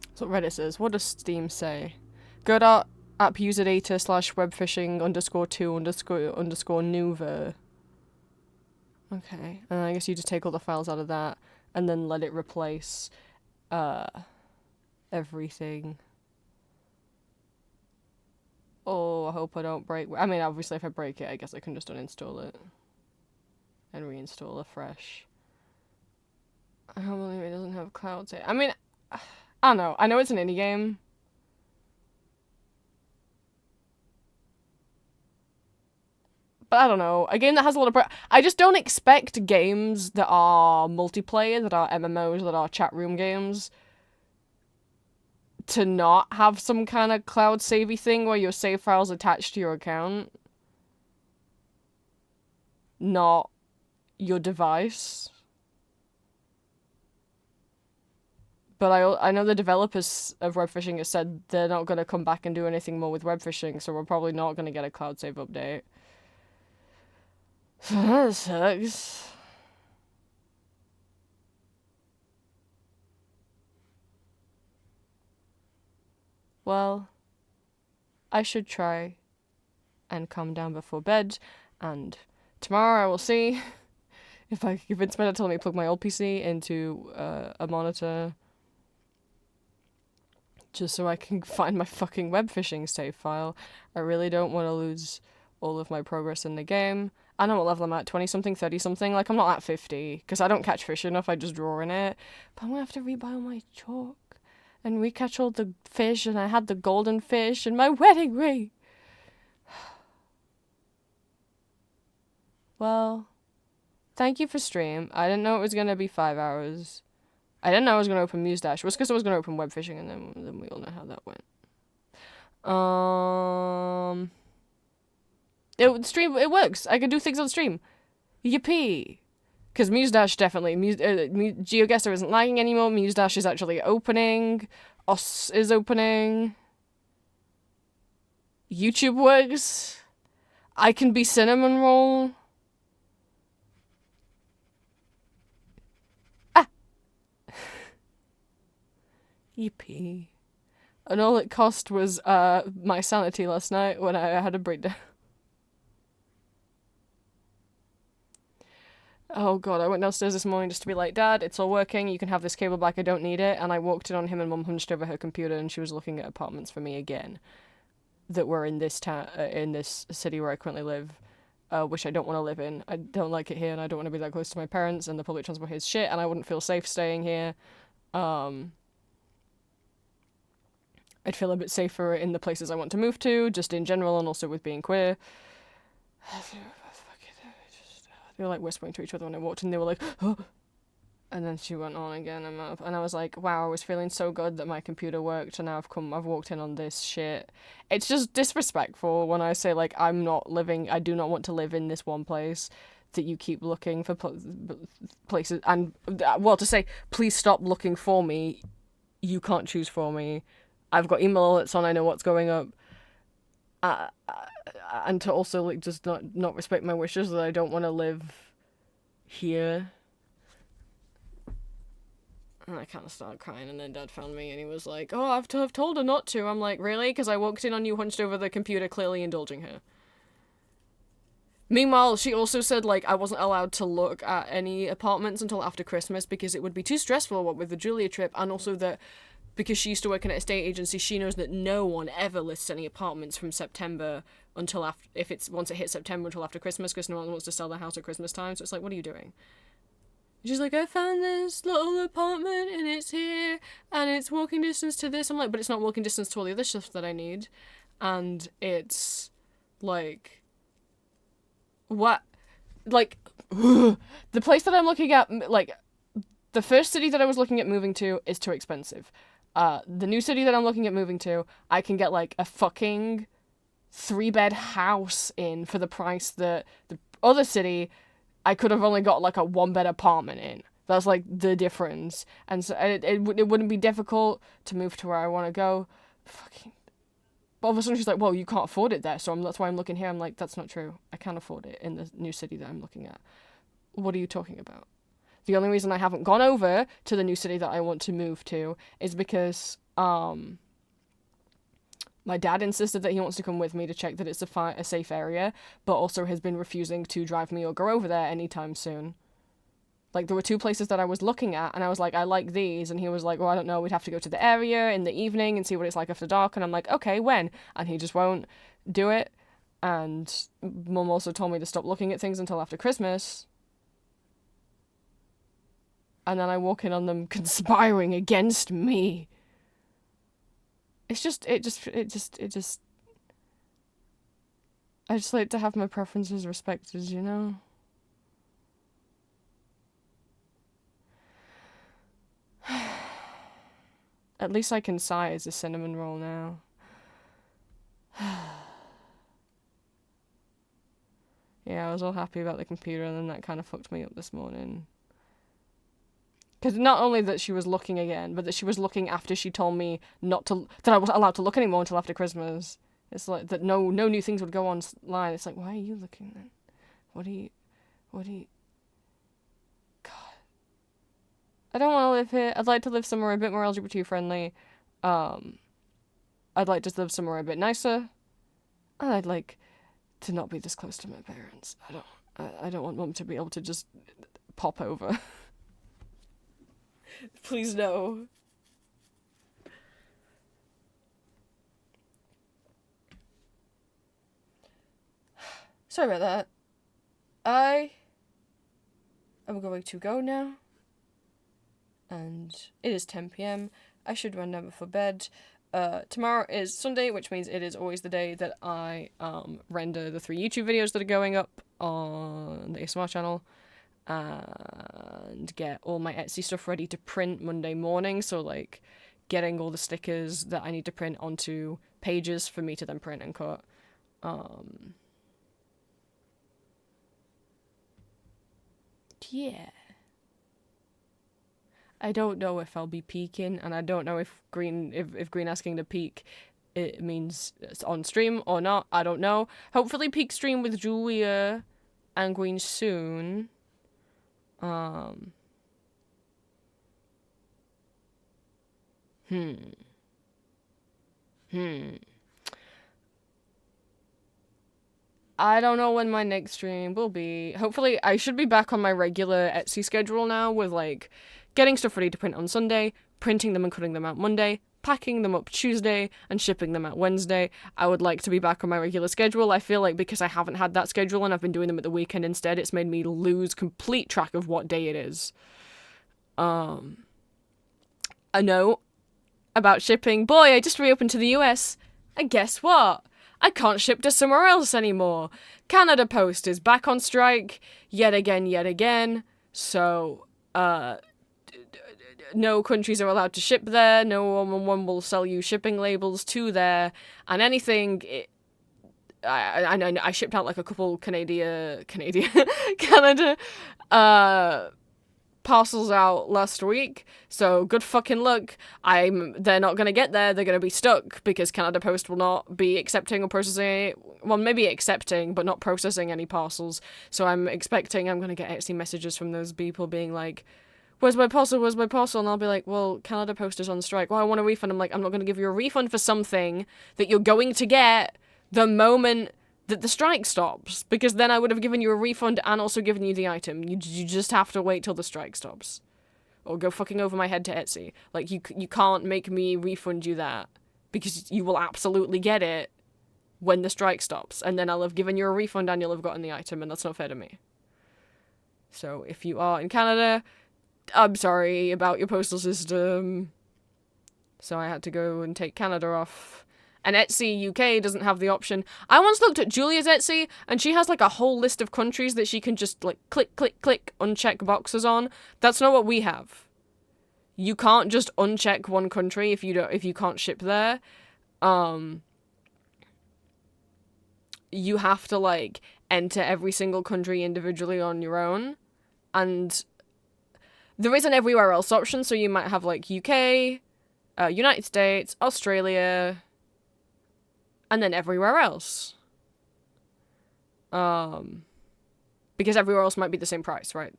That's what Reddit says. What does Steam say? Godot app user data / web phishing _2 _ Nuver. Okay. And I guess you just take all the files out of that and then let it replace everything. Oh, I hope I don't break... I mean, obviously if I break it, I guess I can just uninstall it. And reinstall afresh. I can't believe it doesn't have cloud save. I mean, I don't know. I know it's an indie game. But I don't know. A game that has a lot of... I just don't expect games that are multiplayer, that are MMOs, that are chat room games, to not have some kind of cloud savey thing where your save file's attached to your account. Not your device. But I know the developers of web phishing have said they're not going to come back and do anything more with web phishing, so we're probably not going to get a cloud save update. So that sucks. Well, I should try and calm down before bed, and tomorrow I will see if I can convince Meta to let me plug my old PC into a monitor, just so I can find my fucking web phishing save file. I really don't want to lose all of my progress in the game. I know what level I'm at, 20-something, 30-something, like I'm not at 50, because I don't catch fish enough, I just draw in it, but I'm gonna have to rebuy all my chalk, and recatch all the fish, and I had the golden fish, and my wedding ring! Well, thank you for stream. I didn't know it was gonna be 5 hours. I didn't know I was gonna open Mustache. It was because I was gonna open web phishing, and then we all know how that went. It works. I can do things on stream. Yippee! Because Mustache definitely... GeoGuessr isn't lagging anymore. Mustache is actually opening. OS is opening. YouTube works. I can be Cinnamon Roll. Ah! Yippee. And all it cost was my sanity last night when I had a breakdown. Oh god, I went downstairs this morning just to be like, Dad, it's all working, you can have this cable back, I don't need it. And I walked in on him and Mum hunched over her computer and she was looking at apartments for me again that were in this town, in this city where I currently live, which I don't want to live in. I don't like it here and I don't want to be that close to my parents, and the public transport here is shit and I wouldn't feel safe staying here. I'd feel a bit safer in the places I want to move to, just in general, and also with being queer. They were like whispering to each other when I walked in. They were like, oh. And then she went on again. And I was like, wow, I was feeling so good that my computer worked, and now I've walked in on this shit. It's just disrespectful when I say like I do not want to live in this one place that you keep looking for places, and well, to say please stop looking for me. You can't choose for me. I've got email alerts on. I know what's going up. And to also like just not respect my wishes that I don't want to live here. And I kind of started crying, and then Dad found me and he was like, oh, I've told her not to. I'm like, really? Because I walked in on you hunched over the computer, clearly indulging her. Meanwhile, she also said like I wasn't allowed to look at any apartments until after Christmas because it would be too stressful, what with the Julia trip, and also that because she used to work in an estate agency, she knows that no one ever lists any apartments from September until after, once it hits September until after Christmas, because no one wants to sell their house at Christmas time. So it's like, what are you doing? She's like, I found this little apartment and it's here and it's walking distance to this. I'm like, but it's not walking distance to all the other stuff that I need. And it's like, what? Like, the place that I'm looking at, like, the first city that I was looking at moving to is too expensive. The new city that I'm looking at moving to, I can get like a fucking 3-bed house in for the price that the other city I could have only got like a 1-bed apartment in. That's like the difference. And so it wouldn't be difficult to move to where I want to go. Fucking. But all of a sudden she's like, well, you can't afford it there, so that's why I'm looking here. I'm like, that's not true. I can't afford it in the new city that I'm looking at. What are you talking about? The only reason I haven't gone over to the new city that I want to move to is because my dad insisted that he wants to come with me to check that it's a safe area, but also has been refusing to drive me or go over there anytime soon. Like, there were 2 places that I was looking at, and I was like, I like these, and he was like, well, I don't know, we'd have to go to the area in the evening and see what it's like after dark, and I'm like, okay, when? And he just won't do it, and Mum also told me to stop looking at things until after Christmas. And then I walk in on them conspiring against me. It just, I just like to have my preferences respected, you know? At least I can sigh as a cinnamon roll now. Yeah, I was all happy about the computer, and then that kind of fucked me up this morning. Because not only that she was looking again, but that she was looking after she told me that I wasn't allowed to look anymore until after Christmas. It's like that no new things would go online. It's like, why are you looking then? What do you... God. I don't want to live here. I'd like to live somewhere a bit more LGBT friendly. I'd like to live somewhere a bit nicer. And I'd like to not be this close to my parents. I don't want Mum to be able to just pop over. Please no. Sorry about that. I am going to go now. And it is 10 p.m. I should run down before bed. Tomorrow is Sunday, which means it is always the day that I render the 3 YouTube videos that are going up on the ASMR channel. And get all my Etsy stuff ready to print Monday morning, so like getting all the stickers that I need to print onto pages for me to then print and cut. Yeah. I don't know if I'll be peeking, and I don't know if Green asking to peek it means it's on stream or not. I don't know. Hopefully peak stream with Julia and Green soon. I don't know when my next stream will be. Hopefully, I should be back on my regular Etsy schedule now with, like, getting stuff ready to print on Sunday, printing them and cutting them out Monday, packing them up Tuesday, and shipping them out Wednesday. I would like to be back on my regular schedule. I feel like because I haven't had that schedule and I've been doing them at the weekend instead, it's made me lose complete track of what day it is. A note about shipping. Boy, I just reopened to the US, and guess what? I can't ship to somewhere else anymore. Canada Post is back on strike yet again. So, no countries are allowed to ship there. No one will sell you shipping labels to there, and anything. I shipped out like a couple Canada parcels out last week, so good fucking luck. They're not gonna get there. They're gonna be stuck because Canada Post will not be accepting or processing. Well, maybe accepting, but not processing any parcels. So I'm expecting I'm gonna get Etsy messages from those people being like, "Where's my parcel? Where's my parcel?" And I'll be like, "Well, Canada Post is on strike. Well, I want a refund." I'm like, "I'm not gonna give you a refund for something that you're going to get the moment that the strike stops, because then I would have given you a refund and also given you the item. You just have to wait till the strike stops, or go fucking over my head to Etsy. Like, you can't make me refund you that, because you will absolutely get it when the strike stops, and then I'll have given you a refund and you'll have gotten the item, and that's not fair to me. So if you are in Canada, I'm sorry about your postal system. So I had to go and take Canada off. And Etsy UK doesn't have the option. I once looked at Julia's Etsy, and she has like a whole list of countries that she can just like click, uncheck boxes on. That's not what we have. You can't just uncheck one country if you can't ship there. You have to like enter every single country individually on your own, and there is an everywhere else option. So you might have like UK, United States, Australia, and then everywhere else. Because everywhere else might be the same price, right?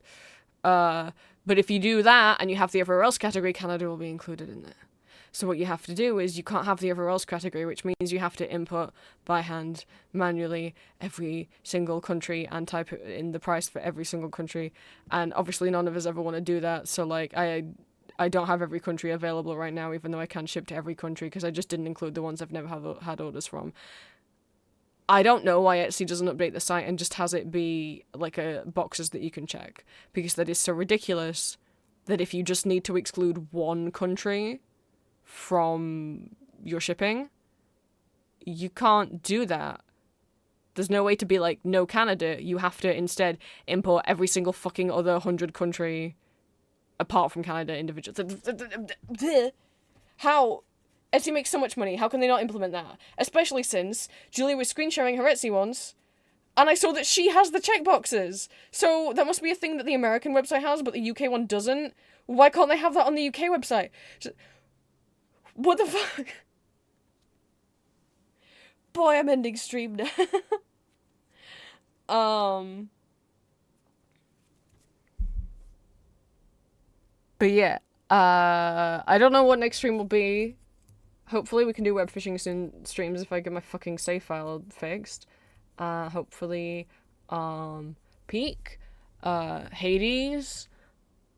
But if you do that and you have the everywhere else category, Canada will be included in there. So what you have to do is you can't have the everywhere else category, which means you have to input by hand, manually, every single country and type in the price for every single country. And obviously none of us ever want to do that. So like I don't have every country available right now, even though I can ship to every country, because I just didn't include the ones I've never had orders from. I don't know why Etsy doesn't update the site and just has it be like boxes that you can check, because that is so ridiculous that if you just need to exclude one country from your shipping, you can't do that. There's no way to be like, no Canada. You have to instead import every single fucking other 100 country apart from Canada individual. How? Etsy makes so much money. How can they not implement that? Especially since Julia was screen sharing her Etsy once, and I saw that she has the checkboxes. So that must be a thing that the American website has, but the UK one doesn't. Why can't they have that on the UK website? What the fuck? Boy, I'm ending stream now. But yeah, I don't know what next stream will be. Hopefully we can do web fishing streams if I get my fucking save file fixed. Hopefully, Peak, Hades,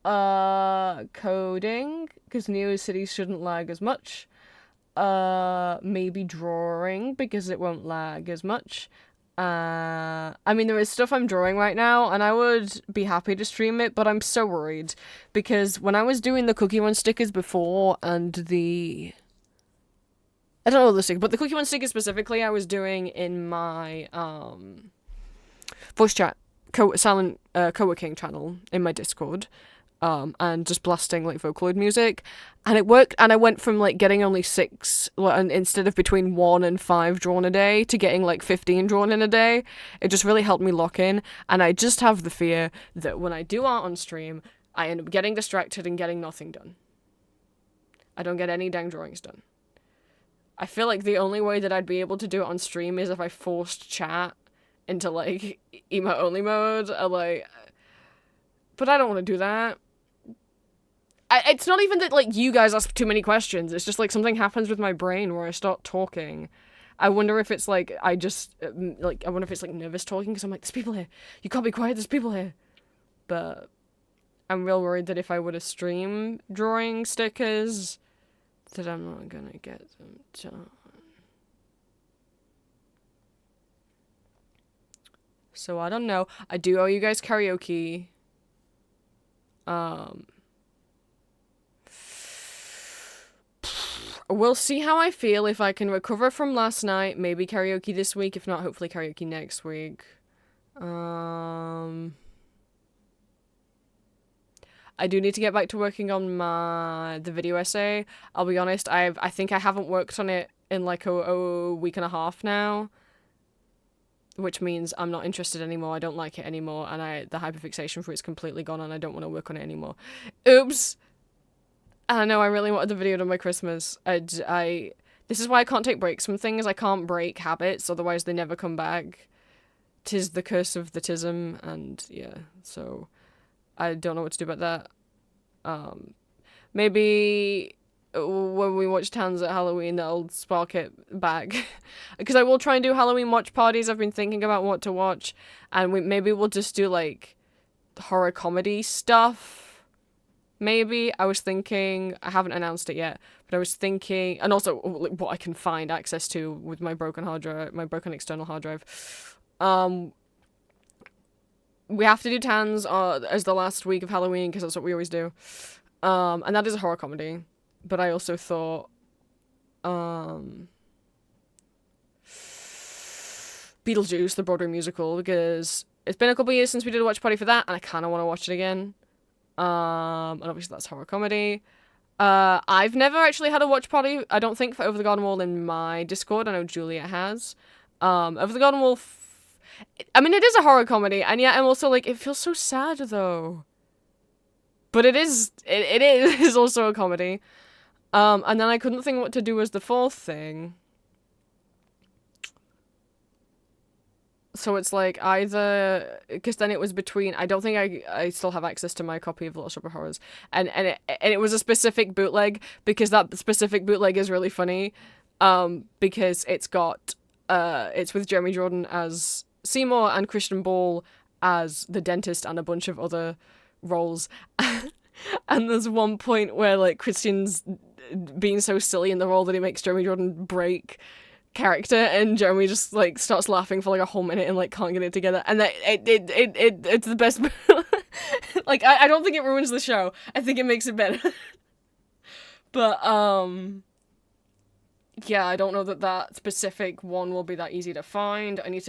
coding, because Neo Cities shouldn't lag as much. Maybe drawing, because it won't lag as much. I mean, there is stuff I'm drawing right now, and I would be happy to stream it, but I'm so worried, because when I was doing the Cookie Run stickers before, and I don't know the stickers, but the Cookie Run stickers specifically I was doing in my, voice chat, silent, co-working channel in my Discord, and just blasting, like, Vocaloid music, and it worked, and I went from, like, getting only 6, instead of between 1 and 5 drawn a day, to getting, like, 15 drawn in a day. It just really helped me lock in, and I just have the fear that when I do art on stream, I end up getting distracted and getting nothing done. I don't get any dang drawings done. I feel like the only way that I'd be able to do it on stream is if I forced chat into, like, emote-only mode, but I don't want to do that. it's not even that, like, you guys ask too many questions. It's just, like, something happens with my brain where I start talking. I wonder if it's, like, I wonder if it's, like, nervous talking, because I'm like, there's people here. You can't be quiet, there's people here. But I'm real worried that if I were to stream drawing stickers, that I'm not gonna get them done. So I don't know. I do owe you guys karaoke. We'll see how I feel. If I can recover from last night, maybe karaoke this week. If not, hopefully karaoke next week. I do need to get back to working on the video essay. I'll be honest, I think I haven't worked on it in like a week and a half now. Which means I'm not interested anymore, I don't like it anymore, and the hyperfixation for it's completely gone and I don't want to work on it anymore. Oops! I know I really wanted the video done by Christmas. This is why I can't take breaks from things. I can't break habits, otherwise they never come back. 'Tis the curse of the tism, and yeah, so I don't know what to do about that. Maybe when we watch Tans at Halloween, that'll spark it back. Because I will try and do Halloween watch parties. I've been thinking about what to watch, and maybe we'll just do like horror comedy stuff. Maybe. I was thinking, I haven't announced it yet, but I was thinking, and also like, what I can find access to with my broken hard drive, my broken external hard drive. We have to do Tans as the last week of Halloween because that's what we always do. And that is a horror comedy. But I also thought, Beetlejuice, the Broadway musical, because it's been a couple of years since we did a watch party for that, and I kind of want to watch it again. And obviously that's horror comedy. I've never actually had a watch party, I don't think, for Over the Garden Wall in my Discord. I know Juliet has. Over the Garden Wall, I mean, it is a horror comedy, and yet I'm also like, it feels so sad, though. But it is also a comedy. And then I couldn't think what to do as the fourth thing. So it's like either, because then it was between, I don't think I still have access to my copy of Little Shop of Horrors. And it was a specific bootleg, because that specific bootleg is really funny. Because it's got, it's with Jeremy Jordan as Seymour and Christian Ball as the dentist and a bunch of other roles. And there's one point where like Christian's being so silly in the role that he makes Jeremy Jordan break character, and Jeremy just like starts laughing for like a whole minute and like can't get it together, and that it's the best. Like I don't think it ruins the show. I think it makes it better. But yeah, I don't know that specific one will be that easy to find. I need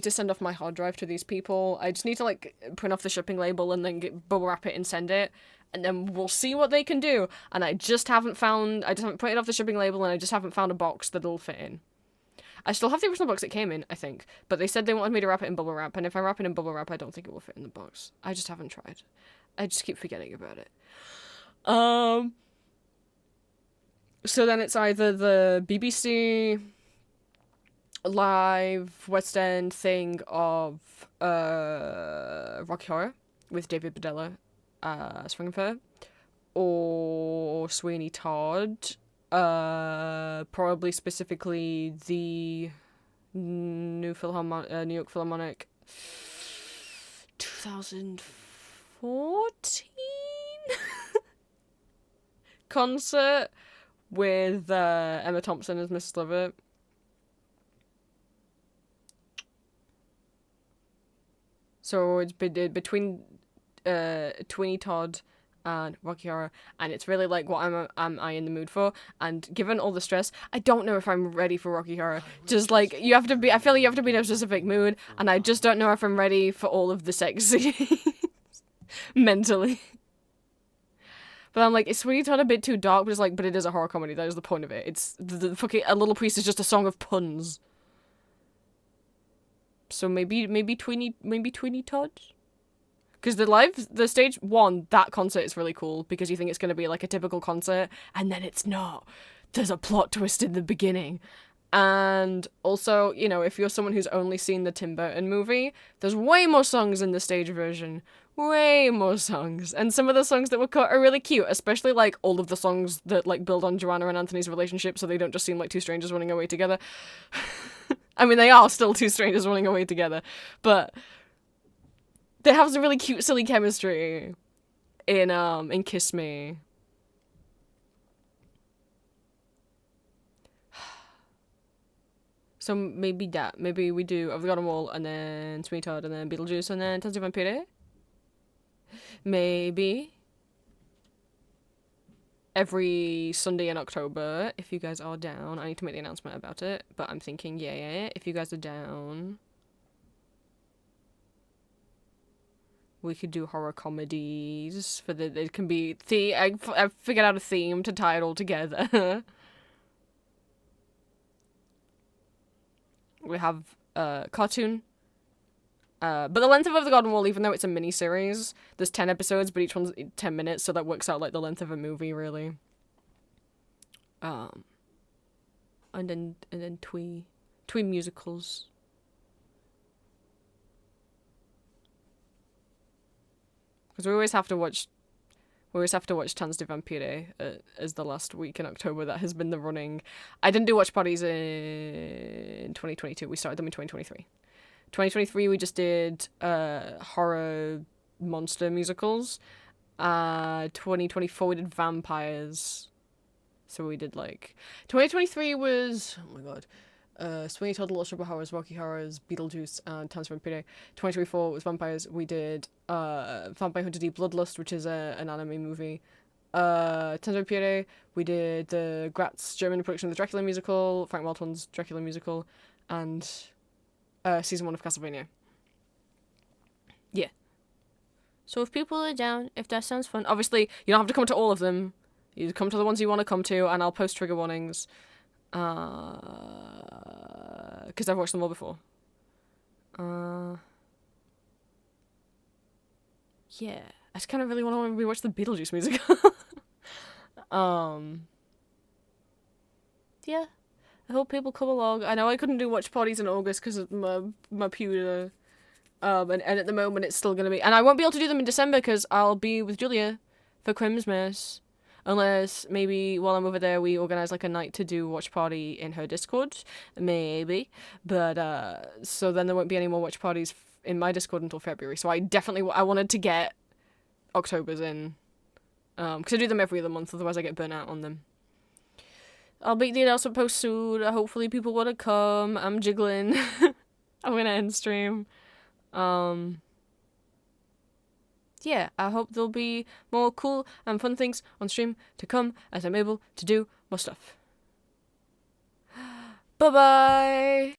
to send off my hard drive to these people. I just need to like print off the shipping label and then bubble wrap it and send it. And then we'll see what they can do. And I just haven't printed off the shipping label, and I just haven't found a box that'll fit in. I still have the original box it came in, I think. But they said they wanted me to wrap it in bubble wrap, and if I wrap it in bubble wrap, I don't think it will fit in the box. I just haven't tried. I just keep forgetting about it. So then it's either the BBC live West End thing of Rocky Horror with David Badella Springfair, or Sweeney Todd, probably specifically the New York Philharmonic 2014 concert with Emma Thompson as Mrs. Lovett. So it's between Sweeney Todd and Rocky Horror, and it's really like what am I in the mood for. And given all the stress, I don't know if I'm ready for Rocky Horror. Just like I feel like you have to be in a specific mood, and I just don't know if I'm ready for all of the sex scenes mentally. But I'm like, is Sweeney Todd a bit too dark? But it's like, but it is a horror comedy. That is the point of it. It's the fucking A Little Priest is just a song of puns. So maybe Sweeney Todd. Because the stage one, that concert is really cool because you think it's going to be like a typical concert, and then it's not. There's a plot twist in the beginning. And also, you know, if you're someone who's only seen the Tim Burton movie, there's way more songs in the stage version. Way more songs. And some of the songs that were cut are really cute, especially like all of the songs that like build on Joanna and Anthony's relationship so they don't just seem like two strangers running away together. I mean, they are still two strangers running away together, but they have some really cute, silly chemistry in Kiss Me. So maybe that. Maybe we do I've Got 'Em All, and then Sweeney Todd, and then Beetlejuice, and then Tales of Vampire. Maybe. Every Sunday in October, if you guys are down. I need to make the announcement about it, but I'm thinking, yeah, if you guys are down, we could do horror comedies for it can be I figured out a theme to tie it all together. We have cartoon. But the length of the Garden Wall, even though it's a mini-series, there's 10 episodes, but each one's 10 minutes, so that works out like the length of a movie, really. And then twee musicals. Because we always have to watch Tanz de Vampire as the last week in October. That has been the running. I didn't do watch parties in 2022. We started them in 2023. 2023 we just did horror monster musicals. 2024 we did vampires. So we did like 2023 was, oh my god, Sweeney Todd, Little Shop of Horrors, Rocky Horrors, Beetlejuice, and Tanz de Vampire. 2024 was vampires. We did Vampire Hunter D Bloodlust, which is an anime movie. Tanz de Vampire. We did the Gratz German production of the Dracula musical, Frank Walton's Dracula musical, and season 1 of Castlevania. Yeah. So if people are down, if that sounds fun, obviously you don't have to come to all of them. You come to the ones you want to come to, and I'll post trigger warnings. Because I've watched them all before. Yeah. I just kind of really want to rewatch the Beetlejuice musical. Yeah. I hope people come along. I know I couldn't do watch parties in August because of my pewter. And at the moment it's still going to be... And I won't be able to do them in December because I'll be with Julia for Christmas. Unless maybe while I'm over there we organise like a night to do watch party in her Discord. Maybe. But, so then there won't be any more watch parties in my Discord until February. So I wanted to get October's in. Because I do them every other month, otherwise I get burnt out on them. I'll make the announcement post soon. Hopefully people want to come. I'm jiggling. I'm going to end stream. Yeah, I hope there'll be more cool and fun things on stream to come as I'm able to do more stuff. Bye-bye!